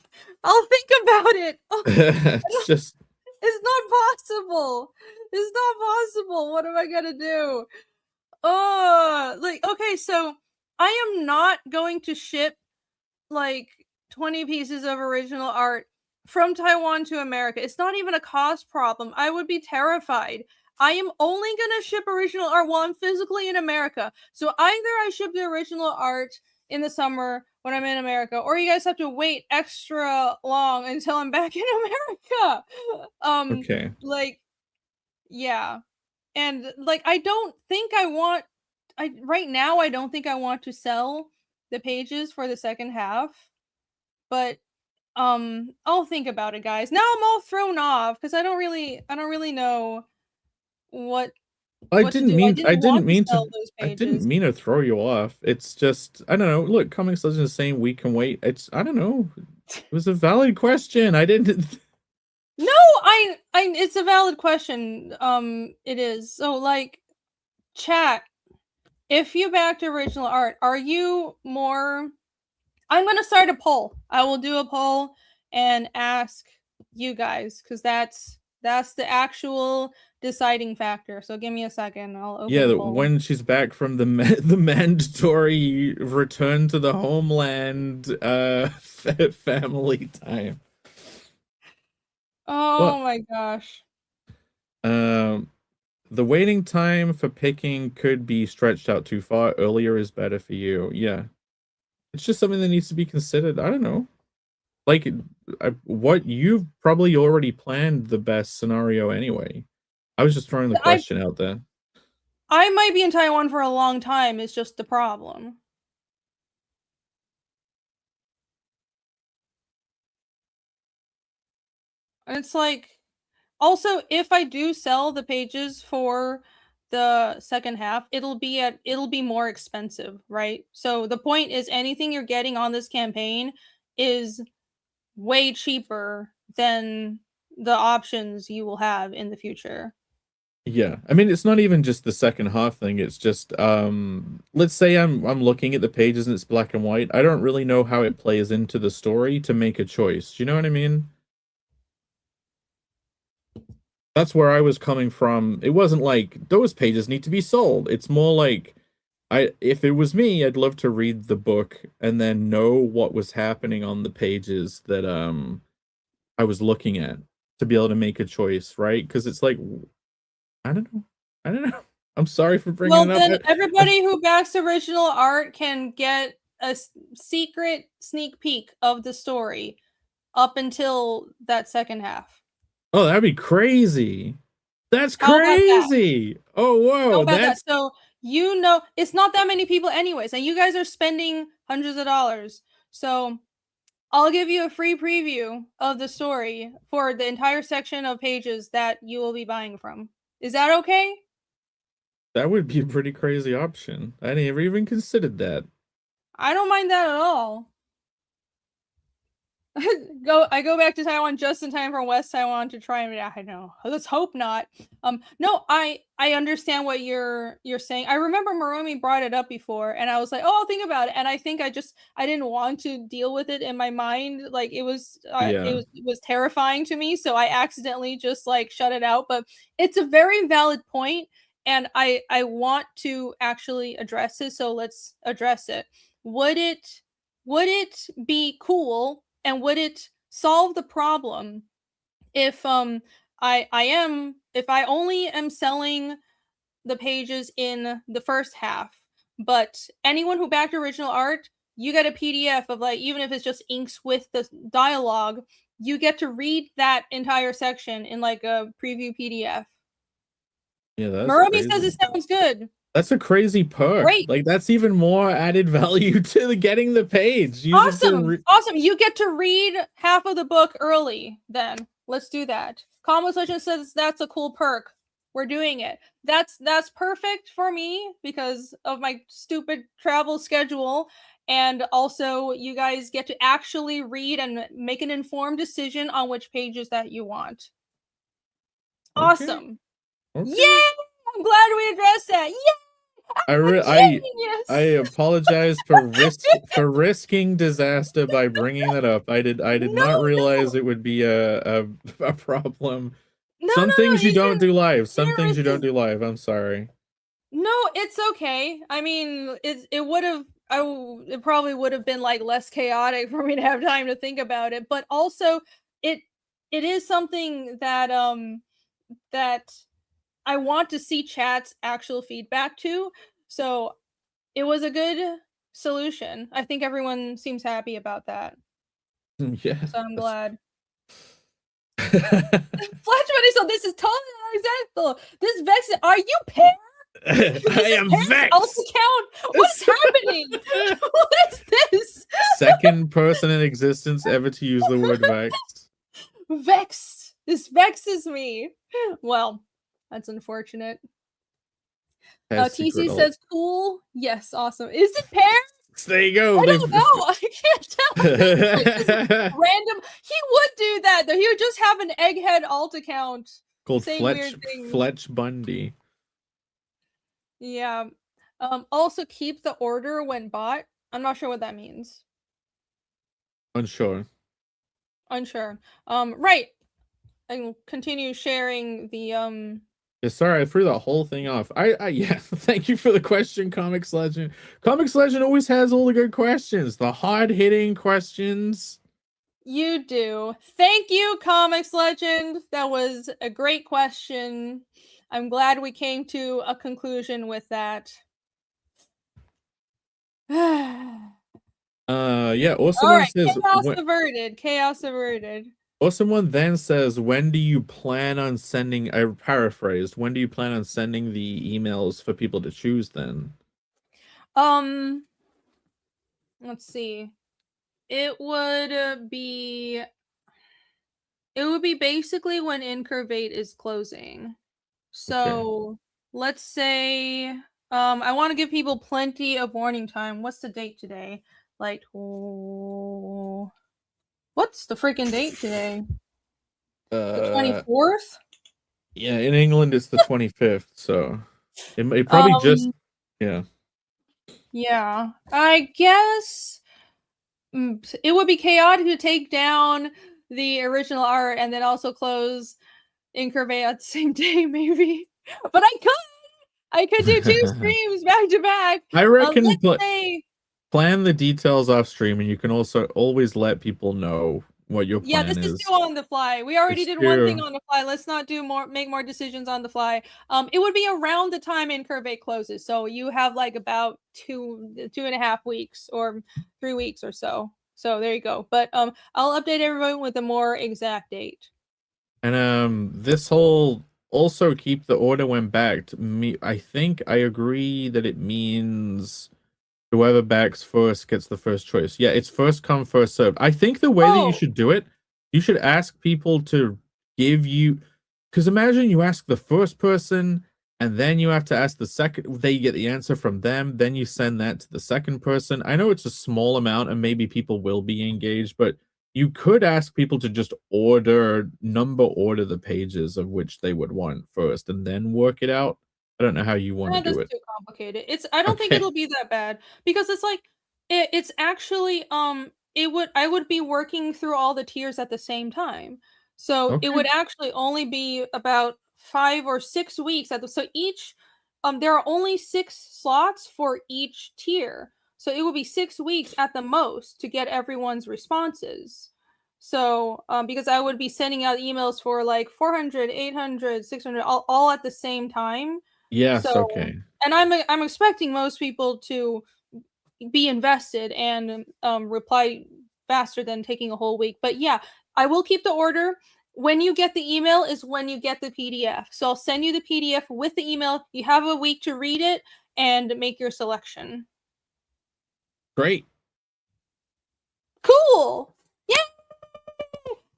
think about it. It's just. It's not possible. It's not possible. What am I gonna do? Okay, so I am not going to ship like 20 pieces of original art from Taiwan to America. It's not even a cost problem. I would be terrified. I am only gonna ship original art while I'm physically in America. So either I ship the original art in the summer when I'm in America, or you guys have to wait extra long until I'm back in America. Okay. Like, yeah. And like I don't think right now I don't think I want to sell the pages for the second half. But I'll think about it, guys. Now I'm all thrown off because I don't really know what I didn't mean to throw you off. It's just I don't know. Look, Comics Legend is saying we can wait. I don't know. It was a valid question. I didn't. No, it's a valid question. It is. So like, chat. If you backed original art, are you more? I'm gonna start a poll. I will do a poll and ask you guys because that's That's the actual deciding factor. So give me a second. I'll open Yeah, the that poll. when she's back from the the mandatory return to the homeland family time. Oh Well, my gosh. the waiting time for picking could be stretched out too far. Earlier is better for you. Yeah. It's just something that needs to be considered. I don't know. Like, what you've probably already planned the best scenario anyway. I was just throwing the question out there. I might be in Taiwan for a long time. It's just the problem. And it's like, also, if I do sell the pages for the second half, it'll be more expensive, right? So the point is, anything you're getting on this campaign is way cheaper than the options you will have in the future. Yeah. I mean, it's not even just the second half thing. It's just let's say I'm looking at the pages and it's black and white. I don't really know how it plays into the story to make a choice. Do you know what I mean? That's where I was coming from. It wasn't like those pages need to be sold. It's more like if it was me, I'd love to read the book and then know what was happening on the pages that I was looking at to be able to make a choice, right? Because it's like I don't know. I don't know. I'm sorry for bringing it up. Then everybody who backs original art can get a secret sneak peek of the story up until that second half. Oh, that'd be crazy. That's How about that? crazy. Oh, whoa. How about That's that? So, you know, it's not that many people anyways, and you guys are spending hundreds of dollars. So, I'll give you a free preview of the story for the entire section of pages that you will be buying from. Is that okay? that would be a pretty crazy option. I never even considered that. I don't mind that at all. I go back to Taiwan just in time for West Taiwan to try and I know. Let's hope not. No, I understand what you're saying. I remember Moromi brought it up before and I was like, "Oh, I'll think about it." And I think I didn't want to deal with it in my mind. Like it was terrifying to me, so I accidentally just like shut it out, but it's a very valid point and I want to actually address it, so let's address it. Would it be cool and would it solve the problem if if I only am selling the pages in the first half, but anyone who backed original art, you get a PDF of like, even if it's just inks with the dialogue, you get to read that entire section in like a preview PDF. Yeah, that's Moromi crazy. says it sounds good. That's a crazy perk. Great. Like that's even more added value to getting the page. Awesome. Awesome. You get to read half of the book early then. Let's do that. Combo Legend says that's a cool perk. We're doing it. That's perfect for me because of my stupid travel schedule. And also you guys get to actually read and make an informed decision on which pages that you want. Awesome. Okay. Yay! I'm glad we addressed that. Yay! I apologize for risking disaster by bringing that up. I did not realize it would be a problem. Some things you don't do live. Some things you don't do live. I'm sorry. No, it's okay. I mean, it probably would have been like less chaotic for me to have time to think about it, but also it is something that that I want to see chat's actual feedback to. So it was a good solution. I think everyone seems happy about that. Yeah. So I'm glad. Flash Buddy, so this is totally unacceptable. This Vex, are you paired? I am vexed. What's happening? What is this? Second person in existence ever to use the word vexed. Vexed. This vexes me. Well, that's unfortunate. TC says cool. Yes, awesome. Is it paired? There you go. I don't know. I can't tell. Random. He would do that though. He would just have an egghead alt account called Fletch Bundy. Yeah. Also keep the order when bought. I'm not sure what that means. Unsure. Right. and continue sharing the Yeah, sorry, I threw that whole thing off. Yeah, thank you for the question, Comics Legend. Comics Legend always has all the good questions, the hard-hitting questions. You do. Thank you, Comics Legend. That was a great question. I'm glad we came to a conclusion with that. Yeah, awesome All one right, says chaos averted. Chaos averted. awesome one then says, when do you plan on sending, I paraphrased, when do you plan on sending the emails for people to choose then? Let's see. It would be basically when Incurvate is closing. So let's say I want to give people plenty of warning time. What's the date today? Like what's the freaking date today? The 24th? Yeah, in England it's the 25th, so it probably just yeah. Yeah. I guess it would be chaotic to take down the original art and then also close Incurvate at the same day, maybe. But I could do 2 streams back to back. I reckon Let's say plan the details off stream, and you can also always let people know what your plan this is. is too on the fly. We already did one thing on the fly. Let's not do make more decisions on the fly. It would be around the time Incurvate closes. So you have like about 2.5 weeks or 3 weeks or so. So there you go. But I'll update everyone with a more exact date. And this whole also keep the order when backed. I think I agree that it means whoever backs first gets the first choice. Yeah, it's first come, first served. I think the way that you should do it, you should ask people to give you, because imagine you ask the first person and then you have to ask the second, they get the answer from them, then you send that to the second person. I know it's a small amount and maybe people will be engaged, but you could ask people to just number order the pages of which they would want first and then work it out. I don't know how you want to do it. Too complicated. I don't think it'll be that bad because it's like it's actually I would be working through all the tiers at the same time. So it would actually only be about 5 or 6 weeks so each there are only 6 slots for each tier. So it would be 6 weeks at the most to get everyone's responses. So because I would be sending out emails for like 400, 800, 600 all at the same time. Yes, So, okay. And I'm expecting most people to be invested and reply faster than taking a whole week. But yeah, I will keep the order. When you get the email is when you get the PDF. So I'll send you the PDF with the email. You have a week to read it and make your selection. Great. Cool. Yay!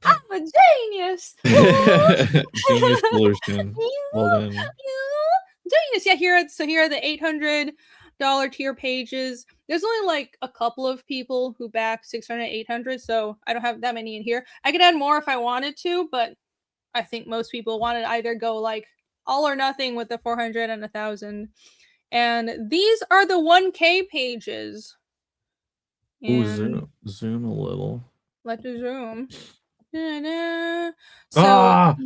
I'm a genius. Genius solution. Well done. Genius. Yeah, here are the $800 tier pages. There's only like a couple of people who back 600, 800, so I don't have that many in here. I could add more if I wanted to, but I think most people want to either go like all or nothing with the 400 and 1,000. And these are the 1K pages. Ooh, zoom a little. Let's zoom. So,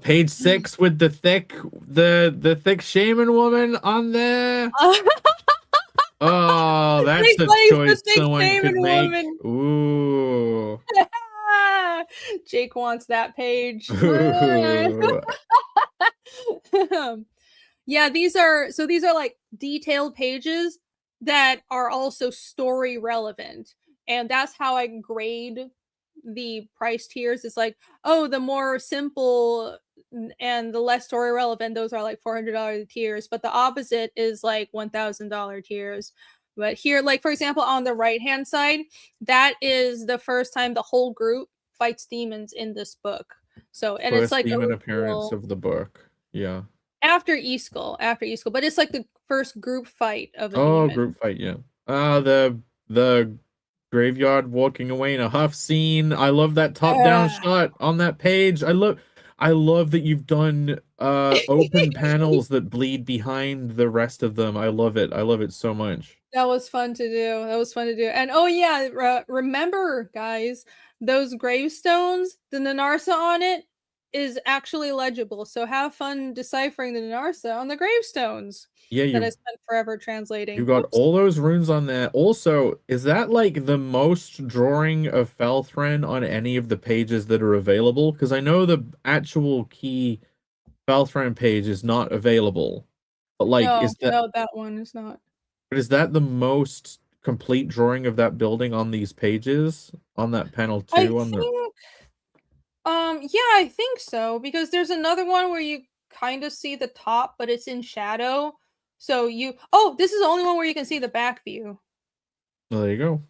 page 6 with the thick shaman woman on there. Oh, that's a choice someone could make. Woman. Ooh. Jake wants that page. Yeah, these are like detailed pages that are also story relevant. And that's how I grade the price tiers. It's like, oh, the more simple and the less story relevant, those are like $400 tiers, but the opposite is like $1,000 tiers. But here, like for example, on the right hand side, that is the first time the whole group fights demons in this book. So and first it's like demon appearance of the book. Yeah. After Easkell, but it's like the first group fight of a demon. Group fight, yeah. The graveyard walking away in a huff scene. I love that top-down shot on that page. I love that you've done open panels that bleed behind the rest of them. I love it so much. That was fun to do. And oh yeah, remember guys, those gravestones, the Nanarsa on it, is actually legible. So have fun deciphering the Narsa on the gravestones Yeah, that I you spent forever translating. you got Whoops. all those runes on there. Also, is that like the most drawing of Falthran on any of the pages that are available? Because I know the actual key Falthran page is not available. But like, No, no, that one is not. is that the most complete drawing of that building on these pages? On that panel I too? On the think, yeah, I think so, because there's another one where you kind of see the top, but it's in shadow. So oh, this is the only one where you can see the back view. Oh, there you go.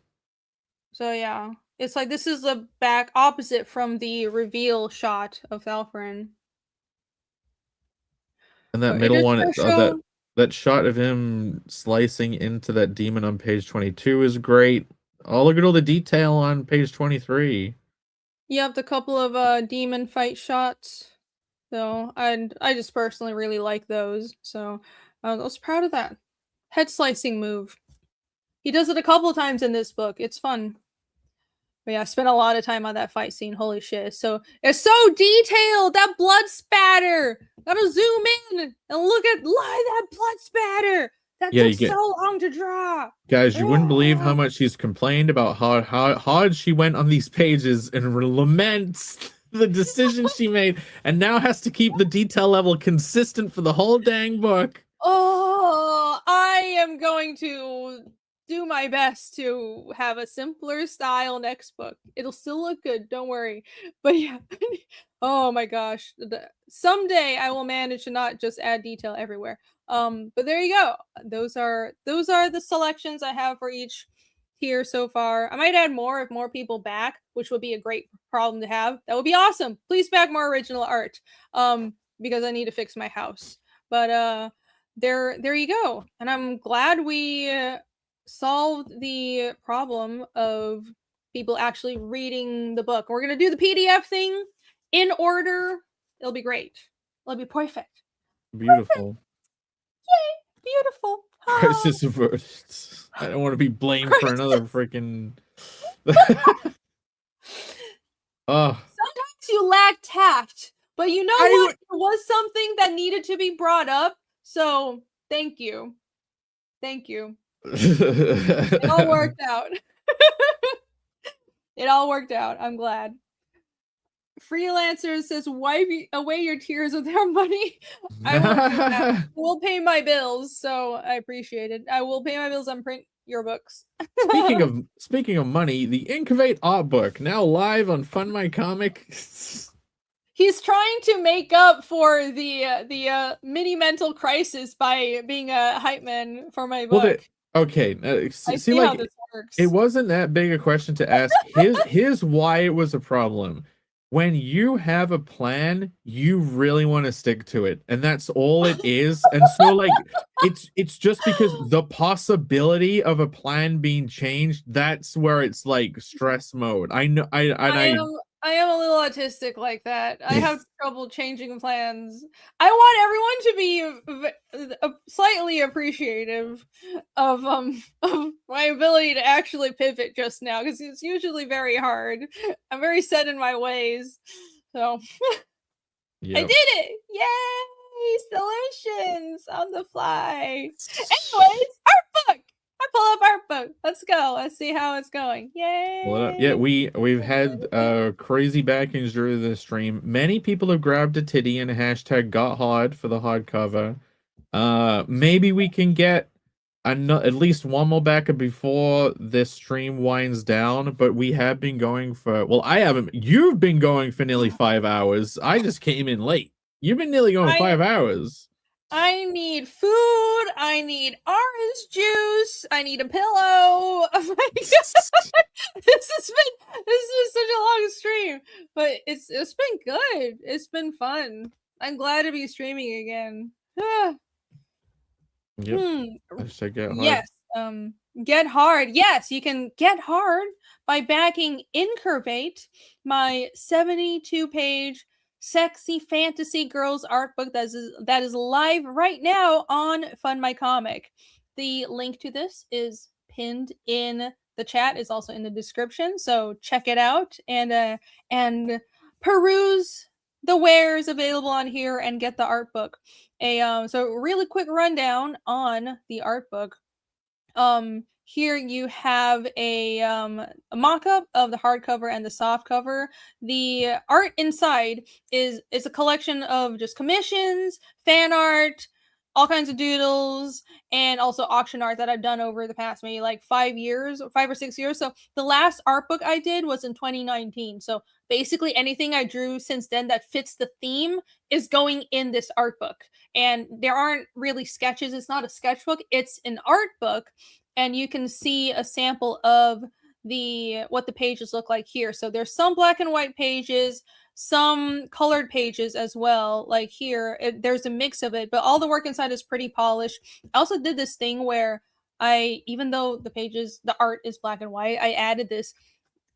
So yeah, it's like this is the back opposite from the reveal shot of Falfrin. And that But it middle is one, for show. that shot of him slicing into that demon on page 22 is great. Oh, look at all the detail on page 23. Yep, the couple of demon fight shots. So I just personally really like those. So I was proud of that. Head slicing move. He does it a couple of times in this book. It's fun. But yeah, I spent a lot of time on that fight scene. Holy shit. So it's so detailed. That blood spatter. Gotta zoom in and look at that blood spatter. That Yeah, took so long to draw. Guys, you wouldn't believe how much she's complained about how hard she went on these pages and laments the decision she made, and now has to keep the detail level consistent for the whole dang book. Oh, I am going to do my best to have a simpler style next book. It'll still look good, don't worry. But yeah, oh my gosh, someday I will manage to not just add detail everywhere. But there you go. Those are the selections I have for each tier so far. I might add more if more people back, which would be a great problem to have. That would be awesome. Please back more original art. Because I need to fix my house. But there you go. And I'm glad we solved the problem of people actually reading the book. We're gonna do the PDF thing in order. It'll be great. It'll be perfect. Beautiful. Yay! Beautiful. Crisis averted. I don't want to be blamed for another freaking. Oh. Sometimes you lack tact, but you know what? It was something that needed to be brought up. So thank you. Thank you. It all worked out. It all worked out. I'm glad. Freelancer says, wipe away your tears with our money. I will do that. We'll pay my bills, so I appreciate it. I will pay my bills and print your books. Speaking of money, the INCURVATE art book now live on Fund My Comic. He's trying to make up for the mini mental crisis by being a hype man for my book. Okay, I see how this works. It wasn't that big a question to ask. Here's why it was a problem. When you have a plan, you really want to stick to it, and that's all it is. And so, like, it's just because the possibility of a plan being changed, that's where it's like stress mode. I know. I am a little autistic like that. I have trouble changing plans. I want everyone to be slightly appreciative of my ability to actually pivot just now, because it's usually very hard. I'm very set in my ways. So yep. I did it! Yay! Solutions on the fly. Anyways, art book! I pull up art book. Let's go. Let's see how it's going. Yay! Well, yeah, we've had crazy backings during the stream. Many people have grabbed a titty and hashtag got hard for the hardcover. Maybe we can get at least one more backer before this stream winds down. But we have been going for I haven't. You've been going for nearly 5 hours. I just came in late. You've been nearly going 5 hours. I need food. I need orange juice. I need a pillow. This has been such a long stream, but it's been good. It's been fun. I'm glad to be streaming again. Yep. Hashtag get hard. Yes. Get hard. Yes, you can get hard by backing INCURVATE, my 72-page sexy fantasy girls art book that is live right now on Fund My Comic. The link to this is pinned in the chat. Is also in the description, so check it out and peruse the wares available on here and get the art book. So really quick rundown on the art book. Here you have a mock-up of the hardcover and the softcover. The art inside is a collection of just commissions, fan art, all kinds of doodles, and also auction art that I've done over the past maybe like 5 years, 5 or 6 years. So the last art book I did was in 2019. So basically anything I drew since then that fits the theme is going in this art book. And there aren't really sketches. It's not a sketchbook. It's an art book. And you can see a sample of what the pages look like here. So there's some black and white pages, some colored pages as well. Like here, there's a mix of it, but all the work inside is pretty polished. I also did this thing where even though the art is black and white, I added this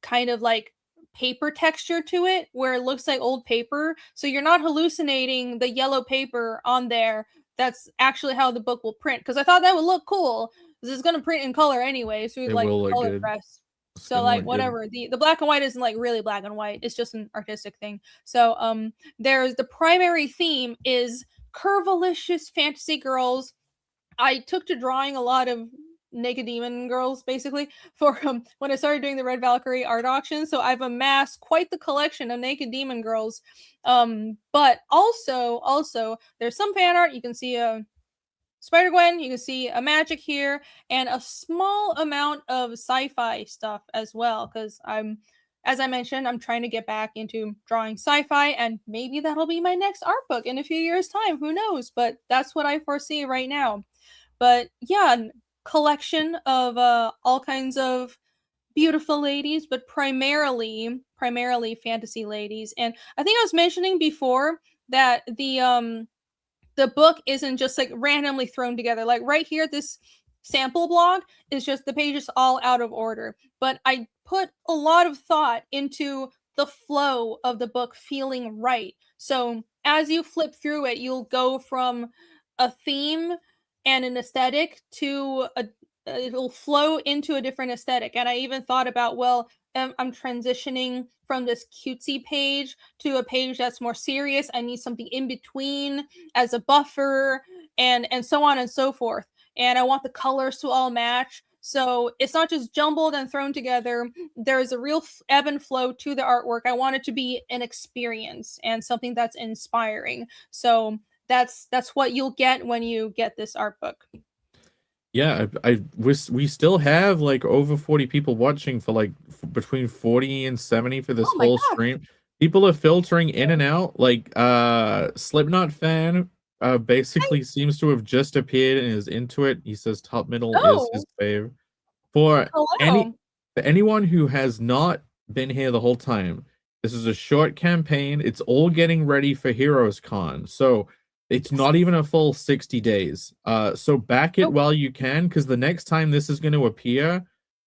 kind of like paper texture to it where it looks like old paper. So you're not hallucinating the yellow paper on there. That's actually how the book will print, because I thought that would look cool. This is going to print in color anyway, so we like color good. press. So like whatever, the black and white isn't like really black and white. It's just an artistic thing. So there's the primary theme is curvilicious fantasy girls. I took to drawing a lot of naked demon girls basically for when I started doing the Red Valkyrie art auction. So I've amassed quite the collection of naked demon girls. But also there's some fan art. You can see a Spider-Gwen, you can see a magic here, and a small amount of sci-fi stuff as well, because as I mentioned, I'm trying to get back into drawing sci-fi, and maybe that'll be my next art book in a few years' time. Who knows? But that's what I foresee right now. But yeah, collection of all kinds of beautiful ladies, but primarily fantasy ladies. And I think I was mentioning before that the book isn't just like randomly thrown together. Like right here, this sample blog is just the pages all out of order. But I put a lot of thought into the flow of the book feeling right. So as you flip through it, you'll go from a theme and an aesthetic to it'll flow into a different aesthetic. And I even thought about, well, I'm transitioning from this cutesy page to a page that's more serious. I need something in between as a buffer, and so on and so forth. And I want the colors to all match. So it's not just jumbled and thrown together. There's a real ebb and flow to the artwork. I want it to be an experience and something that's inspiring. So that's what you'll get when you get this art book. Yeah, we still have like over 40 people watching for like between 40 and 70 for this whole stream. People are filtering in and out. Like Slipknot fan basically seems to have just appeared and is into it. He says top middle is his fave. For anyone who has not been here the whole time, this is a short campaign. It's all getting ready for Heroes Con. So it's not even a full 60 days. So back it while you can, because the next time this is going to appear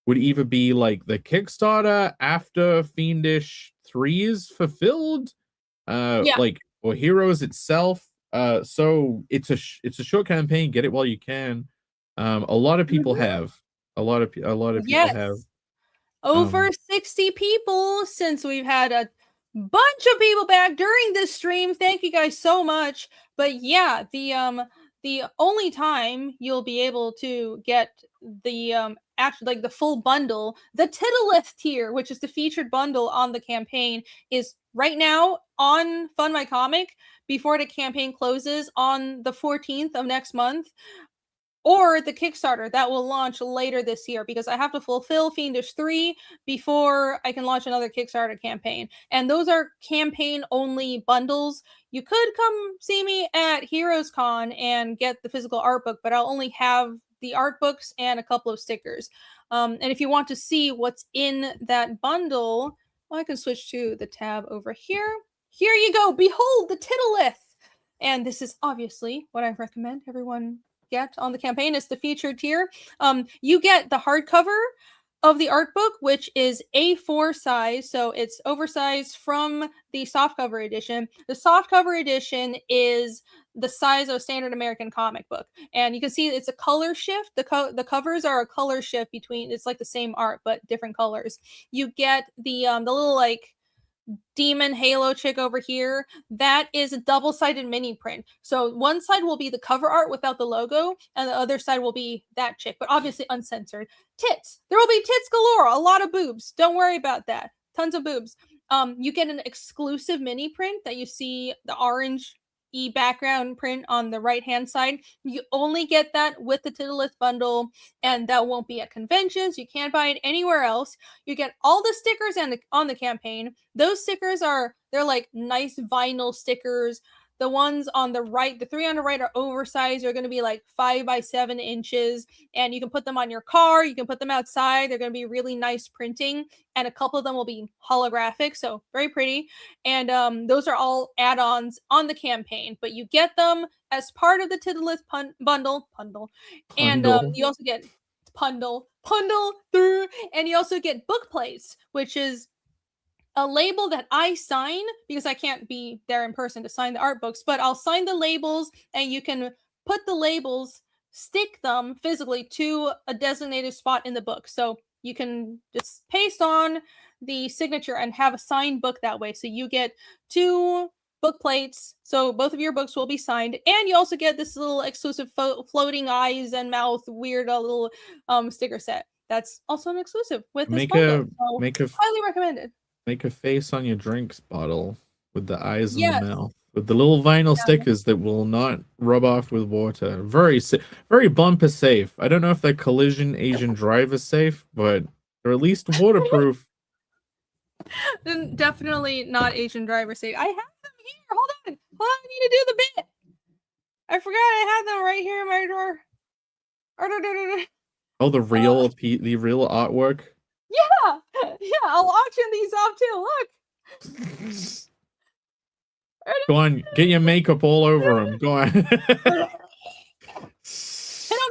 would either be like the Kickstarter after Fiendish 3 is fulfilled, like, or Heroes itself. So it's a short campaign. Get it while you can. A lot of people have. A lot of people have. Over 60 people since we've had a bunch of people back during this stream. Thank you guys so much. But yeah, the only time you'll be able to get the actually like the full bundle, the Tittleth tier, which is the featured bundle on the campaign, is right now on Fund My Comic before the campaign closes on the 14th of next month. Or the Kickstarter that will launch later this year, because I have to fulfill Fiendish 3 before I can launch another Kickstarter campaign. And those are campaign-only bundles. You could come see me at Heroes Con and get the physical art book, but I'll only have the art books and a couple of stickers. And if you want to see what's in that bundle, well, I can switch to the tab over here. Here you go. Behold the Tittleth. And this is obviously what I recommend everyone get on the campaign. Is the featured tier. You get the hardcover of the art book, which is A4 size, so it's oversized from the softcover edition. The softcover edition is the size of a standard American comic book, and you can see it's a color shift. The covers are a color shift between. It's like the same art but different colors. You get the little like demon halo chick over here, that is a double-sided mini print. So one side will be the cover art without the logo, and the other side will be that chick, but obviously uncensored. Tits. There will be tits galore, a lot of boobs. Don't worry about that. Tons of boobs. You get an exclusive mini print that you see the orange background print on the right hand side. You only get that with the Tittleth bundle, and that won't be at conventions. You can't buy it anywhere else. You get all the stickers on the campaign. Those stickers they're like nice vinyl stickers. The ones on the right, the 3 on the right are oversized. They're going to be like 5 by 7 inches, and you can put them on your car. You can put them outside. They're going to be really nice printing, and a couple of them will be holographic, so very pretty. And those are all add-ons on the campaign, but you get them as part of the Tittleth bundle, and you also get pundle, and you also get book plates, which is a label that I sign because I can't be there in person to sign the art books, but I'll sign the labels, and you can put the labels, stick them physically to a designated spot in the book. So you can just paste on the signature and have a signed book that way. So you get 2 book plates, so both of your books will be signed, and you also get this little exclusive floating eyes and mouth weird little sticker set. That's also an exclusive with this bundle. So highly recommended. Make a face on your drinks bottle with the eyes in the mouth, with the little vinyl stickers that will not rub off with water. Very bumper safe. I don't know if they're collision Asian driver safe, but they're at least waterproof. Definitely not Asian driver safe. I have them here. Hold on. I need to do the bit. I forgot I had them right here in my drawer. Oh, the real artwork. Yeah, I'll auction these off too. Look. Go on, get your makeup all over them. Go on. I don't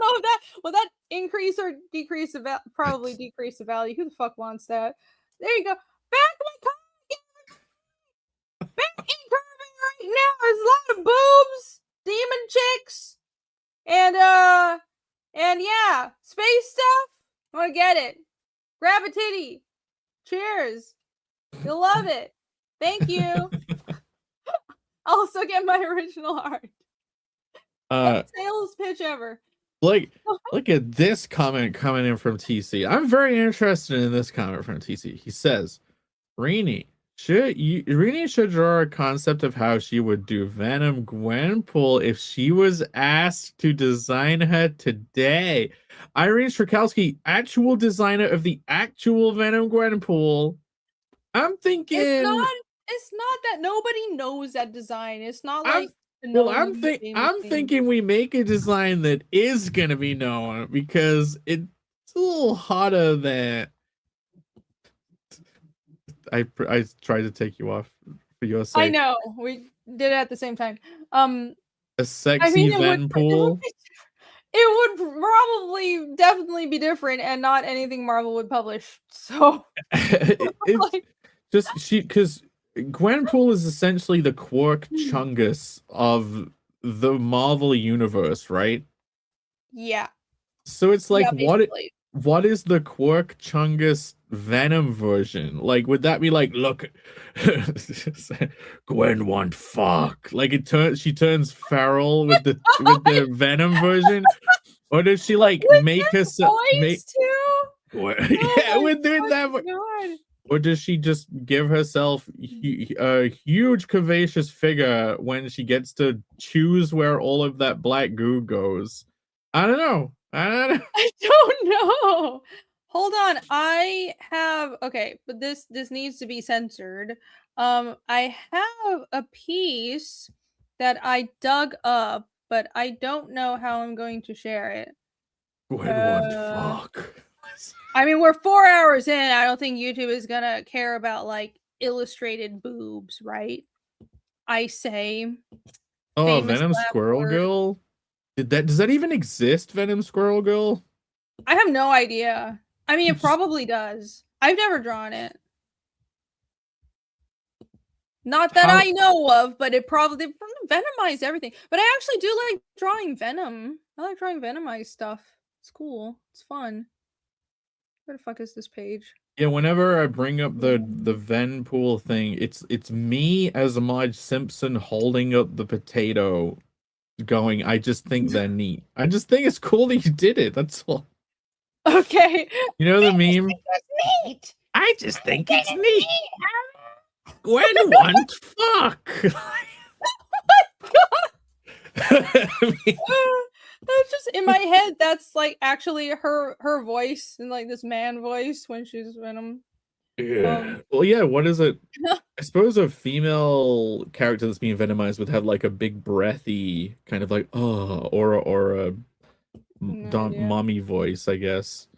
know if that increase or decrease the probably decrease the value. Who the fuck wants that? There you go. Back in Incurvate right now. There's a lot of boobs, demon chicks, and yeah, space stuff. I want to get it. Grab a titty. Cheers. You'll love it. Thank you. I'll also get my original art. Best sales pitch ever. Look at this comment coming in from TC. I'm very interested in this comment from TC. He says, Irene should draw a concept of how she would do Venom Gwenpool if she was asked to design her today. Irene Strychalski, actual designer of the actual Venom Gwenpool. I'm thinking it's not that nobody knows that design. It's not like I'm thinking we make a design that is gonna be known because it's a little hotter than I tried to take you off for your sake. I know we did it at the same time. A sexy Venpool. It would probably definitely be different and not anything Marvel would publish. So because Gwenpool is essentially the Quark Chungus of the Marvel universe, right? Yeah. So it's like what is the Quark Chungus Venom version? Like, would that be like, look, Gwen want fuck? Like she turns feral with the Venom version, or does she like make herself yeah, we're doing that. God. Or does she just give herself a huge curvaceous figure when she gets to choose where all of that black goo goes? I don't know. I don't know. Hold on. But this needs to be censored. I have a piece that I dug up, but I don't know how I'm going to share it. Fuck. I mean, we're 4 hours in. I don't think YouTube is gonna care about like illustrated boobs, right? I say. Oh, Venom Squirrel Girl? Does that even exist, Venom Squirrel Girl? I have no idea. I mean, it probably does. I've never drawn it. Not that I know of, but it probably venomized everything. But I actually do like drawing Venom. I like drawing venomized stuff. It's cool. It's fun. Where the fuck is this page? Yeah, whenever I bring up the Venpool thing, it's me as Marge Simpson holding up the potato, going, I just think they're neat. I just think it's cool that you did it. That's all. Okay. You know the meme? That's neat. I just think it's neat. Gwen want fuck. I mean, That's just in my head. That's like actually her voice and like this man voice when she's Venom. yeah. Well, yeah. What is it? I suppose a female character that's being venomized would have like a big breathy kind of like or a mommy voice, I guess.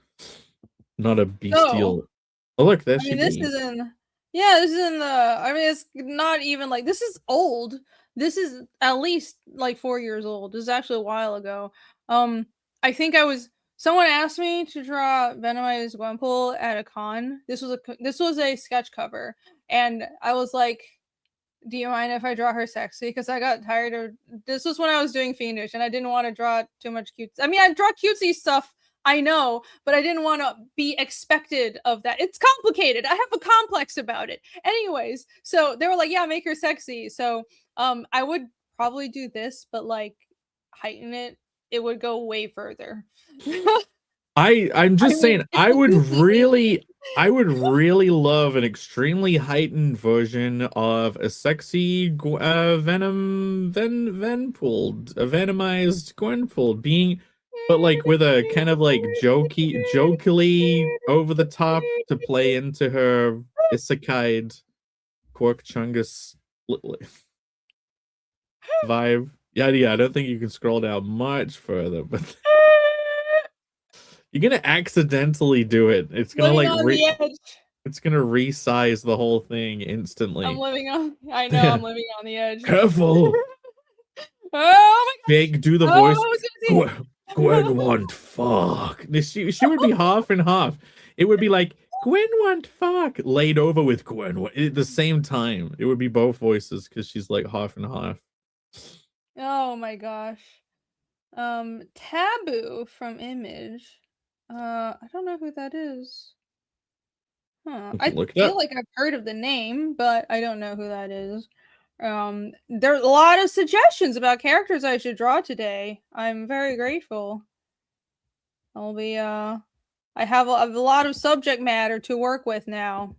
Not a bestial. Oh, look, there she this be. is in. Yeah, this is in the. I mean, it's not even like this is old. This is at least like 4 years old. This is actually a while ago. I think someone asked me to draw Venomized Gwenpool at a con. This was a sketch cover, and I was like, "Do you mind if I draw her sexy?" Because I got tired of. This was when I was doing Fiendish, and I didn't want to draw too much cute. I mean, I draw cutesy stuff. I know, but I didn't want to be expected of that. It's complicated. I have a complex about it. Anyways, so they were like, "Yeah, make her sexy." So I would probably do this, but like heighten it. It would go way further. I'm just saying, I would really love an extremely heightened version of a sexy Venpool, a venomized Gwenpool being, but like with a kind of like jokily over the top to play into her isekai Quark Chungus vibe. Yeah, I don't think you can scroll down much further, but you're gonna accidentally do it. It's gonna living on the edge. It's gonna resize the whole thing instantly. I'm living on the edge. Careful. Oh my God. Big, do the voice. Gwen want fuck. She would be half and half. It would be like Gwen want fuck laid over with Gwen at the same time. It would be both voices because she's like half and half. Oh my gosh. Taboo from Image. I don't know who that is. I feel like I've heard of the name, but I don't know who that is. There's a lot of suggestions about characters I should draw today. I'm very grateful. I have a lot of subject matter to work with now.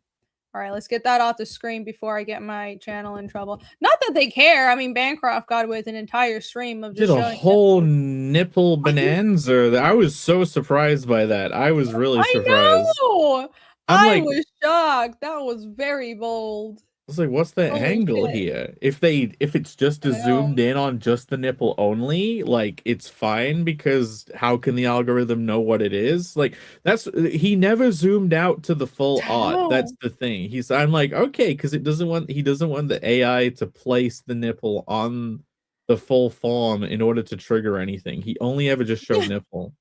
All right, let's get that off the screen before I get my channel in trouble. Not that they care. I mean, Bancroft got with an entire stream of just did a whole nipple bonanza. I was so surprised by that. I was really surprised. I know. I was shocked. That was very bold. I was like, what's the angle here? If it's just zoomed in on just the nipple only, like it's fine because how can the algorithm know what it is? Like he never zoomed out to the full art. That's the thing. I'm like, okay, because he doesn't want the AI to place the nipple on the full form in order to trigger anything. He only ever just showed nipple.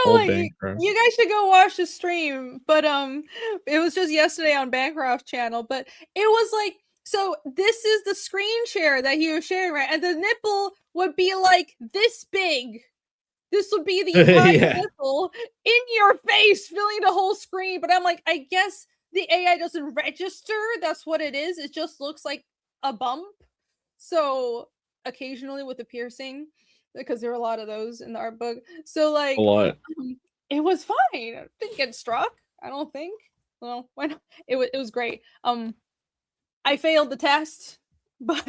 No, like, you guys should go watch the stream. But it was just yesterday on Bancroft's channel. But it was like, so this is the screen share that he was sharing, right? And the nipple would be like this big. This would be the entire nipple in your face, filling the whole screen. But I'm like, I guess the AI doesn't register. That's what it is. It just looks like a bump. So occasionally with a piercing, because there are a lot of those in the art book. So like it was fine. I didn't get struck, I don't think. Well, it was great. I failed the test, but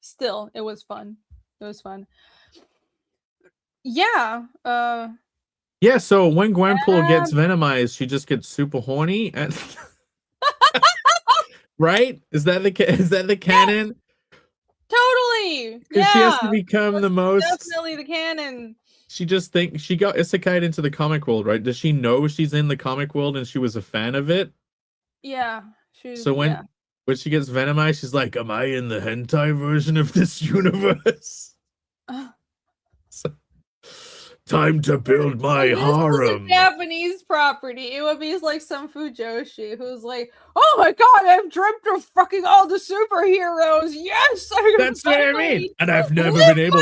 still it was fun. It was fun. Yeah. Yeah, so when Gwenpool gets venomized, she just gets super horny and right? Is that the canon? Totally. Yeah. She has to become the most. Definitely the canon. She just thinks she got isekai into the comic world, right? Does she know she's in the comic world and she was a fan of it? Yeah. So when she gets venomized, she's like, "Am I in the hentai version of this universe?" Time to build my harem. This is a Japanese property. It would be like some Fujoshi who's like, "Oh my god, I've dreamt of fucking all the superheroes. Yes, that's what I mean. And I've never been able.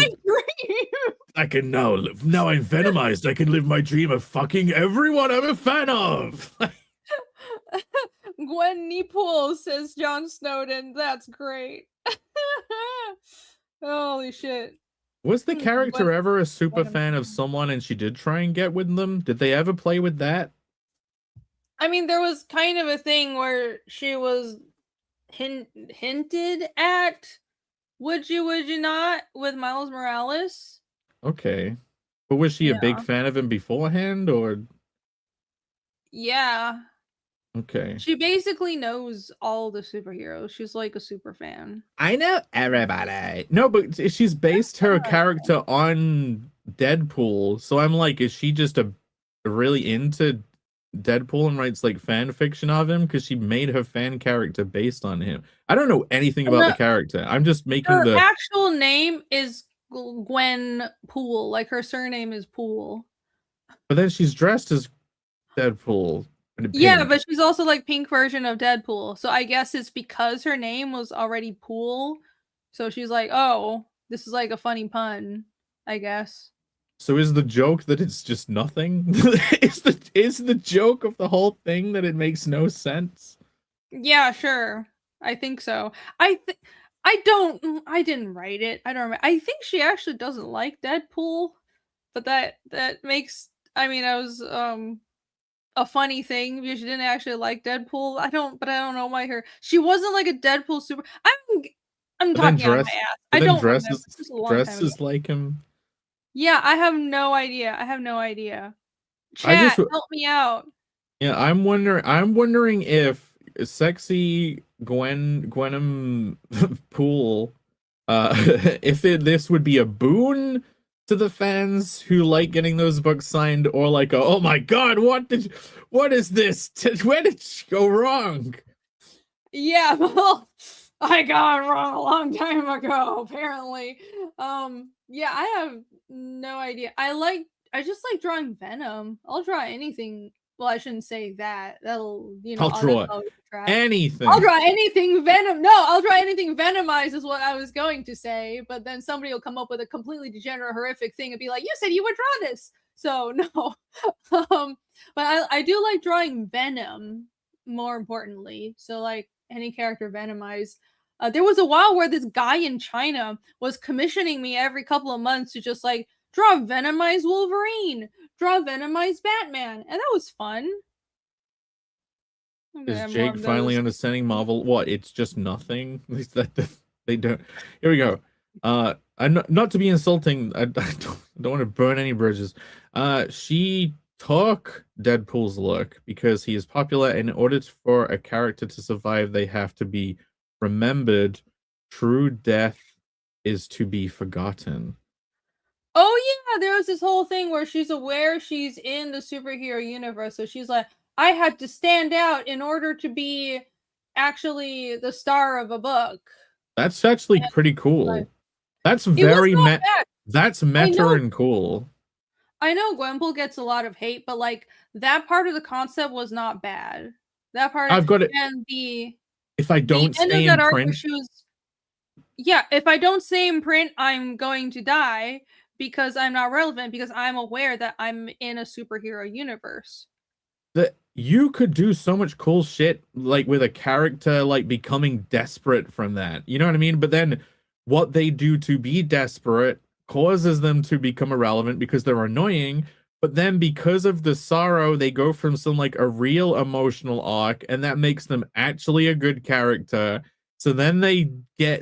I can now I'm venomized. I can live my dream of fucking everyone I'm a fan of." Gwen Neepool, says Jon Snowden. That's great. Holy shit. Was the character Gwen- ever a super Gwen- fan of someone and she did try and get with them? Did they ever play with that? I mean, there was kind of a thing where she was hinted at, would you not, with Miles Morales. Okay. But was she a big Yeah. fan of him beforehand, or? Yeah. Okay. She basically knows all the superheroes. She's like a super fan. I know everybody. No, but she's based her character on Deadpool. So I'm like, is she just really into Deadpool and writes like fan fiction of him? Because she made her fan character based on him. I don't know anything about the character. I'm just making her the actual name is Gwen Poole. Like her surname is Poole. But then she's dressed as Deadpool. Yeah, but she's also like pink version of Deadpool. So I guess it's because her name was already Poole. So she's like, oh, this is like a funny pun, I guess. So is the joke that it's just nothing? is the joke of the whole thing that it makes no sense? Yeah, sure. I think so. I didn't write it. I don't remember. I think she actually doesn't like Deadpool, but that makes, I mean, I was a funny thing because she didn't actually like Deadpool. I don't know why she wasn't like a Deadpool super. I'm talking out of my ass. I don't remember. This was a long time ago. Dresses like him. Yeah, I have no idea. Chat, help me out. Yeah, I'm wondering if sexy Gwenum Pool, if this would be a boon to the fans who like getting those books signed, or like oh my god, what is this? Where did she go wrong? Yeah, well, I got it wrong a long time ago, apparently. Yeah, I have no idea. I just like drawing Venom. I'll draw anything. Well, I shouldn't say that. That'll, I'll draw anything. I'll draw anything Venom. No, I'll draw anything Venomized is what I was going to say. But then somebody will come up with a completely degenerate, horrific thing and be like, "You said you would draw this." So no. But I do like drawing Venom. More importantly, so like any character Venomized. There was a while where this guy in China was commissioning me every couple of months to just like draw Venomized Wolverine, draw Venomized Batman, and that was fun. Is Jake finally understanding Marvel? What? It's just nothing. At least that they don't. Here we go. I'm not to be insulting. I don't want to burn any bridges. She took Deadpool's look because he is popular. In order for a character to survive, they have to be remembered. True death is to be forgotten. Oh yeah, there was this whole thing where she's aware she's in the superhero universe, so she's like, I had to stand out in order to be actually the star of a book. That's actually pretty cool. That's very that's meta and cool. I know Gwenpool gets a lot of hate, but like that part of the concept was not bad. That part I've got it. And if I don't stay in print, if I don't stay in print, I'm going to die because I'm not relevant, because I'm aware that I'm in a superhero universe. That you could do so much cool shit like with a character like becoming desperate from that. You know what I mean? But then what they do to be desperate causes them to become irrelevant because they're annoying. But then because of the sorrow, they go from some like a real emotional arc, and that makes them actually a good character. So then they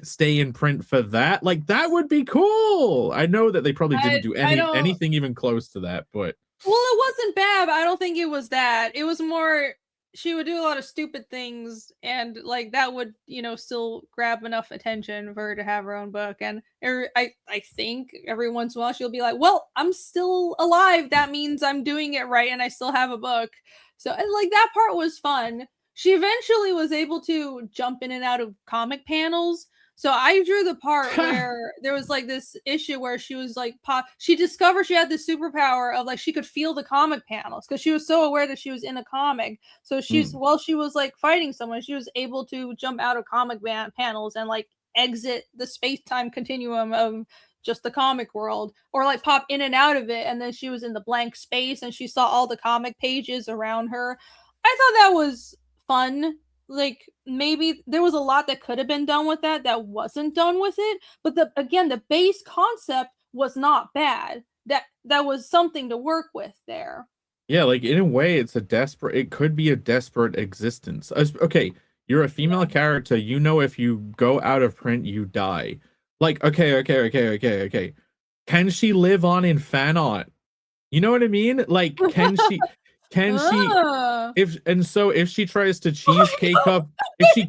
stay in print for that. Like that would be cool. I know that they probably didn't do anything even close to that, but well, it wasn't bad, but I don't think it was that. It was more she would do a lot of stupid things, and like that would, still grab enough attention for her to have her own book. And I think every once in a while she'll be like, well, I'm still alive, that means I'm doing it right and I still have a book. So like that part was fun. She eventually was able to jump in and out of comic panels. So I drew the part where there was like this issue where she was like, she discovered she had this superpower of like she could feel the comic panels because she was so aware that she was in a comic. So while she was like fighting someone, she was able to jump out of comic panels and like exit the space-time continuum of just the comic world, or like pop in and out of it. And then she was in the blank space and she saw all the comic pages around her. I thought that was fun. Like maybe there was a lot that could have been done with that wasn't done with it. But the base concept was not bad. That was something to work with there. Yeah, like in a way, it could be a desperate existence. Okay, you're a female character. You know, if you go out of print, you die. Like, okay. Can she live on in fan art? You know what I mean? Like, can she, if she tries to cheesecake up, if she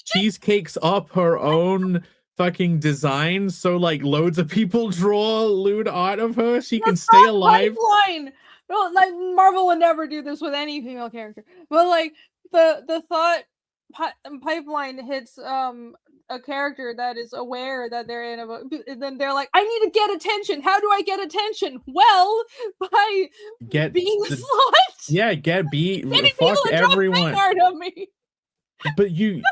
cheesecakes up her own fucking design, so like loads of people draw lewd art of her, she can stay alive. Pipeline. No, like Marvel would never do this with any female character. But like the thought pipeline hits a character that is aware that they're in a book, and then they're like, I need to get attention. How do I get attention? Well, by being a slut. Yeah, fuck everyone. Art of me. But you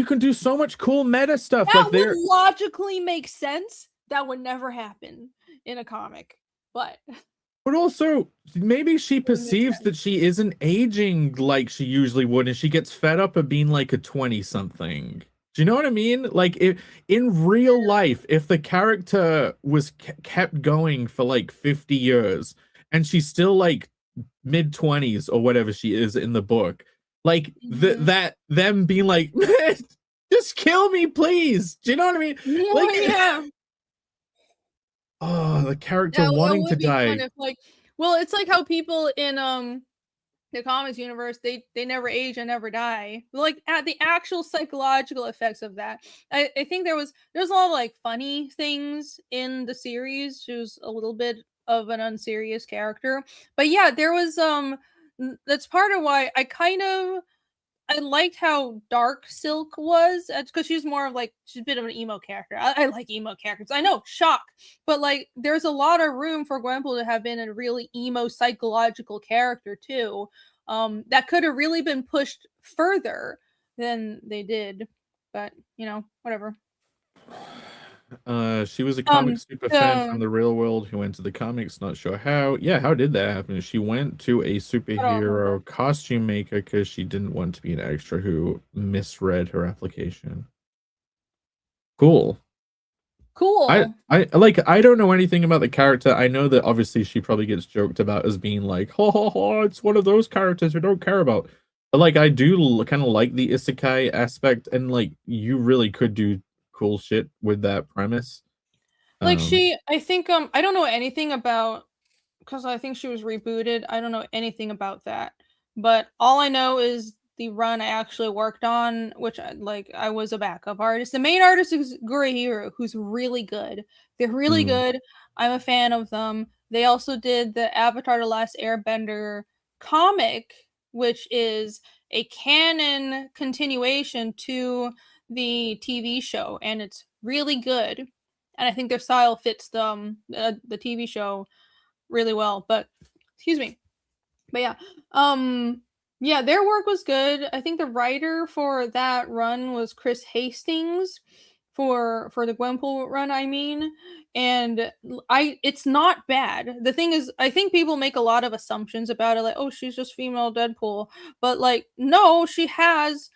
can do so much cool meta stuff. That would logically make sense. That would never happen in a comic. But also, maybe she perceives that she isn't aging like she usually would, and she gets fed up of being like a 20-something. Do you know what I mean? Like, if in real life, if the character was kept going for like 50 years, and she's still like mid-20s or whatever she is in the book, like them being like, just kill me, please. Do you know what I mean? Like, yeah. Oh, the character wanting to die. Kind of like, well, it's like how people in the comics universe, they never age and never die. Like at the actual psychological effects of that. I think there's a lot of like funny things in the series. She was a little bit of an unserious character. But yeah, there was that's part of why I liked how dark Silk was, because she's more of like, she's a bit of an emo character. I like emo characters. I know, shock. But like, there's a lot of room for Gwenpool to have been a really emo psychological character too. That could have really been pushed further than they did. But, whatever. She was a comic super fan from the real world who went to the comics. Not sure how. Yeah, how did that happen? She went to a superhero costume maker because she didn't want to be an extra who misread her application. Cool. I don't know anything about the character. I know that obviously she probably gets joked about as being like, it's one of those characters we don't care about. But like, I do kind of like the isekai aspect, and like, you really could do cool shit with that premise. Like I think I don't know anything about, because I think she was rebooted. I don't know anything about that, but all I know is the run I actually worked on, which I was a backup artist. The main artist is Gurihiro, who's really good. They're really good. I'm a fan of them. They also did the Avatar: The Last Airbender comic, which is a canon continuation to the TV show, and it's really good. And I think their style fits the TV show really well. But excuse me. But yeah, their work was good. I think the writer for that run was Chris Hastings for the Gwenpool run, I mean. And it's not bad. The thing is, I think people make a lot of assumptions about it, like, oh, she's just female Deadpool. But like, no, she has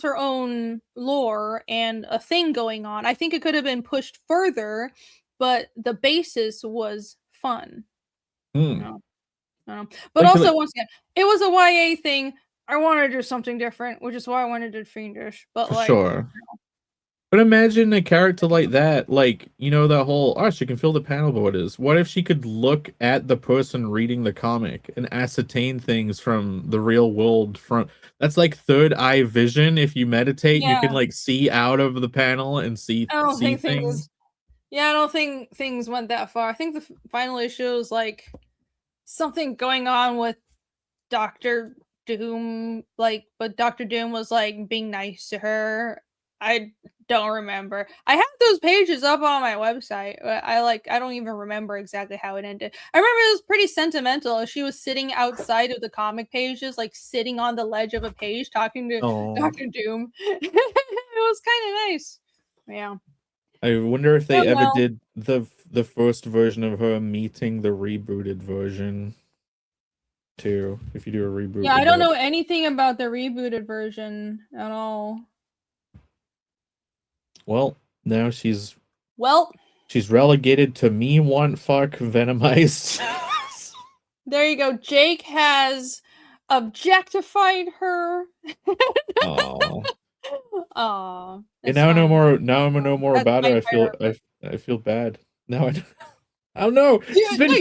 her own lore and a thing going on. I think it could have been pushed further, but the basis was fun. But also, once again, it was a YA thing. I wanted to do something different, which is why I wanted to do Fiendish. But like, sure. But imagine a character like that, like, that whole, she can fill the panel borders. What if she could look at the person reading the comic and ascertain things from the real world? That's like third eye vision. If you meditate, you can like see out of the panel and see things. I don't think things went that far. I think the final issue was like something going on with Dr. Doom, but Dr. Doom was like being nice to her. I don't remember. I have those pages up on my website. I don't even remember exactly how it ended. I remember it was pretty sentimental. She was sitting outside of the comic pages, like sitting on the ledge of a page talking to Dr. Doom. It was kind of nice. Yeah. I wonder if they ever did the first version of her meeting the rebooted version. too. If you do a reboot. Yeah, I don't know anything about the rebooted version at all. Well, now she's Well, relegated to me want fuck venomized. there you go. Jake has objectified her. Aww. Aw. And now I know more. Now I'm gonna know more That's about her. I feel bad. Now I don't know. She's been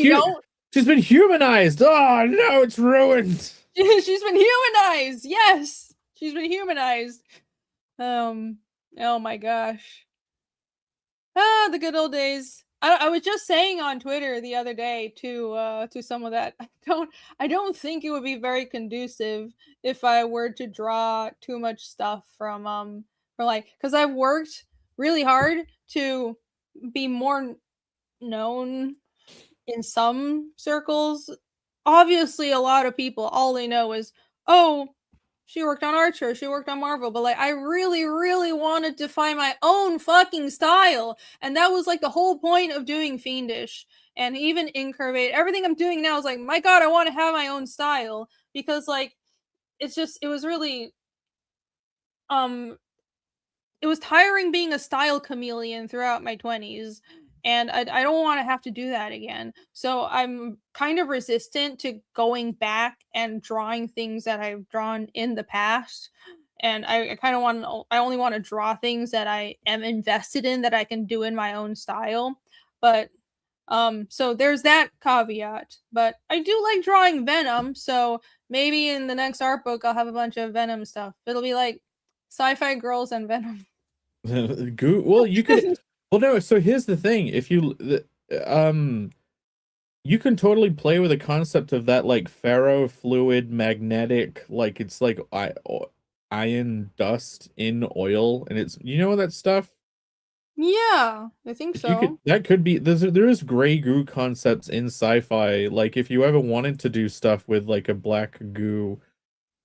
humanized. Oh no, it's ruined. She's been humanized. Yes, she's been humanized. Oh my gosh. Ah, the good old days. I was just saying on Twitter the other day to some of that. I don't think it would be very conducive if I were to draw too much stuff from like, because I've worked really hard to be more known in some circles. Obviously, a lot of people, all they know is, oh, she worked on Archer, she worked on Marvel, but like I really, really wanted to find my own fucking style. And that was like the whole point of doing Fiendish and even Incurvate. Everything I'm doing now is like, my God, I want to have my own style. Because like it was really it was tiring being a style chameleon throughout my 20s. And I don't want to have to do that again. So I'm kind of resistant to going back and drawing things that I've drawn in the past. And I kind of I only want to draw things that I am invested in, that I can do in my own style. But so there's that caveat. But I do like drawing Venom. So maybe in the next art book, I'll have a bunch of Venom stuff. It'll be like sci-fi girls and Venom. Well, you could. Well, no. So here's the thing: if you you can totally play with the concept of that, like ferrofluid magnetic, like it's like iron dust in oil, and it's, you know, that stuff. Yeah, I think so. That could be, there is gray goo concepts in sci-fi. Like if you ever wanted to do stuff with like a black goo,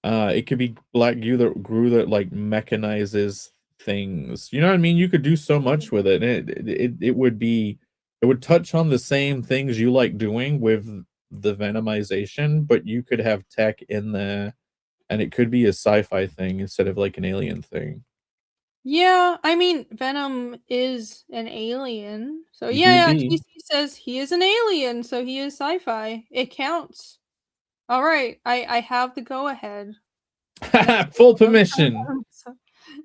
it could be black goo that like mechanizes things. You know what I mean? You could do so much with it. It would touch on the same things you like doing with the venomization, but you could have tech in there, and it could be a sci-fi thing instead of like an alien thing. Yeah, I mean, Venom is an alien. So yeah, TC says he is an alien, so he is sci-fi. It counts. All right, I have the go-ahead. Full permission.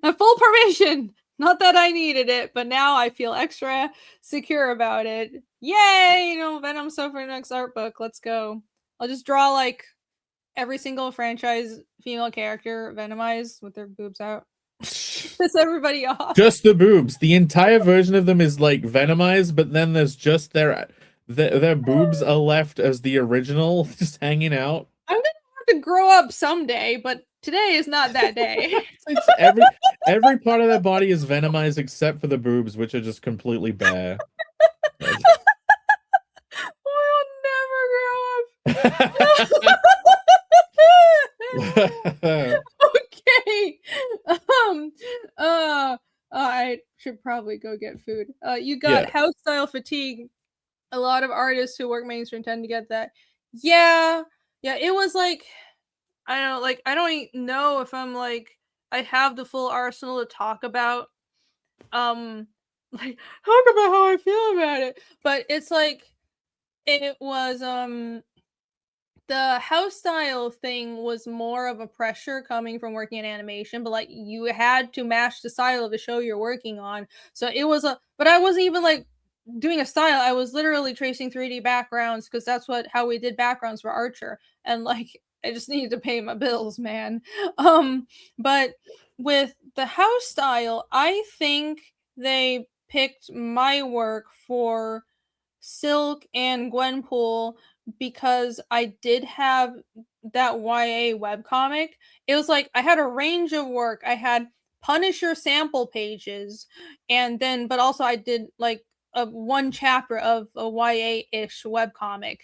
Full permission. Not that I needed it, but now I feel extra secure about it. Yay! You know, Venom so for the next art book. Let's go. I'll just draw like every single franchise female character venomized with their boobs out. Piss everybody off. Just the boobs. The entire version of them is like venomized, but then there's just their boobs are left as the original, just hanging out. I'm gonna have to grow up someday, but today is not that day. It's every part of their body is venomized except for the boobs, which are just completely bare. We'll never grow up. Okay. I should probably go get food. You got house style fatigue. A lot of artists who work mainstream tend to get that. Yeah, it was like, I don't know, like I don't know if I'm like I have the full arsenal to talk about like talk about how I feel about it. But it's like it was the house style thing was more of a pressure coming from working in animation, but like you had to match the style of the show you're working on. So it was but I wasn't even like doing a style. I was literally tracing 3D backgrounds because that's how we did backgrounds for Archer. And like I just needed to pay my bills, man. But with the house style, I think they picked my work for Silk and Gwenpool because I did have that YA webcomic. It was like I had a range of work. I had Punisher sample pages, and then but also I did like one chapter of a YA-ish webcomic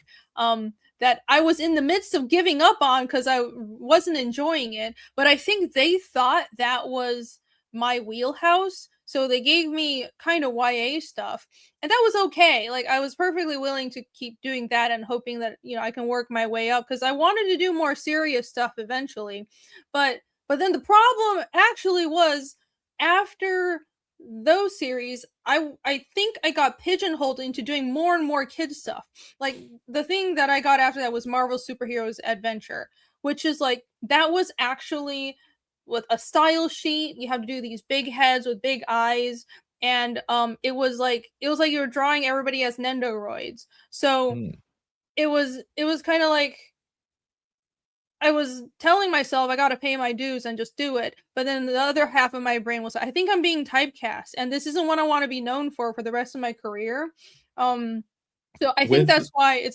that I was in the midst of giving up on because I wasn't enjoying it. But I think they thought that was my wheelhouse. So they gave me kind of YA stuff, and that was okay. Like I was perfectly willing to keep doing that and hoping that, you know, I can work my way up because I wanted to do more serious stuff eventually. But then the problem actually was after those series, I think I got pigeonholed into doing more and more kid stuff. Like the thing that I got after that was Marvel Superheroes Adventure, which is like that was actually with a style sheet. You have to do these big heads with big eyes, and it was like you were drawing everybody as Nendoroids. So it was kind of like I was telling myself I got to pay my dues and just do it. But then the other half of my brain was, I think I'm being typecast, and this isn't what I want to be known for the rest of my career. Um, so I think With that's why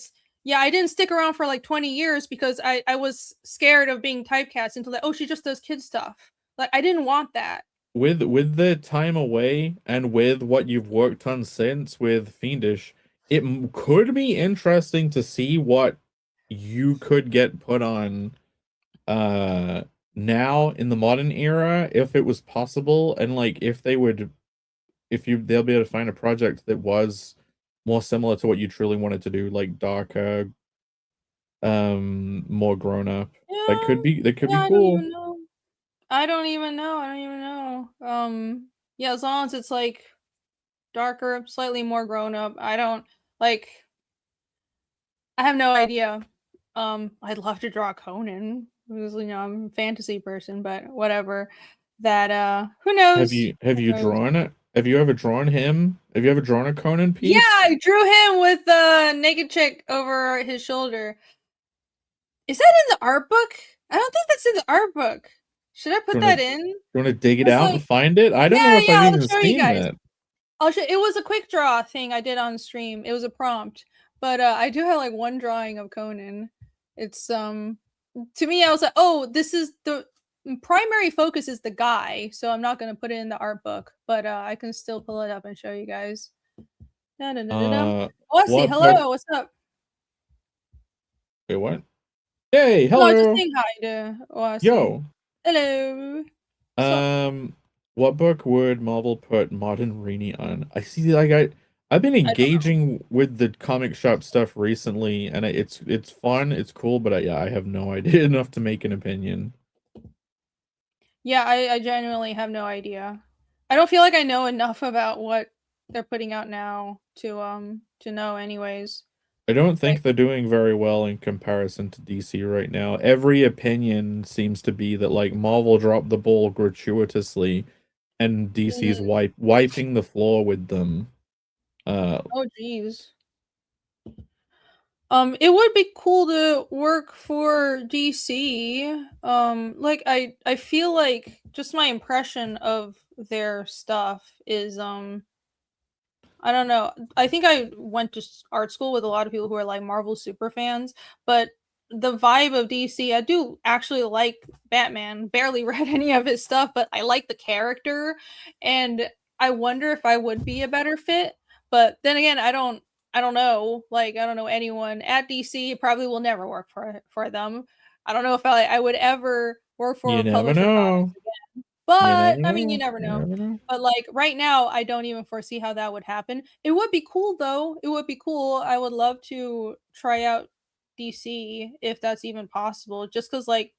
yeah, I didn't stick around for like 20 years because I was scared of being typecast into like, oh, she just does kid stuff. Like I didn't want that. with the time away and with what you've worked on since with Fiendish, it could be interesting to see what you could get put on now in the modern era if it was possible, and like if they'll be able to find a project that was more similar to what you truly wanted to do, like darker, more grown up. That Yeah, could be yeah, I don't cool. even know. I don't even know. I don't even know. Yeah, as long as it's like darker, slightly more grown up. I don't like. I have no idea. I'd love to draw Conan because you know I'm a fantasy person, but whatever. That who Have knows? you Who knows? drawn it? Have you ever drawn him? Have you ever drawn a Conan Yeah, piece? I drew him with the naked chick over his shoulder. Is that in the art book? I don't think that's in the art book. Should I put Do you that want to in? dig it It's out like, and find it? I don't know yeah, if yeah, I've I'll even show you seen guys. that. I'll show. It was a quick draw thing I did on stream. It was a prompt, but I do have like one drawing of Conan. It's to me, I was like, oh, this is the primary focus is the guy, so I'm not gonna put it in the art book, but I can still pull it up and show you guys. Da, da, da, da, da. Aussie, What book? hello, what's up? Wait, what? Hey, No, just hello. saying hi to Aussie. Yo. Hello. What's up? Um, what book would Marvel put Modern Rini on? I see, like I've been I don't know. engaging with the comic shop stuff recently, and it's fun, it's cool, but yeah, I have no idea enough to make an opinion. Yeah, I genuinely have no idea. I don't feel like I know enough about what they're putting out now to know anyways. I don't think Like, they're doing very well in comparison to DC right now. Every opinion seems to be that like Marvel dropped the ball gratuitously, and DC's mhm. wiping the floor with them. Uh, Oh geez. It would be cool to work for DC. Like I feel like just my impression of their stuff is I don't know. I think I went to art school with a lot of people who are like Marvel super fans, but the vibe of DC, I do actually like Batman. Barely read any of his stuff, but I like the character, and I wonder if I would be a better fit. But then again, I don't know. Like I don't know anyone at DC. Probably will never work for them. I don't know if I would ever work for you a never publisher know. comics. You never But I mean, you know. never You know. never know. But like right now, I don't even foresee how that would happen. It would be cool though. It would be cool. I would love to try out DC if that's even possible. Just because like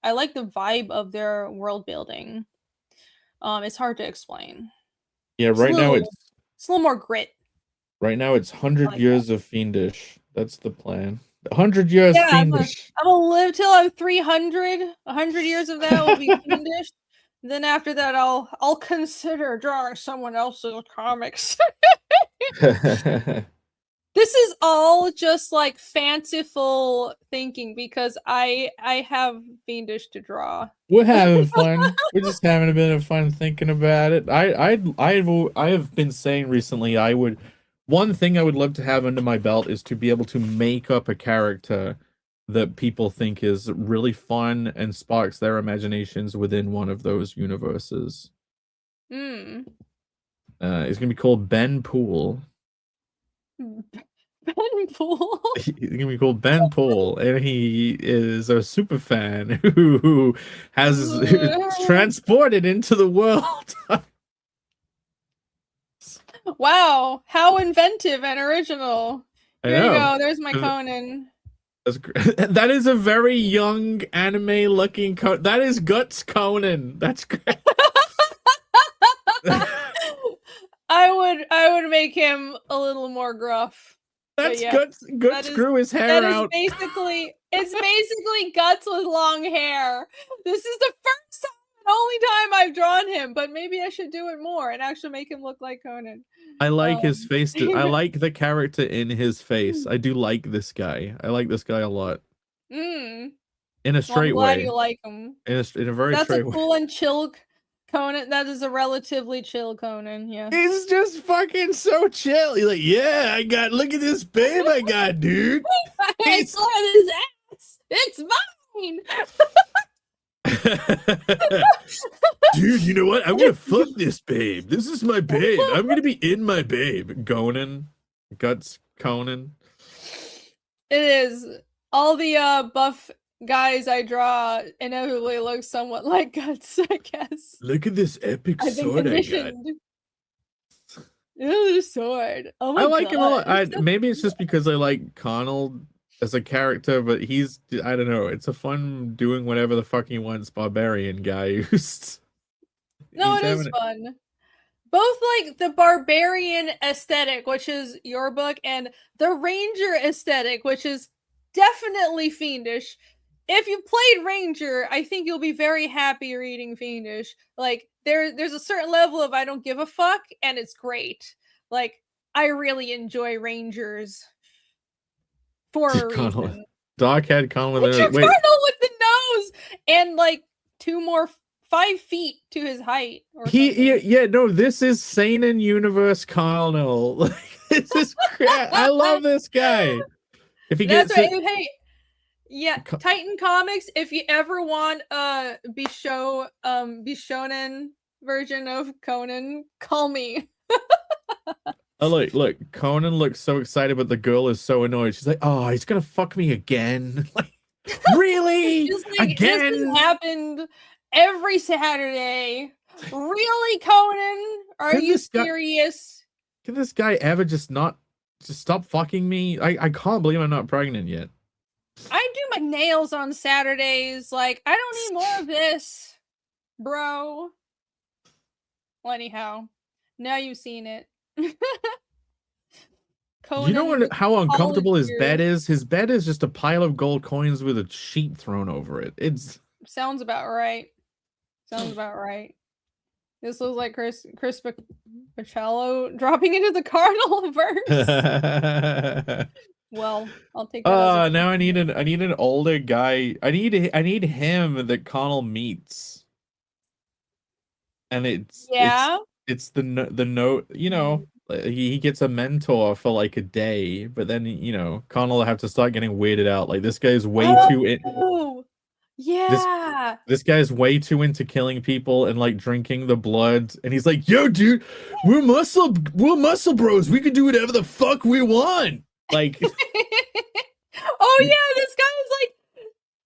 I like the vibe of their world building. It's hard to explain. Yeah, It's a little, it's a little more grit. right now it's I 100 like that. years of Fiendish. That's the plan. 100 years Yeah, Fiendish. I'm gonna live till I'm 300. 100 years of that will be fiendish. Then after that, I'll consider drawing someone else's comics. This is all just like fanciful thinking because I have fiendish to draw. We're having fun. We're just having a bit of fun thinking about it. I have been saying recently one thing I would love to have under my belt is to be able to make up a character that people think is really fun and sparks their imaginations within one of those universes. Mm. It's gonna be called Ben Poole. Ben Poole. He's gonna be called Ben Poole, and he is a super fan who has transported into the world. Wow, how inventive and original. I Here you know. go. There's my Conan. That is a very young anime-looking Conan. That is Guts Conan. That's great. I would make him a little more gruff. That's yeah, Guts grew his hair out. It's basically Guts with long hair. This is the first time and only time I've drawn him, but maybe I should do it more and actually make him look like Conan. I like his face too. I like the character in his face. I do like this guy. I like this guy a lot. In a straight I'm glad way. you like him. In a very That's straight a cool and chill Conan. That is a relatively chill Conan. Yeah. He's just fucking so chill. He's like, yeah, look at this babe I got, dude. I saw his ass. It's mine. Dude, you know what? I'm gonna fuck this babe. This is my babe. I'm gonna be in my babe. Conan. Guts Conan. It is. All the buff guys I draw inevitably look somewhat like Guts, I guess. Look at this epic sword I got. Ooh, sword. Oh my I like him a lot. so Maybe it's just because I like Connell as a character, but I don't know. It's a fun doing whatever the fuck he wants barbarian guy who's No, it is fun. Both like the barbarian aesthetic, which is your book, and the ranger aesthetic, which is definitely Fiendish. If you played Ranger, I think you'll be very happy reading Fiendish. Like there's a certain level of I don't give a fuck, and it's great. Like I really enjoy Rangers for a reason. Dark-haired Connell with Connell with the nose and like 5 feet to his height. This is Seinen Universe Connell. This is I love this guy. If he gets hey. Yeah, Titan Comics, if you ever want Bishonen version of Conan, call me. Oh, look, Conan looks so excited, but the girl is so annoyed. She's like, oh, he's gonna fuck me again. Like, really? Again? This has happened every Saturday. Really, Conan? Are you serious? Can this guy ever just stop fucking me? I can't believe I'm not pregnant yet. I do my nails on Saturdays. Like, I don't need more of this, bro. Well, anyhow, now you've seen it. You know how uncomfortable his bed is? His bed is just a pile of gold coins with a sheet thrown over it. Sounds about right. Sounds about right. This looks like Chris Pacello dropping into the Cardinal verse. Well, I'll take that. Now I need an older guy. I need him that Connell meets. And it's the note, you know, he gets a mentor for like a day, but then, you know, Connell will have to start getting weirded out. Like, this guy's way too this guy's way too into killing people and like drinking the blood, and he's like, yo, dude, we're muscle bros. We can do whatever the fuck we want. Like, oh yeah, this guy is like,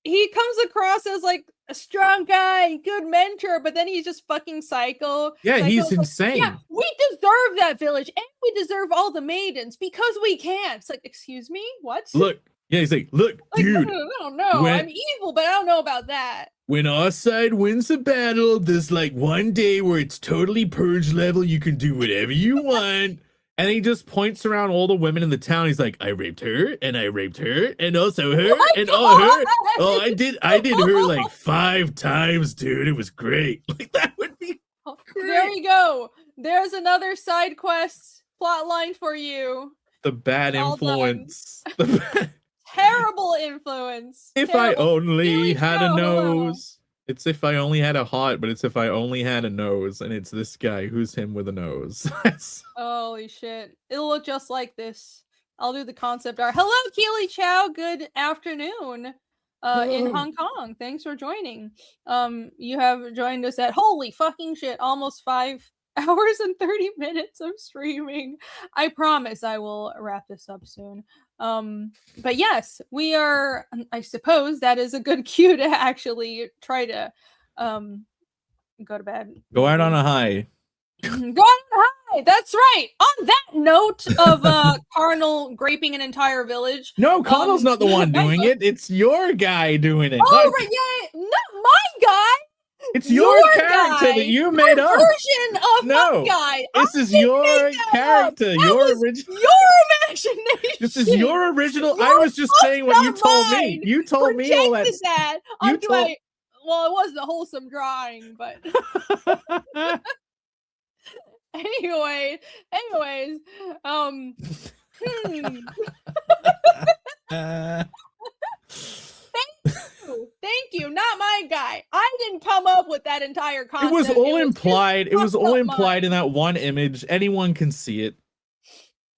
he comes across as like a strong guy, good mentor, but then he's just fucking psycho. Yeah, he's insane. Yeah, we deserve that village, and we deserve all the maidens because we can. It's like, excuse me, what? Look, yeah, he's like, look, dude. I don't know. I'm evil, but I don't know about that. When our side wins a battle, there's like one day where it's totally purge level. You can do whatever you want. And he just points around all the women in the town. He's like, I raped her, and I raped her, and also her, and all her. Oh, I did her like 5 times, dude. It was great. Like, that would be great. There you go. There's another side quest plot line for you. The bad influence. Terrible influence. If I only had a nose. It's if I only had a heart, but it's if I only had a nose, and it's this guy who's him with a nose. Holy shit. It'll look just like this. I'll do the concept art. Hello, Keely Chow. Good afternoon. In Hong Kong. Thanks for joining. You have joined us at, holy fucking shit, almost 5 hours and 30 minutes of streaming. I promise I will wrap this up soon. But yes, we are, I suppose that is a good cue to actually try to go to bed. Go out on a high. Go on high. That's right. On that note of Carnal graping an entire village. No, Connell's not the one doing it. It's your guy doing it. Oh, right, yeah, not my guy. It's your character guy. that you made Your up. Version of No, my guy. This is your character. Your original. Your imagination. This is your original. I was just saying what you told me. You told me all that. That onto my, well, it wasn't a wholesome drawing, but anyways, Thank you. Not my guy. I didn't come up with that entire concept. It was all implied. It was all implied in that one image. Anyone can see it.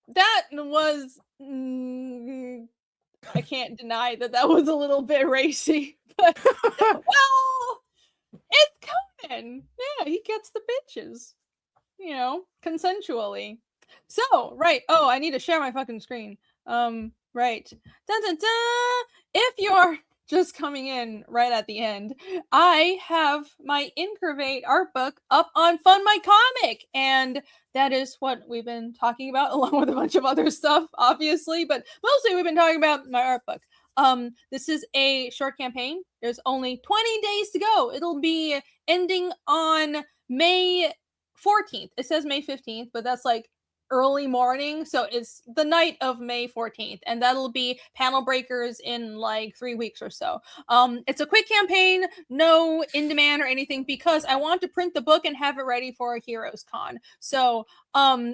That was. I can't deny that was a little bit racy. But, well, it's Conan. Yeah, he gets the bitches. You know, consensually. So, right. Oh, I need to share my fucking screen. Right. Dun, dun, dun. If you're just coming in right at the end, I have my Incurvate art book up on Fund My Comic, and that is what we've been talking about, along with a bunch of other stuff, obviously, but mostly we've been talking about my art book. This is a short campaign. There's only 20 days to go. It'll be ending on May 14th. It says May 15th, but that's like early morning, so it's the night of May 14th, and that'll be panel breakers in like 3 weeks or so. It's a quick campaign, no in demand or anything, because I want to print the book and have it ready for a Heroes Con. So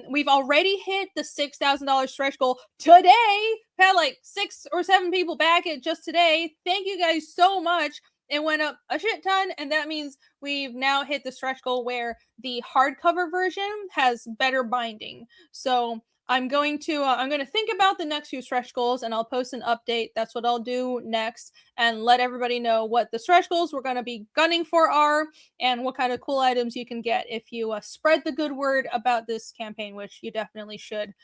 we've already hit the $6,000 stretch goal today. Had like 6 or 7 people back it just today. Thank you guys so much. It went up a shit ton, and that means we've now hit the stretch goal where the hardcover version has better binding. So I'm going to think about the next few stretch goals, and I'll post an update. That's what I'll do next, and let everybody know what the stretch goals we're going to be gunning for are, and what kind of cool items you can get if you spread the good word about this campaign, which you definitely should.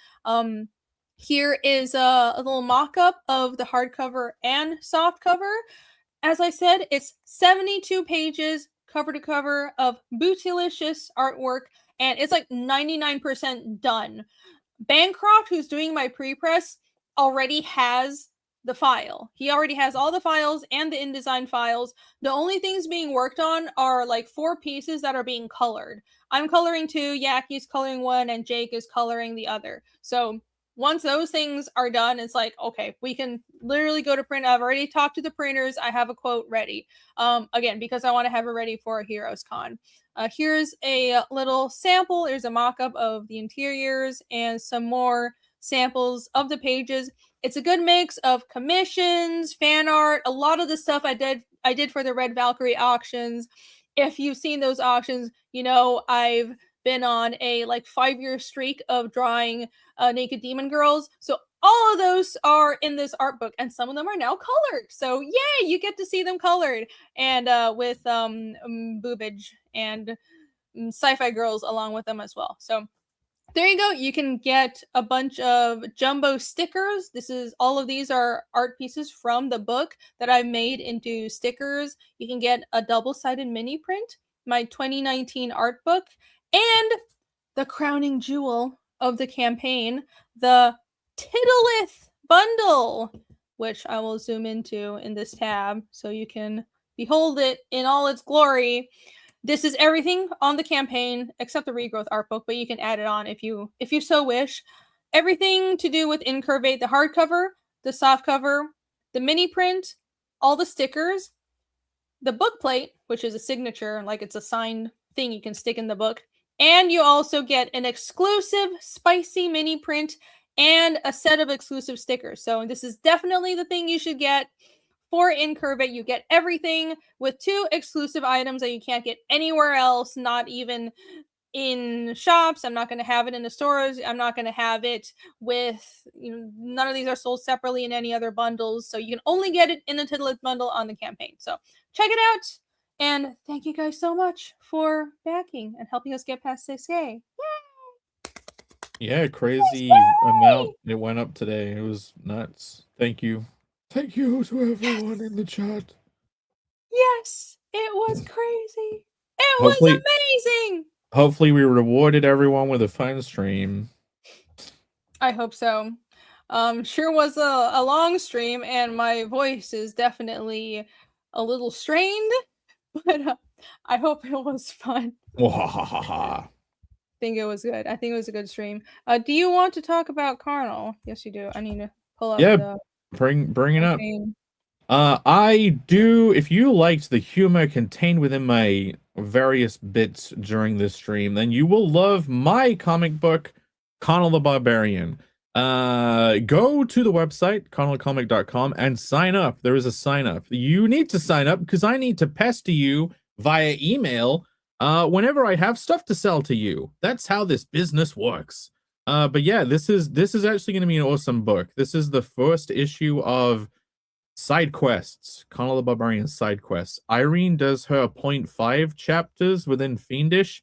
Here is a little mock-up of the hardcover and softcover. As I said, it's 72 pages cover to cover of bootylicious artwork, and it's like 99% done. Bancroft, who's doing my pre-press, already has the file. He already has all the files and the InDesign files. The only things being worked on are like 4 pieces that are being colored. I'm coloring 2, Yaki's coloring 1, and Jake is coloring the other. So once those things are done, it's like, okay, we can literally go to print. I've already talked to the printers. I have a quote ready. Again, because I want to have it ready for a Heroes Con. Here's a little sample. There's a mock-up of the interiors and some more samples of the pages. It's a good mix of commissions, fan art, a lot of the stuff I did for the Red Valkyrie auctions. If you've seen those auctions, you know I've been on a like 5-year streak of drawing naked demon girls. So all of those are in this art book, and some of them are now colored. So yay, you get to see them colored, and with boobage and sci-fi girls along with them as well. So there you go. You can get a bunch of jumbo stickers. All of these are art pieces from the book that I've made into stickers. You can get a double-sided mini print, my 2019 art book, and the crowning jewel of the campaign, the Titolith bundle, which I will zoom into in this tab so you can behold it in all its glory. This is everything on the campaign except the regrowth art book, but you can add it on if you so wish. Everything to do with Incurvate, the hardcover, the softcover, the mini print, all the stickers, the book plate, which is a signature, like it's a signed thing you can stick in the book. And you also get an exclusive spicy mini print and a set of exclusive stickers. So this is definitely the thing you should get for Incurvate. You get everything with 2 exclusive items that you can't get anywhere else, not even in shops. I'm not going to have it in the stores. I'm not going to have it with, none of these are sold separately in any other bundles. So you can only get it in the Titolith bundle on the campaign. So check it out. And thank you guys so much for backing and helping us get past 6K. Yeah, crazy amount it went up today. It was nuts. Thank you. Thank you to everyone in the chat. Yes, it was crazy. It Hopefully- was amazing. Hopefully we rewarded everyone with a fun stream. I hope so. Sure was a long stream, and my voice is definitely a little strained, but I hope it was fun. Wahahaha. I think it was good. I think it was a good stream. Do you want to talk about Carnal? Yes, you do. I need to pull up the bring it up. campaign. I do. If you liked the humor contained within my various bits during this stream, then you will love my comic book, Connell the Barbarian. Go to the website, connellcomic.com, and sign up. There is a sign up. You need to sign up because I need to pester you via email whenever I have stuff to sell to you. That's how this business works. But yeah, this is actually going to be an awesome book. This is the first issue of side quests, Connell the Barbarian side quests. Irene does her 0.5 chapters within Fiendish.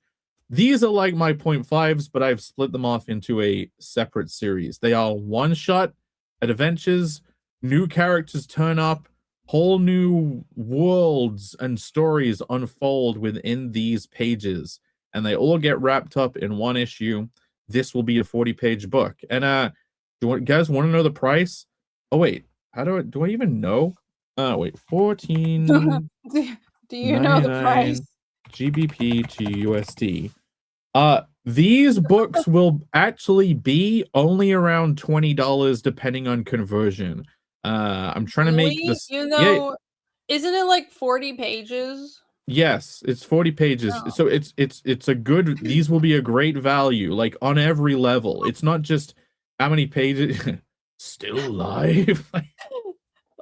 These are like my 0.5s, but I've split them off into a separate series. They are one-shot adventures, new characters turn up, whole new worlds and stories unfold within these pages, and they all get wrapped up in one issue. This will be a 40-page book. And do you guys want to know the price? Oh wait, how do I even know? Wait, 14. Do you know the price? GBP to USD. These books will actually be only around $20 depending on conversion. I'm trying to make this. Yeah. Isn't it like 40 pages? Yes, it's 40 pages. Oh. So it's a good. These will be a great value, like on every level. It's not just how many pages. Still alive.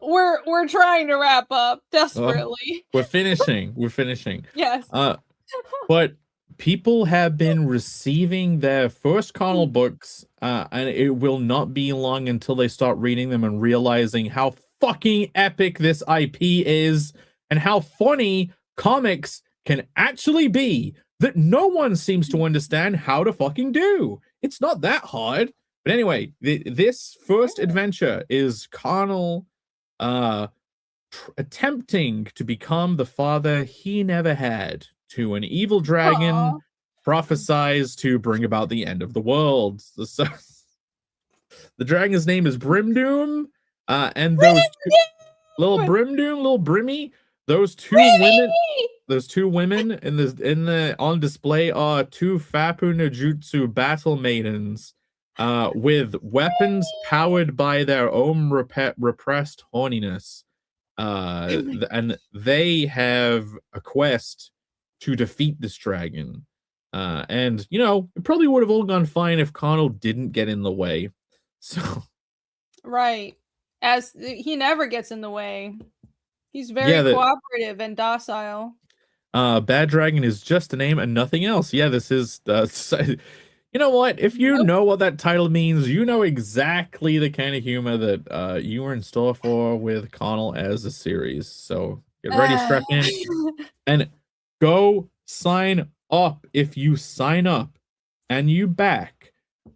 We're trying to wrap up desperately. We're finishing. Yes. But people have been receiving their first Connell books, and it will not be long until they start reading them and realizing how fucking epic this IP is and how funny comics can actually be that no one seems to understand how to fucking do. It's not that hard. But anyway, this first adventure is Connell attempting to become the father he never had to an evil dragon prophesies to bring about the end of the world. So, the dragon's name is Brimdoom, and those little Brimdoom, little Brimmy, those two women in the on display are two Fapu no Jutsu battle maidens, with weapons powered by their own repressed horniness. And they have a quest to defeat this dragon. And you know, it probably would have all gone fine if Connell didn't get in the way. So right. As he never gets in the way. He's very cooperative and docile. Bad Dragon is just a name and nothing else. Yeah, this is you know what? If you know what that title means, you know exactly the kind of humor that you were in store for with Connell as a series. So get ready, strap in, and go sign up. If you sign up and you back,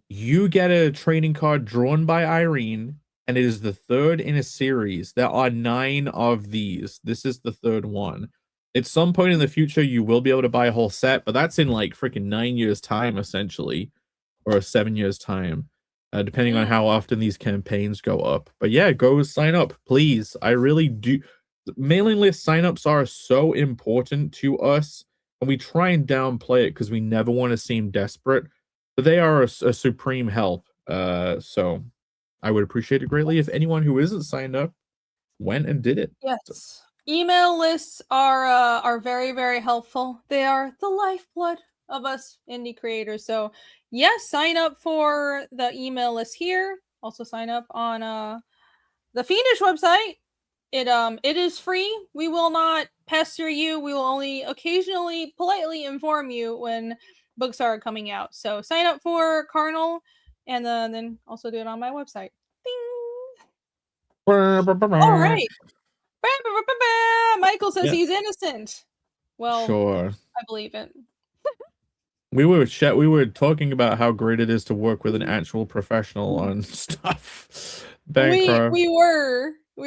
you get a trading card drawn by Irene, and it is the third in a series. There are 9 of these. This is the third one. At some point in the future, you will be able to buy a whole set, but that's in like freaking 9 years' time, essentially, or 7 years' time, depending on how often these campaigns go up. But yeah, go sign up, please. I really do. Mailing list signups are so important to us, and we try and downplay it because we never want to seem desperate, but they are a supreme help. So I would appreciate it greatly if anyone who isn't signed up went and did it. Yes. So. Email lists are very, very helpful. They are the lifeblood of us indie creators. So yes, sign up for the email list here. Also sign up on the Fiendish website. It is free. We will not pester you. We will only occasionally politely inform you when books are coming out. So sign up for Carnal, and then also do it on my website. Ding! All right. Michael says he's innocent. Well, Sure. I believe it. We were talking about how great it is to work with an actual professional on stuff. Bancroft. We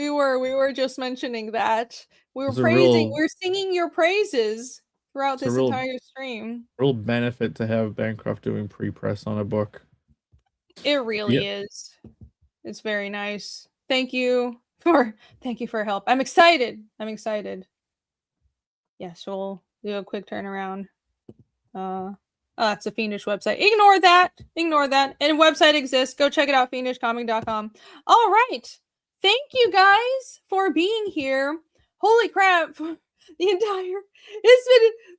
were just mentioning that. We were It's a praising, real- we're singing your praises throughout It's a this real- entire stream. Real benefit to have Bancroft doing pre-press on a book. It really is. It's very nice. Thank you for help. I'm excited. Yes, we'll do a quick turnaround. It's a Fiendish website. Ignore that. And website exists. Go check it out, fiendishcomic.com. All right. Thank you guys for being here. Holy crap. It's been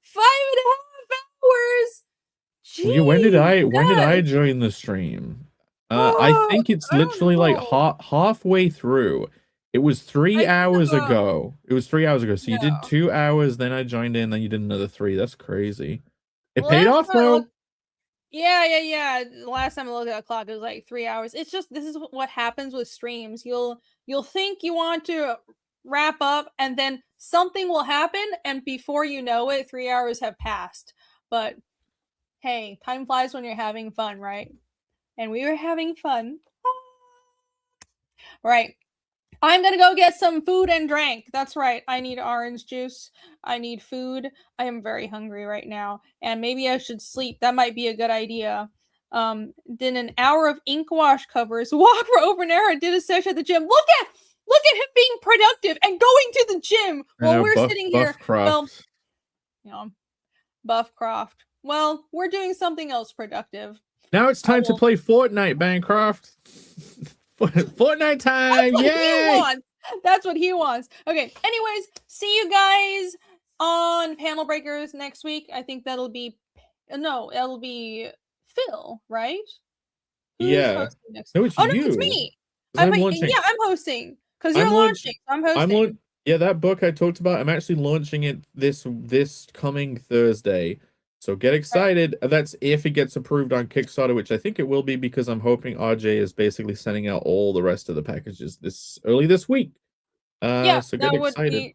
5.5 hours. Jeez, When did I join the stream? I think it's literally like halfway through. It was 3 hours ago. It was 3 hours ago. So you did 2 hours, then I joined in, then you did another 3. That's crazy. It paid off though. Yeah. The last time I looked at the clock, it was like 3 hours. It's just, this is what happens with streams. You'll think you want to wrap up, and then something will happen, and before you know it, 3 hours have passed. But hey, time flies when you're having fun, right? And we were having fun. Right. I'm gonna go get some food and drink. That's right. I need orange juice. I need food. I am very hungry right now. And maybe I should sleep. That might be a good idea. Then an hour of ink wash covers. Walk for over an hour. Did a session at the gym. Look at him being productive and going to the gym while we're sitting here. Well, Buffcroft. Well, we're doing something else productive. Now it's time to play Fortnite, Bancroft. Fortnite time! Yay! That's what he wants. Okay. Anyways, see you guys on Panel Breakers next week. I think it'll be Phil, right? Who's hosting next week? No, it's me. I'm hosting because you're launching. I'm hosting. That book I talked about. I'm actually launching it this coming Thursday. So get excited. Right. That's if it gets approved on Kickstarter, which I think it will be, because I'm hoping RJ is basically sending out all the rest of the packages early this week. So get excited.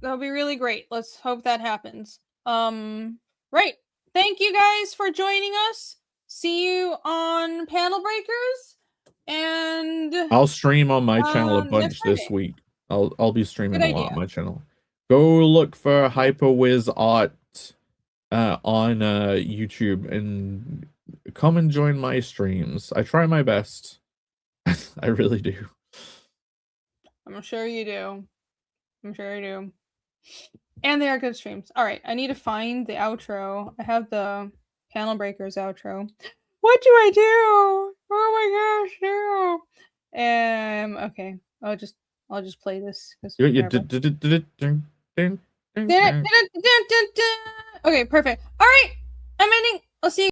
That would be really great. Let's hope that happens. Right. Thank you guys for joining us. See you on Panel Breakers, and I'll stream on my channel a bunch this week. I'll be streaming a lot on my channel. Go look for Hyperwiz Art on YouTube and come and join my streams. I try my best. I really do. I'm sure you do. And they are good streams. All right, I need to find the outro. I have the Panel Breakers outro. What do I do? Oh my gosh, no. Okay. I'll just play this. Okay, perfect. All right, I'm ending. I'll see you.